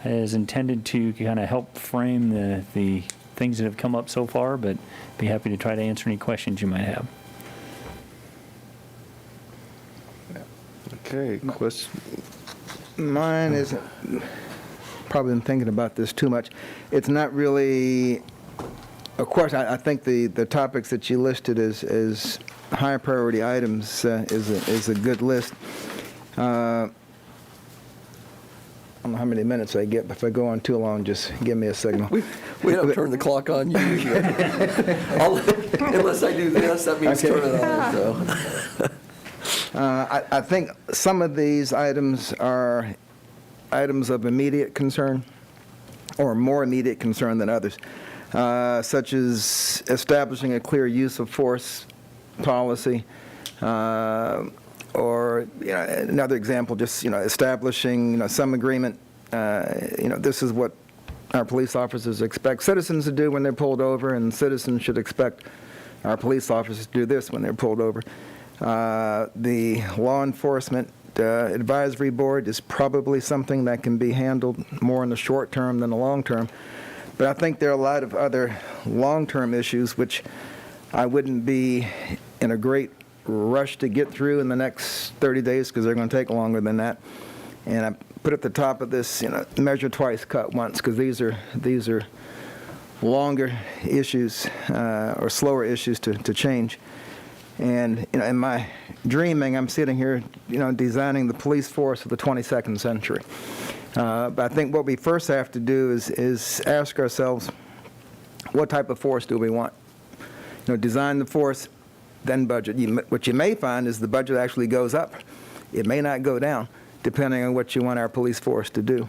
is intended to kind of help frame the things that have come up so far, but be happy to try to answer any questions you might have.
Okay, question. Mine isn't, probably been thinking about this too much. It's not really a question. I think the topics that you listed as high priority items is a good list. I don't know how many minutes I get, but if I go on too long, just give me a signal.
We don't turn the clock on you. Unless I do this, that means turn it on. So.
I think some of these items are items of immediate concern, or more immediate concern than others, such as establishing a clear use of force policy, or another example, just establishing some agreement. This is what our police officers expect citizens to do when they're pulled over, and citizens should expect our police officers to do this when they're pulled over. The law enforcement advisory board is probably something that can be handled more in the short term than the long term. But I think there are a lot of other long-term issues which I wouldn't be in a great rush to get through in the next 30 days because they're going to take longer than that. And I put at the top of this, measure twice, cut once, because these are longer issues or slower issues to change. And in my dreaming, I'm sitting here, designing the police force of the 22nd century. But I think what we first have to do is ask ourselves, what type of force do we want? Design the force, then budget. What you may find is the budget actually goes up. It may not go down, depending on what you want our police force to do.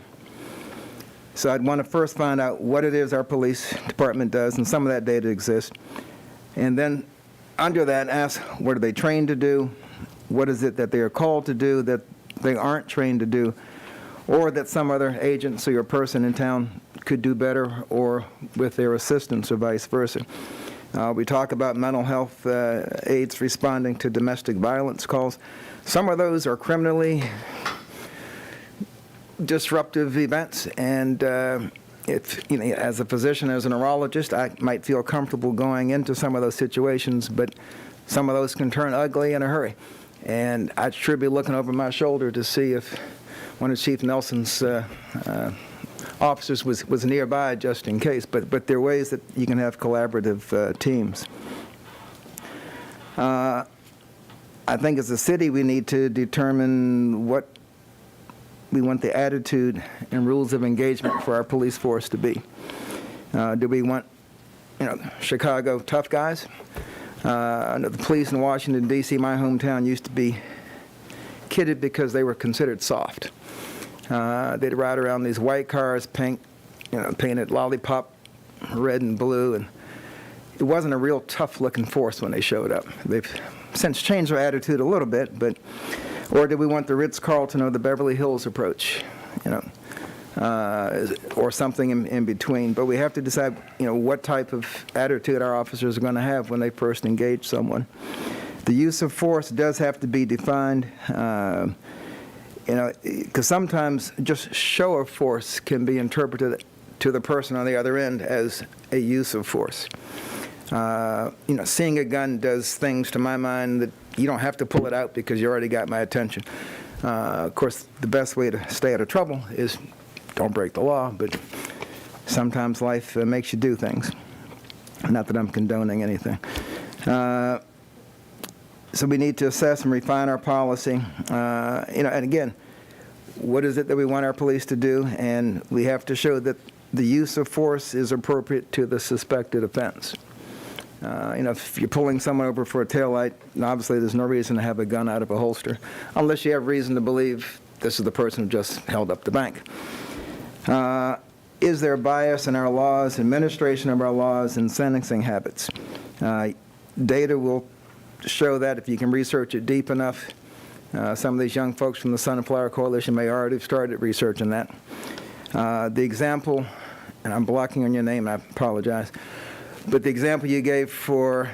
So I'd want to first find out what it is our police department does, and some of that data exists. And then under that, ask what are they trained to do, what is it that they are called to do that they aren't trained to do, or that some other agency or person in town could do better, or with their assistance, or vice versa. We talk about mental health aides responding to domestic violence calls. Some of those are criminally disruptive events, and if as a physician, as a neurologist, I might feel comfortable going into some of those situations, but some of those can turn ugly in a hurry. And I should be looking over my shoulder to see if one of Chief Nelson's officers was nearby, just in case. But there are ways that you can have collaborative teams. I think as a city, we need to determine what we want the attitude and rules of engagement for our police force to be. Do we want, Chicago tough guys? The police in Washington, D.C., my hometown, used to be kidded because they were considered soft. They'd ride around these white cars, painted lollipop red and blue, and it wasn't a real tough-looking force when they showed up. They've since changed their attitude a little bit, or do we want the Ritz-Carlton or the Beverly Hills approach, or something in between? But we have to decide, what type of attitude our officers are going to have when they first engage someone. The use of force does have to be defined, because sometimes just show of force can be interpreted to the person on the other end as a use of force. Seeing a gun does things to my mind that you don't have to pull it out because you already got my attention. Of course, the best way to stay out of trouble is don't break the law, but sometimes life makes you do things. Not that I'm condoning anything. So we need to assess and refine our policy. And again, what is it that we want our police to do? And we have to show that the use of force is appropriate to the suspected offense. If you're pulling someone over for a taillight, obviously there's no reason to have a gun out of a holster, unless you have reason to believe this is the person who just held up the bank. Is there bias in our laws, administration of our laws, and sentencing habits? Data will show that if you can research it deep enough. Some of these young folks from the Sunflower Coalition may already have started researching that. The example, and I'm blocking on your name, I apologize, but the example you gave for,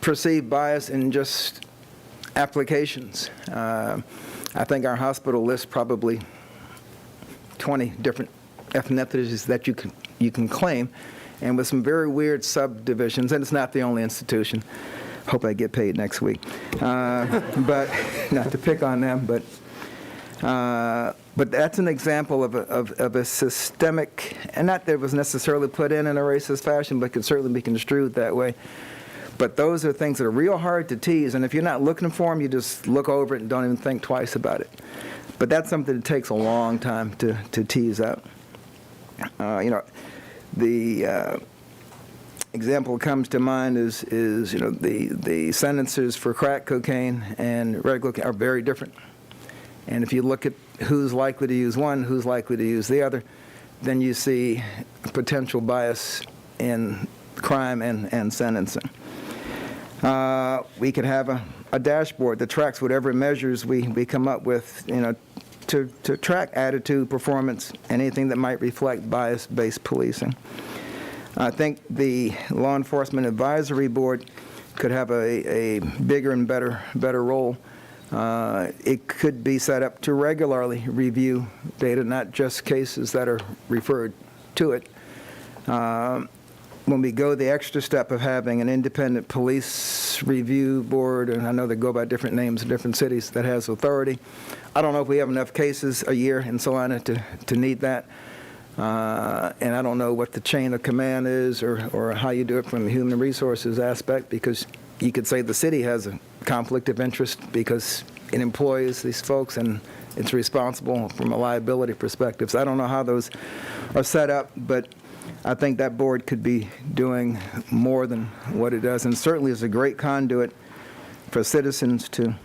perceived bias in just applications. I think our hospital lists probably 20 different ethnicities that you can claim, and with some very weird subdivisions, and it's not the only institution. Hope I get paid next week. But not to pick on them, but that's an example of a systemic, and not that it was necessarily put in a racist fashion, but could certainly be construed that way. But those are things that are real hard to tease, and if you're not looking for them, you just look over it and don't even think twice about it. But that's something that takes a long time to tease out. The example that comes to mind is the sentences for crack cocaine and regular cocaine are very different. And if you look at who's likely to use one, who's likely to use the other, then you see potential bias in crime and sentencing. We could have a dashboard that tracks whatever measures we come up with, to track attitude, performance, anything that might reflect bias-based policing. I think the Law Enforcement Advisory Board could have a bigger and better role. It could be set up to regularly review data, not just cases that are referred to it. When we go the extra step of having an independent police review board, and I know they go by different names in different cities, that has authority, I don't know if we have enough cases a year in Salina to need that. And I don't know what the chain of command is or how you do it from the human resources aspect, because you could say the city has a conflict of interest because it employs these folks and it's responsible from a liability perspective. So I don't know how those are set up, but I think that board could be doing more than what it does, and certainly is a great conduit for citizens to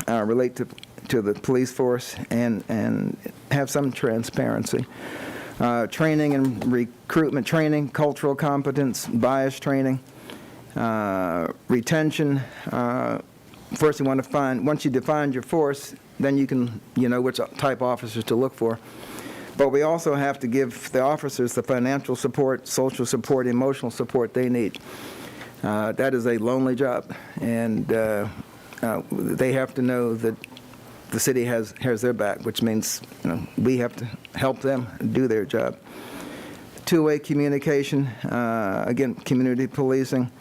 relate to the police force and have some transparency. Training and recruitment training, cultural competence, bias training, retention. First you want to find, once you define your force, then you know which type officers to look for. But we also have to give the officers the financial support, social support, emotional support they need. That is a lonely job, and they have to know that the city has their back, which means we have to help them do their job. Two-way communication, again, community policing,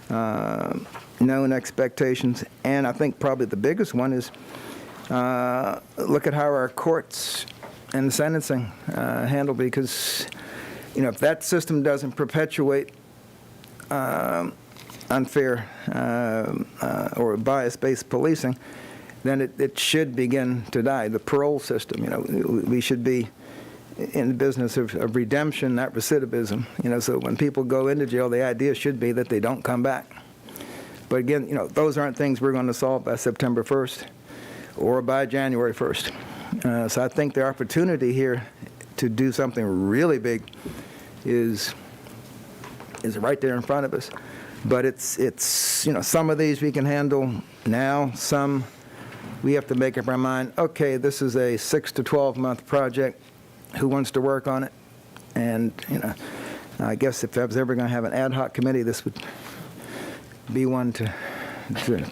known expectations, and I think probably the biggest one is look at how our courts and sentencing handle, because if that system doesn't perpetuate unfair or bias-based policing, then it should begin to die. The parole system, we should be in the business of redemption, not recidivism. So when people go into jail, the idea should be that they don't come back. But again, those aren't things we're going to solve by September 1st or by January 1st. So I think the opportunity here to do something really big is right there in front of us. But it's some of these we can handle now, some we have to make up our mind, okay, this is a 6 to 12 month project. Who wants to work on it? And, I guess if I was ever going to have an ad hoc committee, this would be one to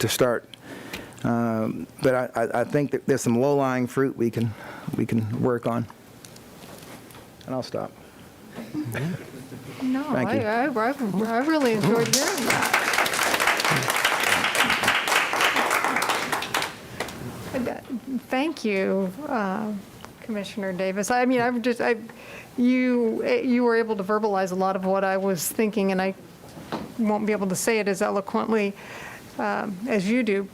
start. But I think that there's some low-lying fruit we can work on. And I'll stop.
No,
Thank you.
I really enjoyed hearing that. Thank you, Commissioner Davis. I mean, you were able to verbalize a lot of what I was thinking, and I won't be able to say it as eloquently as you do.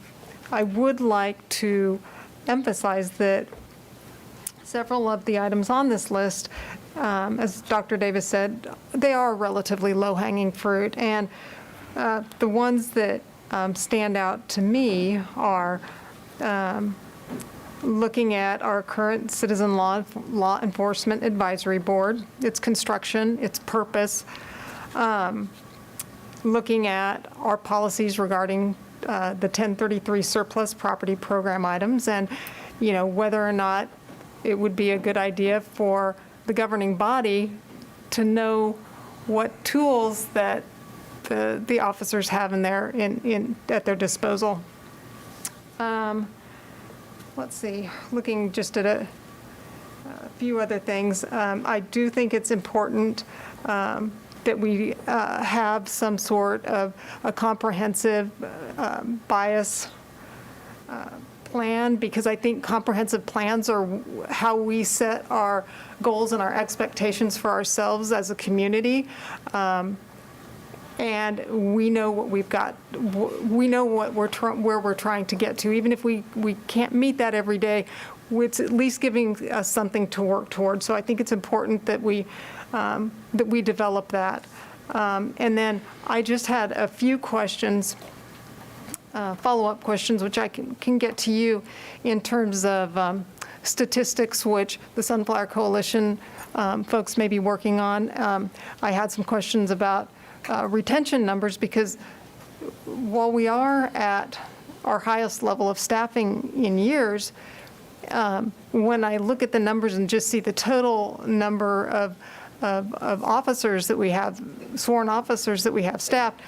I would like to emphasize that several of the items on this list, as Dr. Davis said, they are relatively low-hanging fruit, and the ones that stand out to me are looking at our current Citizen Law Enforcement Advisory Board, its construction, its purpose, looking at our policies regarding the 1033 surplus property program items, and whether or not it would be a good idea for the governing body to know what tools that the officers have at their disposal. Let's see, looking just at a few other things. I do think it's important that we have some sort of a comprehensive bias plan, because I think comprehensive plans are how we set our goals and our expectations for ourselves as a community. And we know what we've got. We know what where we're trying to get to. Even if we can't meet that every day, it's at least giving us something to work towards. So I think it's important that we develop that. And then I just had a few questions, follow-up questions, which I can get to you in terms of statistics, which the Sunflower Coalition folks may be working on. I had some questions about retention numbers, because while we are at our highest level of staffing in years, when I look at the numbers and just see the total number of officers that we have, sworn officers that we have staffed,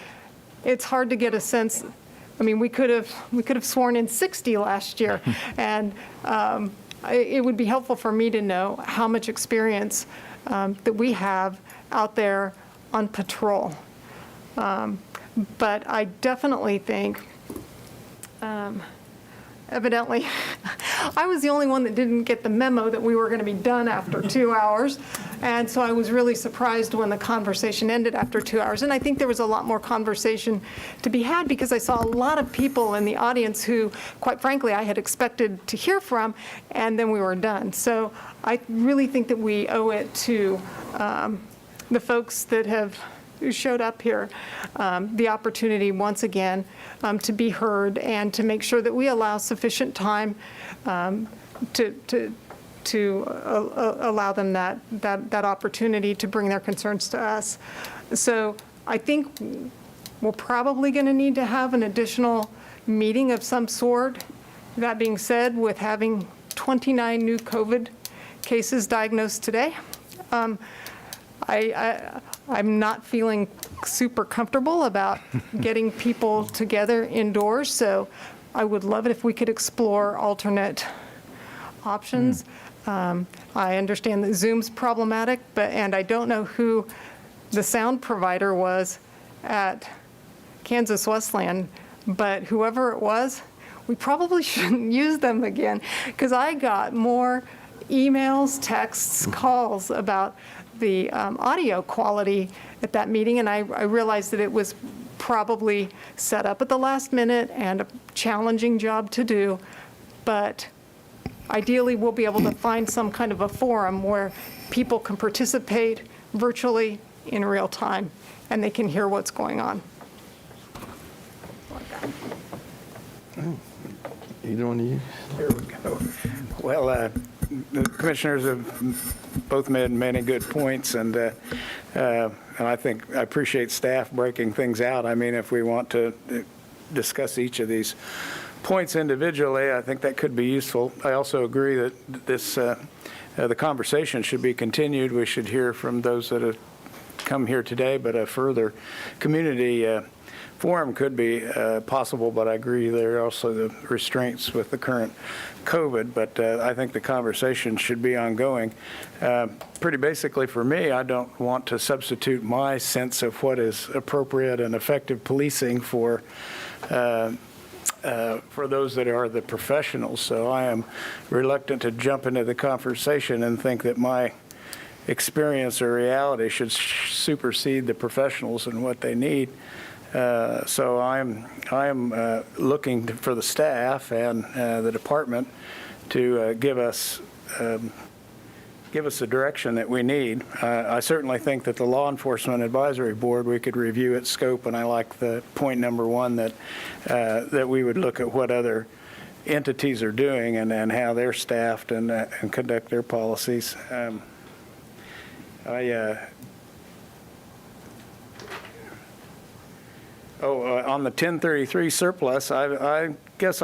it's hard to get a sense I mean, we could have sworn in 60 last year, and it would be helpful for me to know how much experience that we have out there on patrol. But I definitely think, evidently, I was the only one that didn't get the memo that we were going to be done after 2 hours. And so I was really surprised when the conversation ended after 2 hours. And I think there was a lot more conversation to be had because I saw a lot of people in the audience who, quite frankly, I had expected to hear from, and then we were done. So I really think that we owe it to the folks that who showed up here, the opportunity once again to be heard and to make sure that we allow sufficient time to allow them that opportunity to bring their concerns to us. So I think we're probably going to need to have an additional meeting of some sort. That being said, with having 29 new COVID cases diagnosed today, I'm not feeling super comfortable about getting people together indoors, so I would love it if we could explore alternate options. I understand that Zoom's problematic, and I don't know who the sound provider was at Kansas Westland, but whoever it was, we probably shouldn't use them again, because I got more emails, texts, calls about the audio quality at that meeting, and I realized that it was probably set up at the last minute and a challenging job to do, but ideally we'll be able to find some kind of a forum where people can participate virtually in real time and they can hear what's going on.
Either one of you?
Here we go. Well, the commissioners have both made many good points, and I think I appreciate staff breaking things out. I mean, if we want to discuss each of these points individually, I think that could be useful. I also agree that the conversation should be continued. We should hear from those that have come here today, but a further community forum could be possible, but I agree there are also the restraints with the current COVID, but I think the conversation should be ongoing. Pretty basically for me, I don't want to substitute my sense of what is appropriate and effective policing for those that are the professionals. So I am reluctant to jump into the conversation and think that my experience or reality should supersede the professionals and what they need. So I'm looking for the staff and the department to give us the direction that we need. I certainly think that the Law Enforcement Advisory Board, we could review its scope, and I like the point number one that we would look at what other entities are doing and how they're staffed and conduct their policies. On the 1033 surplus, I guess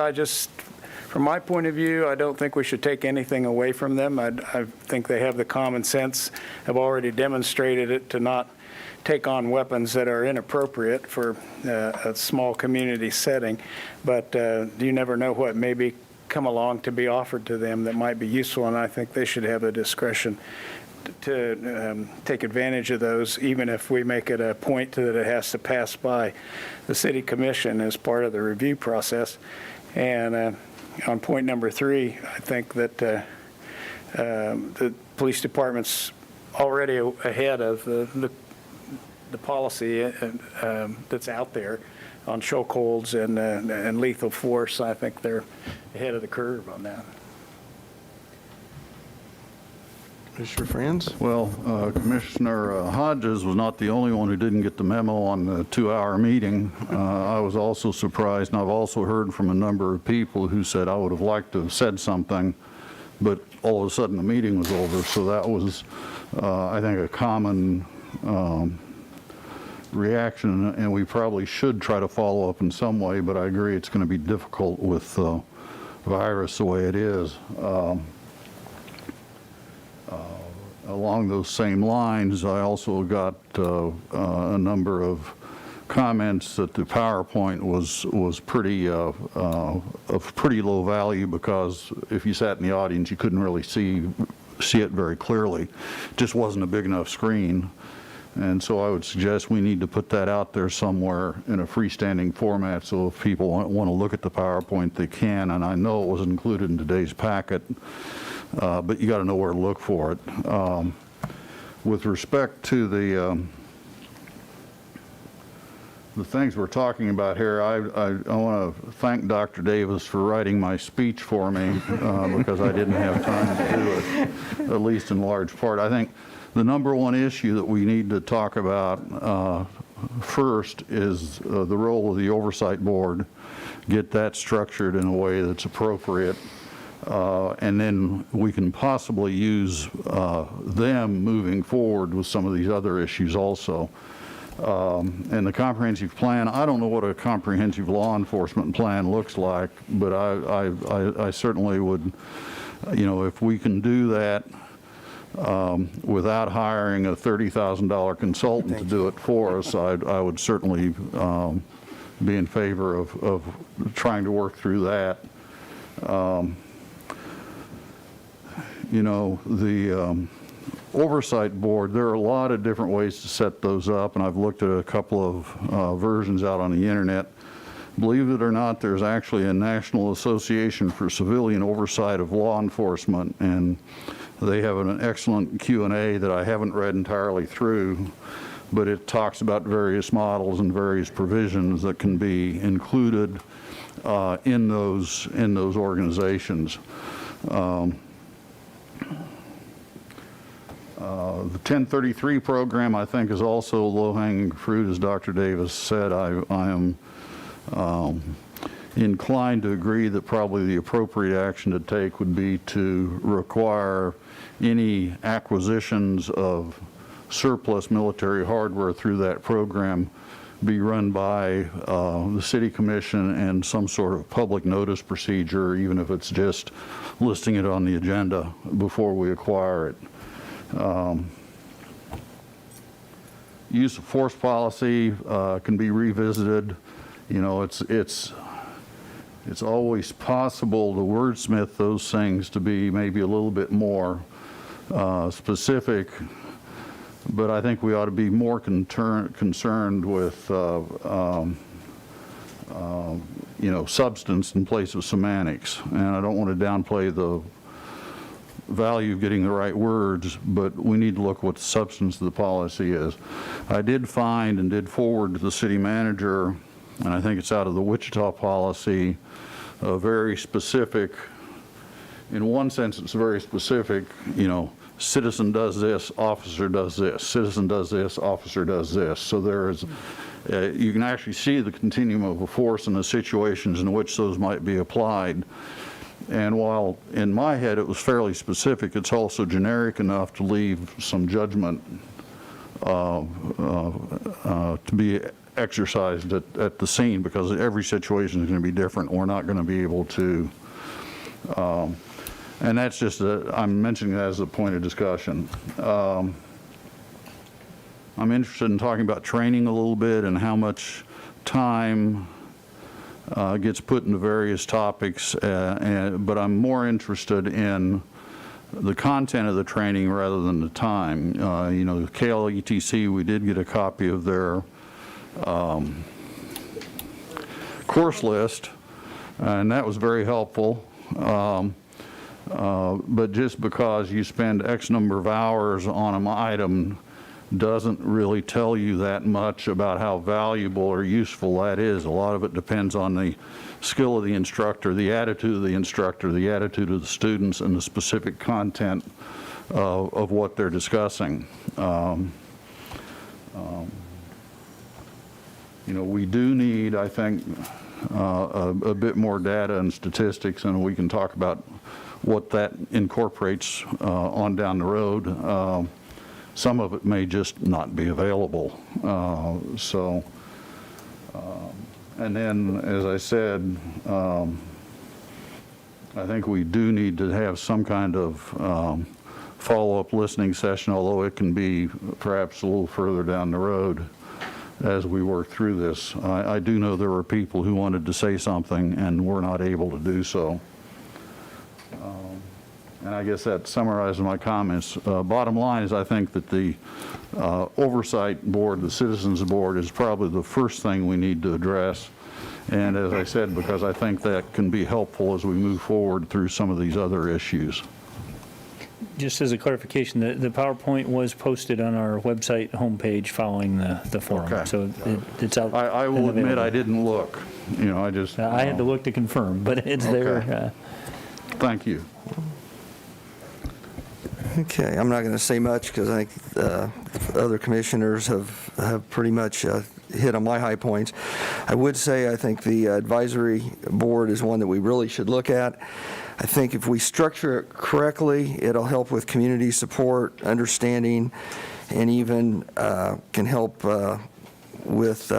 from my point of view, I don't think we should take anything away from them. I think they have the common sense, have already demonstrated it to not take on weapons that are inappropriate for a small community setting. But you never know what may come along to be offered to them that might be useful, and I think they should have the discretion to take advantage of those, even if we make it a point that it has to pass by the city commission as part of the review process. And on point number three, I think that the police department's already ahead of the policy that's out there on chokeholds and lethal force. I think they're ahead of the curve on that.
Mr. Franz?
Well, Commissioner Hodges was not the only one who didn't get the memo on the 2-hour meeting. I was also surprised, and I've also heard from a number of people who said, I would have liked to have said something, but all of a sudden the meeting was over. So that was, I think, a common reaction, and we probably should try to follow up in some way, but I agree it's going to be difficult with the virus the way it is. Along those same lines, I also got a number of comments that the PowerPoint was pretty of pretty low value, because if you sat in the audience, you couldn't really see it very clearly. It just wasn't a big enough screen. And so I would suggest we need to put that out there somewhere in a freestanding format, so if people want to look at the PowerPoint, they can. And I know it was included in today's packet, but you got to know where to look for it. With respect to the things we're talking about here, I want to thank Dr. Davis for writing my speech for me, because I didn't have time to do it, at least in large part. I think the number one issue that we need to talk about first is the role of the oversight board. Get that structured in a way that's appropriate, and then we can possibly use them moving forward with some of these other issues also. And the comprehensive plan, I don't know what a comprehensive law enforcement plan looks like, but I certainly would, if we can do that without hiring a $30,000 consultant to do it for us, I would certainly be in favor of trying to work through that. The oversight board, there are a lot of different ways to set those up, and I've looked at a couple of versions out on the internet. Believe it or not, there's actually a National Association for Civilian Oversight of Law Enforcement, and they have an excellent Q&A that I haven't read entirely through, but it talks about various models and various provisions that can be included in those organizations. The 1033 program, I think, is also low-hanging fruit, as Dr. Davis said. I am inclined to agree that probably the appropriate action to take would be to require any acquisitions of surplus military hardware through that program be run by the City Commission and some sort of public notice procedure, even if it's just listing it on the agenda before we acquire it. Use of force policy can be revisited. It's always possible to wordsmith those things to be maybe a little bit more specific, but I think we ought to be more concerned with substance in place of semantics. And I don't want to downplay the value of getting the right words, but we need to look at what the substance of the policy is. I did find and did forward to the city manager, and I think it's out of the Wichita policy, a very specific, in one sense it's very specific, citizen does this, officer does this, citizen does this, officer does this. So there is, you can actually see the continuum of a force and the situations in which those might be applied. And while in my head it was fairly specific, it's also generic enough to leave some judgment to be exercised at the scene, because every situation is going to be different. We're not going to be able to, and that's just, I'm mentioning that as a point of discussion. I'm interested in talking about training a little bit and how much time gets put into various topics, but I'm more interested in the content of the training rather than the time. KLETC, we did get a copy of their course list, and that was very helpful. But just because you spend X number of hours on an item doesn't really tell you that much about how valuable or useful that is. A lot of it depends on the skill of the instructor, the attitude of the instructor, the attitude of the students, and the specific content of what they're discussing. We do need, I think, a bit more data and statistics, and we can talk about what that incorporates on down the road. Some of it may just not be available. And then, as I said, I think we do need to have some kind of follow-up listening session, although it can be perhaps a little further down the road, as we work through this. I do know there were people who wanted to say something and were not able to do so. And I guess that summarizes my comments. Bottom line is I think that the Oversight Board, the Citizens Board, is probably the first thing we need to address. And as I said, because I think that can be helpful as we move forward through some of these other issues.
Just as a clarification, the PowerPoint was posted on our website homepage following the forum.
Okay.
So it's out.
I will admit I didn't look. You know, I just.
I had to look to confirm, but it's there.
Thank you.
Okay, I'm not going to say much because I think other commissioners have pretty much hit on my high points. I would say I think the advisory board is one that we really should look at. I think if we structure it correctly, it'll help with community support, understanding, and even can help with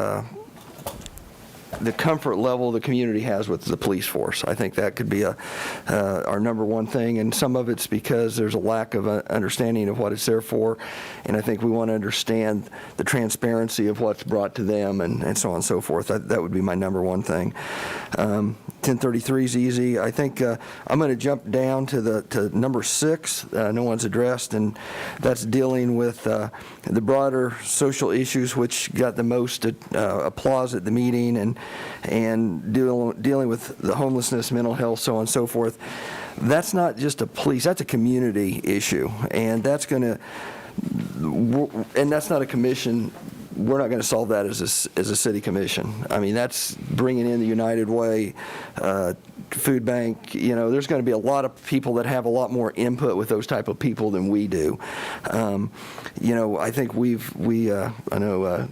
the comfort level the community has with the police force. I think that could be our number one thing, and some of it's because there's a lack of understanding of what it's there for, and I think we want to understand the transparency of what's brought to them and so on and so forth. That would be my number one thing. 1033 is easy. I think I'm going to jump down to number 6. No one's addressed, and that's dealing with the broader social issues which got the most applause at the meeting, and dealing with the homelessness, mental health, so on and so forth. That's not just a police, that's a community issue, and that's going to, and that's not a commission. We're not going to solve that as a city commission. I mean, that's bringing in the United Way, food bank. You know, there's going to be a lot of people that have a lot more input with those type of people than we do. You know, I think I know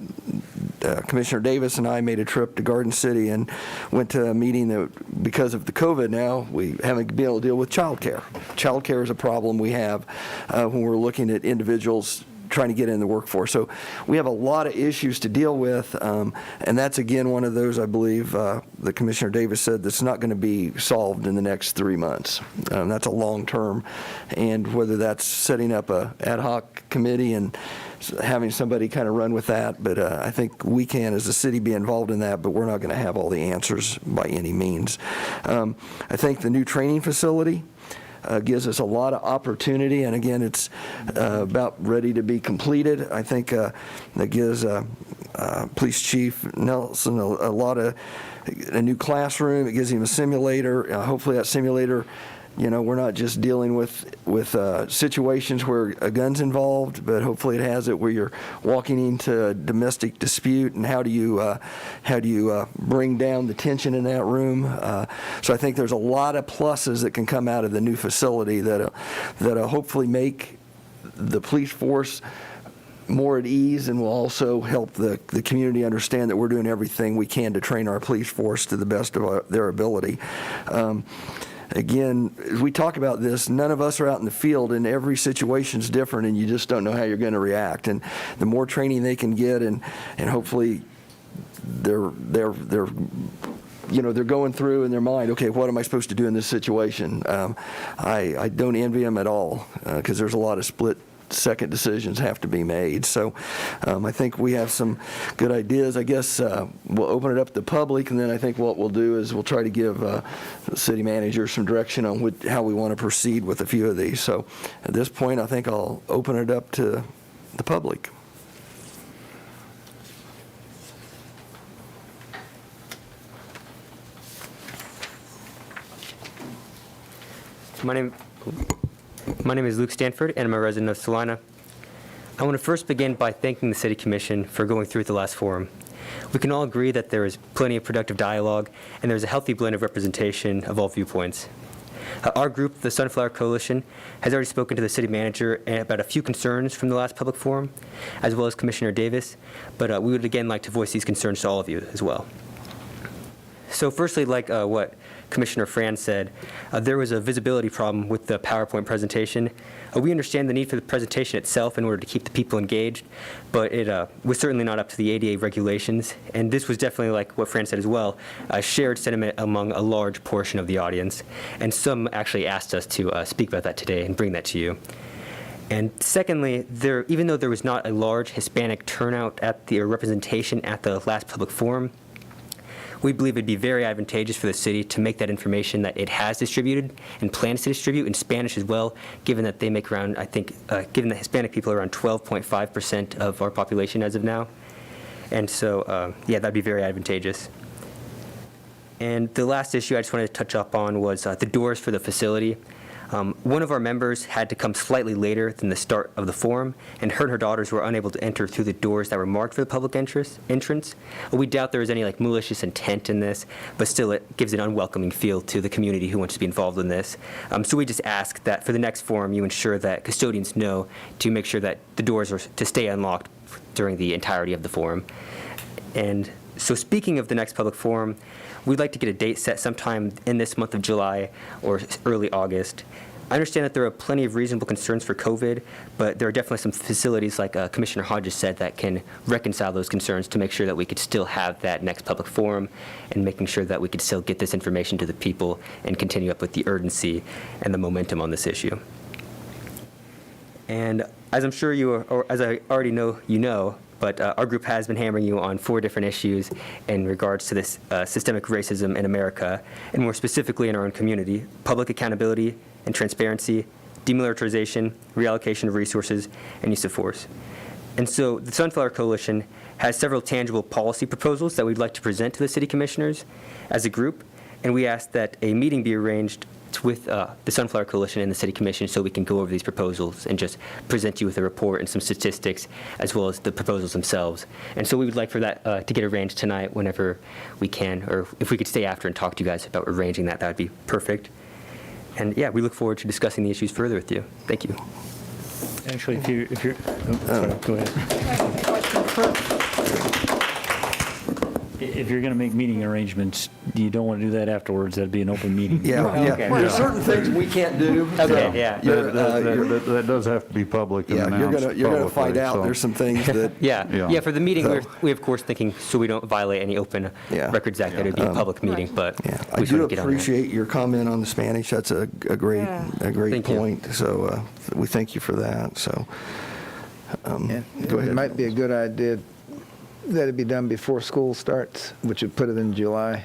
Commissioner Davis and I made a trip to Garden City and went to a meeting that, because of the COVID now, we haven't been able to deal with child care. Child care is a problem we have when we're looking at individuals trying to get in the workforce. So we have a lot of issues to deal with, and that's, again, one of those, I believe, the Commissioner Davis said, that's not going to be solved in the next 3 months. That's a long term, and whether that's setting up a ad hoc committee and having somebody kind of run with that, but I think we can, as a city, be involved in that, but we're not going to have all the answers by any means. I think the new training facility gives us a lot of opportunity, and again, it's about ready to be completed. I think that gives Police Chief Nelson a new classroom. It gives him a simulator. Hopefully that simulator, you know, we're not just dealing with situations where a gun's involved, but hopefully it has it where you're walking into a domestic dispute, and how do you bring down the tension in that room. So I think there's a lot of pluses that can come out of the new facility that hopefully make the police force more at ease, and will also help the community understand that we're doing everything we can to train our police force to the best of their ability. Again, as we talk about this, none of us are out in the field, and every situation's different, and you just don't know how you're going to react. And the more training they can get, and hopefully they're going through in their mind, okay, what am I supposed to do in this situation? I don't envy them at all, because there's a lot of split-second decisions have to be made. So I think we have some good ideas. I guess we'll open it up to the public, and then I think what we'll do is we'll try to give the city manager some direction on how we want to proceed with a few of these. So at this point, I think I'll open it up to the public.
My name is Luke Stanford, and I'm a resident of Salina. I want to first begin by thanking the City Commission for going through the last forum. We can all agree that there is plenty of productive dialogue, and there's a healthy blend of representation of all viewpoints. Our group, the Sunflower Coalition, has already spoken to the city manager about a few concerns from the last public forum, as well as Commissioner Davis, but we would again like to voice these concerns to all of you as well. So firstly, like what Commissioner Franz said, there was a visibility problem with the PowerPoint presentation. We understand the need for the presentation itself in order to keep the people engaged, but it was certainly not up to the ADA regulations, and this was definitely, like what Franz said as well, a shared sentiment among a large portion of the audience, and some actually asked us to speak about that today and bring that to you. And secondly, even though there was not a large Hispanic turnout at the representation at the last public forum, we believe it'd be very advantageous for the city to make that information that it has distributed and plans to distribute in Spanish as well, given that they make around, I think, given that Hispanic people are around 12.5% of our population as of now. And so, yeah, that'd be very advantageous. And the last issue I just wanted to touch up on was the doors for the facility. One of our members had to come slightly later than the start of the forum, and her daughters were unable to enter through the doors that were marked for the public entrance. We doubt there was any malicious intent in this, but still it gives an unwelcoming feel to the community who wants to be involved in this. So we just ask that for the next forum you ensure that custodians know to make sure that the doors are to stay unlocked during the entirety of the forum. And so speaking of the next public forum, we'd like to get a date set sometime in this month of July or early August. I understand that there are plenty of reasonable concerns for COVID, but there are definitely some facilities, like Commissioner Hodges said, that can reconcile those concerns to make sure that we could still have that next public forum and making sure that we could still get this information to the people and continue up with the urgency and the momentum on this issue. And as I'm sure you are, or as I already know, you know, but our group has been hammering you on 4 different issues in regards to this systemic racism in America, and more specifically in our own community: public accountability and transparency, demilitarization, reallocation of resources, and use of force. And so the Sunflower Coalition has several tangible policy proposals that we'd like to present to the city commissioners as a group, and we ask that a meeting be arranged with the Sunflower Coalition and the City Commission so we can go over these proposals and just present you with a report and some statistics as well as the proposals themselves. And so we would like for that to get arranged tonight whenever we can, or if we could stay after and talk to you guys about arranging that, that would be perfect. And yeah, we look forward to discussing the issues further with you. Thank you.
Actually, if you're sorry, go ahead. If you're going to make meeting arrangements, you don't want to do that afterwards. That'd be an open meeting.
Yeah, yeah.
Okay.
There's certain things we can't do.
Okay, yeah.
That does have to be public and
Yeah,
announced
you're going to find
publicly,
out
so-
there's some things that.
Yeah, for the meeting, we're of course thinking, so we don't violate any Open Records Act, that it would be a public meeting, but
Yeah, I
we just
do
want to get on that.
appreciate your comment on the Spanish. That's a great
Thank you.
point. So we thank you for that. So go
It
ahead.
might be a good idea that it be done before school starts, which would put it in July.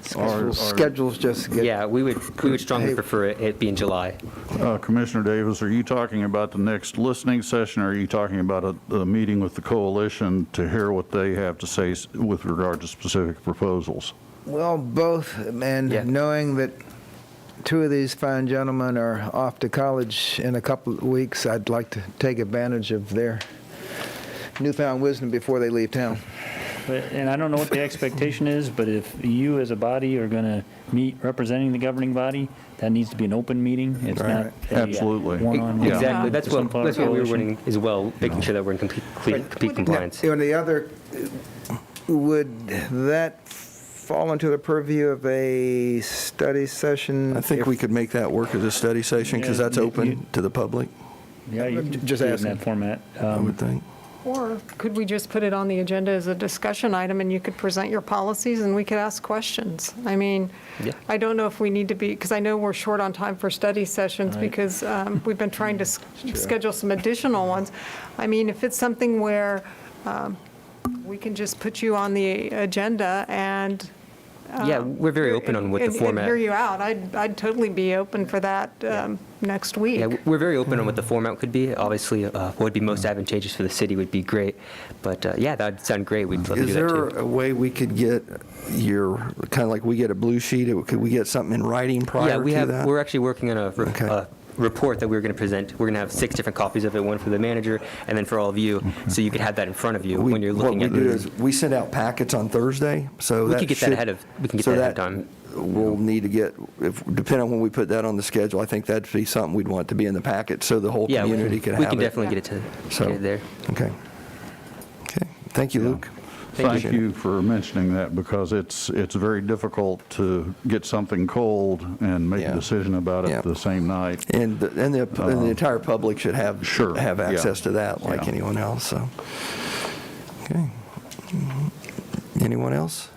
Schedules just get.
Yeah, we would strongly prefer it be in July.
Commissioner Davis, are you talking about the next listening session, or are you talking about a meeting with the coalition to hear what they have to say with regard to specific proposals?
Well, both, and knowing that 2 of these fine gentlemen are off to college in a couple of weeks, I'd like to take advantage of their newfound wisdom before they leave town.
And I don't know what the expectation is, but if you as a body are going to meet representing the governing body, that needs to be an open meeting. It's not a
Absolutely.
one-on-one.
Exactly. That's what we were
Coalition.
running as well, making sure that we're in complete compliance.
And the other, would that fall into the purview of a study session?
I think we could make that work as a study session because that's open to the public.
Yeah, you can
Just
do it in
asking.
that format.
I would think.
Or could we just put it on the agenda as a discussion item, and you could present your policies, and we could ask questions? I mean, I don't know if we need to be, because I know we're short on time for study sessions,
Right.
because we've been trying to schedule some additional ones. I mean, if it's something where we can just put you on the agenda and
Yeah, we're very open on what the
and
format.
hear you out, I'd totally be open for that next week.
Yeah, we're very open on what the format could be. Obviously, what would be most advantageous for the city would be great. But yeah, that would sound great. We'd love to do
Is
that
there
too.
a way we could get your, kind of like we get a blue sheet, could we get something in writing prior
Yeah,
to that?
we're actually working on a report that we're going to present. We're going to have 6 different copies of it, one for the manager and then for all of you, so you could have that in front of you when you're looking at
What we do is, we send out packets on Thursday, so
We could get that ahead of- we can get that ahead of time.
We'll need to get, depending on when we put that on the schedule, I think that'd be something we'd want to be in the packet, so the whole
Yeah,
community could have it.
we can definitely get it get it there.
Okay. Okay, thank you, Luke.
Thank you for mentioning that, because it's very difficult to get something cold and make a decision about it the same night.
And the entire public should have access to that like
Yeah.
anyone else, so. Okay. Anyone else?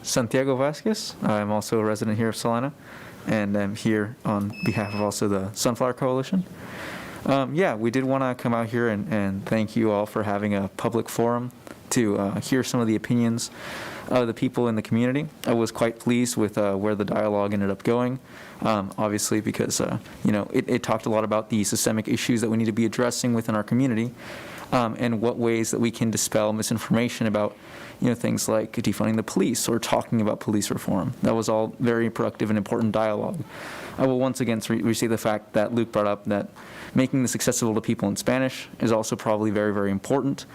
Santiago Vasquez. I'm also a resident here of Salina, and I'm here on behalf of also the Sunflower Coalition. Yeah, we did want to come out here and thank you all for having a public forum to hear some of the opinions of the people in the community. I was quite pleased with where the dialogue ended up going, obviously because, it talked a lot about the systemic issues that we need to be addressing within our community, and what ways that we can dispel misinformation about, things like defunding the police or talking about police reform. That was all very productive and important dialogue. I will once again restate the fact that Luke brought up that making this accessible to people in Spanish is also probably very, very important,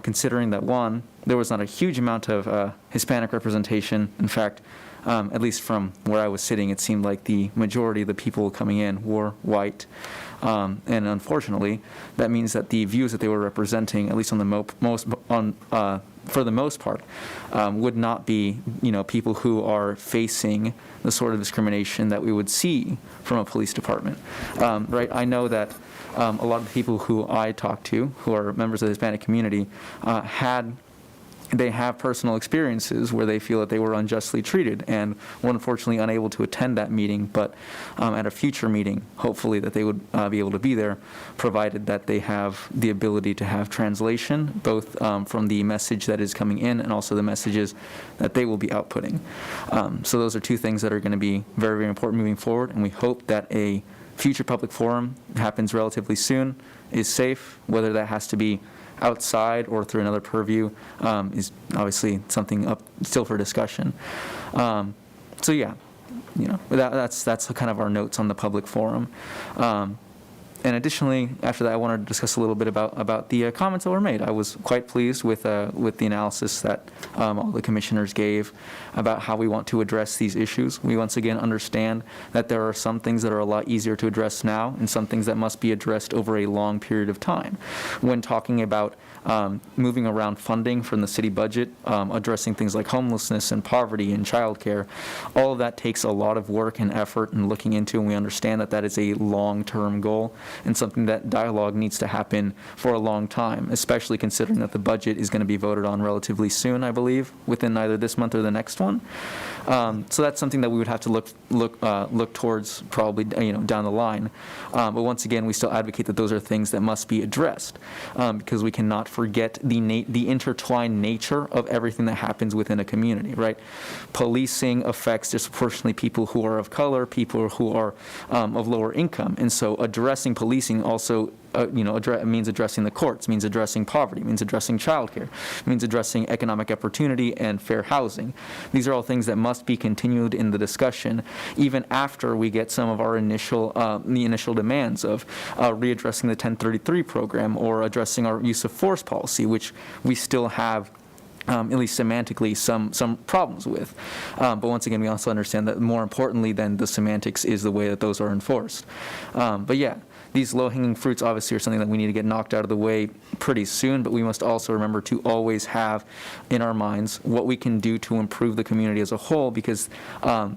considering that, one, there was not a huge amount of Hispanic representation. In fact, at least from where I was sitting, it seemed like the majority of the people coming in were white. And unfortunately, that means that the views that they were representing, at least on the for the most part, would not be, people who are facing the sort of discrimination that we would see from a police department. Right? I know that a lot of the people who I talk to, who are members of the Hispanic community, they have personal experiences where they feel that they were unjustly treated and were unfortunately unable to attend that meeting, but at a future meeting, hopefully that they would be able to be there, provided that they have the ability to have translation, both from the message that is coming in and also the messages that they will be outputting. So those are two things that are going to be very, very important moving forward, and we hope that a future public forum happens relatively soon, is safe, whether that has to be outside or through another purview is obviously something up still for discussion. So yeah, that's kind of our notes on the public forum. And additionally, after that, I wanted to discuss a little bit about the comments that were made. I was quite pleased with the analysis that all the commissioners gave about how we want to address these issues. We once again understand that there are some things that are a lot easier to address now and some things that must be addressed over a long period of time. When talking about moving around funding from the city budget, addressing things like homelessness and poverty and childcare, all of that takes a lot of work and effort and looking into, and we understand that that is a long-term goal and something that dialogue needs to happen for a long time, especially considering that the budget is going to be voted on relatively soon, I believe, within either this month or the next one. So that's something that we would have to look towards probably down the line. But once again, we still advocate that those are things that must be addressed because we cannot forget the intertwined nature of everything that happens within a community, right? Policing affects disproportionately people who are of color, people who are of lower income, and so addressing policing also means addressing the courts, means addressing poverty, means addressing childcare, means addressing economic opportunity and fair housing. These are all things that must be continued in the discussion, even after we get some of our initial demands of readdressing the 1033 program or addressing our use of force policy, which we still have at least semantically, some problems with. But once again, we also understand that more importantly than the semantics is the way that those are enforced. But yeah, these low-hanging fruits obviously are something that we need to get knocked out of the way pretty soon, but we must also remember to always have in our minds what we can do to improve the community as a whole, because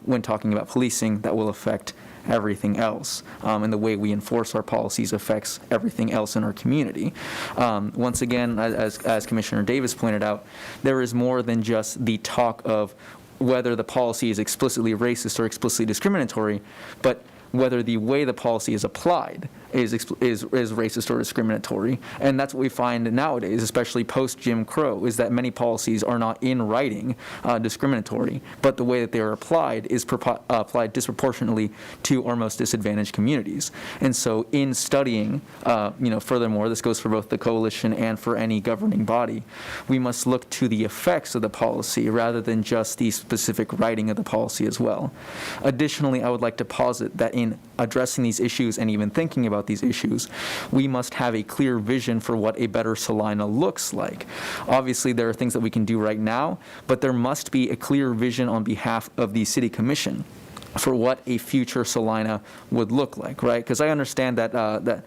when talking about policing, that will affect everything else, and the way we enforce our policies affects everything else in our community. Once again, as Commissioner Davis pointed out, there is more than just the talk of whether the policy is explicitly racist or explicitly discriminatory, but whether the way the policy is applied is racist or discriminatory. And that's what we find nowadays, especially post-Jim Crow, is that many policies are not in writing discriminatory, but the way that they are applied is applied disproportionately to our most disadvantaged communities. And so in studying, furthermore, this goes for both the coalition and for any governing body, we must look to the effects of the policy rather than just the specific writing of the policy as well. Additionally, I would like to posit that in addressing these issues and even thinking about these issues, we must have a clear vision for what a better Salina looks like. Obviously, there are things that we can do right now, but there must be a clear vision on behalf of the City Commission for what a future Salina would look like, right? Because I understand that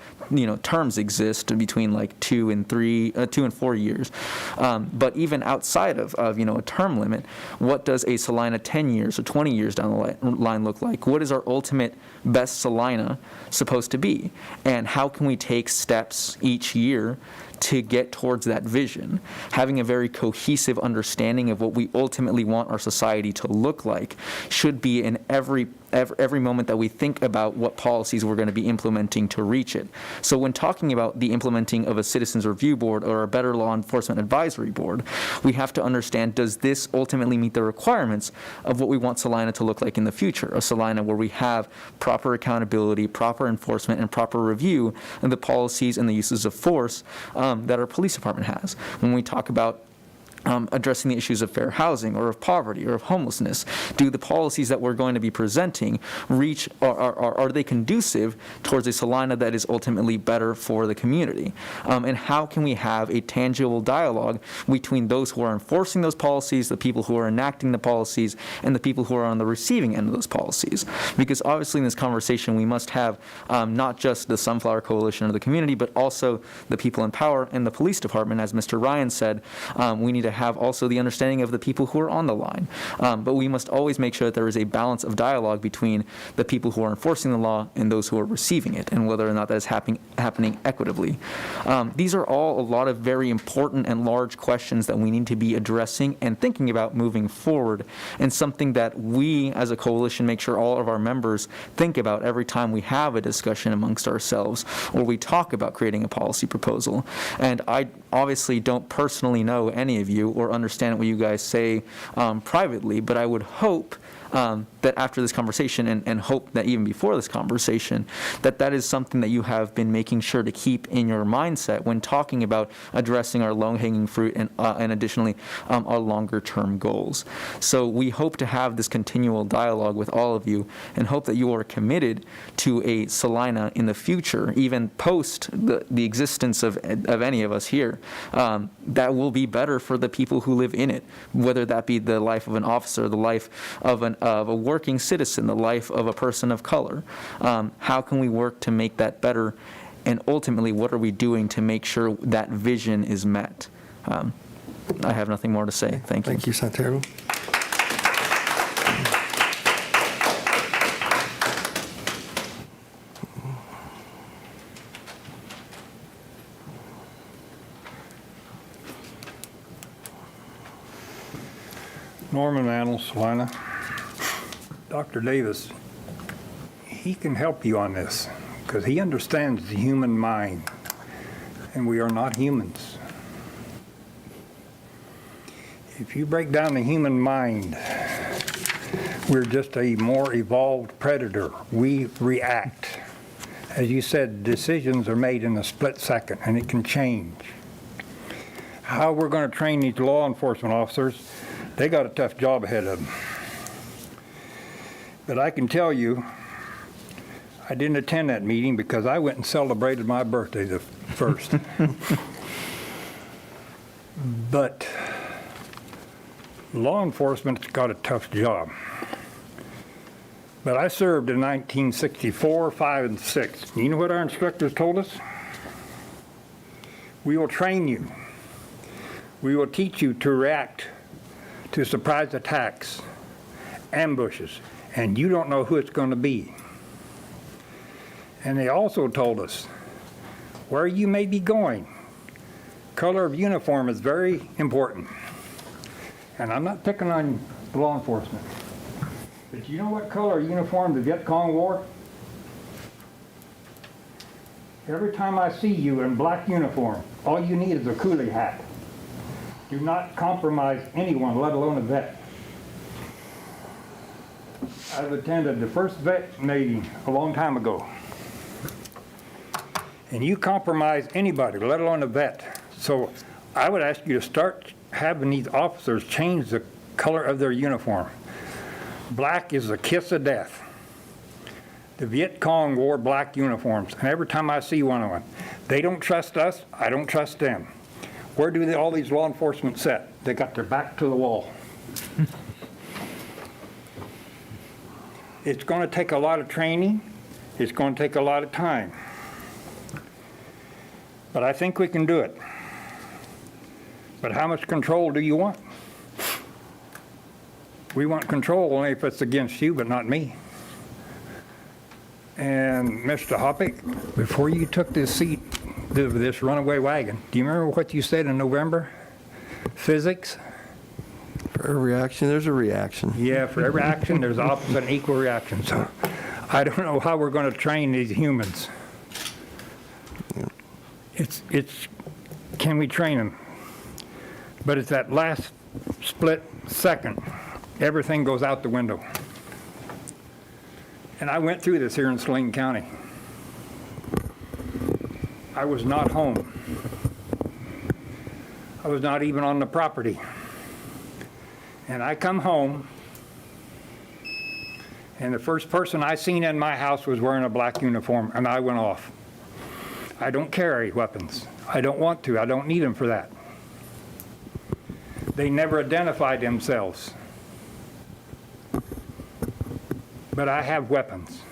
terms exist between like 2 and 4 years, but even outside of a term limit, what does a Salina 10 years or 20 years down the line look like? What is our ultimate best Salina supposed to be, and how can we take steps each year to get towards that vision. Having a very cohesive understanding of what we ultimately want our society to look like should be in every moment that we think about what policies we're going to be implementing to reach it. So when talking about the implementing of a citizens review board or a better law enforcement advisory board, we have to understand, does this ultimately meet the requirements of what we want Salina to look like in the future? A Salina where we have proper accountability, proper enforcement, and proper review of the policies and the uses of force that our police department has. When we talk about addressing the issues of fair housing or of poverty or of homelessness, do the policies that we're going to be presenting reach, are they conducive towards a Salina that is ultimately better for the community? And how can we have a tangible dialogue between those who are enforcing those policies, the people who are enacting the policies, and the people who are on the receiving end of those policies? Because obviously in this conversation we must have not just the Sunflower Coalition or the community, but also the people in power and the police department. As Mr. Ryan said, we need to have also the understanding of the people who are on the line. But we must always make sure that there is a balance of dialogue between the people who are enforcing the law and those who are receiving it, and whether or not that is happening equitably. These are all a lot of very important and large questions that we need to be addressing and thinking about moving forward, and something that we as a coalition make sure all of our members think about every time we have a discussion amongst ourselves or we talk about creating a policy proposal. And I obviously don't personally know any of you or understand what you guys say privately, but I would hope that after this conversation, and hope that even before this conversation, that is something that you have been making sure to keep in your mindset when talking about addressing our low-hanging fruit and additionally our longer-term goals. So we hope to have this continual dialogue with all of you, and hope that you are committed to a Salina in the future, even post the existence of any of us here, that will be better for the people who live in it, whether that be the life of an officer, the life of a working citizen, the life of a person of color. How can we work to make that better? And ultimately, what are we doing to make sure that vision is met? I have nothing more to say. Thank you.
Thank you, Santiago.
Norman Mantle, Salina. Dr. Davis, he can help you on this because he understands the human mind, and we are not humans. If you break down the human mind, we're just a more evolved predator. We react. As you said, decisions are made in a split second, and it can change. How we're going to train these law enforcement officers, they got a tough job ahead of them. But I can tell you, I didn't attend that meeting because I went and celebrated my birthday the 1st. But law enforcement's got a tough job. But I served in 1964, 5, and 6. You know what our instructors told us? We will train you. We will teach you to react to surprise attacks, ambushes, and you don't know who it's going to be. And they also told us where you may be going. Color of uniform is very important. And I'm not picking on law enforcement. But you know what color uniform the Viet Cong wore? Every time I see you in black uniform, all you need is a coolie hat. Do not compromise anyone, let alone a vet. I've attended the first vet meeting a long time ago. And you compromise anybody, let alone a vet. So I would ask you to start having these officers change the color of their uniform. Black is the kiss of death. The Viet Cong wore black uniforms, and every time I see one of them, they don't trust us, I don't trust them. Where do all these law enforcement sit? They got their back to the wall. It's going to take a lot of training. It's going to take a lot of time. But I think we can do it. But how much control do you want? We want control only if it's against you, but not me. And Mr. Hoppick, before you took this seat this runaway wagon. Do you remember what you said in November? Physics?
For every action, there's a reaction.
Yeah, for every action, there's opposite and equal reaction. So I don't know how we're going to train these humans. Can we train them? But it's that last split second, everything goes out the window. And I went through this here in Salina County. I was not home. I was not even on the property. And I come home, and the first person I seen in my house was wearing a black uniform, and I went off. I don't carry weapons. I don't want to. I don't need them for that. They never identified themselves. But I have weapons.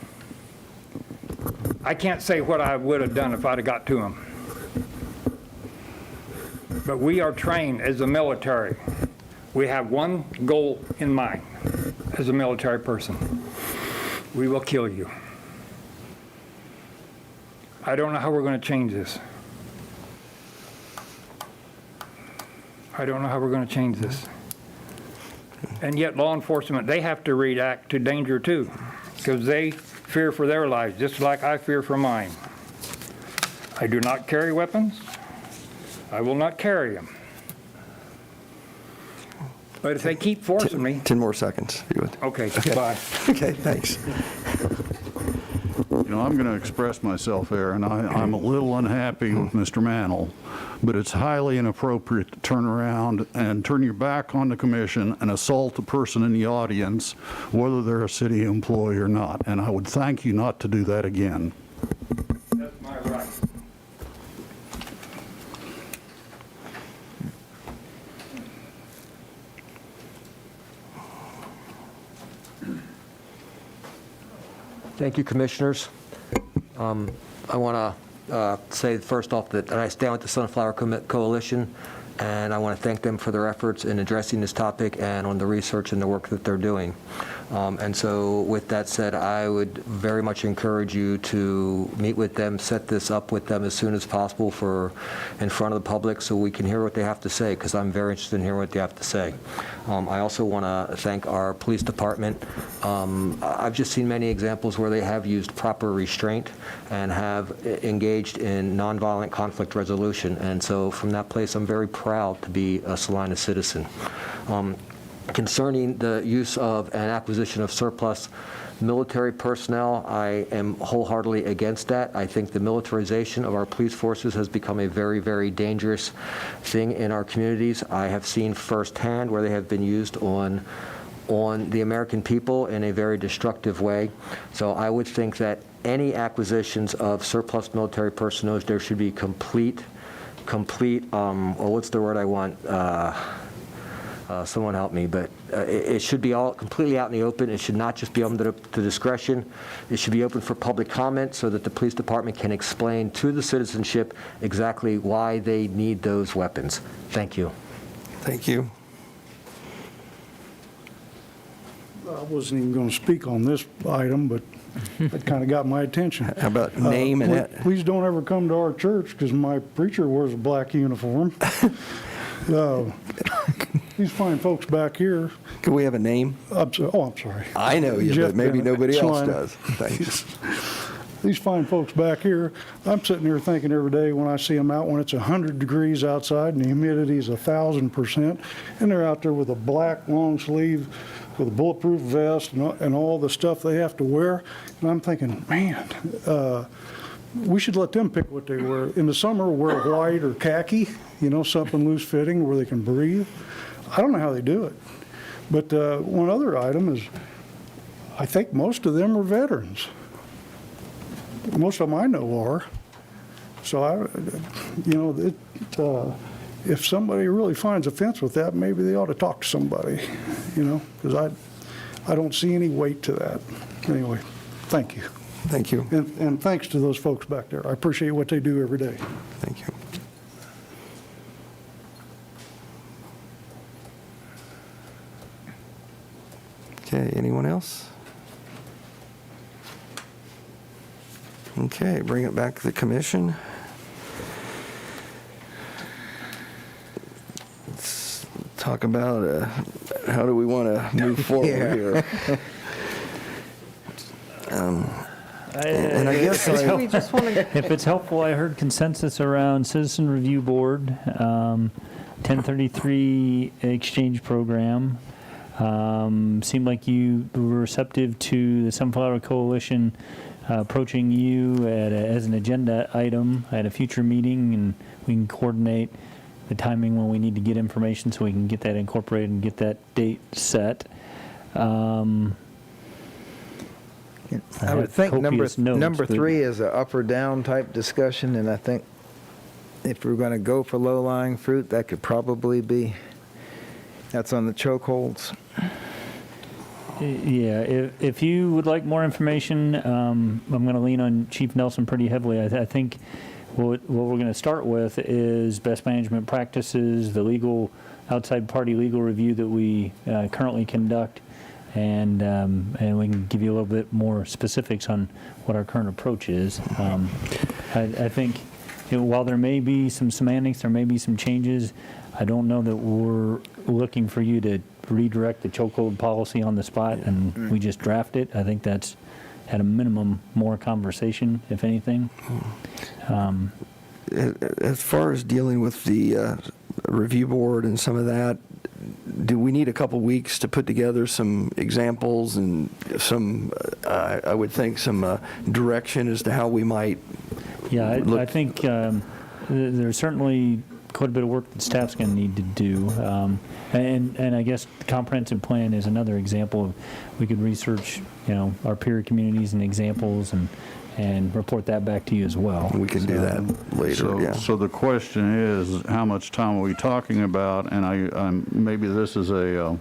I can't say what I would have done if I'd have got to them. But we are trained as a military. We have one goal in mind as a military person. We will kill you. I don't know how we're going to change this. I don't know how we're going to change this. And yet law enforcement, they have to react to danger too, because they fear for their lives, just like I fear for mine. I do not carry weapons. I will not carry them. But if they keep forcing me...
10 more seconds, if you would.
Okay, bye.
Okay, thanks.
You know, I'm going to express myself there, and I'm a little unhappy with Mr. Mantle, but it's highly inappropriate to turn around and turn your back on the commission and assault a person in the audience, whether they're a city employee or not. And I would thank you not to do that again.
That's my right.
Thank you, Commissioners. I want to say first off that I stand with the Sunflower Coalition, and I want to thank them for their efforts in addressing this topic and on the research and the work that they're doing. And so with that said, I would very much encourage you to meet with them, set this up with them as soon as possible in front of the public so we can hear what they have to say, because I'm very interested in hearing what they have to say. I also want to thank our police department. I've just seen many examples where they have used proper restraint and have engaged in nonviolent conflict resolution. And so from that place, I'm very proud to be a Salina citizen. Concerning the use of and acquisition of surplus military personnel, I am wholeheartedly against that. I think the militarization of our police forces has become a very, very dangerous thing in our communities. I have seen firsthand where they have been used on the American people in a very destructive way. So I would think that any acquisitions of surplus military personnel, there should be complete, what's the word I want? Someone help me, but it should be all completely out in the open. It should not just be under the discretion. It should be open for public comment so that the police department can explain to the citizenship exactly why they need those weapons. Thank you.
Thank you.
I wasn't even going to speak on this item, but it kind of got my attention.
How about name and it?
Please don't ever come to our church because my preacher wears a black uniform. These fine folks back here.
Could we have a name?
I'm sorry.
I know you,
Jeff
but maybe
Bennett,
nobody else
Salina.
does. Thanks.
These fine folks back here, I'm sitting here thinking every day when I see them out when it's 100 degrees outside and the humidity is 1,000%, and they're out there with a black long sleeve with a bulletproof vest and all the stuff they have to wear. And I'm thinking, man, we should let them pick what they wear. In the summer, wear white or khaki, something loose fitting where they can breathe. I don't know how they do it. But one other item is, I think most of them are veterans. Most of them I know are. So, if somebody really finds offense with that, maybe they ought to talk to somebody, because I don't see any weight to that. Anyway, thank you.
Thank you.
And thanks to those folks back there. I appreciate what they do every day.
Thank you. Okay, anyone else? Okay, bring it back to the commission. talk about how do we want to move forward here. And I guess
We just want to,
If it's helpful, I heard consensus around Citizen Review Board, 1033 exchange program. Seemed like you were receptive to the Sunflower Coalition approaching you as an agenda item at a future meeting, and we can coordinate the timing when we need to get information so we can get that incorporated and get that date set.
I would think number
copious notes, but-
3 is a up or down type discussion, and I think if we're going to go for low-lying fruit, that could probably be, that's on the chokeholds.
Yeah, if you would like more information, I'm going to lean on Chief Nelson pretty heavily. I think what we're going to start with is best management practices, the legal, outside party legal review that we currently conduct, and we can give you a little bit more specifics on what our current approach is. I think while there may be some semantics, there may be some changes, I don't know that we're looking for you to redirect the chokehold policy on the spot and we just draft it. I think that's at a minimum more conversation, if anything.
As far as dealing with the review board and some of that, do we need a couple weeks to put together some examples and some, I would think, some direction as to how we might?
Yeah, I think there's certainly quite a bit of work that staff's going to need to do. And I guess the comprehensive plan is another example of, we could research, our peer communities and examples and report that back to you as well.
We can do that later,
So the question is, how much time are we talking about? And maybe this is a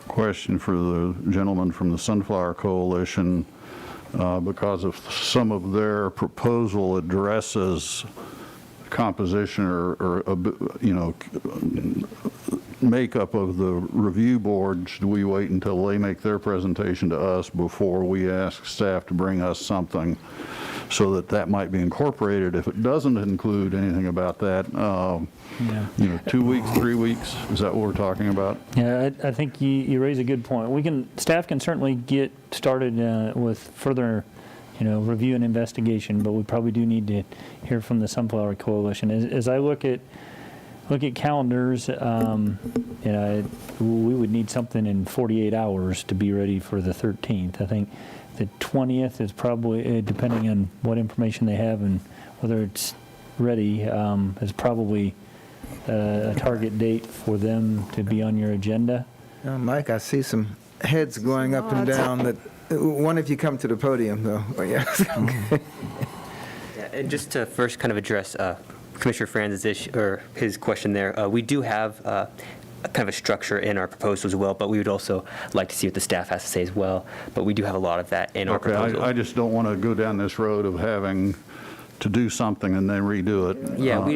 question for the gentleman from the Sunflower Coalition, because of some of their proposal addresses composition or makeup of the review board. Should we wait until they make their presentation to us before we ask staff to bring us something so that might be incorporated? If it doesn't include anything about that, 2 weeks, 3 weeks, is that what we're talking about?
Yeah, I think you raise a good point. Staff can certainly get started with further review and investigation, but we probably do need to hear from the Sunflower Coalition. As I look at calendars, we would need something in 48 hours to be ready for the 13th. I think the 20th is probably, depending on what information they have and whether it's ready, is probably a target date for them to be on your agenda.
Mike, I see some heads going up and down. That one, if you come to the podium, though. Oh, yeah.
Yeah, and just to first kind of address Commissioner Franz's issue, or his question there, we do have a kind of a structure in our proposal as well, but we would also like to see what the staff has to say as well. But we do have a lot of that in our proposal.
I just don't want to go down this road of having to do something and then redo it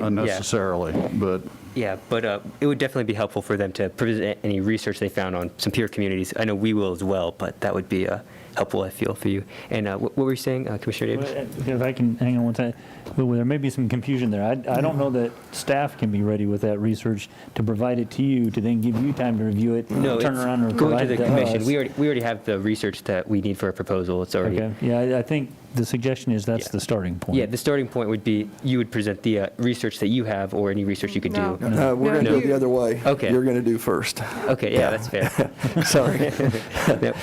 unnecessarily. But
yeah, but it would definitely be helpful for them to present any research they found on some peer communities. I know we will as well, but that would be helpful, I feel, for you. And what were you saying, Commissioner Davis?
If I can hang on one second, there may be some confusion there. I don't know that staff can be ready with that research to provide it to you, to then give you time to review it, turn around and
go
provide
to
it
the
to
commission.
us.
We already have the research that we need for a proposal. It's already.
Okay. Yeah, I think the suggestion is that's the starting point.
Yeah, the starting point would be you would present the research that you have or any research you could do.
We're going to go the other way.
Okay.
You're going to do first.
Okay, yeah, that's fair.
Sorry.
Yep.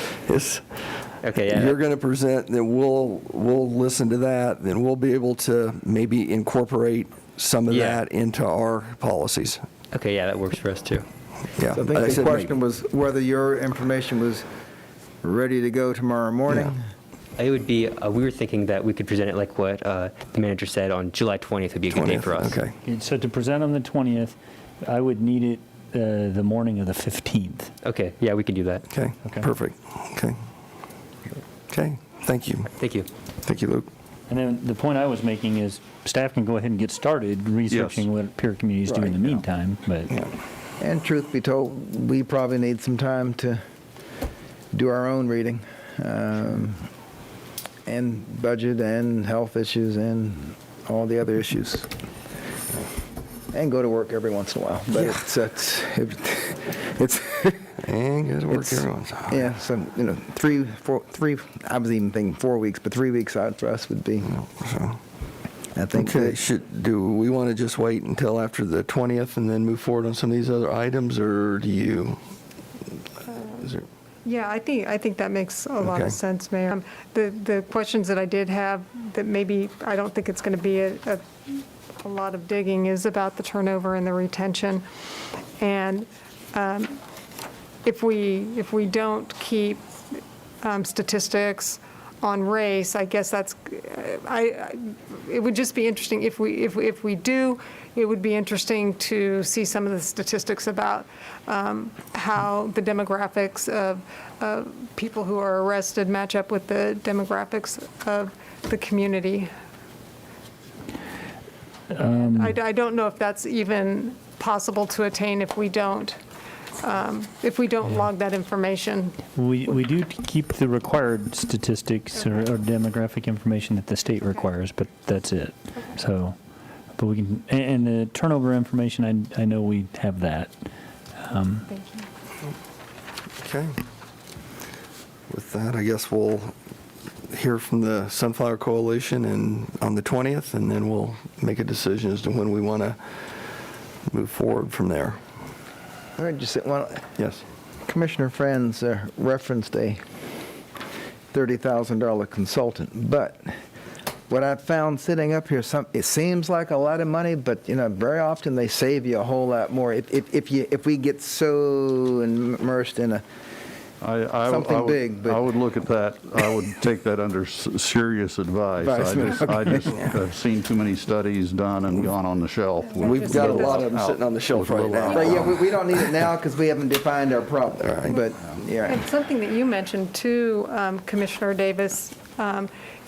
Okay, yeah.
You're going to present, then we'll listen to that, then we'll be able to maybe incorporate some of that into our policies.
Okay, yeah, that works for us too.
Yeah.
So I think the question was whether your information was ready to go tomorrow morning.
It would be, we were thinking that we could present it like what the manager said on July 20th would be a good day for us.
Okay.
So to present on the 20th, I would need it the morning of the 15th.
Okay, yeah, we can do that.
Okay, perfect. Okay, thank you.
Thank you.
Thank you, Luke.
And then the point I was making is staff can go ahead and get started researching what peer communities do in the meantime. But
And truth be told, we probably need some time to do our own reading, and budget and health issues and all the other issues. And go to work every once in a while. But It's,
And good work,
It's-
everyone.
yeah, so, 3, 4, 3, I was even thinking 4 weeks, but 3 weeks out for us would be,
So,
I think.
okay,
that-
do we want to just wait until after the 20th and then move forward on some of these other items, or do you? Is there?
Yeah, I think that makes a lot
Okay.
of sense, Mayor. The questions that I did have, that maybe, I don't think it's going to be a lot of digging, is about the turnover and the retention. And if we don't keep statistics on race, I guess that's, it would just be interesting, if we do, it would be interesting to see some of the statistics about how the demographics of people who are arrested match up with the demographics of the community. I don't know if that's even possible to attain if we don't log that information.
We do keep the required statistics or demographic information that the state requires, but that's it. So, but we can, and the turnover information, I know we have that.
Thank you.
Okay. With that, I guess we'll hear from the Sunflower Coalition on the 20th, and then we'll make a decision as to when we want to move forward from there.
I just say, well,
Yes.
Commissioner Franz referenced a $30,000 consultant, but what I've found sitting up here, it seems like a lot of money, but very often they save you a whole lot more if we get so immersed in something big. But
I would look at that, I would take that under serious advice. I just have seen too many studies done and gone on the shelf.
We've got a lot of them sitting on the shelf right now.
But yeah, we don't need it now because we haven't defined our problem. But yeah.
And something that you mentioned too, Commissioner Davis,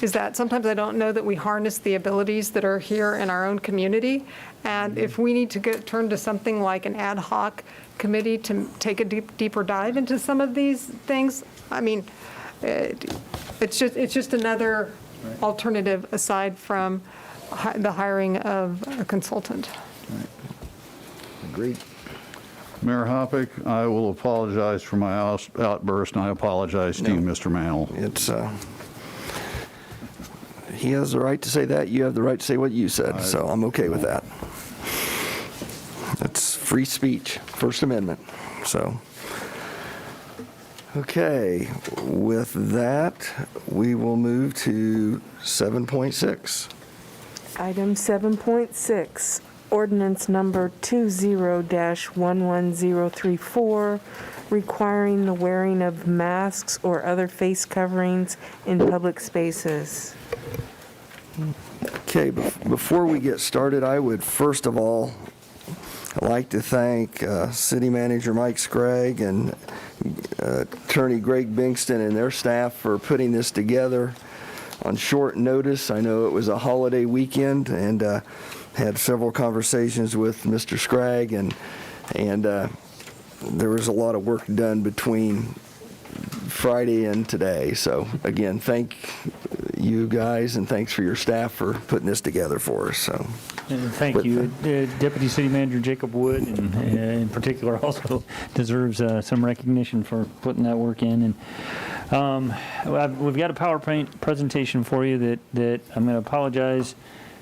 is that sometimes I don't know that we harness the abilities that are here in our own community. And if we need to turn to something like an ad hoc committee to take a deeper dive into some of these things, I mean, it's just another alternative aside from the hiring of a consultant.
Agreed.
Mayor Hoppick, I will apologize for my outburst, and I apologize to you, Mr. Mantle.
It's, he has the right to say that, you have the right to say what you said, so I'm okay with that. That's free speech, First Amendment, so. Okay, with that, we will move to 7.6.
Item 7.6, ordinance number 20-11034, requiring the wearing of masks or other face coverings in public spaces.
Okay, before we get started, I would first of all like to thank City Manager Mike Scragg and Attorney Greg Bingston and their staff for putting this together on short notice. I know it was a holiday weekend, and had several conversations with Mr. Scragg, and there was a lot of work done between Friday and today. So again, thank you guys, and thanks for your staff for putting this together for us. So.
And thank you. Deputy City Manager Jacob Wood, and in particular, also deserves some recognition for putting that work in. And we've got a PowerPoint presentation for you that I'm going to apologize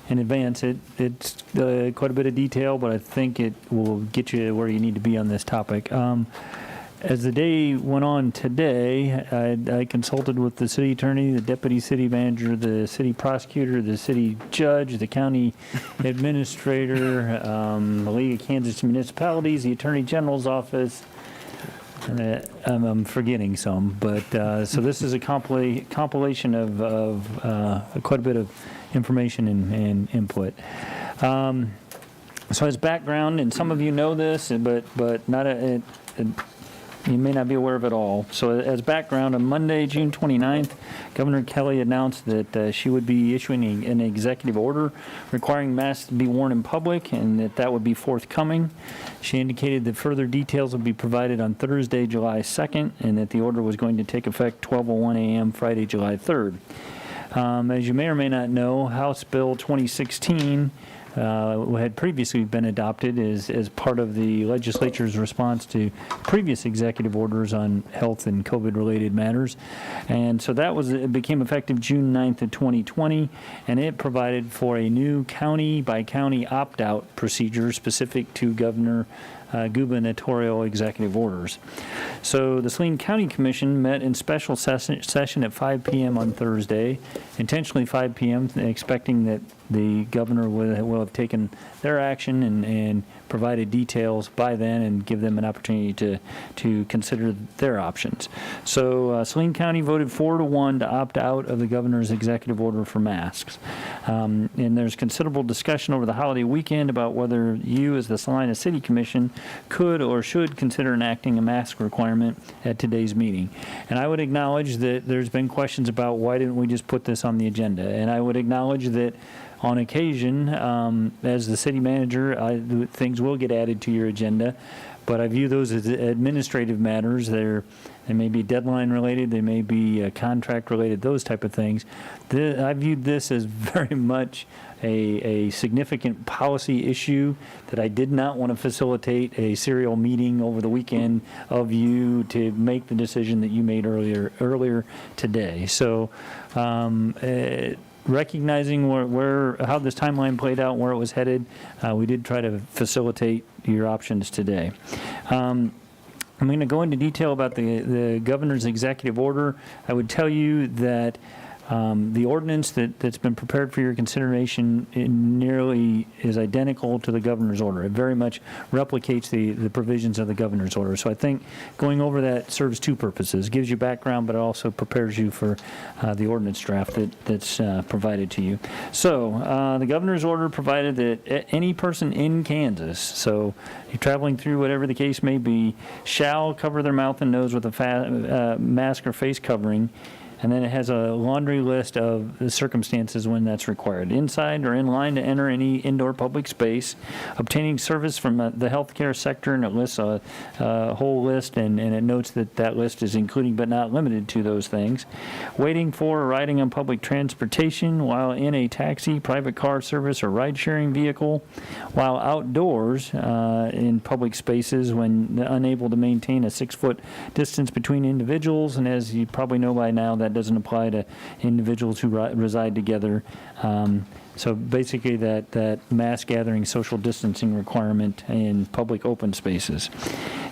in advance. It's quite a bit of detail, but I think it will get you where you need to be on this topic. As the day went on today, I consulted with the city attorney, the deputy city manager, the city prosecutor, the city judge, the county administrator, the League of Kansas Municipalities, the attorney general's office. I'm forgetting some, but so this is a compilation of quite a bit of information and input. So as background, and some of you know this, but not you may not be aware of it all. So as background, on Monday, June 29th, Governor Kelly announced that she would be issuing an executive order requiring masks to be worn in public, and that would be forthcoming. She indicated that further details would be provided on Thursday, July 2nd, and that the order was going to take effect 12:01 a.m. Friday, July 3rd. As you may or may not know, House Bill 2016 had previously been adopted as part of the legislature's response to previous executive orders on health and COVID-related matters. And so it became effective June 9th of 2020, and it provided for a new county-by-county opt-out procedure specific to gubernatorial executive orders. So the Salina County Commission met in special session at 5 p.m. on Thursday, intentionally 5 p.m., expecting that the governor will have taken their action and provided details by then and give them an opportunity to consider their options. So Salina County voted 4-1 to opt out of the governor's executive order for masks. And there's considerable discussion over the holiday weekend about whether you, as the Salina City Commission, could or should consider enacting a mask requirement at today's meeting. And I would acknowledge that there's been questions about why didn't we just put this on the agenda. And I would acknowledge that on occasion, as the city manager, things will get added to your agenda, but I view those as administrative matters. They may be deadline related, they may be contract related, those type of things. I viewed this as very much a significant policy issue that I did not want to facilitate a serial meeting over the weekend of you to make the decision that you made earlier today. So recognizing how this timeline played out and where it was headed, we did try to facilitate your options today. I'm going to go into detail about the governor's executive order. I would tell you that the ordinance that's been prepared for your consideration nearly is identical to the governor's order. It very much replicates the provisions of the governor's order. So I think going over that serves two purposes. It gives you background, but it also prepares you for the ordinance draft that's provided to you. So the governor's order provided that any person in Kansas, so you're traveling through whatever the case may be, shall cover their mouth and nose with a mask or face covering. And then it has a laundry list of the circumstances when that's required. Inside or in line to enter any indoor public space, obtaining service from the healthcare sector, and it lists a whole list, and it notes that list is including but not limited to those things. Waiting for or riding on public transportation while in a taxi, private car service, or ride-sharing vehicle, while outdoors in public spaces when unable to maintain a 6-foot distance between individuals. And as you probably know by now, that doesn't apply to individuals who reside together. So basically that mass gathering social distancing requirement in public open spaces.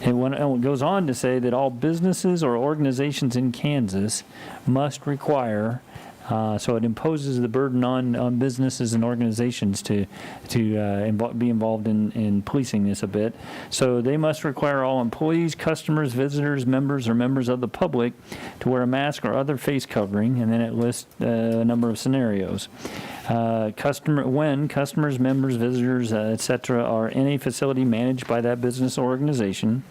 And it goes on to say that all businesses or organizations in Kansas must require, so it imposes the burden on businesses and organizations to be involved in policing this a bit. So they must require all employees, customers, visitors, members, or members of the public to wear a mask or other face covering, and then it lists a number of scenarios. When customers, members, visitors, etc., are in a facility managed by that business or organization,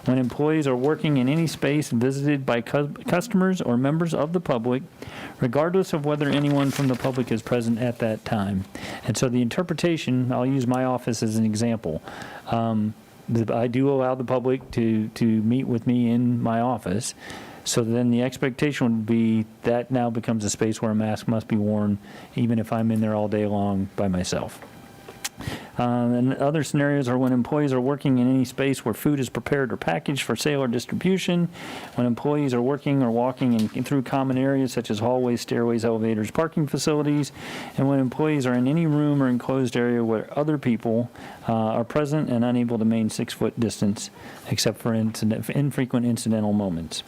when employees are working in any space visited by customers or members of the public, regardless of whether anyone from the public is present at that time. And so the interpretation, I'll use my office as an example. I do allow the public to meet with me in my office. So then the expectation would be that now becomes a space where a mask must be worn, even if I'm in there all day long by myself. And other scenarios are when employees are working in any space where food is prepared or packaged for sale or distribution, when employees are working or walking through common areas such as hallways, stairways, elevators, parking facilities, and when employees are in any room or enclosed area where other people are present and unable to maintain 6-foot distance, except for infrequent incidental moments.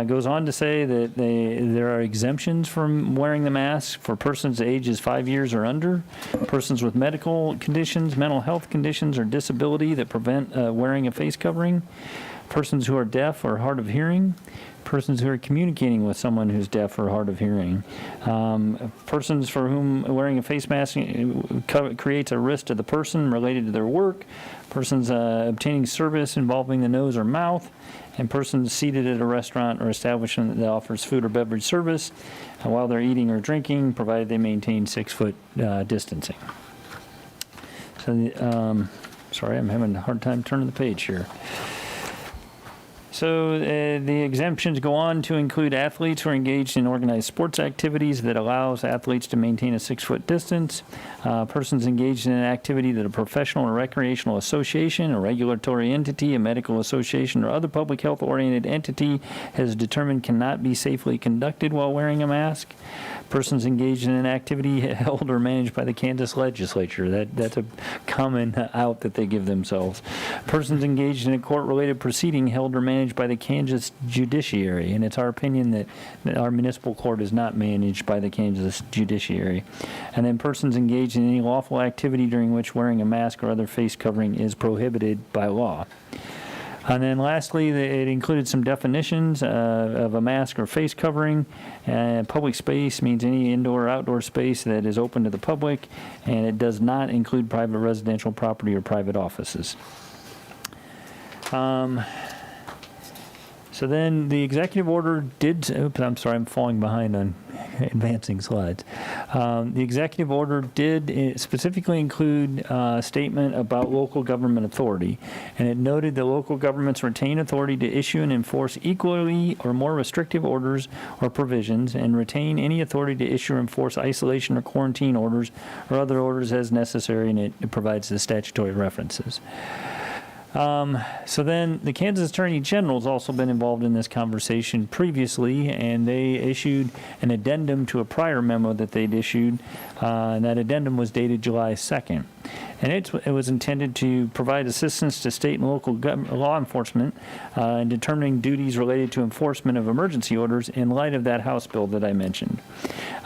Goes on to say that there are exemptions from wearing the mask for persons ages 5 years or under, persons with medical conditions, mental health conditions, or disability that prevent wearing a face covering, persons who are deaf or hard of hearing, persons who are communicating with someone who's deaf or hard of hearing, persons for whom wearing a face mask creates a risk to the person related to their work, persons obtaining service involving the nose or mouth, and persons seated at a restaurant or establishment that offers food or beverage service while they're eating or drinking, provided they maintain 6-foot distancing. So, sorry, I'm having a hard time turning the page here. So the exemptions go on to include athletes who are engaged in organized sports activities that allows athletes to maintain a 6-foot distance, persons engaged in an activity that a professional or recreational association, a regulatory entity, a medical association, or other public health-oriented entity has determined cannot be safely conducted while wearing a mask. Persons engaged in an activity held or managed by the Kansas legislature. That's a common out that they give themselves. Persons engaged in a court-related proceeding held or managed by the Kansas judiciary. And it's our opinion that our municipal court is not managed by the Kansas judiciary. And then persons engaged in any lawful activity during which wearing a mask or other face covering is prohibited by law. And then lastly, it included some definitions of a mask or face covering. Public space means any indoor or outdoor space that is open to the public, and it does not include private residential property or private offices. So then the executive order did, oops, I'm sorry, I'm falling behind on advancing slides. The executive order did specifically include a statement about local government authority, and it noted that local governments retain authority to issue and enforce equally or more restrictive orders or provisions, and retain any authority to issue or enforce isolation or quarantine orders or other orders as necessary, and it provides the statutory references. So then the Kansas Attorney General has also been involved in this conversation previously, and they issued an addendum to a prior memo that they'd issued, and that addendum was dated July 2nd. And it was intended to provide assistance to state and local law enforcement in determining duties related to enforcement of emergency orders in light of that House bill that I mentioned.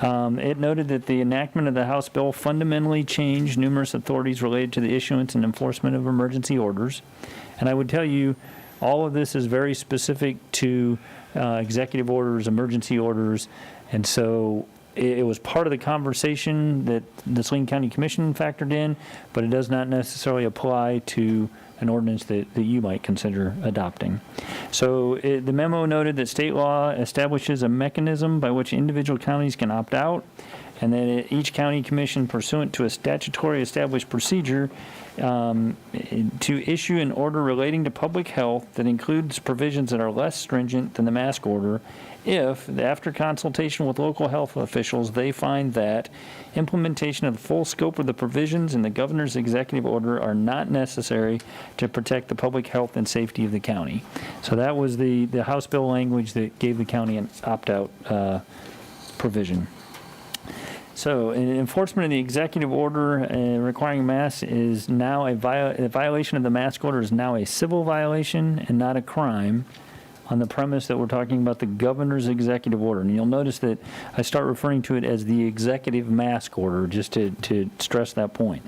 It noted that the enactment of the House bill fundamentally changed numerous authorities related to the issuance and enforcement of emergency orders. And I would tell you, all of this is very specific to executive orders, emergency orders, and so it was part of the conversation that the Salina County Commission factored in, but it does not necessarily apply to an ordinance that you might consider adopting. So the memo noted that state law establishes a mechanism by which individual counties can opt out, and that each county commission, pursuant to a statutory established procedure, to issue an order relating to public health that includes provisions that are less stringent than the mask order if, after consultation with local health officials, they find that implementation of the full scope of the provisions in the governor's executive order are not necessary to protect the public health and safety of the county. So that was the House bill language that gave the county an opt-out provision. So, enforcement of the executive order requiring masks is now a violation of the mask order is now a civil violation and not a crime, on the premise that we're talking about the governor's executive order. And you'll notice that I start referring to it as the executive mask order, just to stress that point.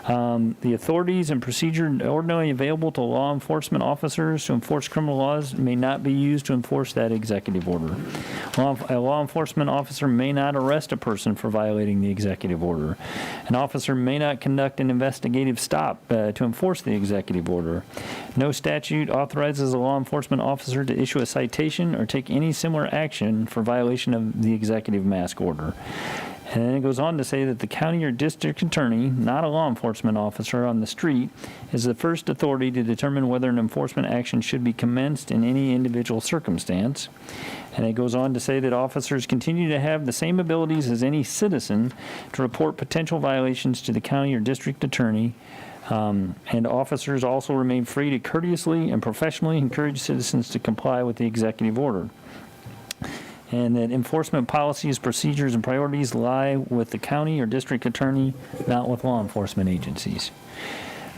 The authorities and procedure ordinarily available to law enforcement officers to enforce criminal laws may not be used to enforce that executive order. A law enforcement officer may not arrest a person for violating the executive order. An officer may not conduct an investigative stop to enforce the executive order. No statute authorizes a law enforcement officer to issue a citation or take any similar action for violation of the executive mask order. And then it goes on to say that the county or district attorney, not a law enforcement officer on the street, is the first authority to determine whether an enforcement action should be commenced in any individual circumstance. And it goes on to say that officers continue to have the same abilities as any citizen to report potential violations to the county or district attorney. And officers also remain free to courteously and professionally encourage citizens to comply with the executive order. And that enforcement policies, procedures, and priorities lie with the county or district attorney, not with law enforcement agencies.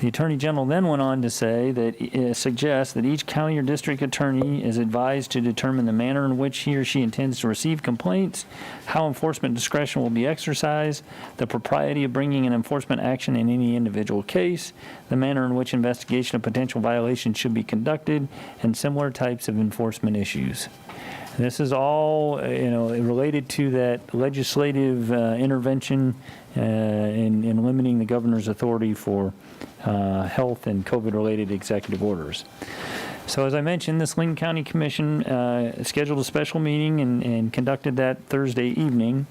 The Attorney General then went on to say that suggests that each county or district attorney is advised to determine the manner in which he or she intends to receive complaints, how enforcement discretion will be exercised, the propriety of bringing an enforcement action in any individual case, the manner in which investigation of potential violations should be conducted, and similar types of enforcement issues. This is all, related to that legislative intervention in limiting the governor's authority for health and COVID-related executive orders. So as I mentioned, the Salina County Commission scheduled a special meeting and conducted that Thursday evening.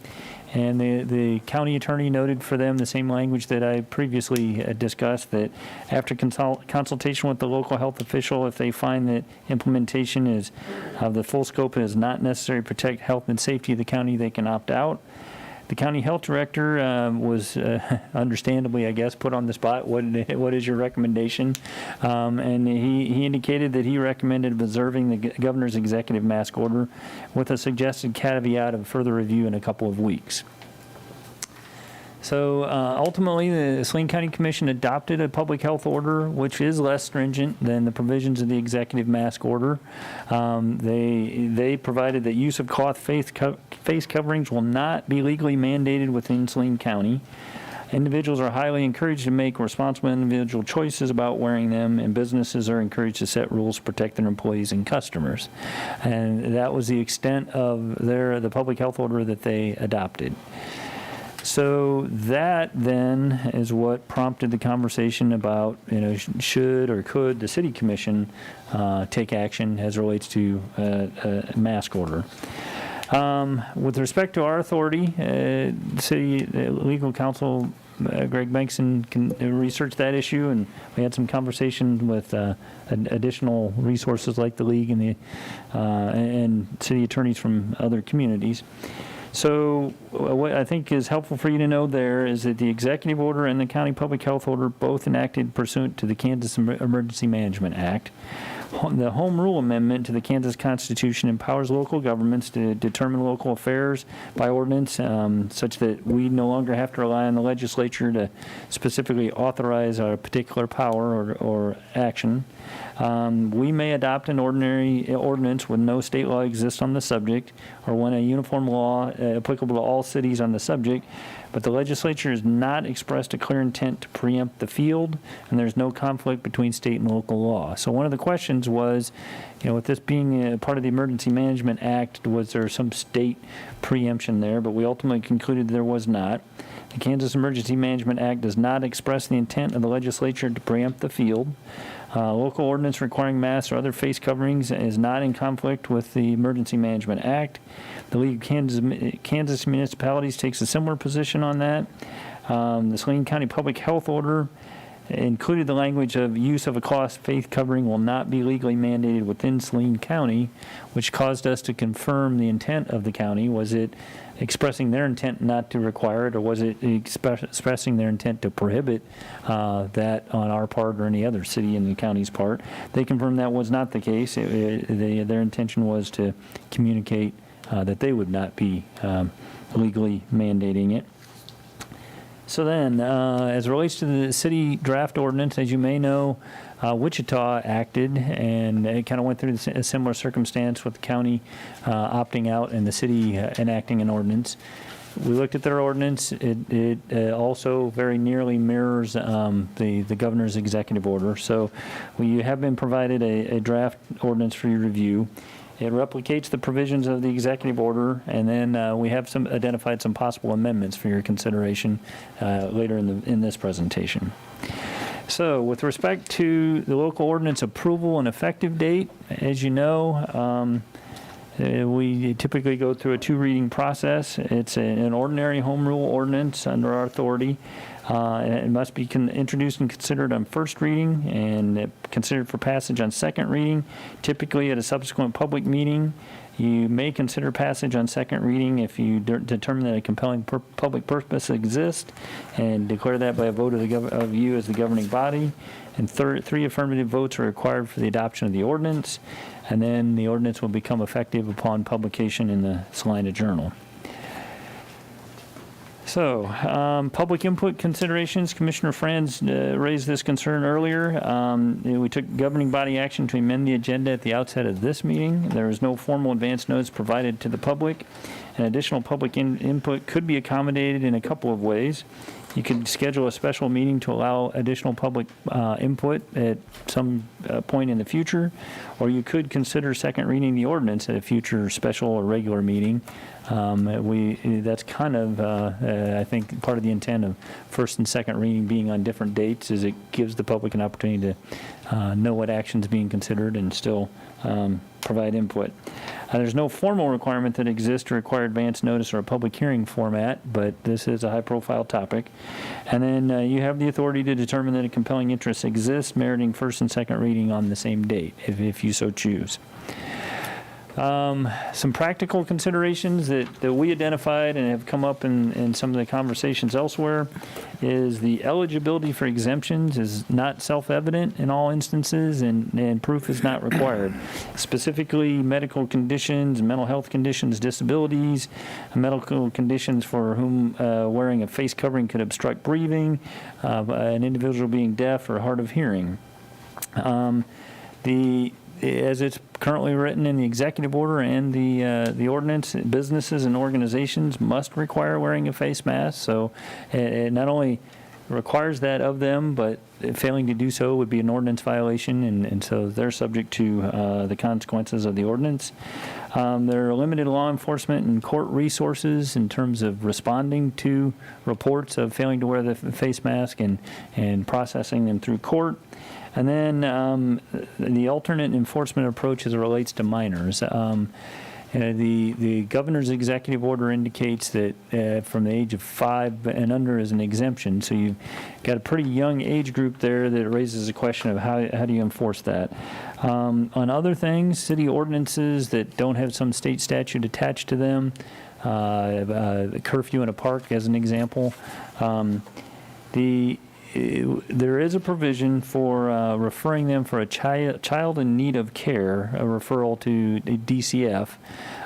And the county attorney noted for them the same language that I previously discussed, that after consultation with the local health official, if they find that implementation is of the full scope is not necessary to protect health and safety of the county, they can opt out. The county health director was understandably, I guess, put on the spot. What is your recommendation? And he indicated that he recommended observing the governor's executive mask order with a suggested caveat of further review in a couple of weeks. So ultimately, the Saline County Commission adopted a public health order, which is less stringent than the provisions of the executive mask order. They provided that use of cloth face coverings will not be legally mandated within Saline County. Individuals are highly encouraged to make responsible individual choices about wearing them, and businesses are encouraged to set rules to protect their employees and customers. And that was the extent of the public health order that they adopted. So that then is what prompted the conversation about, should or could the city commission take action as it relates to a mask order. With respect to our authority, city legal counsel Greg Bankson can research that issue, and we had some conversation with additional resources like the league and city attorneys from other communities. So what I think is helpful for you to know there is that the executive order and the county public health order both enacted pursuant to the Kansas Emergency Management Act. The Home Rule Amendment to the Kansas Constitution empowers local governments to determine local affairs by ordinance, such that we no longer have to rely on the legislature to specifically authorize a particular power or action. We may adopt an ordinance when no state law exists on the subject, or when a uniform law applicable to all cities on the subject, but the legislature has not expressed a clear intent to preempt the field, and there's no conflict between state and local law. So one of the questions was, with this being a part of the Emergency Management Act, was there some state preemption there? But we ultimately concluded there was not. The Kansas Emergency Management Act does not express the intent of the legislature to preempt the field. Local ordinance requiring masks or other face coverings is not in conflict with the Emergency Management Act. The League of Kansas Municipalities takes a similar position on that. The Saline County Public Health Order included the language of use of a cloth face covering will not be legally mandated within Saline County, which caused us to confirm the intent of the county. Was it expressing their intent not to require it, or was it expressing their intent to prohibit that on our part or any other city in the county's part? They confirmed that was not the case. Their intention was to communicate that they would not be legally mandating it. So then, as it relates to the city draft ordinance, as you may know, Wichita acted, and it kind of went through a similar circumstance with the county opting out and the city enacting an ordinance. We looked at their ordinance. It also very nearly mirrors the governor's executive order. So we have been provided a draft ordinance for your review. It replicates the provisions of the executive order, and then we have identified some possible amendments for your consideration later in this presentation. So with respect to the local ordinance approval and effective date, as you know, we typically go through a 2-reading process. It's an ordinary home rule ordinance under our authority. It must be introduced and considered on first reading and considered for passage on second reading, typically at a subsequent public meeting. You may consider passage on second reading if you determine that a compelling public purpose exists, and declare that by a vote of you as the governing body. And 3 affirmative votes are required for the adoption of the ordinance, and then the ordinance will become effective upon publication in the Salina Journal. So, public input considerations. Commissioner Franz raised this concern earlier. We took governing body action to amend the agenda at the outset of this meeting. There is no formal advance notice provided to the public. And additional public input could be accommodated in a couple of ways. You could schedule a special meeting to allow additional public input at some point in the future, or you could consider second reading the ordinance at a future special or regular meeting. That's kind of, I think, part of the intent of first and second reading being on different dates, is it gives the public an opportunity to know what action's being considered and still provide input. There's no formal requirement that exists to require advance notice or a public hearing format, but this is a high-profile topic. And then you have the authority to determine that a compelling interest exists, meriting first and second reading on the same date, if you so choose. Some practical considerations that we identified and have come up in some of the conversations elsewhere is the eligibility for exemptions is not self-evident in all instances, and proof is not required. Specifically, medical conditions, mental health conditions, disabilities, medical conditions for whom wearing a face covering could obstruct breathing, an individual being deaf or hard of hearing. As it's currently written in the executive order and the ordinance, businesses and organizations must require wearing a face mask. So it not only requires that of them, but failing to do so would be an ordinance violation, and so they're subject to the consequences of the ordinance. There are limited law enforcement and court resources in terms of responding to reports of failing to wear the face mask and processing them through court. And then the alternate enforcement approach as it relates to minors. The governor's executive order indicates that from the age of 5 and under is an exemption. So you've got a pretty young age group there that raises a question of how do you enforce that. On other things, city ordinances that don't have some state statute attached to them, the curfew in a park as an example, there is a provision for referring them for a child in need of care, a referral to DCF.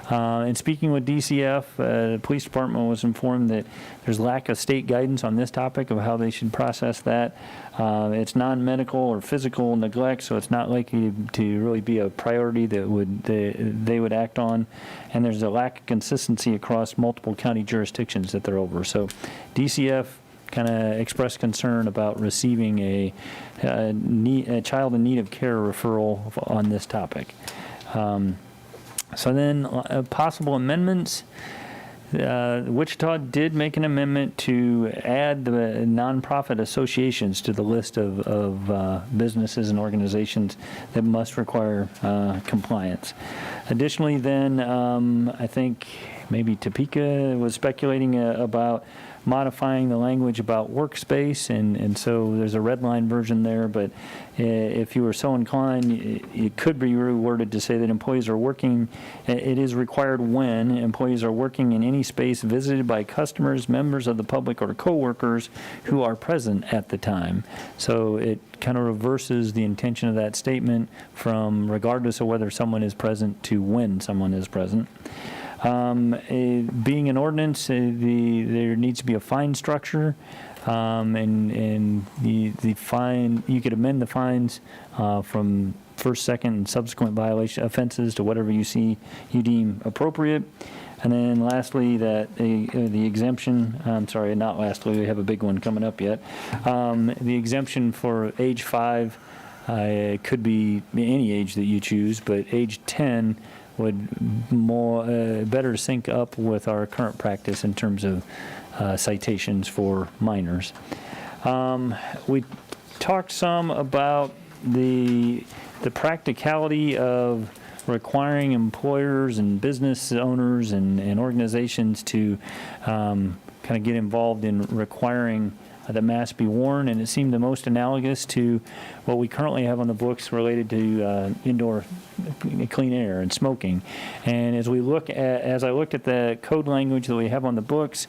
And speaking with DCF, the police department was informed that there's lack of state guidance on this topic of how they should process that. It's non-medical or physical neglect, so it's not likely to really be a priority that they would act on. And there's a lack of consistency across multiple county jurisdictions that they're over. So DCF kind of expressed concern about receiving a child in need of care referral on this topic. So then possible amendments. Wichita did make an amendment to add the nonprofit associations to the list of businesses and organizations that must require compliance. Additionally, then I think maybe Topeka was speculating about modifying the language about workspace, and so there's a red line version there, but if you were so inclined, it could be reworded to say that employees are working, it is required when employees are working in any space visited by customers, members of the public, or coworkers who are present at the time. So it kind of reverses the intention of that statement from regardless of whether someone is present to when someone is present. Being an ordinance, there needs to be a fine structure, and the fine, you could amend the fines from first, second, and subsequent violation offenses to whatever you deem appropriate. And then lastly, that the exemption, I'm sorry, not lastly, we have a big one coming up yet. The exemption for age 5 could be any age that you choose, but age 10 would better sync up with our current practice in terms of citations for minors. We talked some about the practicality of requiring employers and business owners and organizations to kind of get involved in requiring that masks be worn, and it seemed the most analogous to what we currently have on the books related to indoor clean air and smoking. And as I looked at the code language that we have on the books,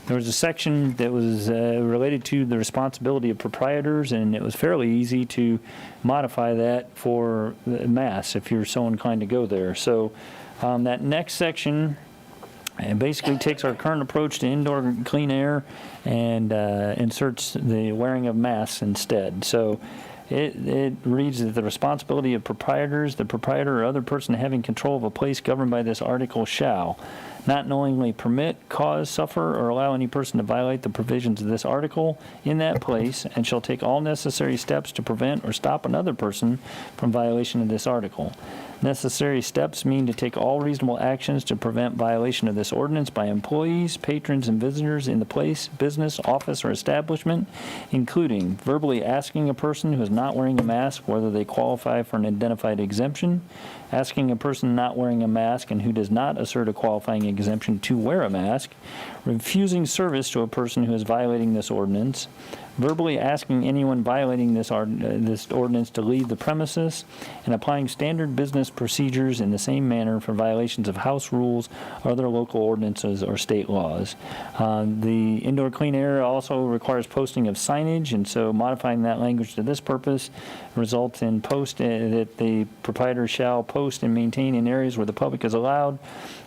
there was a section that was related to the responsibility of proprietors, and it was fairly easy to modify that for masks if you're so inclined to go there. So that next section, it basically takes our current approach to indoor clean air and inserts the wearing of masks instead. So it reads that the responsibility of proprietors, the proprietor or other person having control of a place governed by this article shall not knowingly permit, cause, suffer, or allow any person to violate the provisions of this article in that place, and shall take all necessary steps to prevent or stop another person from violation of this article. Necessary steps mean to take all reasonable actions to prevent violation of this ordinance by employees, patrons, and visitors in the place, business, office, or establishment, including verbally asking a person who is not wearing a mask whether they qualify for an identified exemption, asking a person not wearing a mask and who does not assert a qualifying exemption to wear a mask, refusing service to a person who is violating this ordinance, verbally asking anyone violating this ordinance to leave the premises, and applying standard business procedures in the same manner for violations of house rules, other local ordinances, or state laws. The indoor clean air also requires posting of signage, and so modifying that language to this purpose results in that the proprietor shall post and maintain in areas where the public is allowed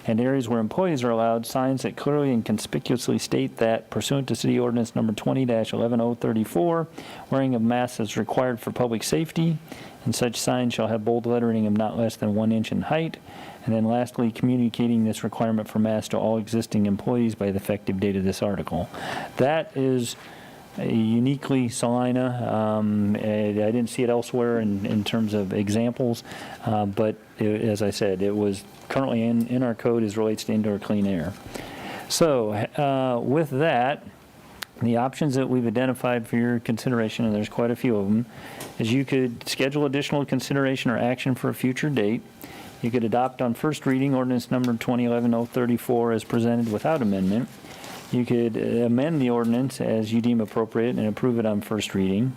and areas where employees are allowed signs that clearly and conspicuously state that pursuant to City Ordinance Number 20-11034, wearing of masks is required for public safety, and such signs shall have bold lettering of not less than 1 inch in height. And then lastly, communicating this requirement for masks to all existing employees by the effective date of this article. That is uniquely Salina. I didn't see it elsewhere in terms of examples, but as I said, it was currently in our code as relates to indoor clean air. So with that, the options that we've identified for your consideration, and there's quite a few of them, is you could schedule additional consideration or action for a future date. You could adopt on first reading ordinance number 2011-034 as presented without amendment. You could amend the ordinance as you deem appropriate and approve it on first reading.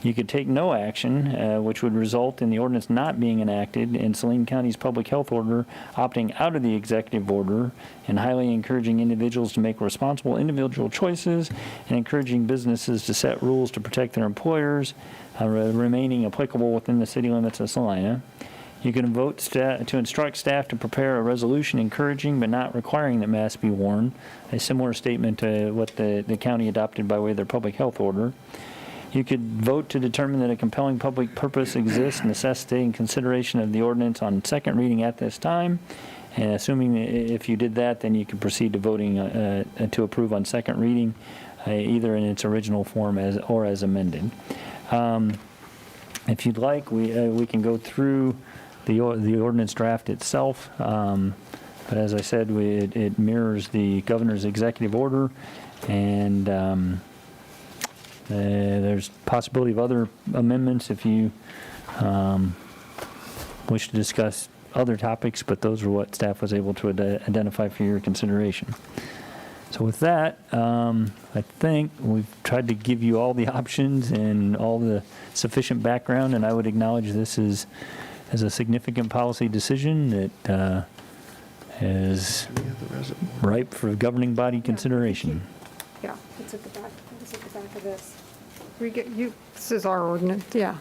You could take no action, which would result in the ordinance not being enacted and Saline County's public health order opting out of the executive order and highly encouraging individuals to make responsible individual choices and encouraging businesses to set rules to protect their employers, remaining applicable within the city limits of Salina. You can vote to instruct staff to prepare a resolution encouraging but not requiring that masks be worn, a similar statement to what the county adopted by way of their public health order. You could vote to determine that a compelling public purpose exists necessitating consideration of the ordinance on second reading at this time. And assuming if you did that, then you could proceed to voting to approve on second reading, either in its original form or as amended. If you'd like, we can go through the ordinance draft itself, but as I said, it mirrors the governor's executive order, and there's possibility of other amendments if you wish to discuss other topics, but those are what staff was able to identify for your consideration. So with that, I think we've tried to give you all the options and all the sufficient background, and I would acknowledge this is a significant policy decision that is ripe for governing body consideration.
Yeah, it's at the back. It's at the back of this. This is our ordinance. Yeah.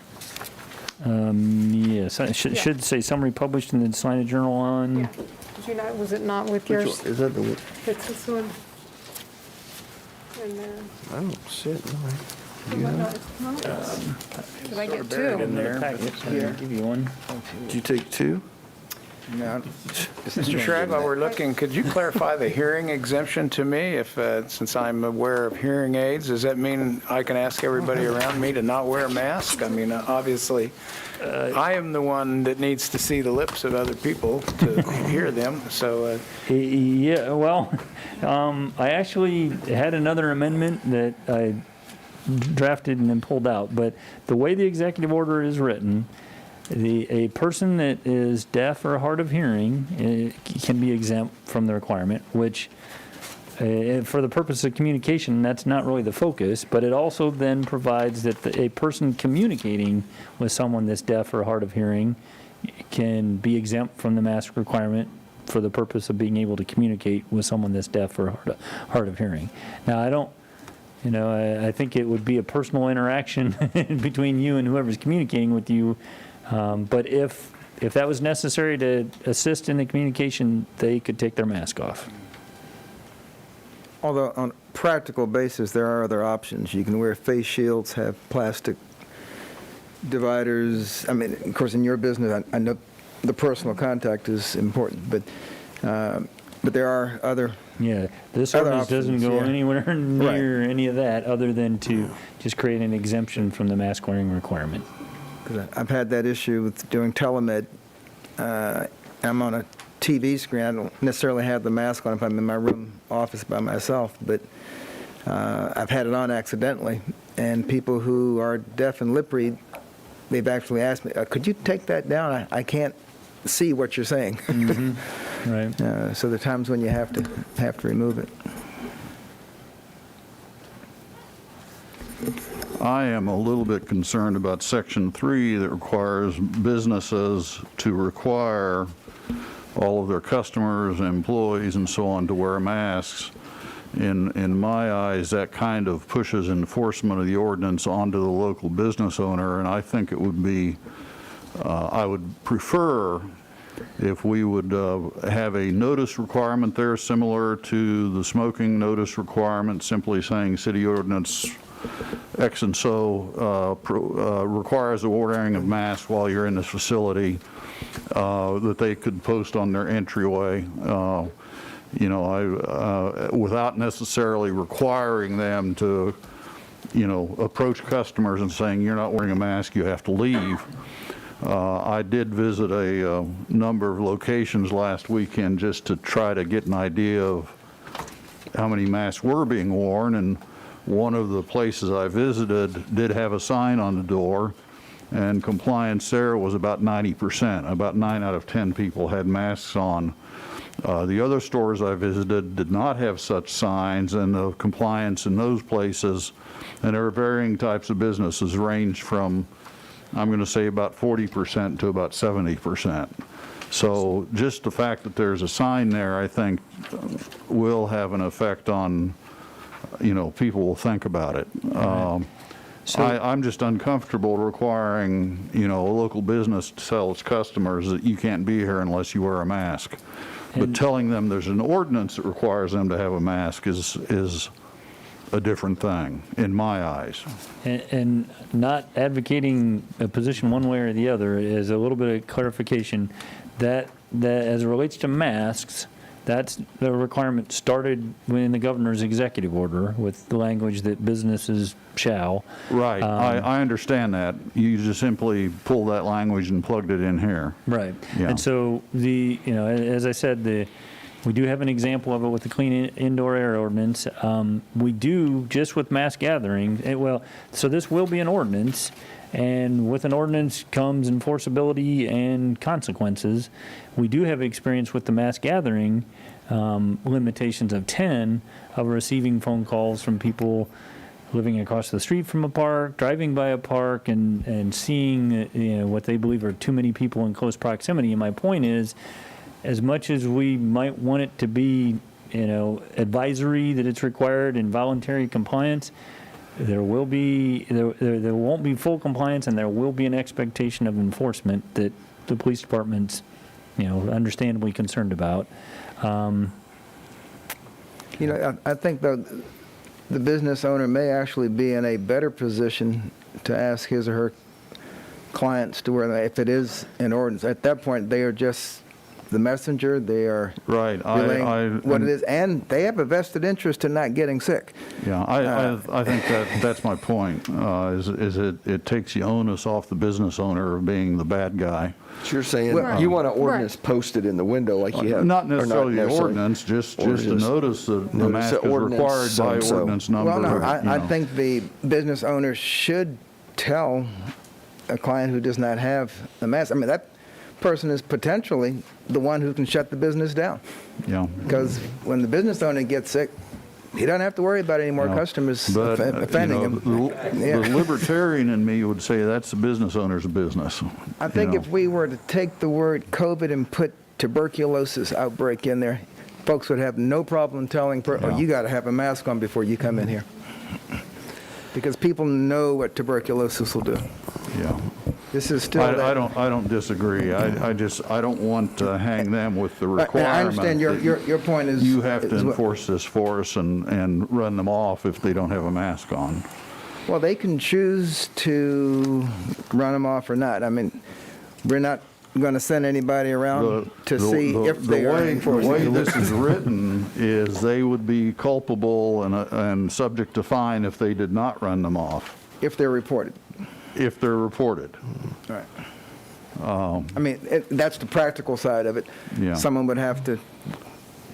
Yes, it should say summary published in the Salina Journal on.
Yeah. Did you not? Was it not with yours?
Is that the?
It's this one. And then.
I don't see it.
Did I get
Buried in
two?
there, but I'll give you one.
Did you take two?
No.
Mr. Shrag, while we're looking, could you clarify the hearing exemption to me? Since I'm aware of hearing aids, does that mean I can ask everybody around me to not wear a mask? I mean, obviously, I am the one that needs to see the lips of other people to hear them, so.
Yeah, well, I actually had another amendment that I drafted and then pulled out, but the way the executive order is written, a person that is deaf or hard of hearing can be exempt from the requirement, which for the purpose of communication, that's not really the focus, but it also then provides that a person communicating with someone that's deaf or hard of hearing can be exempt from the mask requirement for the purpose of being able to communicate with someone that's deaf or hard of hearing. Now, I think it would be a personal interaction between you and whoever's communicating with you. But if that was necessary to assist in the communication, they could take their mask off.
Although on a practical basis, there are other options. You can wear face shields, have plastic dividers. I mean, of course, in your business, I know the personal contact is important, but there are other.
Yeah, this ordinance doesn't go anywhere near any of that other than to just create an exemption from the mask wearing requirement.
Because I've had that issue with doing telemed I'm on a TV screen. I don't necessarily have the mask on if I'm in my room office by myself, but I've had it on accidentally. And people who are deaf and lip read, they've actually asked me, could you take that down? I can't see what you're saying.
Right.
So there are times when you have to remove it.
I am a little bit concerned about Section 3 that requires businesses to require all of their customers, employees, and so on to wear masks. In my eyes, that kind of pushes enforcement of the ordinance onto the local business owner, and I think it would be, I would prefer if we would have a notice requirement there similar to the smoking notice requirement, simply saying city ordinance X and so requires the wearing of masks while you're in this facility, that they could post on their entryway. Without necessarily requiring them to, approach customers and saying, you're not wearing a mask, you have to leave. I did visit a number of locations last weekend just to try to get an idea of how many masks were being worn, and one of the places I visited did have a sign on the door, and compliance there was about 90%. About 9 out of 10 people had masks on. The other stores I visited did not have such signs, and the compliance in those places, and there are varying types of businesses, range from, I'm going to say, about 40% to about 70%. So just the fact that there's a sign there, I think, will have an effect on, people will think about it. I'm just uncomfortable requiring, a local business to tell its customers that you can't be here unless you wear a mask. But telling them there's an ordinance that requires them to have a mask is a different thing, in my eyes.
And not advocating a position one way or the other is a little bit of clarification that as it relates to masks, that's the requirement started in the governor's executive order with the language that businesses shall.
Right. I understand that. You just simply pulled that language and plugged it in here.
Right.
Yeah.
And so as I said, we do have an example of it with the clean indoor air ordinance. We do just with mass gathering. So this will be an ordinance, and with an ordinance comes enforceability and consequences. We do have experience with the mass gathering limitations of 10 of receiving phone calls from people living across the street from a park, driving by a park, and seeing what they believe are too many people in close proximity. And my point is, as much as we might want it to be, advisory that it's required and voluntary compliance, there won't be full compliance, and there will be an expectation of enforcement that the police department's, understandably concerned about.
I think the business owner may actually be in a better position to ask his or her clients to wear that if it is an ordinance. At that point, they are just the messenger. They are relaying what it is, and they have a vested interest in not getting sick.
Yeah, I think that's my point. Is it takes the onus off the business owner of being the bad guy.
So you're saying you want an ordinance posted in the window like you have?
Not necessarily the ordinance, just a notice that the mask is required by ordinance number.
Well, no, I think the business owner should tell a client who does not have a mask. I mean, that person is potentially the one who can shut the business down.
Yeah.
Because when the business owner gets sick, he doesn't have to worry about any more customers offending him.
The libertarian in me would say that's the business owner's business.
I think if we were to take the word COVID and put tuberculosis outbreak in there, folks would have no problem telling, you got to have a mask on before you come in here. Because people know what tuberculosis will do.
Yeah.
This is still.
I don't disagree. I don't want to hang them with the requirement.
I understand your point is
you have to enforce this for us and run them off if they don't have a mask on.
Well, they can choose to run them off or not. I mean, we're not going to send anybody around to see if they are enforcing.
The way this is written is they would be culpable and subject to fine if they did not run them off.
If they're reported.
If they're reported.
All right. I mean, that's the practical side of it.
Yeah.
Someone would have to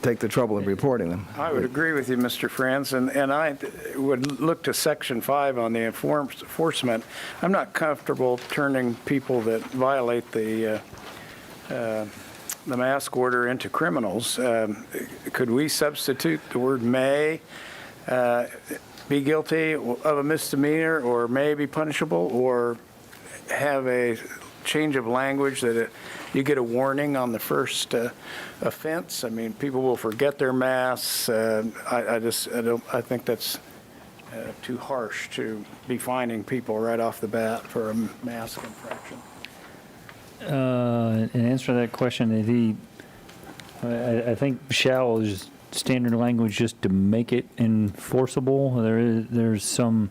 take the trouble of reporting them.
I would agree with you, Mr. Franz, and I would look to Section 5 on the enforcement. I'm not comfortable turning people that violate the mask order into criminals. Could we substitute the word may be guilty of a misdemeanor or may be punishable, or have a change of language that you get a warning on the first offense? I mean, people will forget their masks. I think that's too harsh to be fining people right off the bat for a mask infraction.
In answer to that question, I think shall is standard language just to make it enforceable. There's some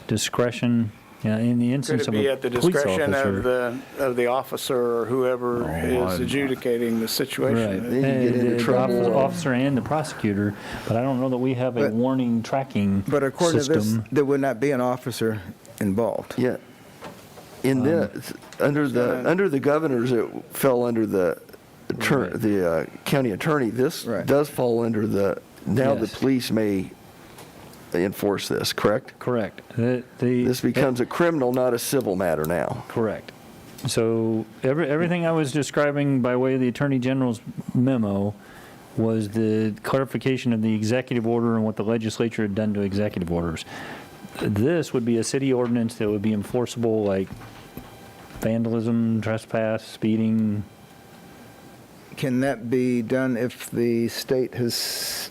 discretion. In the instance
Could
of
it be
a
at the
police
discretion
officer,
of the officer or whoever is adjudicating the situation?
right?
Then you get into
The
trouble.
officer and the prosecutor, but I don't know that we have a warning tracking
But according to this,
system.
there would not be an officer involved.
Yeah. In under the governors, it fell under the county attorney. This does fall under the, now the
Yes.
police may enforce this, correct?
Correct.
This becomes a criminal, not a civil matter now.
Correct. So everything I was describing by way of the Attorney General's memo was the clarification of the executive order and what the legislature had done to executive orders. This would be a city ordinance that would be enforceable, like vandalism, trespass, speeding.
Can that be done if the state has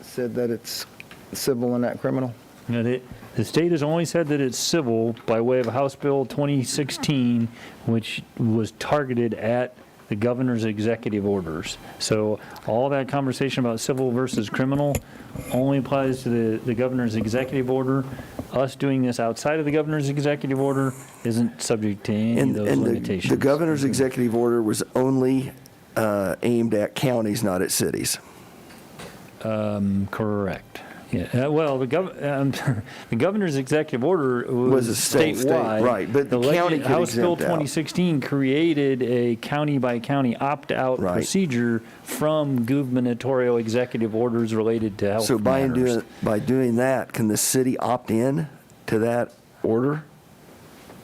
said that it's civil and not criminal?
You know, the state has only said that it's civil by way of House Bill 2016, which was targeted at the governor's executive orders. So all that conversation about civil versus criminal only applies to the governor's executive order. Us doing this outside of the governor's executive order isn't subject to any of those limitations.
The governor's executive order was only aimed at counties, not at cities.
Correct. Yeah. Well, the governor's executive order was
a state,
statewide.
right, but the county could
House Bill
exempt out.
2016 created a county-by-county opt-out procedure from gubernatorial executive orders related to health
So
matters.
by doing that, can the city opt in to that order?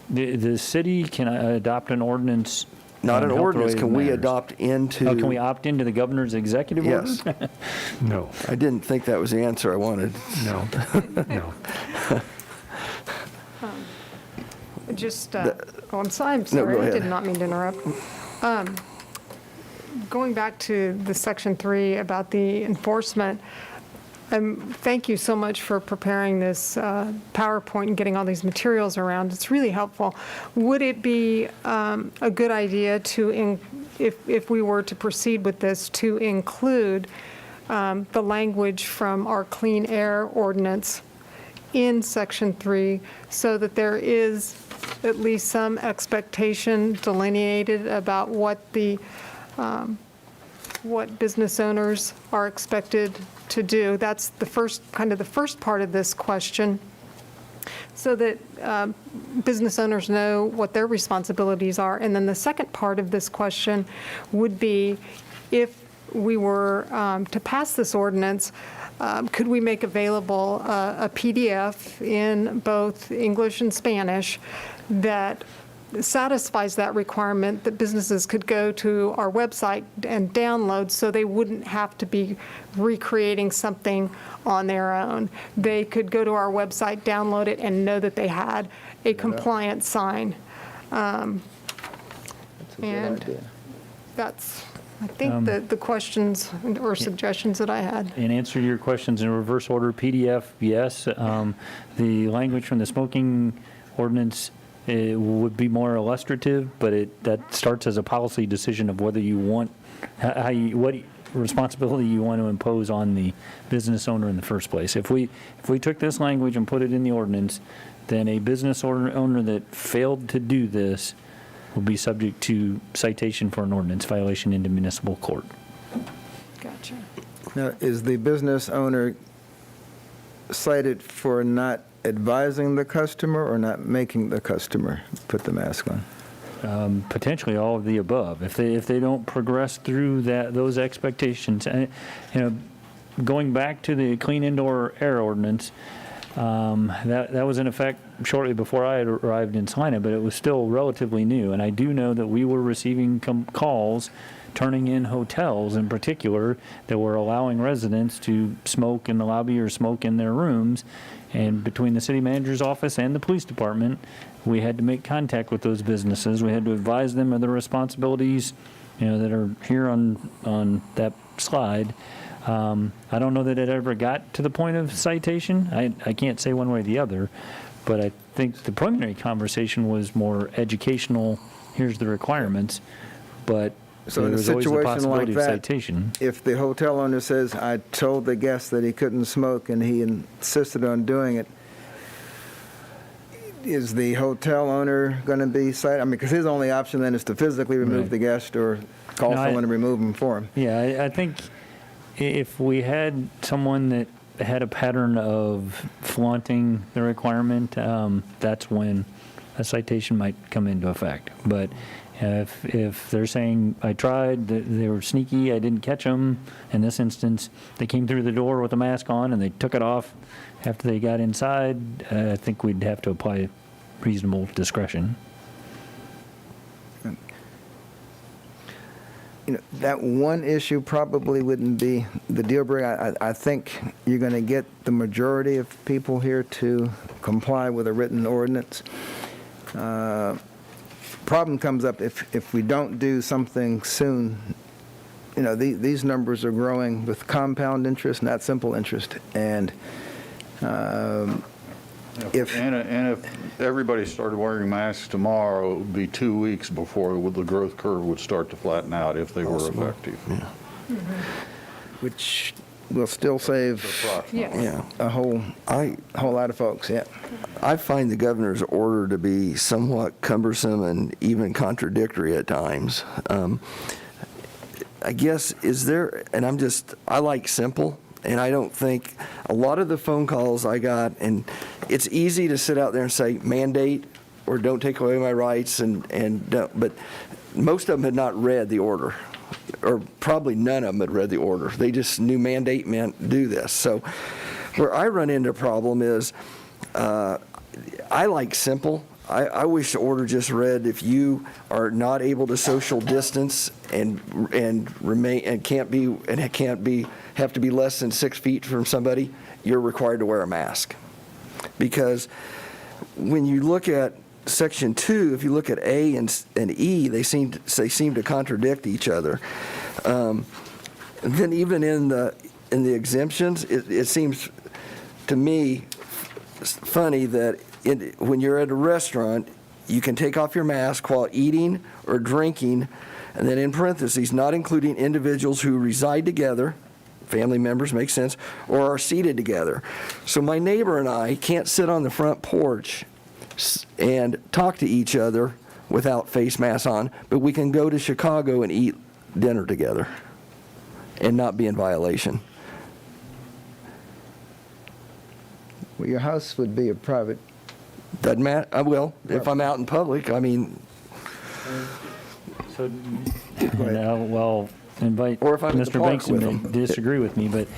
The city can adopt an ordinance.
Not
on
an ordinance,
health-related
can we
matters.
adopt into?
Oh, can we opt into the governor's executive
Yes.
order?
No.
I didn't think that was the answer I wanted.
No. No.
Just, I'm sorry,
No, go
I
ahead.
did not mean to interrupt. Going back to the Section 3 about the enforcement, thank you so much for preparing this PowerPoint and getting all these materials around. It's really helpful. Would it be a good idea to, if we were to proceed with this, to include the language from our clean air ordinance in Section 3 so that there is at least some expectation delineated about what what business owners are expected to do? That's the first part of this question, so that business owners know what their responsibilities are. And then the second part of this question would be, if we were to pass this ordinance, could we make available a PDF in both English and Spanish that satisfies that requirement, that businesses could go to our website and download, so they wouldn't have to be recreating something on their own? They could go to our website, download it, and know that they had a compliant sign.
That's a good
And
idea.
that's, I think, the questions or suggestions that I had.
In answer to your questions in reverse order, PDF, yes. The language from the smoking ordinance would be more illustrative, but that starts as a policy decision of whether you want, what responsibility you want to impose on the business owner in the first place. If we took this language and put it in the ordinance, then a business owner that failed to do this will be subject to citation for an ordinance violation into municipal court.
Gotcha.
Now, is the business owner cited for not advising the customer or not making the customer put the mask on?
potentially all of the above. If they don't progress through those expectations, and going back to the clean indoor air ordinance, that was in effect shortly before I had arrived in Salina, but it was still relatively new. And I do know that we were receiving calls, turning in hotels in particular, that were allowing residents to smoke in the lobby or smoke in their rooms. And between the city manager's office and the police department, we had to make contact with those businesses. We had to advise them of the responsibilities, that are here on that slide. I don't know that it ever got to the point of citation. I can't say one way or the other, but I think the preliminary conversation was more educational. Here's the requirements, but
So
there
in a
was always the
situation like
possibility of
that,
citation.
if the hotel owner says, I told the guest that he couldn't smoke and he insisted on doing it, is the hotel owner going to be cited? I mean, because his only option then is to physically remove
Right.
the guest or call someone to remove him for him.
Yeah, I think if we had someone that had a pattern of flaunting the requirement, that's when a citation might come into effect. But if they're saying, I tried, they were sneaky, I didn't catch them, in this instance, they came through the door with a mask on and they took it off after they got inside, I think we'd have to apply reasonable discretion.
That one issue probably wouldn't be the deal breaker. I think you're going to get the majority of people here to comply with a written ordinance. Problem comes up if we don't do something soon. These numbers are growing with compound interest, not simple interest. And if
everybody started wearing masks tomorrow, it would be 2 weeks before the growth curve would start to flatten out if they were effective.
Yeah. Which will still save a whole lot of folks, yeah.
I find the governor's order to be somewhat cumbersome and even contradictory at times. I guess, I like simple, and I don't think, a lot of the phone calls I got, and it's easy to sit out there and say mandate or don't take away my rights, but most of them had not read the order, or probably none of them had read the order. They just knew mandate meant do this. So where I run into a problem is, I like simple. I wish the order just read, if you are not able to social distance and remain and have to be less than 6 feet from somebody, you're required to wear a mask. Because when you look at Section 2, if you look at A and E, they seem to contradict each other. And then even in the exemptions, it seems to me funny that when you're at a restaurant, you can take off your mask while eating or drinking, and then in parentheses, not including individuals who reside together, family members, makes sense, or are seated together. So my neighbor and I can't sit on the front porch and talk to each other without face masks on, but we can go to Chicago and eat dinner together and not be in violation.
Well, your house would be a private.
Doesn't matter. I will if I'm out in public. I mean.
So, well, invite
or if I'm
Mr. Bankson to disagree with me, but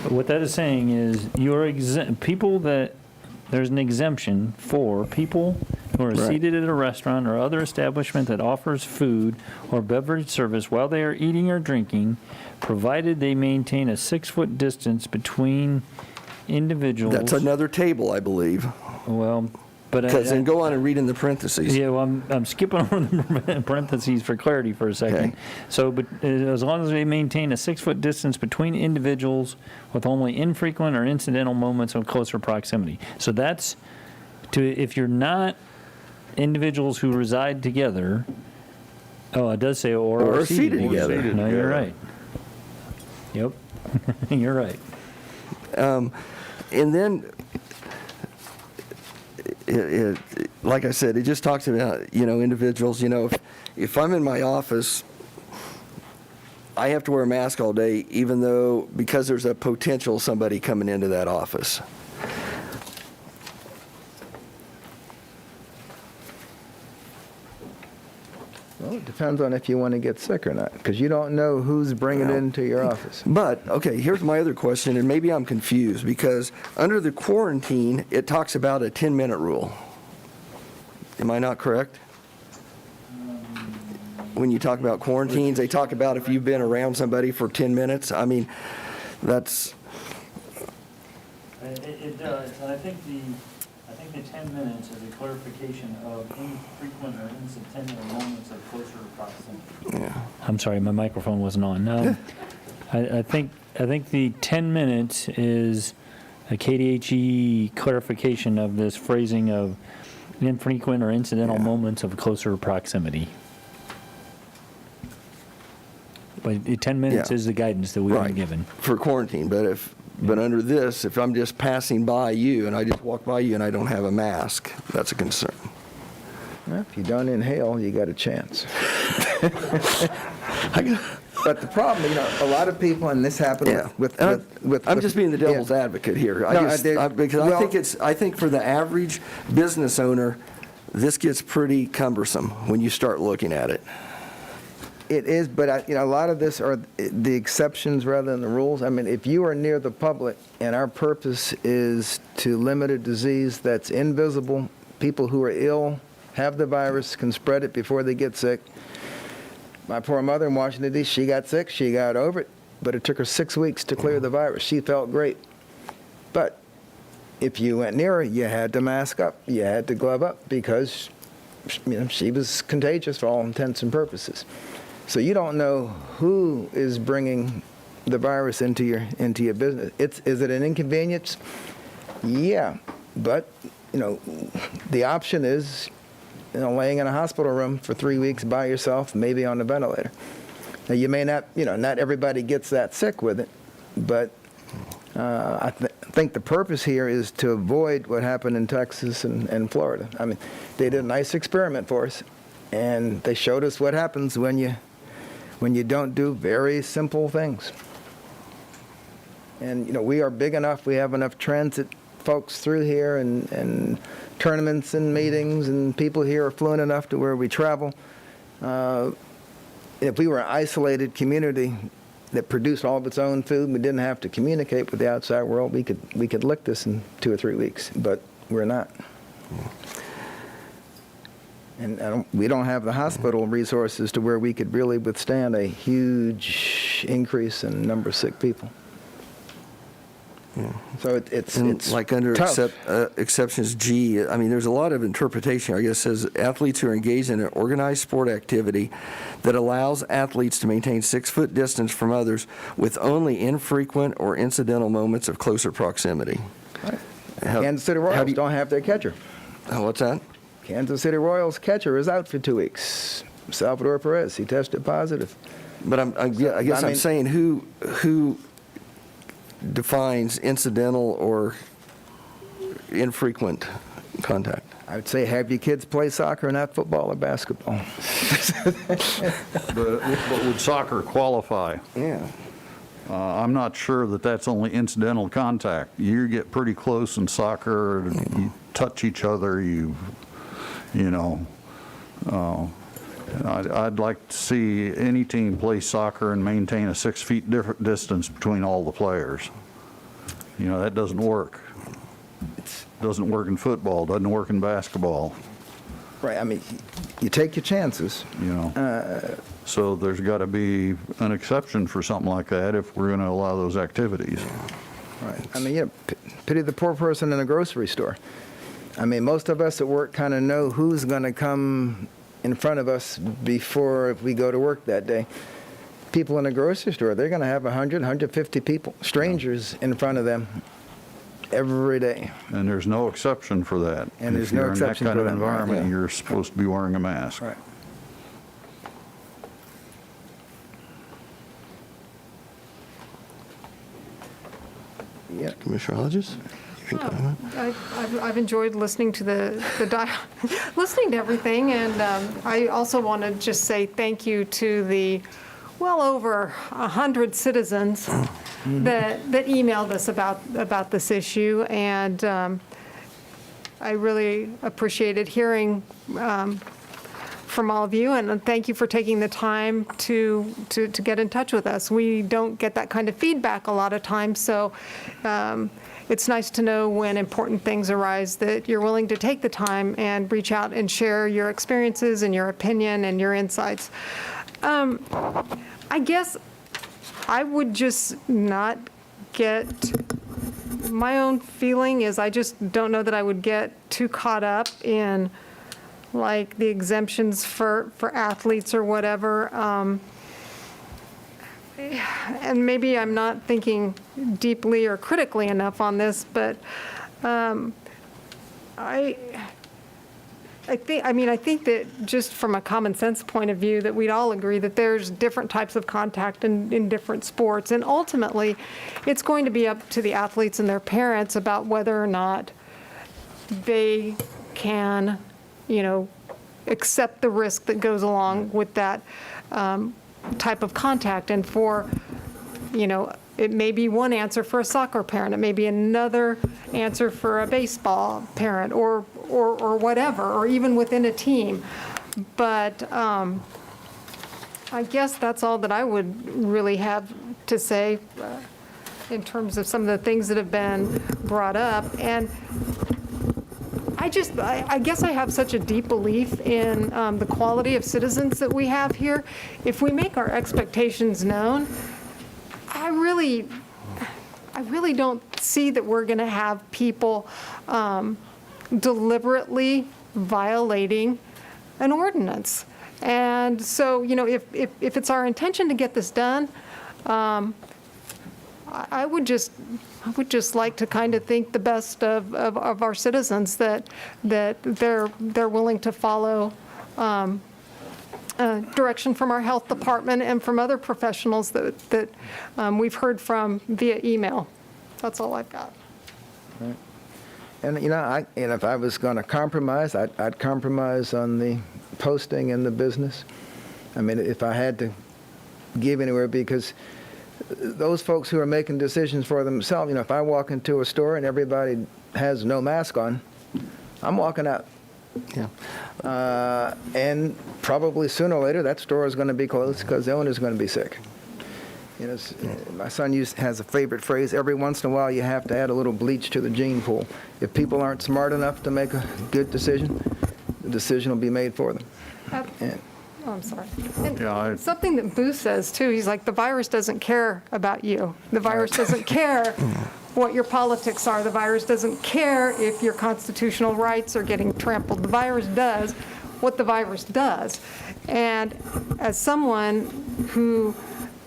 what that is saying is there's an exemption for people who are seated at a restaurant or other establishment that offers food or beverage service while they are eating or drinking, provided they maintain a 6-foot distance between individuals.
That's another table, I believe.
Well, but
then go on and read in the parentheses.
Yeah, well, I'm skipping over the parentheses for clarity for a second. Okay. So, but as long as they maintain a 6-foot distance between individuals with only infrequent or incidental moments of closer proximity. So that's if you're not individuals who reside together. Oh, it does say or are seated together. No, you're right. Yep, you're right.
And then. Like I said, it just talks about, individuals, if I'm in my office, I have to wear a mask all day, because there's a potential somebody coming into that office.
Well, it depends on if you want to get sick or not, because you don't know who's bringing it into your office.
But, okay, here's my other question, and maybe I'm confused, because under the quarantine, it talks about a 10-minute rule. Am I not correct? When you talk about quarantines, they talk about if you've been around somebody for 10 minutes. I mean, that's...
It does, and I think the 10 minutes is a clarification of infrequent or incidental moments of closer proximity.
Yeah.
I'm sorry, my microphone wasn't on. I think the 10 minutes is a KDHE clarification of this phrasing of infrequent or incidental moments of closer proximity. But 10 minutes is the guidance that we've been given.
For quarantine, but under this, if I'm just passing by you and I just walk by you and I don't have a mask, that's a concern.
Well, if you don't inhale, you got a chance. But the problem, a lot of people, and this happened with
I'm just being the devil's advocate here. Because I think for the average business owner, this gets pretty cumbersome when you start looking at it.
It is, but a lot of this are the exceptions rather than the rules. I mean, if you are near the public and our purpose is to limit a disease that's invisible, people who are ill, have the virus, can spread it before they get sick. My poor mother in Washington, D.C., she got sick, she got over it, but it took her 6 weeks to clear the virus. She felt great. But if you went near her, you had to mask up, you had to glove up, because she was contagious for all intents and purposes. So you don't know who is bringing the virus into your business. Is it an inconvenience? Yeah, but the option is laying in a hospital room for 3 weeks by yourself, maybe on a ventilator. Now you may not, not everybody gets that sick with it, but I think the purpose here is to avoid what happened in Texas and Florida. I mean, they did a nice experiment for us, and they showed us what happens when you don't do very simple things. And we are big enough, we have enough transit folks through here and tournaments and meetings, and people here are fluent enough to where we travel. If we were an isolated community that produced all of its own food, we didn't have to communicate with the outside world, we could lick this in 2 or 3 weeks, but we're not. And we don't have the hospital resources to where we could really withstand a huge increase in number of sick people.
Yeah.
So it's
like under exceptions G, I mean, there's a lot of interpretation. I guess it says athletes who are engaged in an organized sport activity that allows athletes to maintain 6-foot distance from others with only infrequent or incidental moments of closer proximity.
Right. Kansas City Royals don't have their catcher.
What's that?
Kansas City Royals catcher is out for 2 weeks. Salvador Perez, he tested positive.
But I guess I'm saying who defines incidental or infrequent contact?
I would say have your kids play soccer, not football or basketball.
But would soccer qualify?
Yeah.
I'm not sure that that's only incidental contact. You get pretty close in soccer, you touch each other, I'd like to see any team play soccer and maintain a 6 feet distance between all the players. That doesn't work. It doesn't work in football, doesn't work in basketball.
Right, I mean, you take your chances.
So there's got to be an exception for something like that if we're going to allow those activities.
Right, I mean, pity the poor person in a grocery store. I mean, most of us at work kind of know who's going to come in front of us before we go to work that day. People in a grocery store, they're going to have 100, 150 people, strangers in front of them every day.
And there's no exception for that.
And there's no exception for that.
If you're in that kind of environment, you're supposed to be wearing a mask.
Right.
Yeah. Commissioner Hodges?
I've enjoyed listening to listening to everything, and I also want to just say thank you to the well over 100 citizens that emailed us about this issue, and I really appreciated hearing from all of you, and thank you for taking the time to get in touch with us. We don't get that kind of feedback a lot of times, so it's nice to know when important things arise that you're willing to take the time and reach out and share your experiences and your opinion and your insights. I guess I would just not get, my own feeling is I just don't know that I would get too caught up in like the exemptions for athletes or whatever. And maybe I'm not thinking deeply or critically enough on this, but I think that just from a common sense point of view, that we'd all agree that there's different types of contact in different sports. And ultimately, it's going to be up to the athletes and their parents about whether or not they can, accept the risk that goes along with that type of contact. And for, it may be one answer for a soccer parent, it may be another answer for a baseball parent or whatever, or even within a team. But I guess that's all that I would really have to say in terms of some of the things that have been brought up. And I guess I have such a deep belief in the quality of citizens that we have here. If we make our expectations known, I really don't see that we're going to have people deliberately violating an ordinance. And so, if it's our intention to get this done, I would just like to kind of think the best of our citizens, that they're willing to follow direction from our health department and from other professionals that we've heard from via email. That's all I've got.
Right. And if I was going to compromise, I'd compromise on the posting and the business. I mean, if I had to give anywhere, because those folks who are making decisions for themselves, if I walk into a store and everybody has no mask on, I'm walking out.
Yeah.
And probably sooner or later that store is going to be closed because the owner's going to be sick. My son has a favorite phrase: every once in a while you have to add a little bleach to the gene pool. If people aren't smart enough to make a good decision, the decision will be made for them.
Oh, I'm sorry. And something that Booth says, too, he's like, the virus doesn't care about you. The virus doesn't care what your politics are. The virus doesn't care if your constitutional rights are getting trampled. The virus does what the virus does. And as someone who,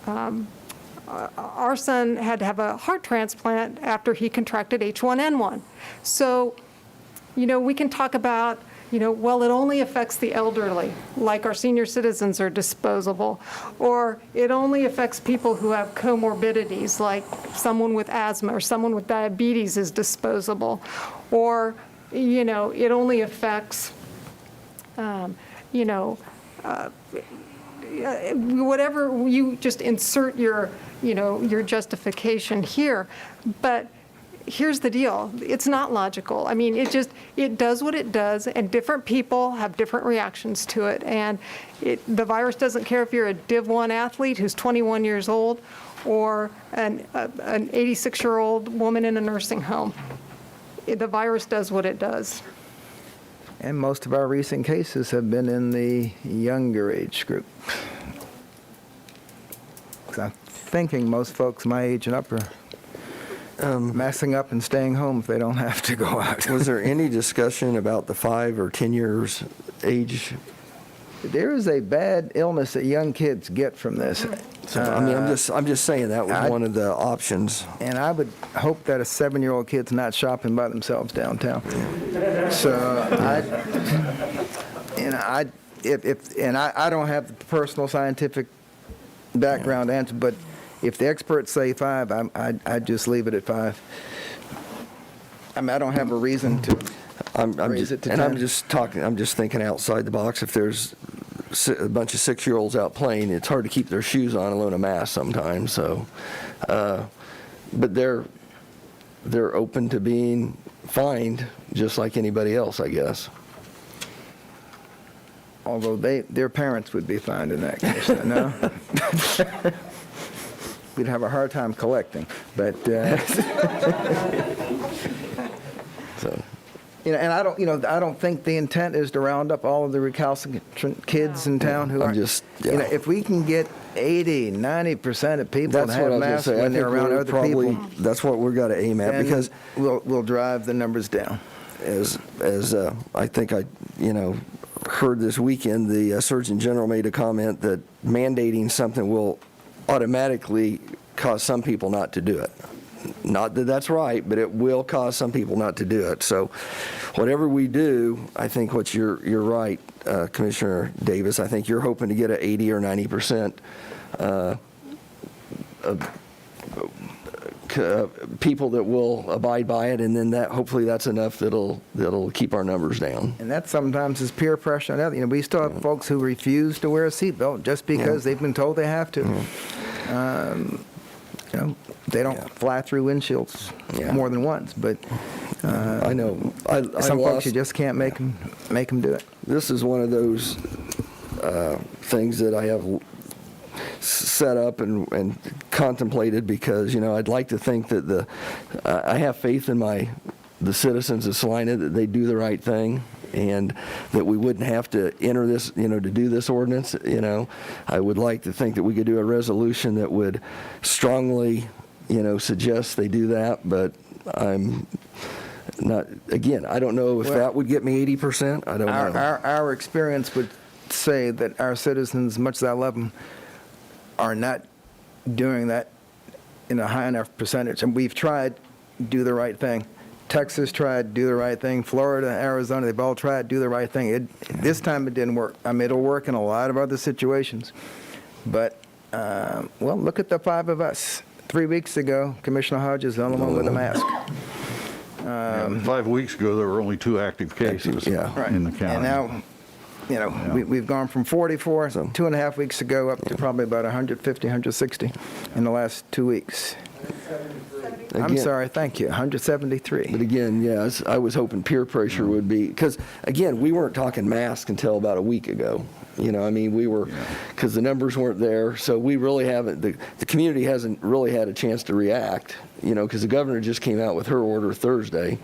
our son had to have a heart transplant after he contracted H1N1. So, we can talk about, well, it only affects the elderly, like our senior citizens are disposable, or it only affects people who have comorbidities, like someone with asthma or someone with diabetes is disposable, or, it only affects, whatever, you just insert your justification here. But here's the deal. It's not logical. I mean, it does what it does, and different people have different reactions to it. And the virus doesn't care if you're a Div 1 athlete who's 21 years old or an 86-year-old woman in a nursing home. The virus does what it does.
And most of our recent cases have been in the younger age group. 'Cause I'm thinking most folks my age and up are masking up and staying home if they don't have to go out.
Was there any discussion about the 5 or 10 years age?
There is a bad illness that young kids get from this.
So, I'm just saying that was one of the options.
And I would hope that a 7-year-old kid's not shopping by themselves downtown. So I don't have the personal scientific background to answer, but if the experts say 5, I'd just leave it at 5. I mean, I don't have a reason to raise it to 10.
I'm just thinking outside the box. If there's a bunch of 6-year-olds out playing, it's hard to keep their shoes on, alone a mask sometimes. So, but they're open to being fined just like anybody else, I guess.
Although their parents would be fined in that case, no? We'd have a hard time collecting, but,
So,
and I don't think the intent is to round up all of the recalcitrant kids in town who
I'm
are,
just, yeah.
if we can get 80, 90% of people to
That's what I
have
was gonna
masks
say. I
when they're
think
around
we're
other
probably,
people,
that's what we're got to aim at,
then
because
we'll drive the numbers down.
as I think I heard this weekend, the Surgeon General made a comment that mandating something will automatically cause some people not to do it. Not that that's right, but it will cause some people not to do it. So whatever we do, I think you're right, Commissioner Davis. I think you're hoping to get an 80 or 90% people that will abide by it, and then hopefully that's enough that'll keep our numbers down.
And that sometimes is peer pressure. We still have folks who refuse to wear a seatbelt just because they've been told they have to. They don't fly through windshields more than once, but
I know.
some folks you just can't make them do it.
This is one of those things that I have set up and contemplated because, I'd like to think that I have faith in the citizens of Salina that they do the right thing and that we wouldn't have to enter this, to do this ordinance. I would like to think that we could do a resolution that would strongly, suggest they do that, but I'm not, again, I don't know if that would get me 80%. I don't know.
Our experience would say that our citizens, much as I love them, are not doing that in a high enough percentage. And we've tried to do the right thing. Texas tried to do the right thing. Florida, Arizona, they've all tried to do the right thing. This time it didn't work. It'll work in a lot of other situations. But, look at the 5 of us. 3 weeks ago, Commissioner Hodges, the only one with a mask.
5 weeks ago, there were only 2 active cases in the county.
And now, we've gone from 44 2.5 weeks ago up to probably about 150, 160 in the last 2 weeks. I'm sorry, thank you, 173.
But again, yes, I was hoping peer pressure would be, because again, we weren't talking masks until about a week ago. We were, because the numbers weren't there, so we really haven't, the community hasn't really had a chance to react, because the governor just came out with her order Thursday.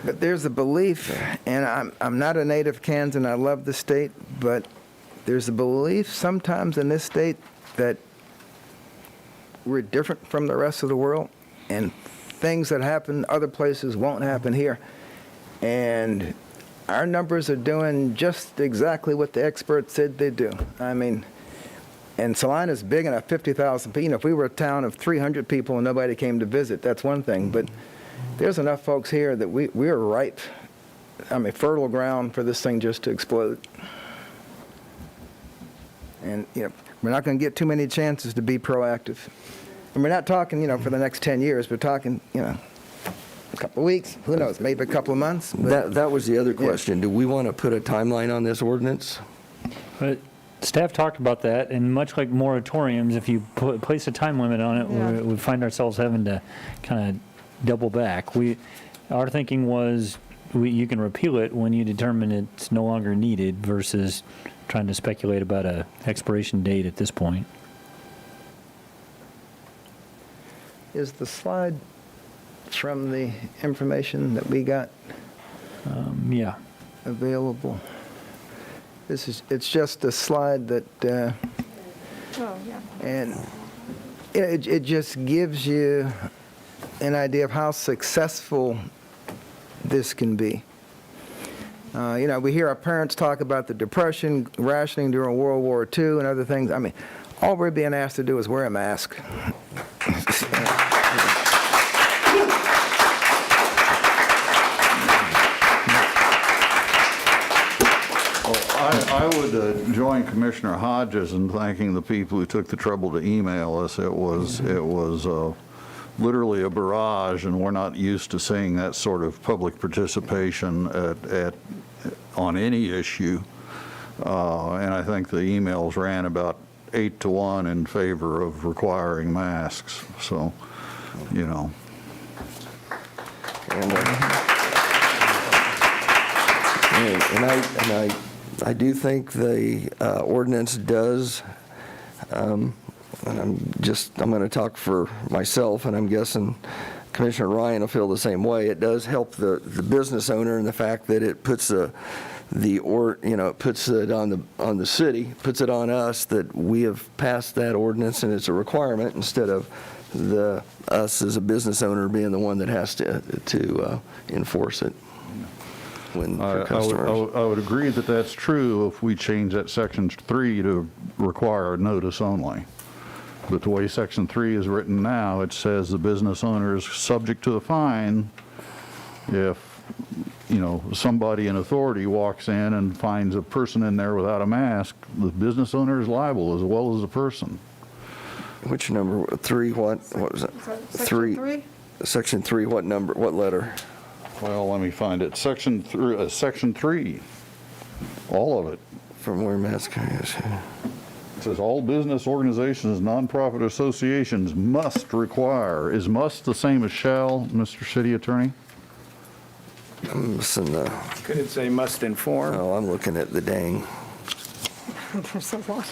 But there's a belief, and I'm not a native Kansan, I love the state, but there's a belief sometimes in this state that we're different from the rest of the world, and things that happen other places won't happen here. And our numbers are doing just exactly what the experts said they'd do. And Salina's big enough, 50,000 people. If we were a town of 300 people and nobody came to visit, that's one thing. But there's enough folks here that we're ripe, fertile ground for this thing just to explode. And, we're not going to get too many chances to be proactive. And we're not talking, for the next 10 years. We're talking, a couple of weeks, who knows, maybe a couple of months.
That was the other question. Do we want to put a timeline on this ordinance?
But staff talked about that, and much like moratoriums, if you place a time limit on it, we find ourselves having to kind of double back. Our thinking was you can repeal it when you determine it's no longer needed versus trying to speculate about a expiration date at this point.
Is the slide from the information that we got available? It's just a slide that, and it just gives you an idea of how successful this can be. We hear our parents talk about the Depression, rationing during World War II and other things. All we're being asked to do is wear a mask.
I would join Commissioner Hodges in thanking the people who took the trouble to email us. It was literally a barrage, and we're not used to seeing that sort of public participation on any issue. And I think the emails ran about 8-1 in favor of requiring masks. So,
I do think the ordinance does, and I'm going to talk for myself, and I'm guessing Commissioner Ryan will feel the same way. It does help the business owner in the fact that it puts it on the city, puts it on us that we have passed that ordinance and it's a requirement instead of us as a business owner being the one that has to enforce it.
I would agree that that's true if we change that section 3 to require notice only. But the way section 3 is written now, it says the business owner is subject to a fine if, somebody in authority walks in and finds a person in there without a mask. The business owner is liable as well as the person.
Which number? 3 what? What was that?
Section 3?
Section 3, what number, what letter?
Well, let me find it. Section 3, all of it.
From where mask is.
It says all business organizations, nonprofit associations must require. Is must the same as shall, Mr. City Attorney?
I'm missing the.
Could it say must inform?
Oh, I'm looking at the dang.
There's a lot.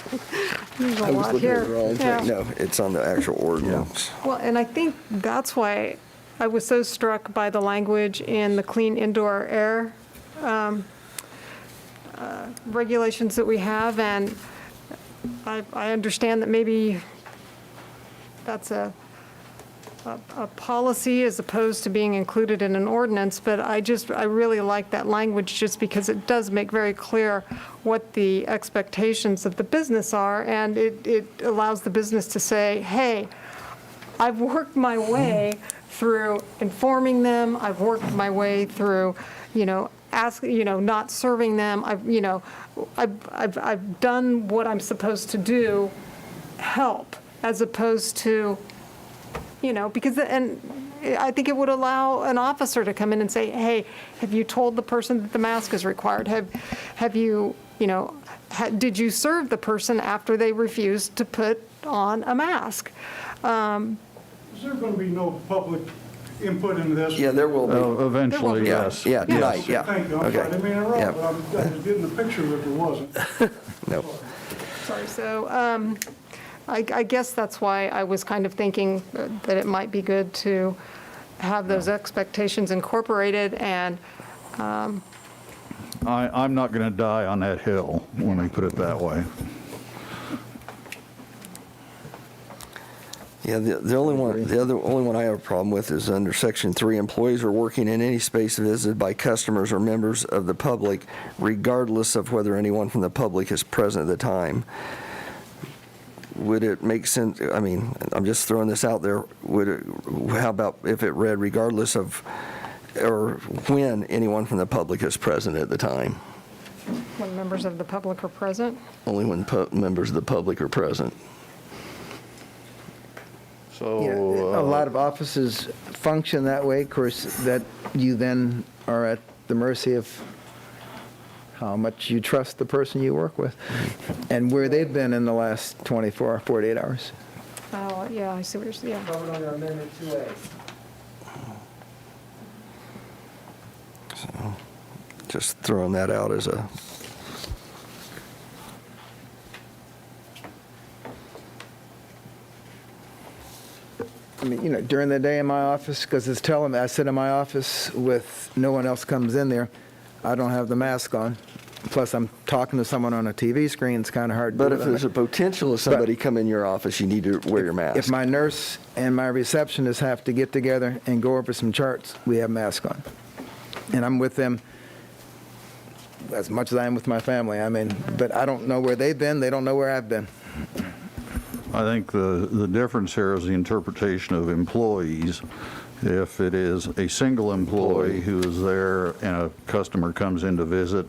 There's a
I was
lot
looking
here.
at the wrong
Yeah.
thing. No, it's on the actual ordinance.
Well, and I think that's why I was so struck by the language in the clean indoor air regulations that we have, and I understand that maybe that's a policy as opposed to being included in an ordinance, but I really like that language just because it does make very clear what the expectations of the business are, and it allows the business to say, hey, I've worked my way through informing them, I've worked my way through, not serving them, I've done what I'm supposed to do, help, as opposed to, because, and I think it would allow an officer to come in and say, hey, have you told the person that the mask is required? Have you, did you serve the person after they refused to put on a mask?
Is there going to be no public input into this?
Yeah, there will be.
Eventually, yes.
Yeah, tonight, yeah.
Thank you. I'm
Okay.
sorry, I didn't mean to interrupt,
Yeah.
but I was getting the picture that there wasn't.
No.
Sorry, so I guess that's why I was kind of thinking that it might be good to have those expectations incorporated, and
I'm not going to die on that hill, let me put it that way.
Yeah, the only one I have a problem with is under section 3, employees are working in any space visited by customers or members of the public, regardless of whether anyone from the public is present at the time. Would it make sense, I mean, I'm just throwing this out there, how about if it read regardless of, or when anyone from the public is present at the time?
when members of the public are present.
Only when members of the public are present.
So
A lot of offices function that way, of course, that you then are at the mercy of how much you trust the person you work with and where they've been in the last 24 or 48 hours.
Oh, yeah, I see what you're saying, yeah.
Vote on Amendment 2A.
So, just throwing that out as a...
I mean, you know, during the day in my office, because it's telling me, I sit in my office with no one else comes in there, I don't have the mask on. Plus, I'm talking to someone on a TV screen, it's kind of hard to
But
do
if
it.
there's a potential of somebody come in your office, you need to wear your mask.
If my nurse and my receptionist have to get together and go over some charts, we have masks on. And I'm with them as much as I am with my family. I mean, but I don't know where they've been, they don't know where I've been.
I think the difference here is the interpretation of employees. If it is a single employee who is there and a customer comes in to visit,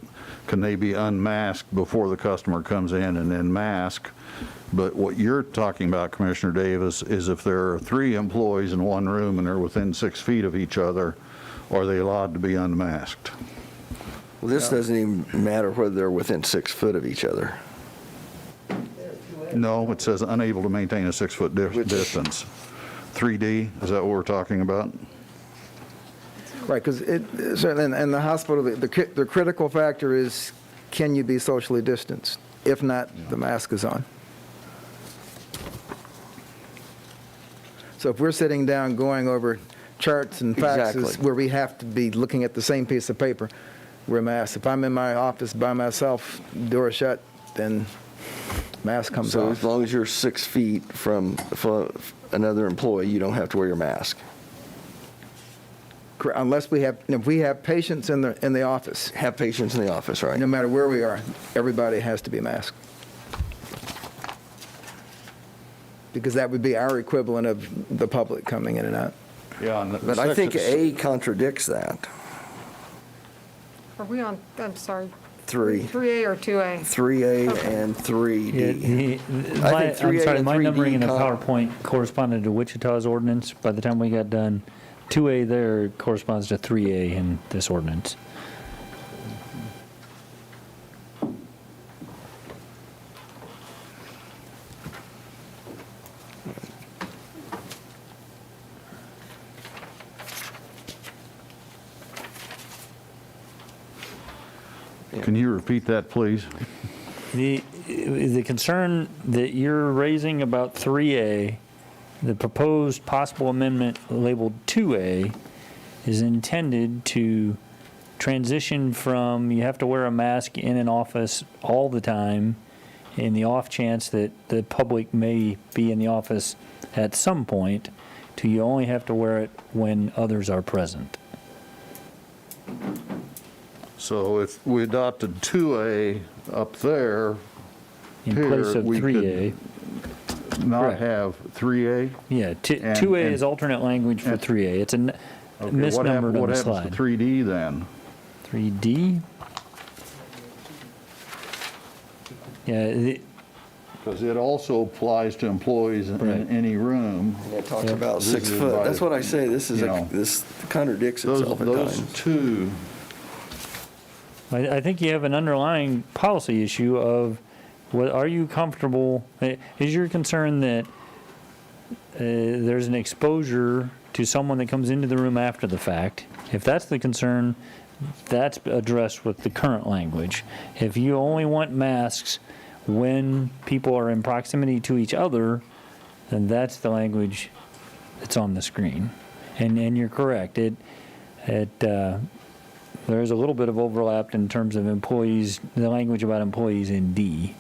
can they be unmasked before the customer comes in and then mask? But what you're talking about, Commissioner Davis, is if there are 3 employees in one room and they're within 6 feet of each other, are they allowed to be unmasked?
Well, this doesn't even matter whether they're within 6 foot of each other.
No, it says unable to maintain a 6-foot distance. 3D, is that what we're talking about?
Right, because certainly in the hospital, the critical factor is can you be socially distanced? If not, the mask is on. So if we're sitting down going over charts and faxes
Exactly.
where we have to be looking at the same piece of paper, we're masked. If I'm in my office by myself, door shut, then mask comes
So
off.
as long as you're 6 feet from another employee, you don't have to wear your mask.
Unless if we have patients in the office,
Have patients in the office, right?
no matter where we are, everybody has to be masked. Because that would be our equivalent of the public coming in and out.
Yeah, and
But I think A contradicts that.
Are we on, I'm sorry,
3.
3A or 2A?
3A and 3D.
Yeah,
I think 3A
I'm sorry,
and
my
3D
numbering in the PowerPoint corresponded to Wichita's ordinance. By the time we got done, 2A there corresponds to 3A in this ordinance.
Can you repeat that, please?
The concern that you're raising about 3A, the proposed possible amendment labeled 2A, is intended to transition from you have to wear a mask in an office all the time in the off chance that the public may be in the office at some point to you only have to wear it when others are present.
So if we adopted 2A up there,
In
here,
place of
we
3A.
could not
Correct.
have 3A?
Yeah,
And-
2A
and-
is alternate language for 3A. It's
Okay,
misnumbered on
what
the
happens
slide.
to 3D then?
3D? Yeah,
Because it also applies to employees in
Right.
any room.
It talks about
This
6
is
foot.
by-
That's what I say. This is
you know,
this contradicts
Those
itself at
those
times.
two,
I think you have an underlying policy issue of, are you comfortable, is your concern that there's an exposure to someone that comes into the room after the fact? If that's the concern, that's addressed with the current language. If you only want masks when people are in proximity to each other, then that's the language that's on the screen. And you're correct. There's a little bit of overlap in terms of employees, the language about employees in D.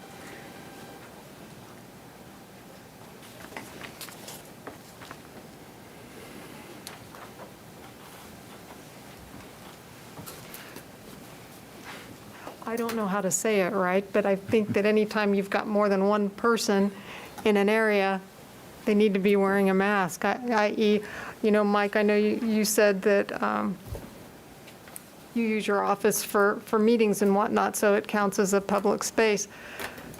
I don't know how to say it right, but I think that anytime you've got more than one person in an area, they need to be wearing a mask, i.e., Mike, I know you said that you use your office for meetings and whatnot, so it counts as a public space.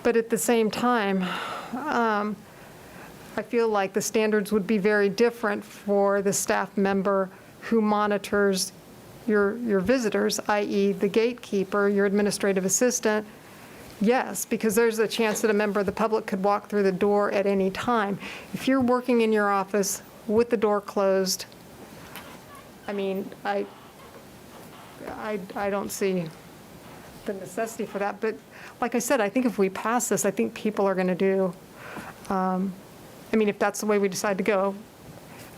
But at the same time, I feel like the standards would be very different for the staff member who monitors your visitors, i.e. the gatekeeper, your administrative assistant. Yes, because there's a chance that a member of the public could walk through the door at any time. If you're working in your office with the door closed, I mean, I don't see the necessity for that. But like I said, I think if we pass this, I think people are going to do, if that's the way we decide to go,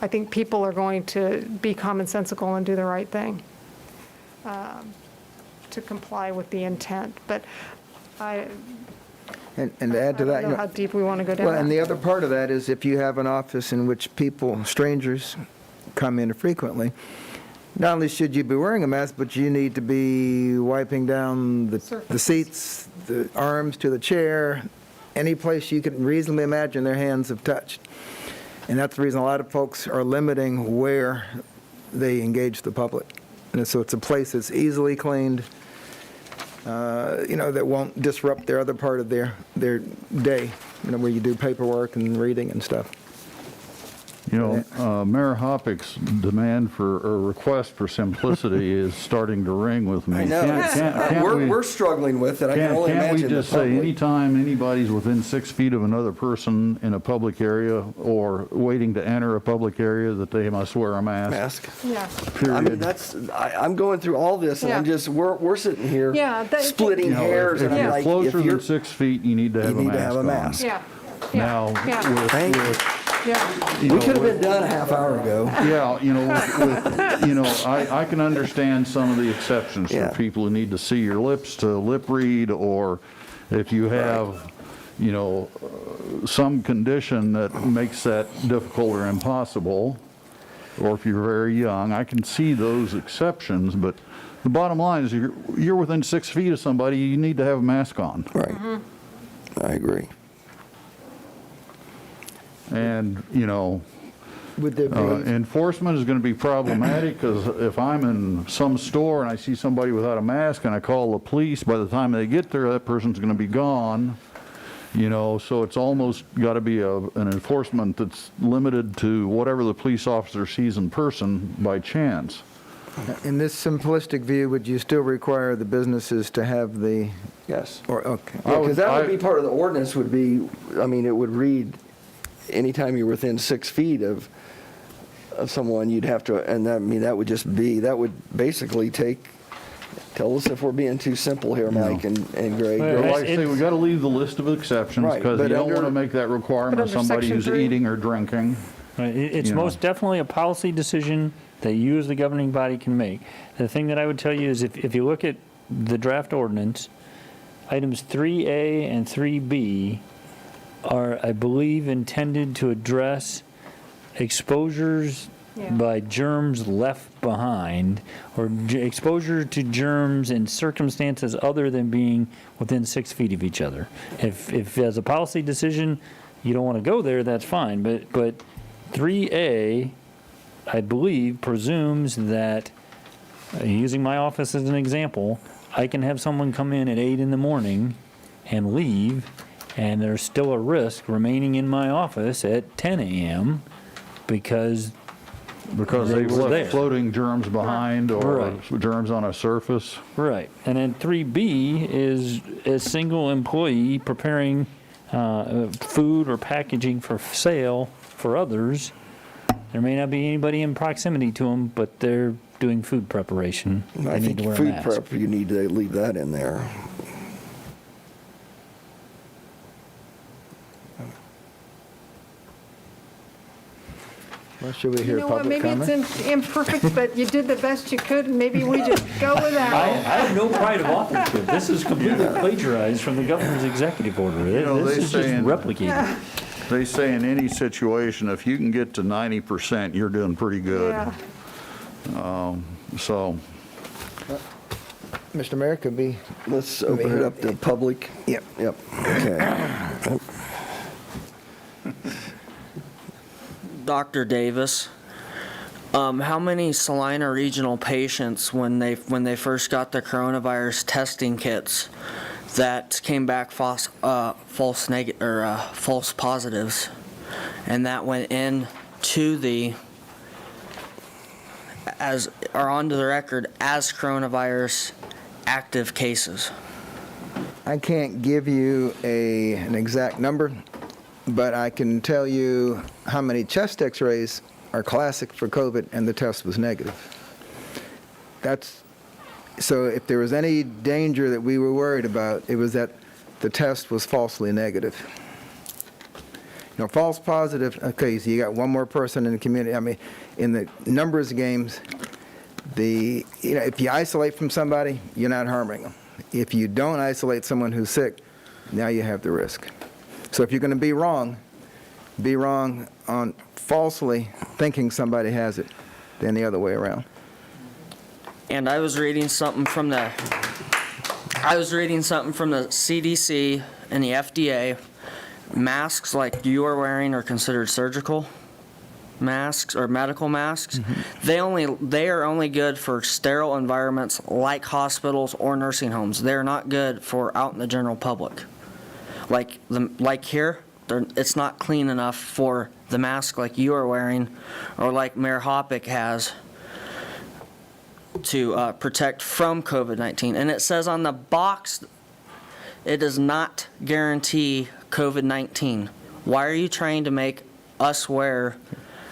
I think people are going to be commonsensical and do the right thing to comply with the intent. But
And to add to
I
that,
don't know how deep we want to go down
well, and
that.
the other part of that is if you have an office in which people, strangers, come in frequently, not only should you be wearing a mask, but you need to be wiping down the seats, the arms to the chair, any place you can reasonably imagine their hands have touched. And that's the reason a lot of folks are limiting where they engage the public. And so it's a place that's easily cleaned, that won't disrupt their other part of their day, where you do paperwork and reading and stuff.
You know, Mayor Hoppick's demand for, or request for simplicity is starting to ring with me.
I know. We're struggling with it. I can only
Can't we
imagine the
just say
public.
anytime anybody's within 6 feet of another person in a public area or waiting to enter a public area that they must wear a mask?
Yeah.
Period.
I mean, I'm going through all this, and I'm
Yeah.
just, we're sitting here
Yeah,
splitting
You know,
hairs,
if
and I'm
you're
like,
closer
if you're,
than 6 feet, you need to have
you
a
need
mask
to have a
on.
mask.
Yeah.
Now,
Thank you.
Yeah.
you
We
know,
could have
with-
been done a half hour ago.
Yeah, you know, I can understand some of the exceptions
Yeah.
for people who need to see your lips to lip read, or if you have, you know, some condition that makes that difficult or impossible, or if you're very young, I can see those exceptions, but the bottom line is you're within 6 feet of somebody, you need to have a mask on.
Right. I agree.
And, you know,
Would there be,
enforcement is going to be problematic, because if I'm in some store and I see somebody without a mask and I call the police, by the time they get there, that person's going to be gone. You know, so it's almost got to be an enforcement that's limited to whatever the police officer sees in person by chance.
in this simplistic view, would you still require the businesses to have the,
Yes.
or, okay.
Because that would be part of the ordinance would be, I mean, it would read, anytime you're within 6 feet of someone, you'd have to, and that, I mean, that would just be, that would basically tell us if we're being too simple here, Mike and Greg.
Well,
Like I say, we got to leave the list of exceptions,
Right,
because you
but
don't
under-
want to make that requirement of
But under
somebody
Section
who's
3?
eating or drinking.
Right, it's
You know.
most definitely a policy decision that you as the governing body can make. The thing that I would tell you is if you look at the draft ordinance, items 3A and 3B are, I believe, intended to address exposures by germs left behind, or exposure to germs in circumstances other than being within 6 feet of each other. If as a policy decision, you don't want to go there, that's fine, but 3A, I believe, presumes that, using my office as an example, I can have someone come in at 8 in the morning and leave, and there's still a risk remaining in my office at 10 a.m. because they
they've
were there.
left floating germs behind, or
Right.
germs on a surface.
Right. And then 3B is a single employee preparing food or packaging for sale for others. There may not be anybody in proximity to them, but they're doing food preparation.
I
They need
think
to wear a
food
mask.
prep, you need to leave that in there.
Well, should we
You
hear
know what,
public
maybe
comment?
it's imperfect, but you did the best you could, and maybe we just go with
I
that.
have no pride of authorship. This is completely plagiarized from the governor's executive order.
know,
This
they
is just
say in-
replicated.
They say in any situation, if you can get to 90%, you're doing pretty good.
Yeah.
So,
Mr. Mayor, could be,
Let's open it up to public.
Yep.
Yep, okay.
Dr. Davis, how many Salina regional patients, when they first got the coronavirus testing kits, that came back false positives, and that went in to onto the record as coronavirus active cases?
I can't give you an exact number, but I can tell you how many chest x-rays are classic for COVID and the test was negative. So if there was any danger that we were worried about, it was that the test was falsely negative. You know, false positive, okay, so you got one more person in the community. I mean, in the numbers games, if you isolate from somebody, you're not harming them. If you don't isolate someone who's sick, now you have the risk. So if you're going to be wrong on falsely thinking somebody has it than the other way around.
And I was reading something from the CDC and the FDA. Masks like you are wearing are considered surgical masks or medical masks.
Mm-hmm.
They are only good for sterile environments like hospitals or nursing homes. They're not good for out in the general public. Like here, it's not clean enough for the mask like you are wearing or like Mayor Hoppick has to protect from COVID-19. And it says on the box, it does not guarantee COVID-19. Why are you trying to make us wear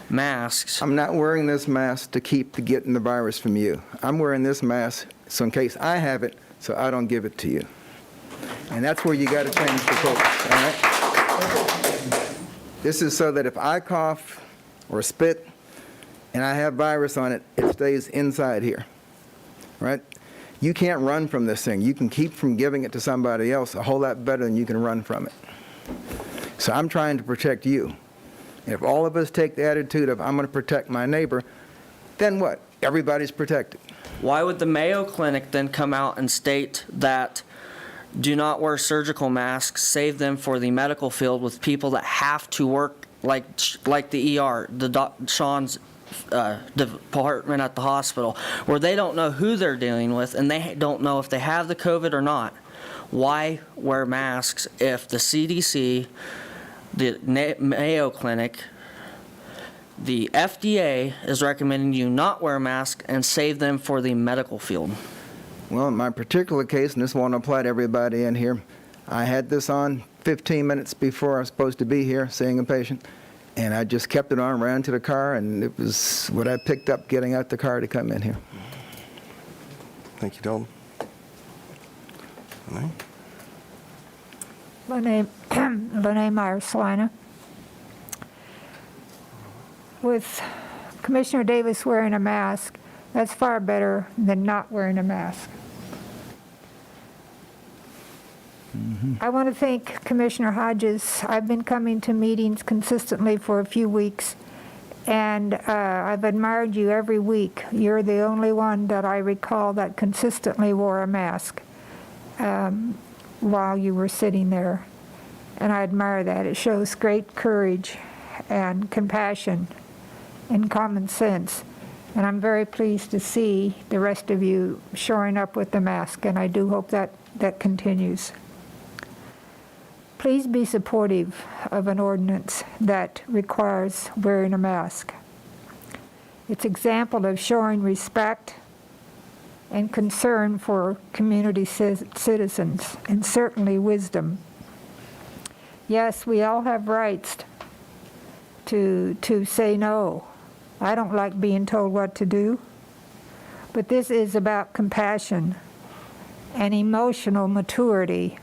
masks?
I'm not wearing this mask to keep getting the virus from you. I'm wearing this mask so in case I have it, so I don't give it to you. And that's where you got to change the focus, all right? This is so that if I cough or spit and I have virus on it, it stays inside here, right? You can't run from this thing. You can keep from giving it to somebody else a whole lot better than you can run from it. So I'm trying to protect you. And if all of us take the attitude of I'm going to protect my neighbor, then what? Everybody's protected.
Why would the Mayo Clinic then come out and state that do not wear surgical masks, save them for the medical field with people that have to work like the ER, Sean's department at the hospital, where they don't know who they're dealing with and they don't know if they have the COVID or not? Why wear masks if the CDC, the Mayo Clinic, the FDA is recommending you not wear a mask and save them for the medical field?
Well, in my particular case, and this won't apply to everybody in here, I had this on 15 minutes before I was supposed to be here seeing a patient, and I just kept it on, ran to the car, and it was what I picked up getting out the car to come in here.
Thank you, Dalton. All right.
Lene Meyer, Salina. With Commissioner Davis wearing a mask, that's far better than not wearing a mask. I want to thank Commissioner Hodges. I've been coming to meetings consistently for a few weeks, and I've admired you every week. You're the only one that I recall that consistently wore a mask while you were sitting there, and I admire that. It shows great courage and compassion and common sense, and I'm very pleased to see the rest of you showing up with the mask, and I do hope that continues. Please be supportive of an ordinance that requires wearing a mask. It's an example of showing respect and concern for community citizens, and certainly wisdom. Yes, we all have rights to say no. I don't like being told what to do, but this is about compassion and emotional maturity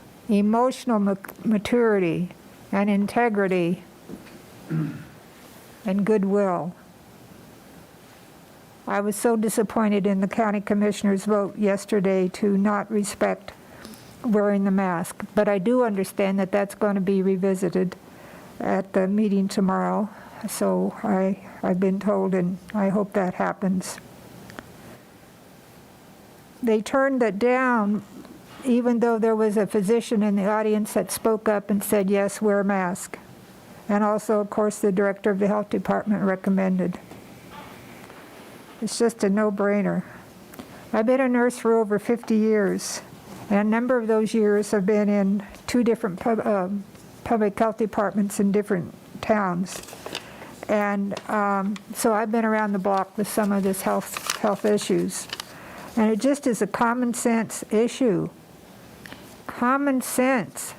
and integrity and goodwill. I was so disappointed in the county commissioner's vote yesterday to not respect wearing the mask, but I do understand that that's going to be revisited at the meeting tomorrow, so I've been told, and I hope that happens. They turned it down even though there was a physician in the audience that spoke up and said, yes, wear a mask. And also, of course, the director of the health department recommended. It's just a no-brainer. I've been a nurse for over 50 years, and a number of those years have been in 2 different public health departments in different towns. And so I've been around the block with some of this health issues. And it just is a common sense issue. Common sense.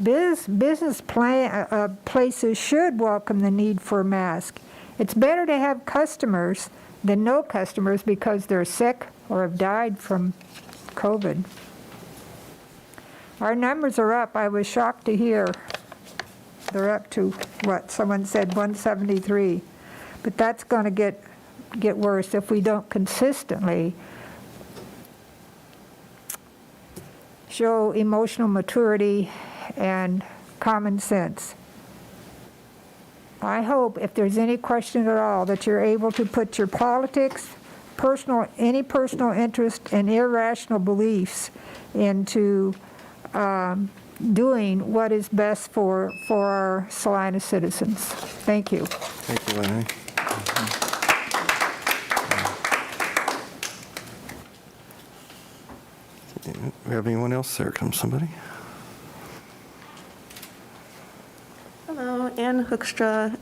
Business places should welcome the need for a mask. It's better to have customers than no customers because they're sick or have died from COVID. Our numbers are up. I was shocked to hear they're up to, what, someone said 173. But that's going to get worse if we don't consistently show emotional maturity and common sense. I hope, if there's any question at all, that you're able to put your politics, any personal interest, and irrational beliefs into doing what is best for our Salina citizens. Thank you.
Thank you, Lenny. Do we have anyone else? There comes somebody.
Hello,
Ann Hoekstra,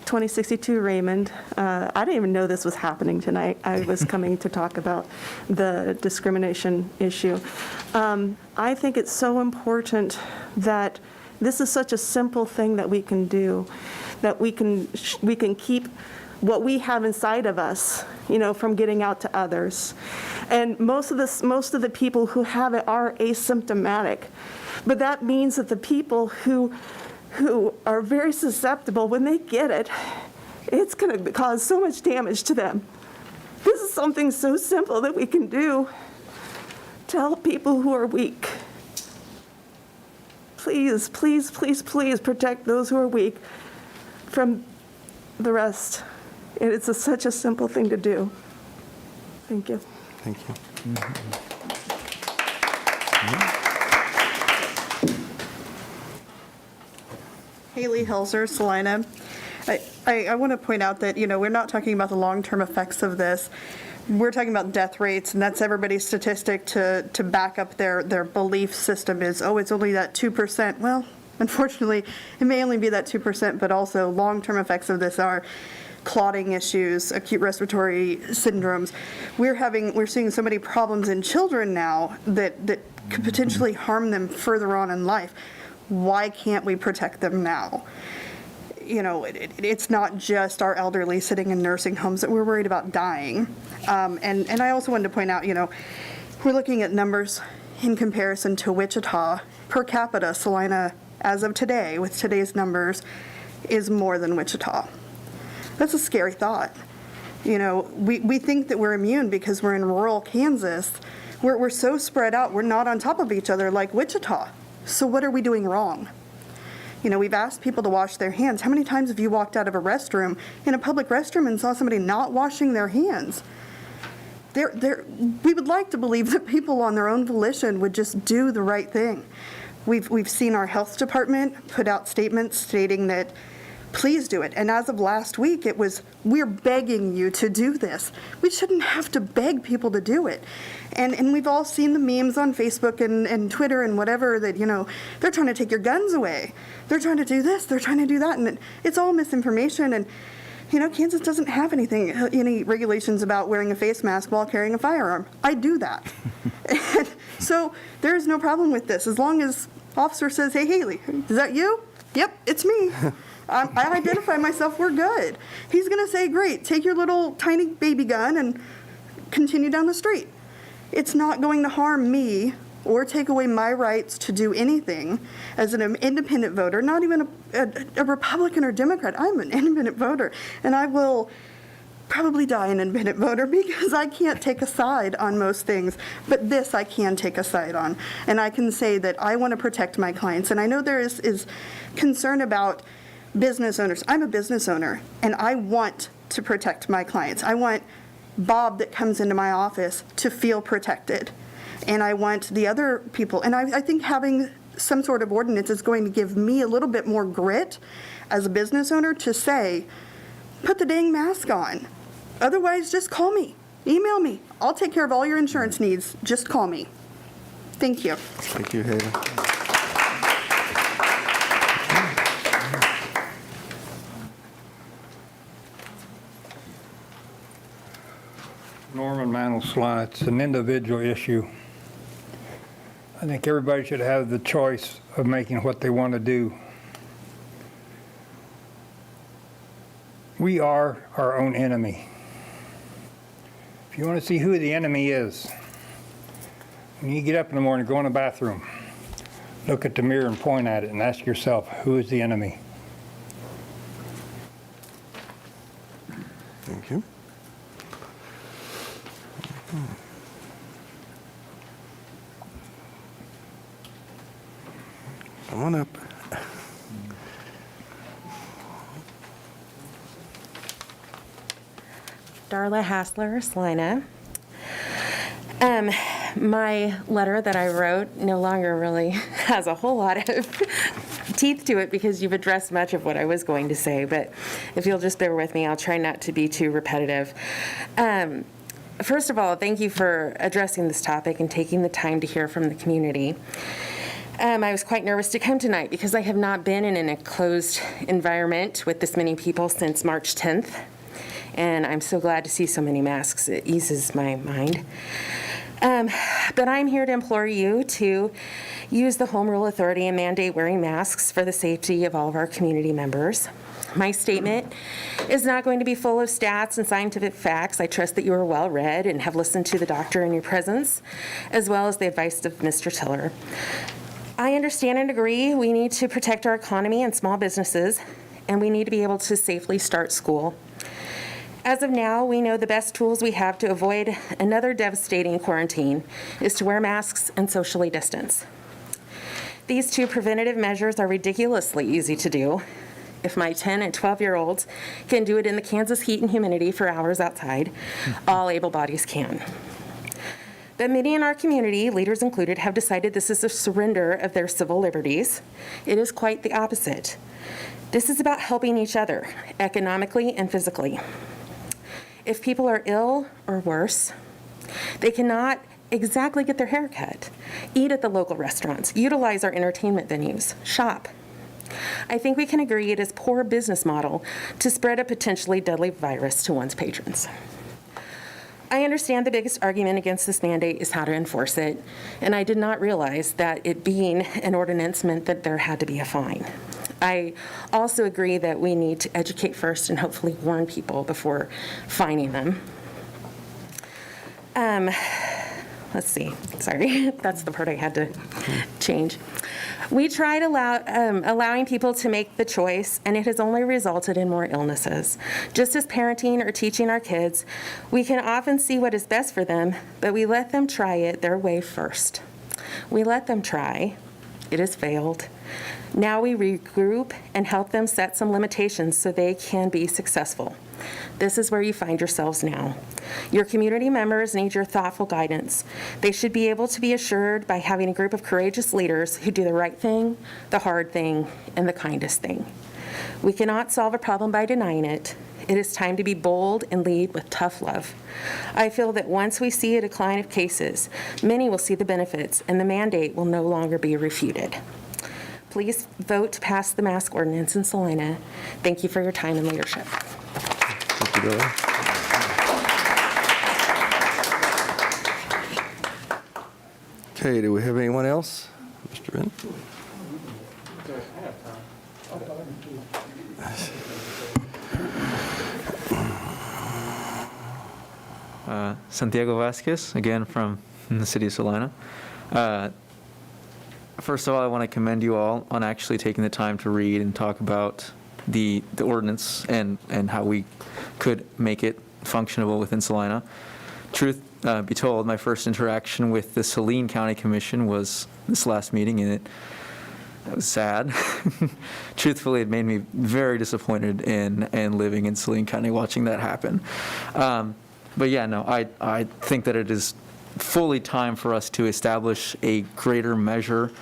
2062 Raymond. I didn't even know this was happening tonight. I was coming to talk about the discrimination issue. I think it's so important that this is such a simple thing that we can do, that we can keep what we have inside of us, from getting out to others. And most of the people who have it are asymptomatic. But that means that the people who are very susceptible, when they get it, it's going to cause so much damage to them. This is something so simple that we can do to help people who are weak. Please, please, please, please protect those who are weak from the rest. And it's such a simple thing to do. Thank you.
Thank you.
Haley Helzer, Salina. I want to point out that, we're not talking about the long-term effects of this. We're talking about death rates, and that's everybody's statistic to back up their belief system is, it's only that 2%. Well, unfortunately, it may only be that 2%, but also long-term effects of this are clotting issues, acute respiratory syndromes. We're seeing so many problems in children now that could potentially harm them further on in life. Why can't we protect them now? It's not just our elderly sitting in nursing homes that we're worried about dying. And I also wanted to point out, we're looking at numbers in comparison to Wichita. Per capita, Salina, as of today, with today's numbers, is more than Wichita. That's a scary thought. We think that we're immune because we're in rural Kansas. We're so spread out, we're not on top of each other like Wichita. So what are we doing wrong? We've asked people to wash their hands. How many times have you walked out of a restroom, in a public restroom, and saw somebody not washing their hands? We would like to believe that people on their own volition would just do the right thing. We've seen our health department put out statements stating that please do it. And as of last week, it was, we're begging you to do this. We shouldn't have to beg people to do it. And we've all seen the memes on Facebook and Twitter and whatever that, they're trying to take your guns away. They're trying to do this, they're trying to do that. And it's all misinformation. And, Kansas doesn't have any regulations about wearing a face mask while carrying a firearm. I do that. And so there is no problem with this. As long as officer says, hey, Haley, is that you? Yep, it's me. I identify myself, we're good. He's going to say, great, take your little tiny baby gun and continue down the street. It's not going to harm me or take away my rights to do anything as an independent voter, not even a Republican or Democrat. I'm an independent voter, and I will probably die an independent voter because I can't take a side on most things, but this I can take a side on. And I can say that I want to protect my clients. And I know there is concern about business owners. I'm a business owner, and I want to protect my clients. I want Bob that comes into my office to feel protected. And I want the other people, and I think having some sort of ordinance is going to give me a little bit more grit as a business owner to say, put the dang mask on. Otherwise, just call me, email me. I'll take care of all your insurance needs. Just call me. Thank you.
Thank you, Haley.
Norman Mantle Salina, it's an individual issue. I think everybody should have the choice of making what they want to do. We are our own enemy. If you want to see who the enemy is, when you get up in the morning, go in the bathroom, look at the mirror and point at it and ask yourself, who is the enemy?
Thank you. Come on up.
Darla Hassler, Salina. My letter that I wrote no longer really has a whole lot of teeth to it because you've addressed much of what I was going to say, but if you'll just bear with me, I'll try not to be too repetitive. First of all, thank you for addressing this topic and taking the time to hear from the community.
I was quite nervous to come tonight because I have not been in an enclosed environment with this many people since March 10th. And I'm so glad to see so many masks. It eases my mind. But I'm here to implore you to use the home rule authority and mandate wearing masks for the safety of all of our community members. My statement is not going to be full of stats and scientific facts. I trust that you are well read and have listened to the doctor in your presence, as well as the advice of Mr. Tiller. I understand and agree we need to protect our economy and small businesses, and we need to be able to safely start school. As of now, we know the best tools we have to avoid another devastating quarantine is to wear masks and socially distance. These two preventative measures are ridiculously easy to do. If my 10 and 12-year-olds can do it in the Kansas heat and humidity for hours outside, all able bodies can. But many in our community, leaders included, have decided this is a surrender of their civil liberties. It is quite the opposite. This is about helping each other, economically and physically. If people are ill or worse, they cannot exactly get their hair cut, eat at the local restaurants, utilize our entertainment venues, shop. I think we can agree it is poor business model to spread a potentially deadly virus to one's patrons. I understand the biggest argument against this mandate is how to enforce it, and I did not realize that it being an ordinance meant that there had to be a fine. I also agree that we need to educate first and hopefully warn people before fining them. Let's see, sorry, that's the part I had to change. We tried allowing people to make the choice, and it has only resulted in more illnesses. Just as parenting or teaching our kids, we can often see what is best for them, but we let them try it their way first. We let them try. It has failed. Now we regroup and help them set some limitations so they can be successful. This is where you find yourselves now. Your community members need your thoughtful guidance. They should be able to be assured by having a group of courageous leaders who do the right thing, the hard thing, and the kindest thing. We cannot solve a problem by denying it. It is time to be bold and lead with tough love. I feel that once we see a decline of cases, many will see the benefits, and the mandate will no longer be refuted. Please vote to pass the mask ordinance in Salina. Thank you for your time and leadership.
Thank you, Billy. Okay, do we have anyone else? Mr. Ben?
Santiago Vasquez, again from the city of Salina. First of all, I want to commend you all on actually taking the time to read and talk about the ordinance and how we could make it functionable within Salina. Truth be told, my first interaction with the Saline County Commission was this last meeting, and it was sad. Truthfully, it made me very disappointed in living in Saline County, watching that happen. But yeah, no, I think that it is fully time for us to establish a greater measure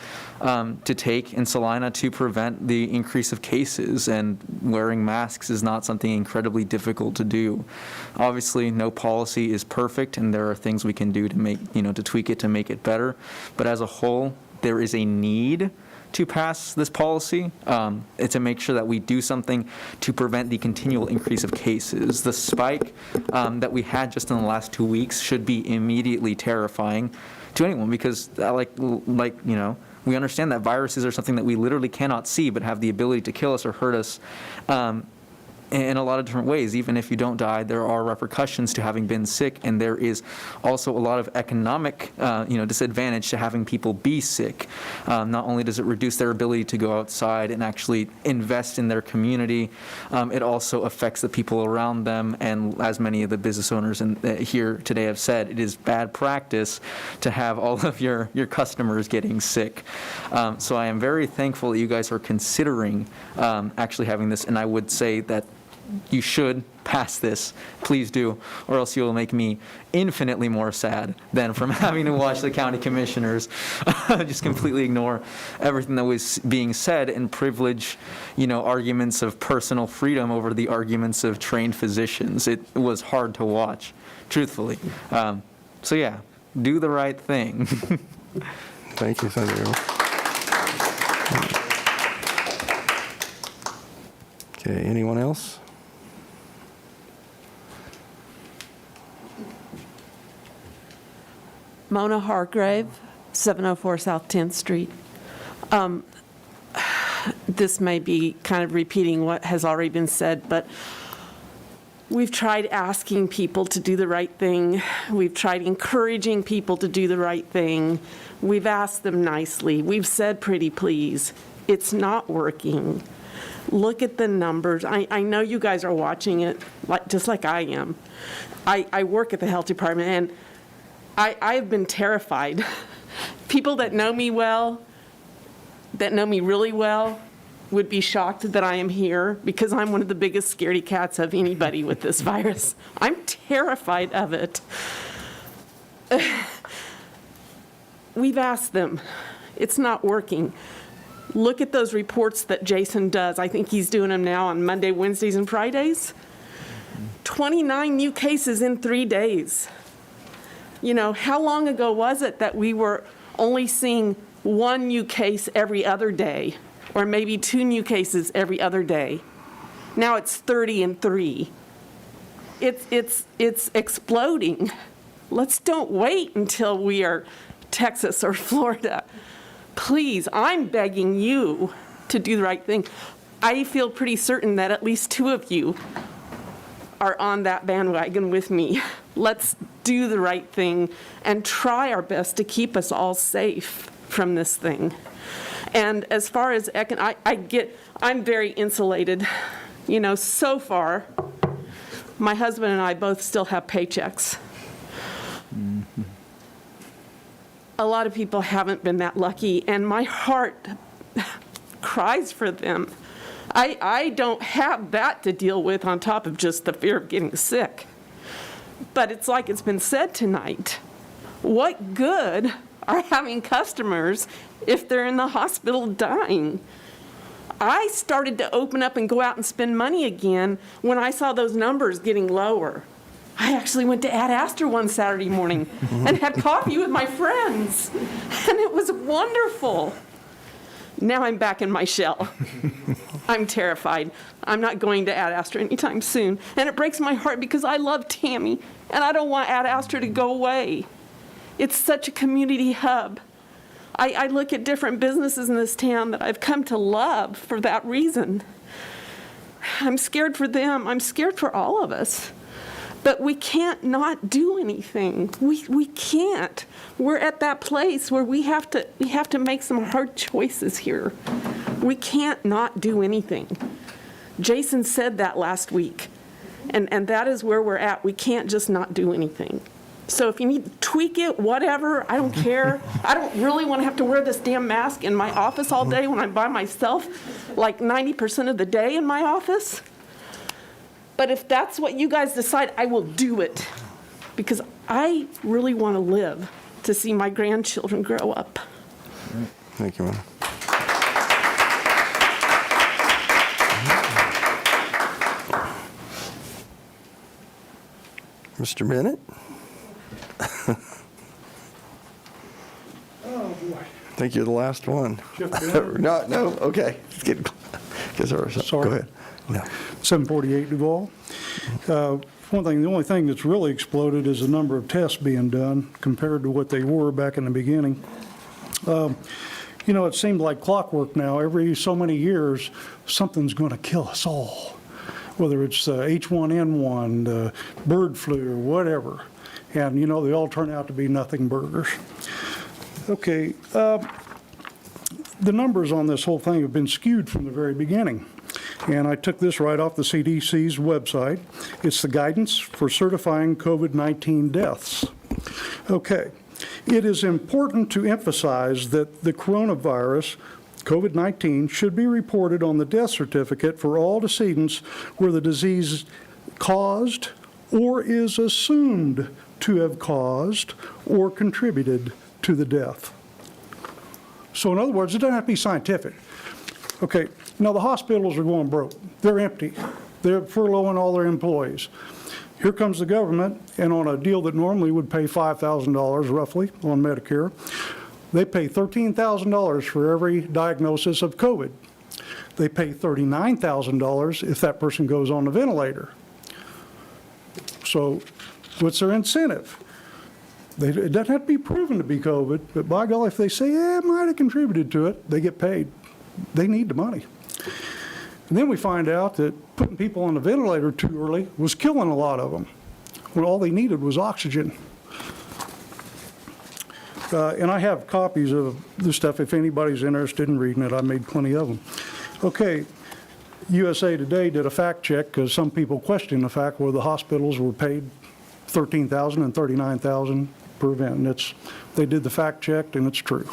to take in Salina to prevent the increase of cases, and wearing masks is not something incredibly difficult to do. Obviously, no policy is perfect, and there are things we can do to make, to tweak it to make it better. But as a whole, there is a need to pass this policy, to make sure that we do something to prevent the continual increase of cases. The spike that we had just in the last 2 weeks should be immediately terrifying to anyone, because we understand that viruses are something that we literally cannot see but have the ability to kill us or hurt us in a lot of different ways. Even if you don't die, there are repercussions to having been sick, and there is also a lot of economic disadvantage to having people be sick. Not only does it reduce their ability to go outside and actually invest in their community, it also affects the people around them, and as many of the business owners here today have said, it is bad practice to have all of your customers getting sick. So I am very thankful that you guys are considering actually having this, and I would say that you should pass this. Please do, or else you will make me infinitely more sad than from having to watch the county commissioners just completely ignore everything that was being said and privilege, arguments of personal freedom over the arguments of trained physicians. It was hard to watch, truthfully. So yeah, do the right thing.
Thank you, Senator. Okay, anyone else?
Mona Hargrave, 704 South 10th Street. This may be kind of repeating what has already been said, but we've tried asking people to do the right thing. We've tried encouraging people to do the right thing. We've asked them nicely. We've said pretty please. It's not working. Look at the numbers. I know you guys are watching it just like I am. I work at the health department, and I've been terrified. People that know me well, that know me really well, would be shocked that I am here because I'm one of the biggest scaredy cats of anybody with this virus. I'm terrified of it. We've asked them. It's not working. Look at those reports that Jason does. I think he's doing them now on Monday, Wednesdays, and Fridays. 29 new cases in 3 days. You know, how long ago was it that we were only seeing 1 new case every other day, or maybe 2 new cases every other day? Now it's 30 and 3. It's exploding. Let's don't wait until we are Texas or Florida. Please, I'm begging you to do the right thing. I feel pretty certain that at least 2 of you are on that bandwagon with me. Let's do the right thing and try our best to keep us all safe from this thing. And as far as I'm very insulated. You know, so far, my husband and I both still have paychecks. Mm-hmm. A lot of people haven't been that lucky, and my heart cries for them. I don't have that to deal with on top of just the fear of getting sick. But it's like it's been said tonight. What good are having customers if they're in the hospital dying? I started to open up and go out and spend money again when I saw those numbers getting lower. I actually went to Ad Astra one Saturday morning and had coffee with my friends, and it was wonderful. Now I'm back in my shell. I'm terrified. I'm not going to Ad Astra anytime soon. And it breaks my heart because I love Tammy, and I don't want Ad Astra to go away. It's such a community hub. I look at different businesses in this town that I've come to love for that reason. I'm scared for them. I'm scared for all of us. But we can't not do anything. We can't. We're at that place where we have to make some hard choices here. We can't not do anything. Jason said that last week, and that is where we're at. We can't just not do anything. So if you need to tweak it, whatever, I don't care. I don't really want to have to wear this damn mask in my office all day when I'm by myself, like 90% of the day in my office. But if that's what you guys decide, I will do it, because I really want to live to see my grandchildren grow up.
Thank you, Mona. Mr. Bennett?
Oh, boy.
I think you're the last one.
Jeff Bennett?
No, okay. Sorry. Go ahead. No.
748 Duval. The only thing that's really exploded is the number of tests being done compared to what they were back in the beginning. You know, it seemed like clockwork now. Every so many years, something's going to kill us all, whether it's H1N1, the bird flu, or whatever. And, you know, they all turn out to be nothing burgers. Okay, the numbers on this whole thing have been skewed from the very beginning. And I took this right off the CDC's website. It's the guidance for certifying COVID-19 deaths. Okay, it is important to emphasize that the coronavirus, COVID-19, should be reported on the death certificate for all decedents where the disease caused or is assumed to have caused or contributed to the death. So in other words, it doesn't have to be scientific. Okay, now the hospitals are going broke. They're empty. They're furloughing all their employees. Here comes the government, and on a deal that normally would pay $5,000 roughly on Medicare, They pay $13,000 for every diagnosis of COVID. They pay $39,000 if that person goes on the ventilator. So what's their incentive? It doesn't have to be proven to be COVID, but by golly, if they say, yeah, it might have contributed to it, they get paid. They need the money. And then we find out that putting people on the ventilator too early was killing a lot of them, when all they needed was oxygen. And I have copies of this stuff if anybody's interested in reading it. I made plenty of them. Okay, USA Today did a fact check because some people question the fact where the hospitals were paid $13,000 and $39,000 per event. And they did the fact check and it's true.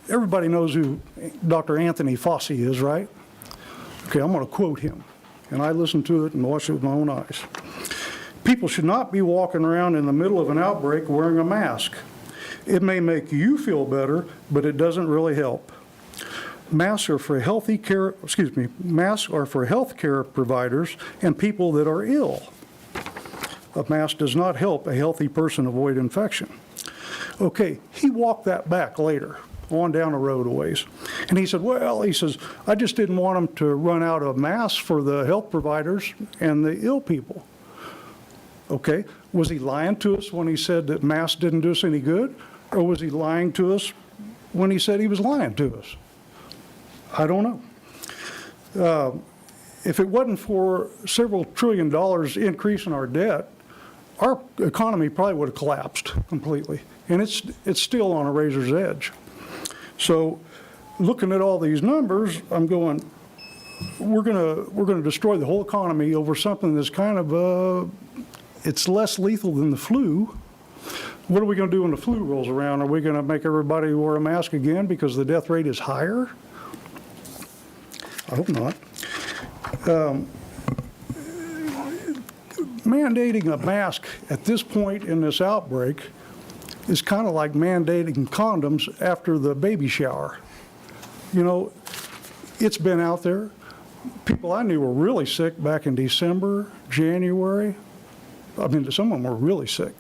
Everybody knows who Dr. Anthony Fauci is, right? Okay, I'm going to quote him. And I listened to it and watched it with my own eyes. People should not be walking around in the middle of an outbreak wearing a mask. It may make you feel better, but it doesn't really help. Masks are for masks are for health care providers and people that are ill. A mask does not help a healthy person avoid infection. Okay, he walked that back later, on down the road a ways. And he said, well, he says, I just didn't want them to run out of masks for the health providers and the ill people. Okay, was he lying to us when he said that masks didn't do us any good? Or was he lying to us when he said he was lying to us? I don't know. If it wasn't for several $1 trillion increase in our debt, our economy probably would have collapsed completely. And it's still on a razor's edge. So looking at all these numbers, I'm going, we're gonna destroy the whole economy over something that's kind of it's less lethal than the flu. What are we going to do when the flu rolls around? Are we going to make everybody wear a mask again because the death rate is higher? I hope not. Mandating a mask at this point in this outbreak is kind of like mandating condoms after the baby shower. You know, it's been out there. People I knew were really sick back in December, January. I mean, some of them were really sick.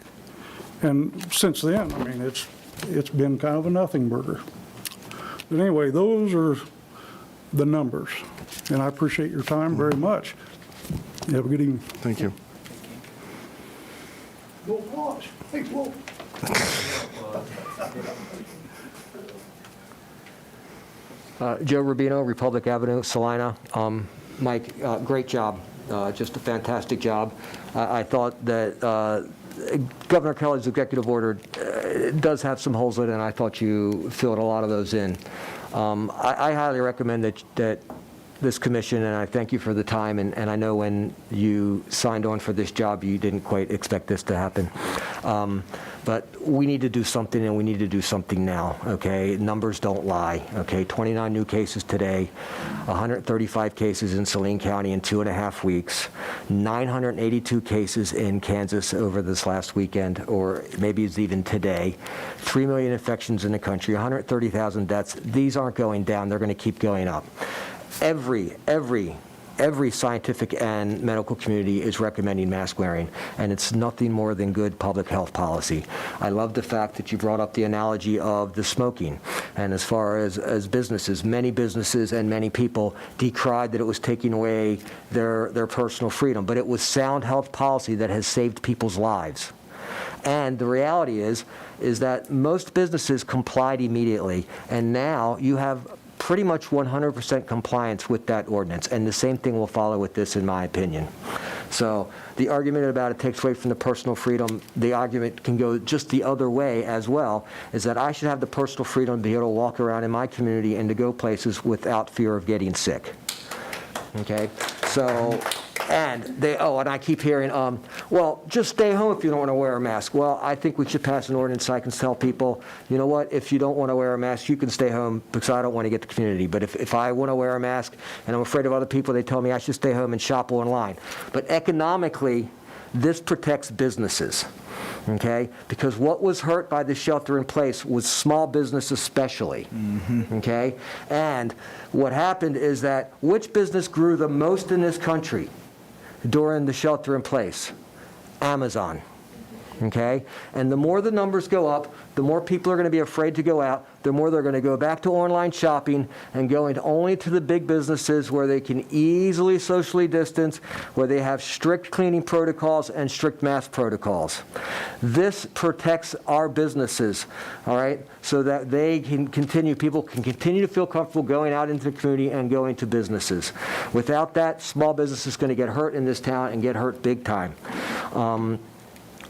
And since then, I mean, it's been kind of a nothing burger. But anyway, those are the numbers. And I appreciate your time very much. You have a good evening.
Thank you.
Go pause. Hey, whoa.
Joe Rubino, Republic Avenue, Salina. Mike, great job. Just a fantastic job. I thought that Governor Kelly's executive order does have some holes in it, and I thought you filled a lot of those in. I highly recommend that this commission, and I thank you for the time, and I know when you signed on for this job, you didn't quite expect this to happen. But we need to do something, and we need to do something now, okay? Numbers don't lie, okay? 29 new cases today, 135 cases in Saline County in 2.5 weeks, 982 cases in Kansas over this last weekend, or maybe it's even today, 3 million infections in the country, 130,000 deaths. These aren't going down, they're going to keep going up. Every scientific and medical community is recommending mask wearing, and it's nothing more than good public health policy. I love the fact that you brought up the analogy of the smoking. And as far as businesses, many businesses and many people decried that it was taking away their personal freedom, but it was sound health policy that has saved people's lives. And the reality is that most businesses complied immediately, and now you have pretty much 100% compliance with that ordinance, and the same thing will follow with this, in my opinion. So the argument about it takes away from the personal freedom, the argument can go just the other way as well, is that I should have the personal freedom to be able to walk around in my community and to go places without fear of getting sick. Okay? So, and I keep hearing, well, just stay home if you don't want to wear a mask. Well, I think we should pass an ordinance so I can tell people, you know what, if you don't want to wear a mask, you can stay home because I don't want to get the community. But if I want to wear a mask and I'm afraid of other people, they tell me I should stay home and shop online. But economically, this protects businesses, okay? Because what was hurt by the shelter in place was small business especially, okay? And what happened is that which business grew the most in this country during the shelter in place? Amazon. okay? And the more the numbers go up, the more people are going to be afraid to go out, the more they're going to go back to online shopping and going only to the big businesses where they can easily socially distance, where they have strict cleaning protocols and strict mask protocols. This protects our businesses, all right, so that they can continue, people can continue to feel comfortable going out into the community and going to businesses. Without that, small business is going to get hurt in this town and get hurt big time.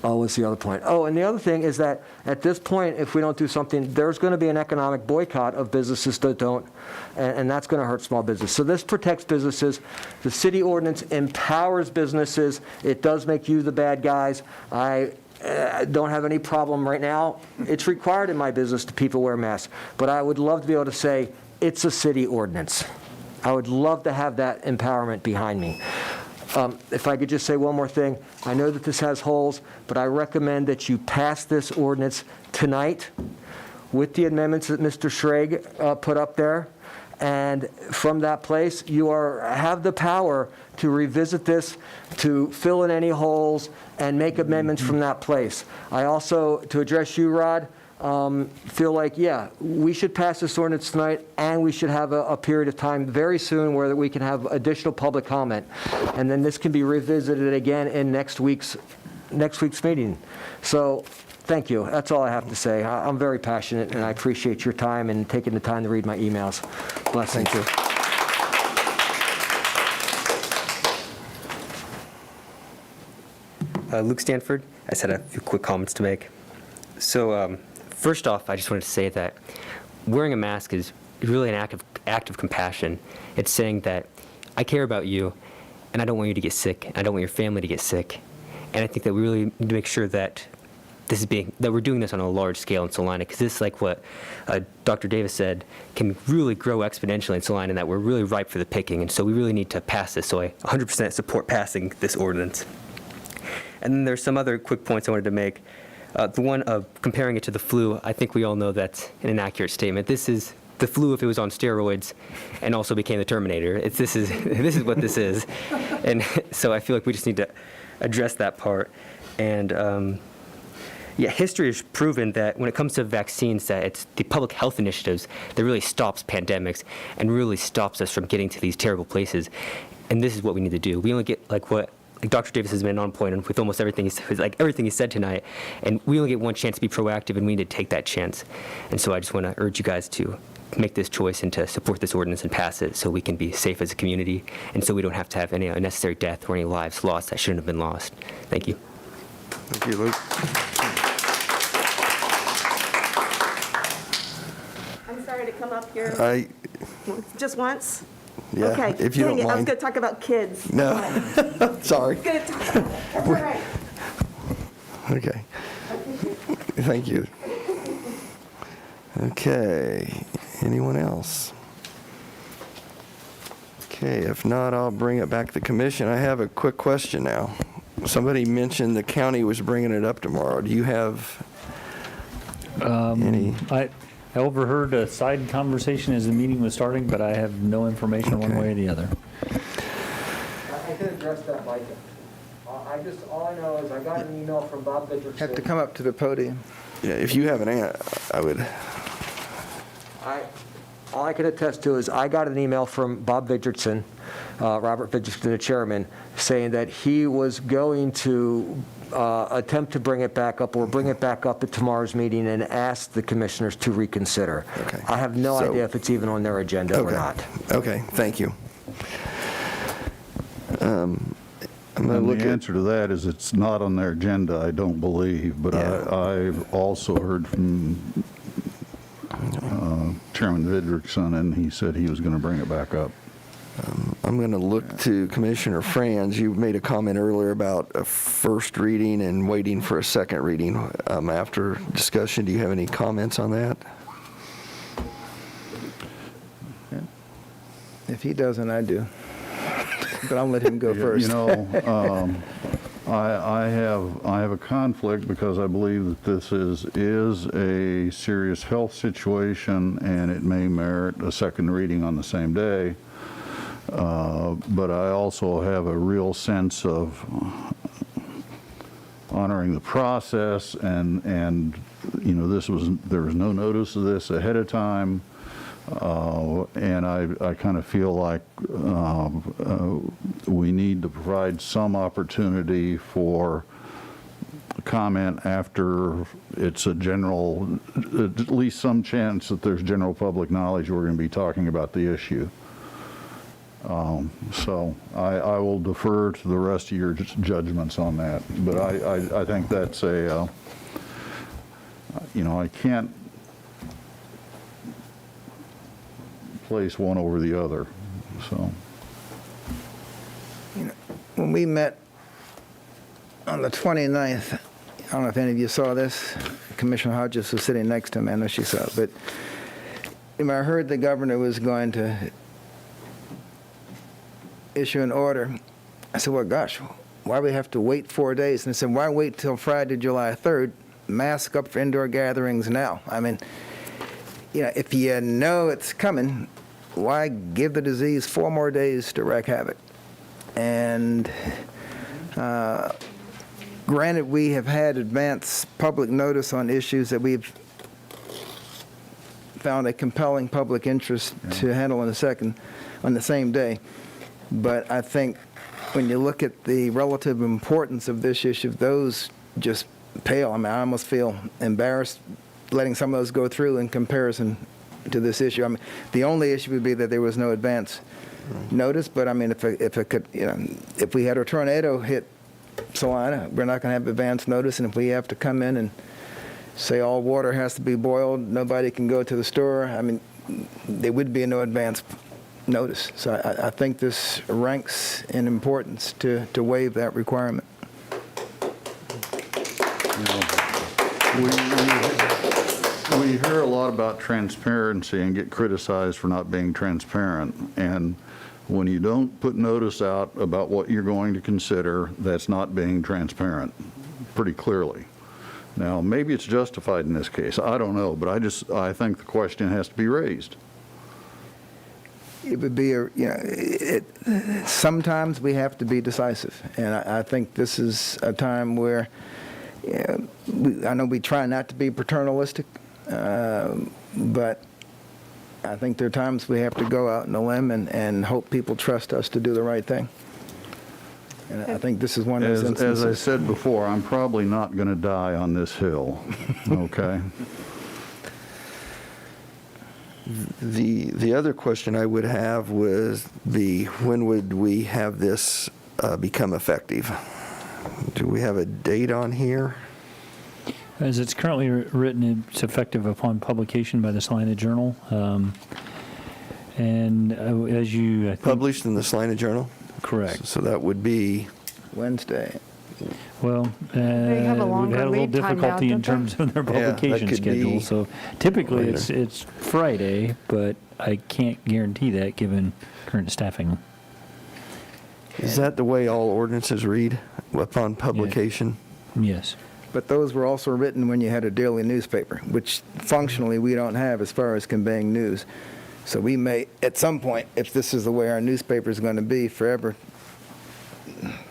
What's the other point? Oh, and the other thing is that at this point, if we don't do something, there's going to be an economic boycott of businesses that don't, and that's going to hurt small business. So this protects businesses. The city ordinance empowers businesses. It does make you the bad guys. I don't have any problem right now. It's required in my business that people wear masks, but I would love to be able to say it's a city ordinance. I would love to have that empowerment behind me. If I could just say one more thing, I know that this has holes, but I recommend that you pass this ordinance tonight with the amendments that Mr. Schrag put up there. And from that place, you have the power to revisit this, to fill in any holes, and make amendments from that place. I also, to address you, Rod, feel like, yeah, we should pass this ordinance tonight, and we should have a period of time very soon where we can have additional public comment. And then this can be revisited again in next week's meeting. So thank you. That's all I have to say. I'm very passionate, and I appreciate your time and taking the time to read my emails. Blessings.
Thank you.
Luke Stanford. I just had a few quick comments to make. So first off, I just wanted to say that wearing a mask is really an act of compassion. It's saying that I care about you, and I don't want you to get sick. I don't want your family to get sick. And I think that we really need to make sure that that we're doing this on a large scale in Salina, because this, like what Dr. Davis said, can really grow exponentially in Salina, and that we're really ripe for the picking. And so we really need to pass this. So I 100% support passing this ordinance. And then there's some other quick points I wanted to make. The one of comparing it to the flu, I think we all know that's an inaccurate statement. This is the flu if it was on steroids and also became the Terminator. This is what this is. And so I feel like we just need to address that part. And yeah, history has proven that when it comes to vaccines, that it's the public health initiatives that really stops pandemics and really stops us from getting to these terrible places. And this is what we need to do. We only get like Dr. Davis has been on point with almost everything he said tonight, and we only get one chance to be proactive, and we need to take that chance. And so I just want to urge you guys to make this choice and to support this ordinance and pass it so we can be safe as a community, and so we don't have to have any unnecessary death or any lives lost that shouldn't have been lost. Thank you.
Thank you, Luke.
I'm sorry to come up here just once.
Yeah,
Okay,
if you
dang
don't
it, I was
mind.
going to talk about kids.
No, sorry.
Good. That's all right.
Okay. Thank you. Okay, anyone else? Okay, if not, I'll bring it back to the commission. I have a quick question now. Somebody mentioned the county was bringing it up tomorrow. Do you have any?
I overheard a side conversation as the meeting was starting, but I have no information one way or the other.
I can address that, Mike. All I know is I got an email from Bob Vidrickson.
Have to come up to the podium.
Yeah, if you have an answer, I would.
All I can attest to is I got an email from Bob Vidrickson, Robert Vidrickson, the chairman, saying that he was going to attempt to bring it back up at tomorrow's meeting and ask the commissioners to reconsider.
Okay.
I have no idea if it's even on their agenda or not.
Okay, thank you. I'm going to look
The
at.
answer to that is it's not on their agenda, I don't believe, but I've also heard from Chairman Vidrickson, and he said he was going to bring it back up.
I'm going to look to Commissioner Franz. You made a comment earlier about a first reading and waiting for a second reading after discussion. Do you have any comments on that?
If he doesn't, I do. But I'll let him go first.
You know, I have a conflict because I believe that this is a serious health situation, and it may merit a second reading on the same day. But I also have a real sense of honoring the process, and you know, there was no notice of this ahead of time. And I kind of feel like we need to provide some opportunity for comment after it's a general, at least some chance that there's general public knowledge we're going to be talking about the issue. So I will defer to the rest of your judgments on that. But I think that's a, you know, I can't place one over the other, so.
You know, when we met on the 29th, I don't know if any of you saw this, Commissioner Hodges was sitting next to him, I know she saw it, but when I heard the governor was going to issue an order, I said, well, gosh, why do we have to wait 4 days? And I said, why wait till Friday, July 3rd, mask up for indoor gatherings now? I mean, you know, if you know it's coming, why give the disease 4 more days to wreak havoc? And granted, we have had advance public notice on issues that we've found a compelling public interest to handle on the same day. But I think when you look at the relative importance of this issue, those just pale. I mean, I almost feel embarrassed letting some of those go through in comparison to this issue. I mean, the only issue would be that there was no advance notice, but I mean, if it could, you know, if we had a tornado hit Salina, we're not going to have advance notice, and if we have to come in and say all water has to be boiled, nobody can go to the store, I mean, there would be no advance notice. So I think this ranks in importance to waive that requirement.
We hear a lot about transparency and get criticized for not being transparent. And when you don't put notice out about what you're going to consider, that's not being transparent, pretty clearly. Now, maybe it's justified in this case. I don't know, but I think the question has to be raised.
It would be, sometimes we have to be decisive. And I think this is a time where, I know we try not to be paternalistic, but I think there are times we have to go out on a limb and hope people trust us to do the right thing. And I think this is one of those instances.
As I said before, I'm probably not going to die on this hill, okay?
The other question I would have was when would we have this become effective? Do we have a date on here?
As it's currently written, it's effective upon publication by the Salina Journal. And as you... I think,
published in the Salina Journal?
Correct.
So that would be...
Wednesday.
Well,
They have a
we've
longer
had a little
lead time now,
difficulty in
don't they?
terms of their publication
could
schedule.
be
So typically
later.
it's Friday, but I can't guarantee that given current staffing.
Is that the way all ordinances read, upon publication?
Yes.
But those were also written when you had a daily newspaper, which functionally we don't have as far as conveying news. So we may, at some point, if this is the way our newspaper is going to be forever,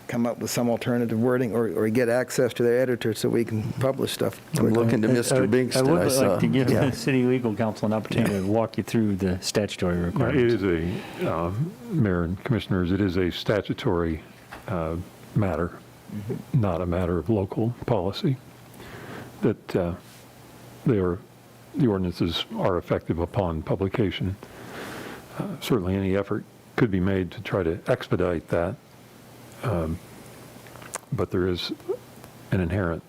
come up with some alternative wording or get access to their editor so we can publish stuff.
I'm looking to Mr. Bingston.
I would
saw.
like to give
Yeah.
the city legal counsel an opportunity to walk you through the statutory
It
requirements.
is a, Mayor and Commissioners, it is a statutory matter, not a matter of local policy, that the ordinances are effective upon publication. Certainly any effort could be made to try to expedite that, but there is an inherent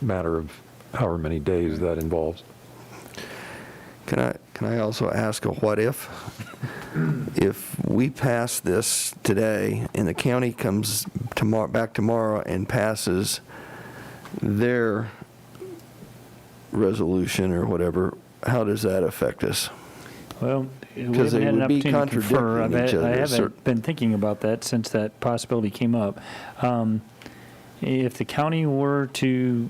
matter of however many days that involves.
Can I also ask a what if? If we pass this today and the county comes back tomorrow and passes their resolution or whatever, how does that affect us?
Well, we
Because
haven't
they
had an
would be
opportunity to confer.
contradicting each other.
I haven't been thinking about that since that possibility came up. If the county were to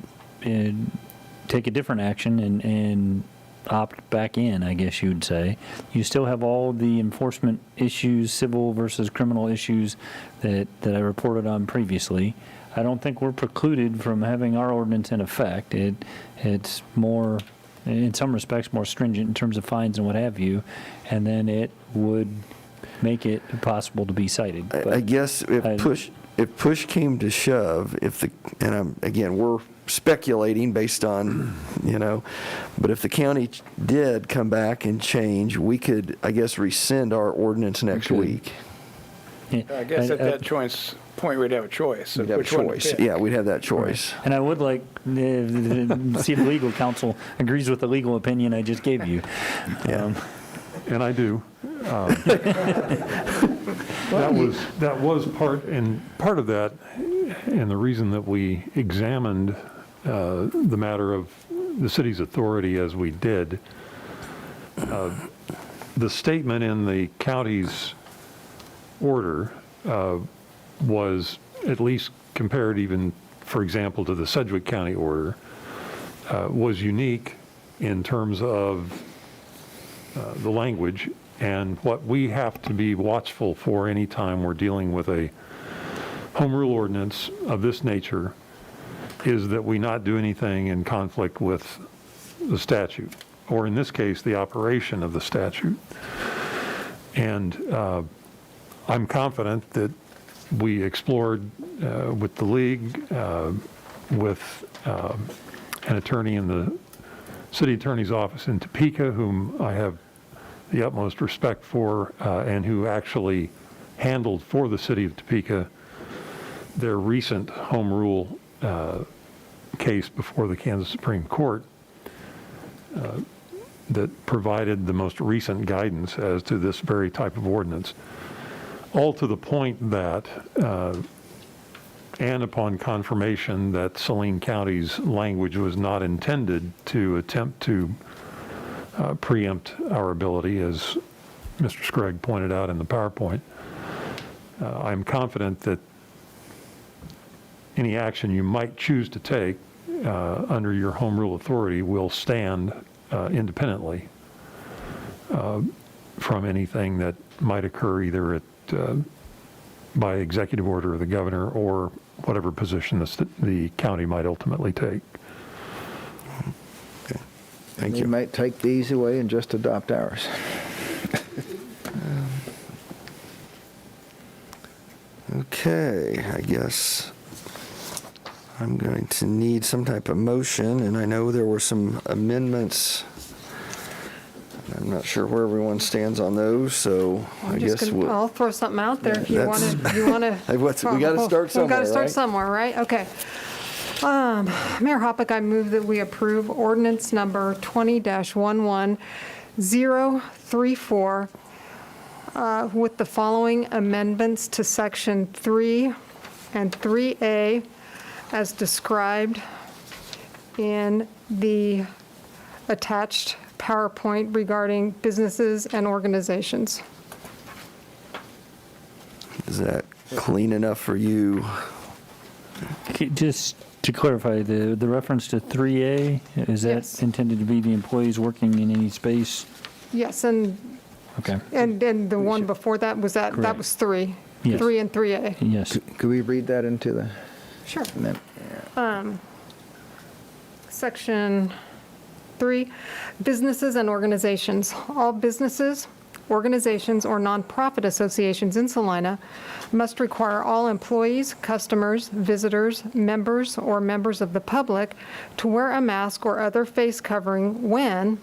take a different action and opt back in, I guess you would say, you still have all the enforcement issues, civil versus criminal issues that I reported on previously. I don't think we're precluded from having our ordinance in effect. It's more, in some respects, more stringent in terms of fines and what have you, and then it would make it possible to be cited.
I guess if push came to shove, again, we're speculating based on, but if the county did come back and change, we could, I guess, rescind our ordinance next week.
I guess at that point, we'd have a choice.
We'd have a choice. Yeah, we'd have that choice.
And I would like to see if the legal counsel agrees with the legal opinion I just gave you.
Yeah.
And I do. That was part of that, and the reason that we examined the matter of the city's authority as we did. The statement in the county's order was, at least compared even, for example, to the Sedgwick County order, was unique in terms of the language, and what we have to be watchful for anytime we're dealing with a home rule ordinance of this nature is that we not do anything in conflict with the statute, or in this case, the operation of the statute. And I'm confident that we explored with the league, with an attorney in the city attorney's office in Topeka, whom I have the utmost respect for, and who actually handled for the city of Topeka their recent home rule case before the Kansas Supreme Court that provided the most recent guidance as to this very type of ordinance. All to the point that, and upon confirmation that Saline County's language was not intended to attempt to preempt our ability, as Mr. Scragg pointed out in the PowerPoint, I'm confident that any action you might choose to take under your home rule authority will stand independently from anything that might occur either at by executive order of the governor or whatever position the county might ultimately take.
Okay. Thank you.
You might take the easy way and just adopt ours.
Okay, I guess I'm going to need some type of motion, and I know there were some amendments. I'm not sure where everyone stands on those, so I guess
I'll throw something out there if you want to.
we got to start somewhere,
We've got to start
right?
somewhere, right? Okay. Mayor Hoppick, I move that we approve ordinance number 20-11034 with the following amendments to section 3 and 3A as described in the attached PowerPoint regarding businesses and organizations.
Is that clean enough for you?
Just to clarify, the reference to 3A, is that
Yes.
intended to be the employees working in any space?
Yes, and
Okay.
the one before that was that
Correct.
was 3.
Yes.
3 and 3A.
Yes.
Could we read that into the?
Sure.
Yeah.
Section 3, businesses and organizations. All businesses, organizations, or nonprofit associations in Salina must require all employees, customers, visitors, members, or members of the public to wear a mask or other face covering when,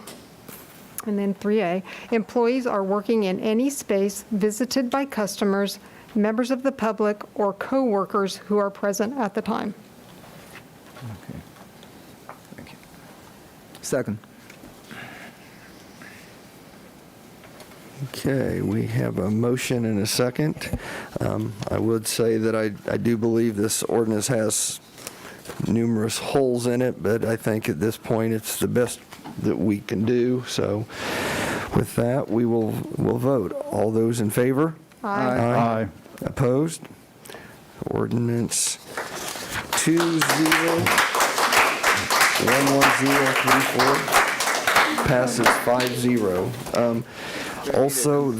and then 3A, employees are working in any space visited by customers, members of the public, or co-workers who are present at the time.
Okay. Thank you. Second.
Okay, we have a motion and a second. I would say that I do believe this ordinance has numerous holes in it, but I think at this point it's the best that we can do. So with that, we'll vote. All those in favor?
Aye.
Aye. Opposed? Ordinance 20-11034 passes 5-0. Also,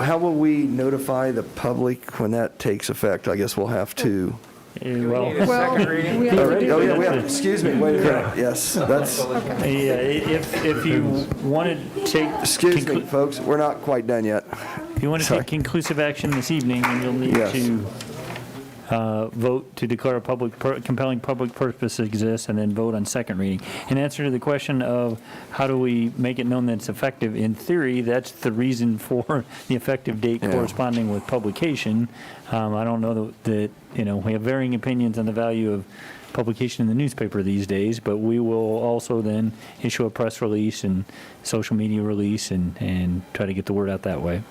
how will we notify the public when that takes effect? I guess we'll have to.
Well,
need a second reading?
we have to do
Oh, yeah,
that.
we have, excuse me, wait a minute, yes, that's,
yeah, if you want to take.
excuse me, folks, we're not quite done yet.
If you want to
Sorry.
take conclusive action this evening, then you'll need
Yes.
to vote to declare a compelling public purpose exists, and then vote on second reading. In answer to the question of how do we make it known that it's effective, in theory, that's the reason for the effective date corresponding with publication. I don't know that, we have varying opinions on the value of publication in the newspaper these days, but we will also then issue a press release and social media release and try to get the word out that way.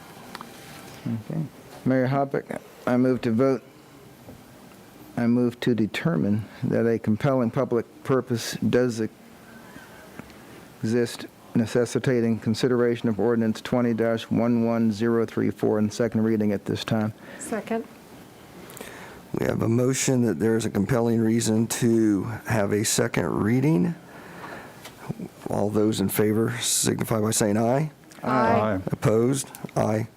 Okay. Mayor Hoppick, I move to determine that a compelling public purpose does exist necessitating consideration of ordinance 20-11034 in second reading at this time.
Second.
We have a motion that there is a compelling reason to have a second reading. All those in favor signify by saying aye.
Aye.
Opposed? Aye.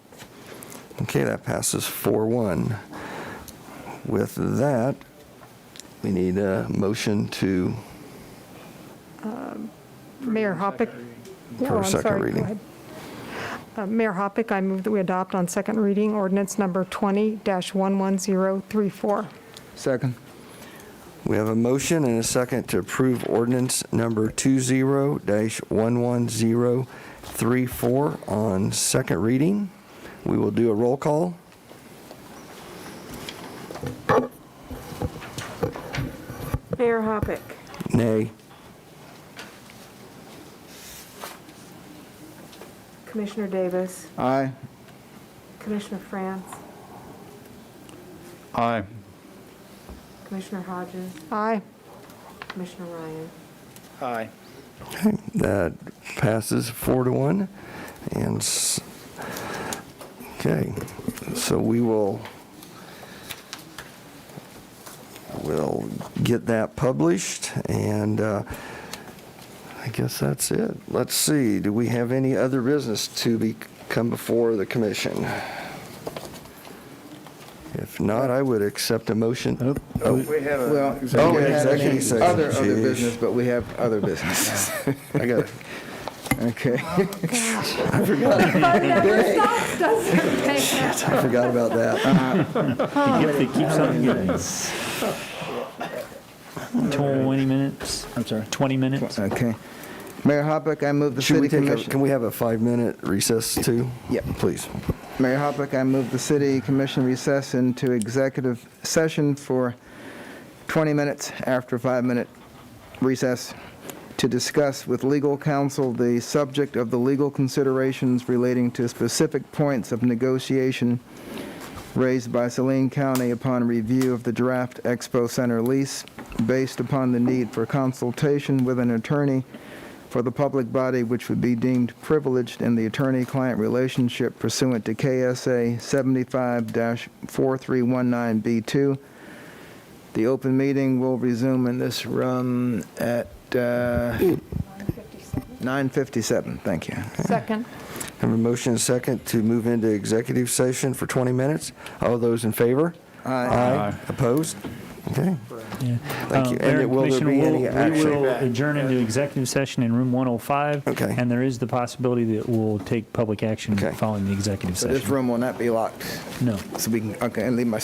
Okay, that passes 4-1. With that, we need a motion to,
Mayor Hoppick.
For
Oh,
a
I'm
second
sorry, go
reading.
ahead. Mayor Hoppick, I move that we adopt on second reading ordinance number 20-11034.
Second.
we have a motion and a second to approve ordinance number 20-11034 on second reading. We will do a roll call.
Mayor Hoppick.
Nay.
Commissioner Davis.
Aye.
Commissioner France.
Aye.
Commissioner Hodges.
Aye.
Commissioner Ryan.
Aye.
Okay, that passes 4-1. Okay, so we'll get that published, and I guess that's it. Let's see, do we have any other business to come before the commission? If not, I would accept a motion.
We have a.
Well, we
Oh,
don't have
executive
any
session.
other
Jeez.
business, but we have other business.
I got it.
Okay.
I forgot. Shit, I forgot about that.
The gift that keeps on giving. 20 minutes, I'm sorry, 20 minutes.
Okay. Mayor Hoppick, I move the
Should we
city
take
commission.
can we have a 5-minute recess too?
Yep.
Please.
Mayor Hoppick, I move the city commission recess into executive session for 20 minutes after a 5-minute recess to discuss with legal counsel the subject of the legal considerations relating to specific points of negotiation raised by Salina County upon review of the draft Expo Center lease based upon the need for consultation with an attorney for the public body which would be deemed privileged in the attorney-client relationship pursuant to KSA 75-4319B2. The open meeting will resume in this room at 9:57. Thank you.
Second.
Have a motion and a second to move into executive session for 20 minutes. All those in favor?
Aye.
Opposed? Okay.
Yeah.
Thank you.
Mayor
And will there be
Commissioner,
any
we
action?
will adjourn into executive session in room 105.
Okay.
And there is the possibility that we'll take public action
Okay.
following the executive
So this
session.
room will not be locked,
No.
so we can, okay, and leave my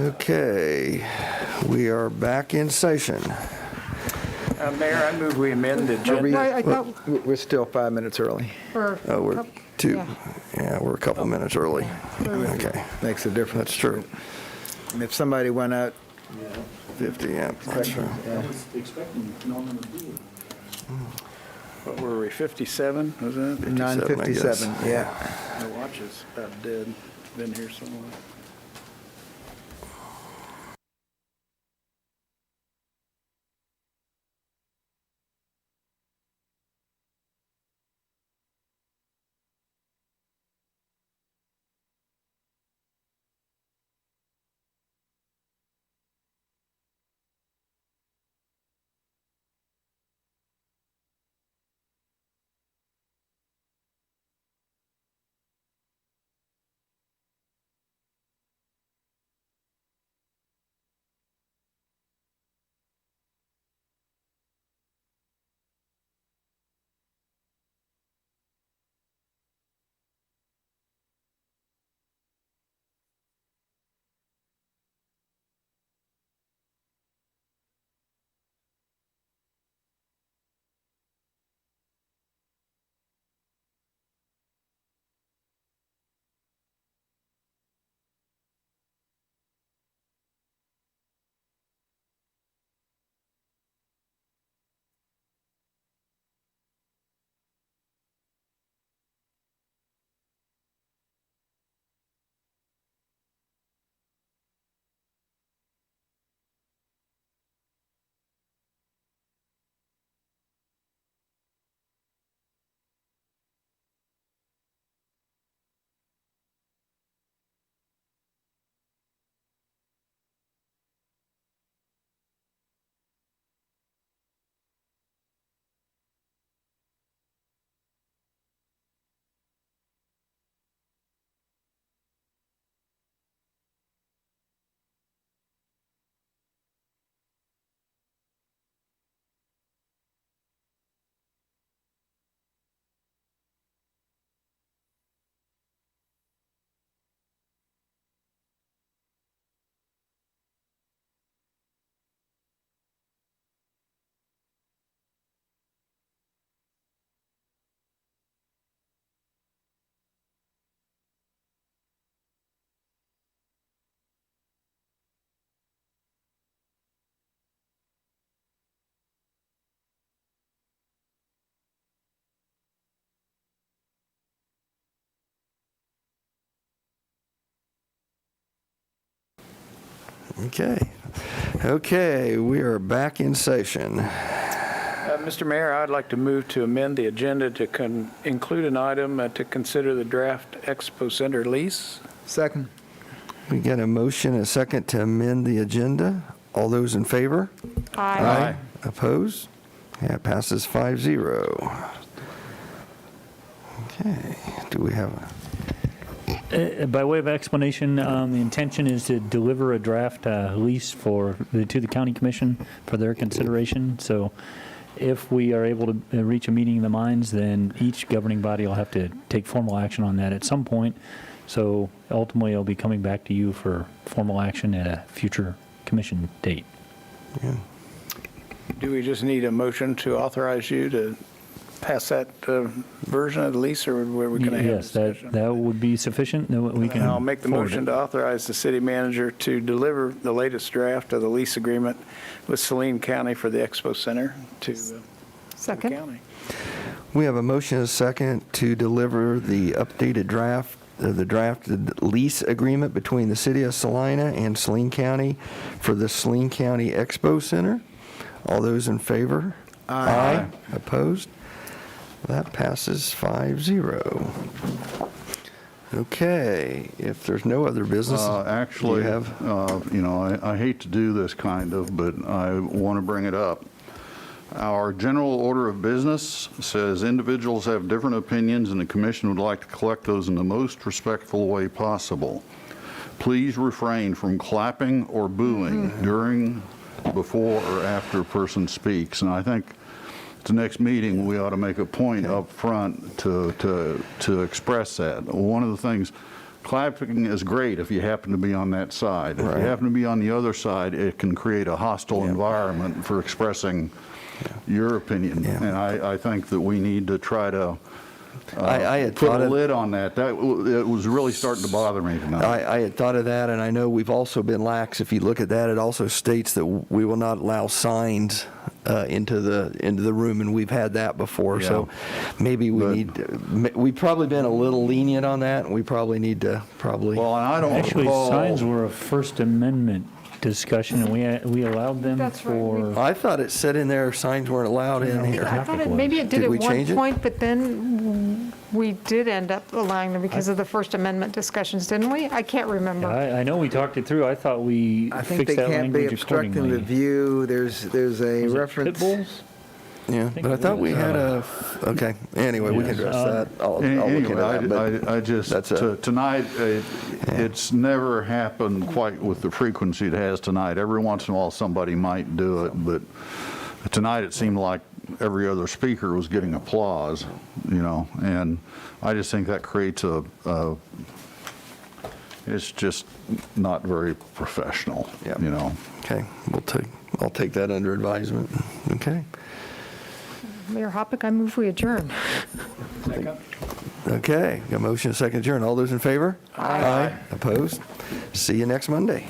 Okay, we are back in session.
Mayor, I move we amend the agenda.
I thought,
We're still 5 minutes early.
for,
Oh, we're two.
yeah.
We're a couple minutes early. Okay,
Makes a difference.
that's true.
And if somebody went out,
50, yeah, that's true.
What were we, 57, was that?
9:57, yeah.
My watch is about dead. Been here so long.
Okay, we are back in session.
Mr. Mayor, I'd like to move to amend the agenda to include an item to consider the draft Expo Center lease.
Second.
We got a motion, a second to amend the agenda. All those in favor?
Aye.
Opposed? Yeah, it passes 5-0. Okay, do we have
By way of explanation, the intention is to deliver a draft lease to the county commission for their consideration. So if we are able to reach a meeting of the minds, then each governing body will have to take formal action on that at some point. So ultimately, I'll be coming back to you for formal action at a future commission date.
Yeah.
Do we just need a motion to authorize you to pass that version of the lease, or were we going to have a
Yes,
discussion?
that would be sufficient. We can
I'll make the
forward
motion
it.
to authorize the city manager to deliver the latest draft of the lease agreement with Salina County for the Expo Center to the
Second.
county.
We have a motion and a second to deliver the updated draft, the drafted lease agreement between the city of Salina and Salina County for the Salina County Expo Center. All those in favor? Aye. Opposed? That passes 5-0. Okay, if there's no other business,
Actually,
you have?
I hate to do this kind of, but I want to bring it up. Our general order of business says individuals have different opinions and the commission would like to collect those in the most respectful way possible. Please refrain from clapping or booing during, before, or after a person speaks. And I think at the next meeting, we ought to make a point up front to express that. One of the things clapping is great if you happen to be on that side. If you
Right.
happen to be on the other side, it can create a hostile environment for expressing your opinion. And I think that we need to try to
I had
put
thought
a
of-
lid on that. It was really starting to bother me tonight.
I had thought of that, and I know we've also been lax. If you look at that, it also states that we will not allow signs into the room, and we've had that before.
Yeah.
So maybe we've probably been a little lenient on that, and we probably need to
Well, and I don't
Actually,
recall.
signs were a First Amendment discussion, and we allowed them
That's right.
for.
I thought it said in there signs weren't allowed in here.
I thought maybe it did
Did
at
we
one
change it?
point, but then we did end up allowing them because of the First Amendment discussions, didn't we? I can't remember.
I know we talked it through. I thought we
I think they
fixed that
can't be
language
obstructing the
accordingly.
view. There's a
Was it
reference.
pit bulls?
Yeah,
think
but I
it
thought we
was,
had okay. Anyway, we can address that. I'll look into that. but
I just,
that's it.
tonight, it's never happened quite with the frequency it has tonight. Every once in a while, somebody might do it, but tonight it seemed like every other speaker was getting applause, and I just think that creates it's just not very professional,
Okay, I'll take that under advisement. Okay.
Mayor Hoppick, I move we adjourn.
Okay, got a motion, second adjourn. All those in favor? Aye. Opposed? See you next Monday.